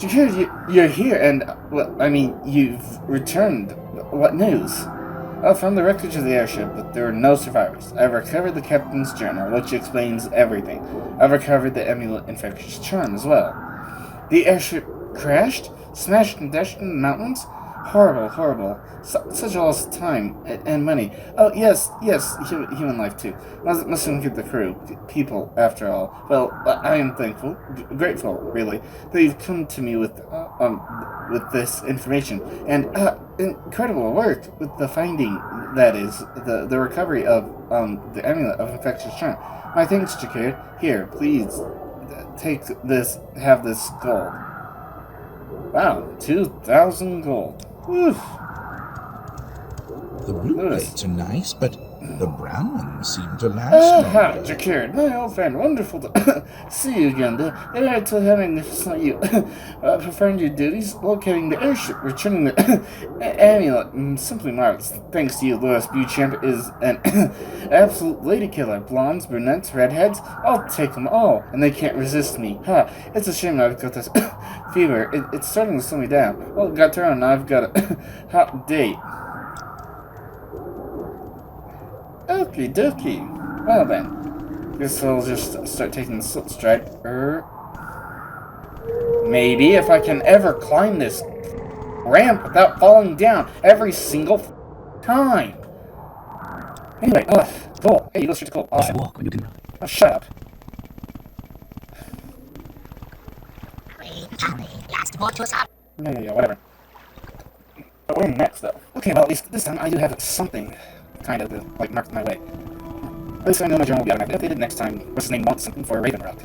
You're here, and, well, I mean, you've returned. What news? Oh, from the wreckage of the airship, but there were no survivors. I've recovered the captain's journal, which explains everything. I've recovered the amulet infectious charm as well. The airship crashed? Smashed and dashed in the mountains? Horrible. Such a loss of time and money. Oh, yes, human life too. Must include the crew. People, after all. Well, I am thankful, grateful, really, that you've come to me with this information. And, incredible work with the finding, that is, the recovery of, the amulet of infectious charm. My thanks, Jakir. Here, please, have this gold. Wow, 2,000 gold. Oof. The blue plates are nice, but the brown ones seem to last longer. Jakir, my old friend, wonderful to see you again. Delighted to having you performed your duties, locating the airship, returning the amulet, simply marvelous. Thanks to you, Louis Beauchamp is an absolute lady killer. Blondes, brunettes, redheads, I'll take them all, and they can't resist me. It's a shame I've got this fever. It's starting to slow me down. Well, got to run, now I've got a hot date. Okie dokie. Well then, guess I'll just start taking the slip stride. Maybe if I can ever climb this ramp without falling down every single time. Anyway, cool. Hey, you go straight to cool. Awesome. Walk when you can run. Oh, shut up. Yeah, whatever. But where next, though? Okay, well, at least this time I do have something kind of like marked my way. At least I know my journal will be updated next time. What's his name wants something for a Raven route.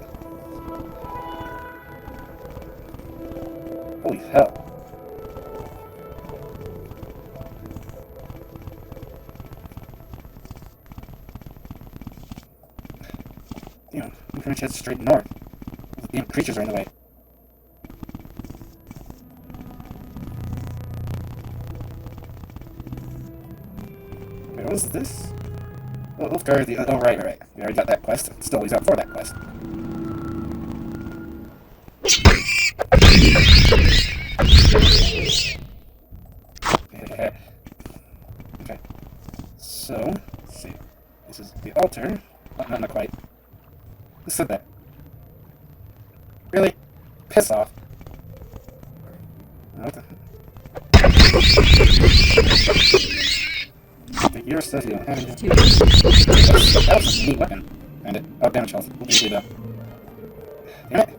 Holy hell. Damn, we pretty much head straight north. The damn creatures are in the way. Wait, what is this? Oh, Wolfguard, oh, right. We already got that quest. Still always out for that quest. Okay. So, let's see. This is the altar. Oh, not quite. Who said that? Really? Piss off. What the? Take your stuff, you don't have it. That was a neat weapon. And it. Oh, damage health. We'll do that. Damn it.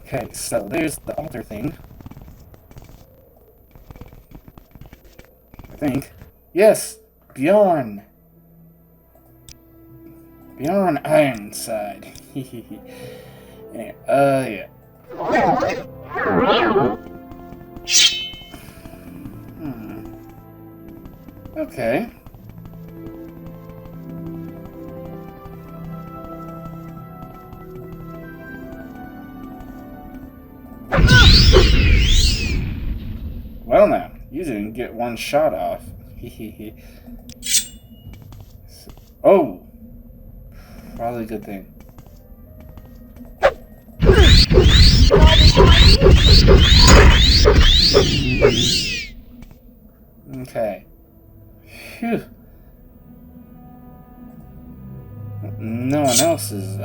Okay, so there's the altar thing. I think. Yes! Bjorn! Bjorn Ironside. Anyway, yeah. Okay. Well now, you didn't get one shot off. Oh! Probably a good thing. Okay. Phew. No one else is,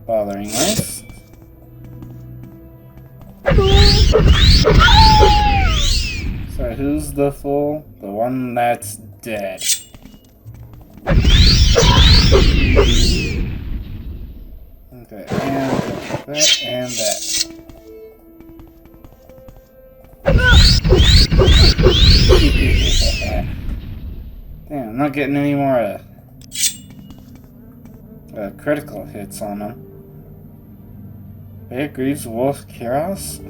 bothering us. Sorry, who's the fool? The one that's dead. Okay, and that, and that. Damn, I'm not getting any more, critical hits on them. Bear Greaves, Wolf, Kiros?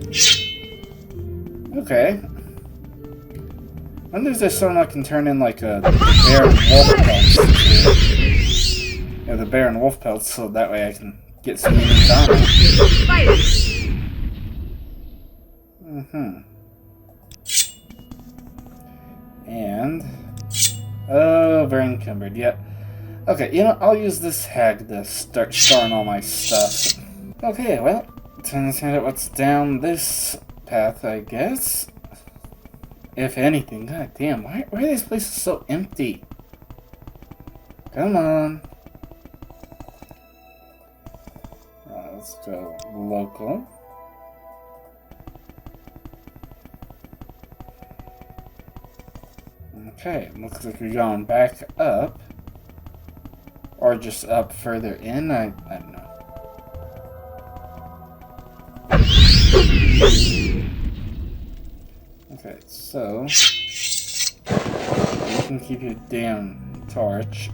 Okay. I wonder if there's something I can turn in like a bear and wolf pelts. Yeah, the bear and wolf pelts, so that way I can get some unique armor. And oh, very encumbered, yep. Okay, you know, I'll use this hag to start storing all my stuff. Okay, well, time to find out what's down this path, I guess. If anything, god damn, why are these places so empty? Come on. Let's go local. Okay, looks like we're going back up. Or just up further in, I don't know. Okay, so you can keep your damn torch.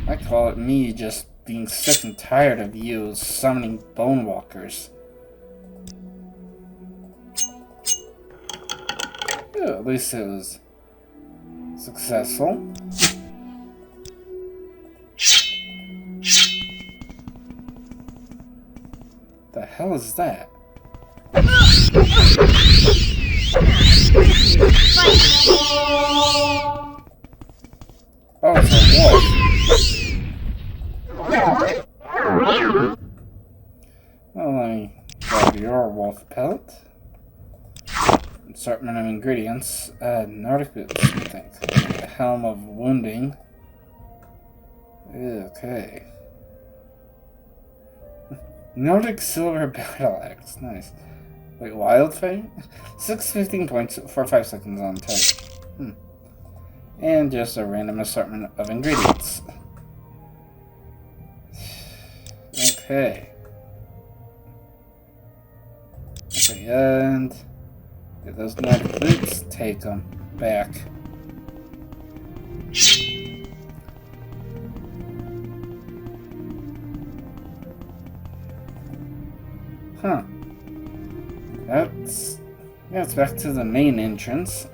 I call it me just being sick and tired of you summoning bone walkers. Yeah, at least it was successful. The hell is that? Oh, it's a wolf. Well, let me grab your wolf pelt. Assortment of ingredients. Nordic boots, I think. The helm of wounding. Okay. Nordic silver battle axe. Nice. Wait, wildfire? 615 points for 5 seconds on target. And just a random assortment of ingredients. Okay. Okay, and get those magic boots, take them back. Huh. Yeah, it's back to the main entrance.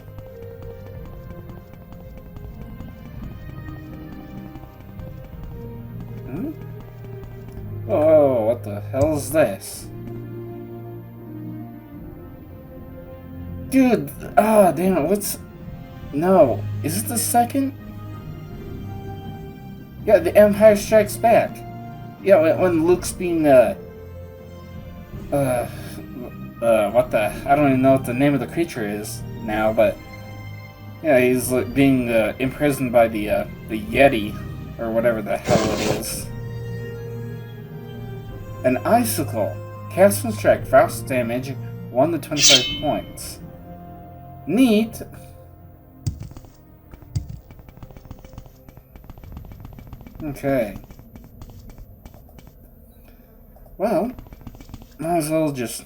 Hmm? Oh, what the hell is this? Dude, damn it, what's... No, is it the second? Yeah, the Empire Strikes Back. Yeah, when Luke's being, what the... I don't even know what the name of the creature is now, but... Yeah, he's like, being, imprisoned by the Yeti, or whatever the hell it is. An icicle. Cast and strike, frost damage, 1 to 25 points. Neat. Okay. Well, might as well just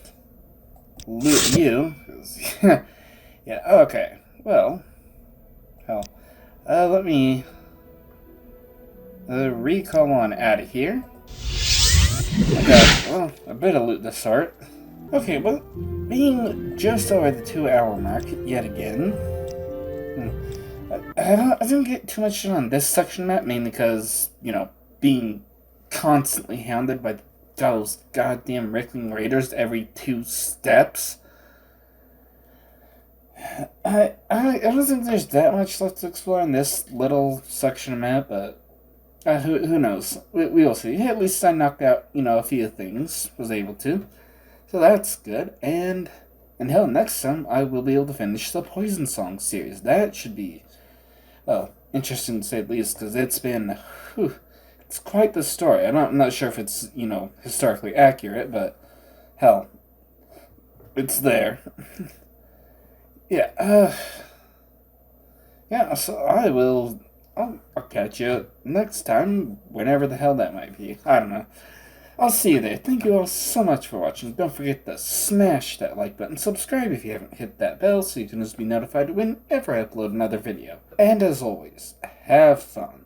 loot you. Yeah, okay. Well, hell. Let me recall on out of here. I got, well, a bit of loot to start. Okay, well, being just over the 2-hour mark yet again. I didn't get too much done on this section map, mainly because, you know, being constantly hounded by those goddamn Rickling Raiders every 2 steps. I don't think there's that much left to explore in this little section of map, but who knows? We will see. At least I knocked out, you know, a few things. Was able to. So that's good. And hell, next time I will be able to finish the Poison Song series. That should be, well, interesting to say the least, because it's been, it's quite the story. I'm not sure if it's, you know, historically accurate, but hell, it's there. Yeah, yeah, so I'll catch you next time, whenever the hell that might be. I don't know. I'll see you there. Thank you all so much for watching. Don't forget to smash that like button, subscribe if you haven't hit that bell so you can just be notified whenever I upload another video. And as always, have fun.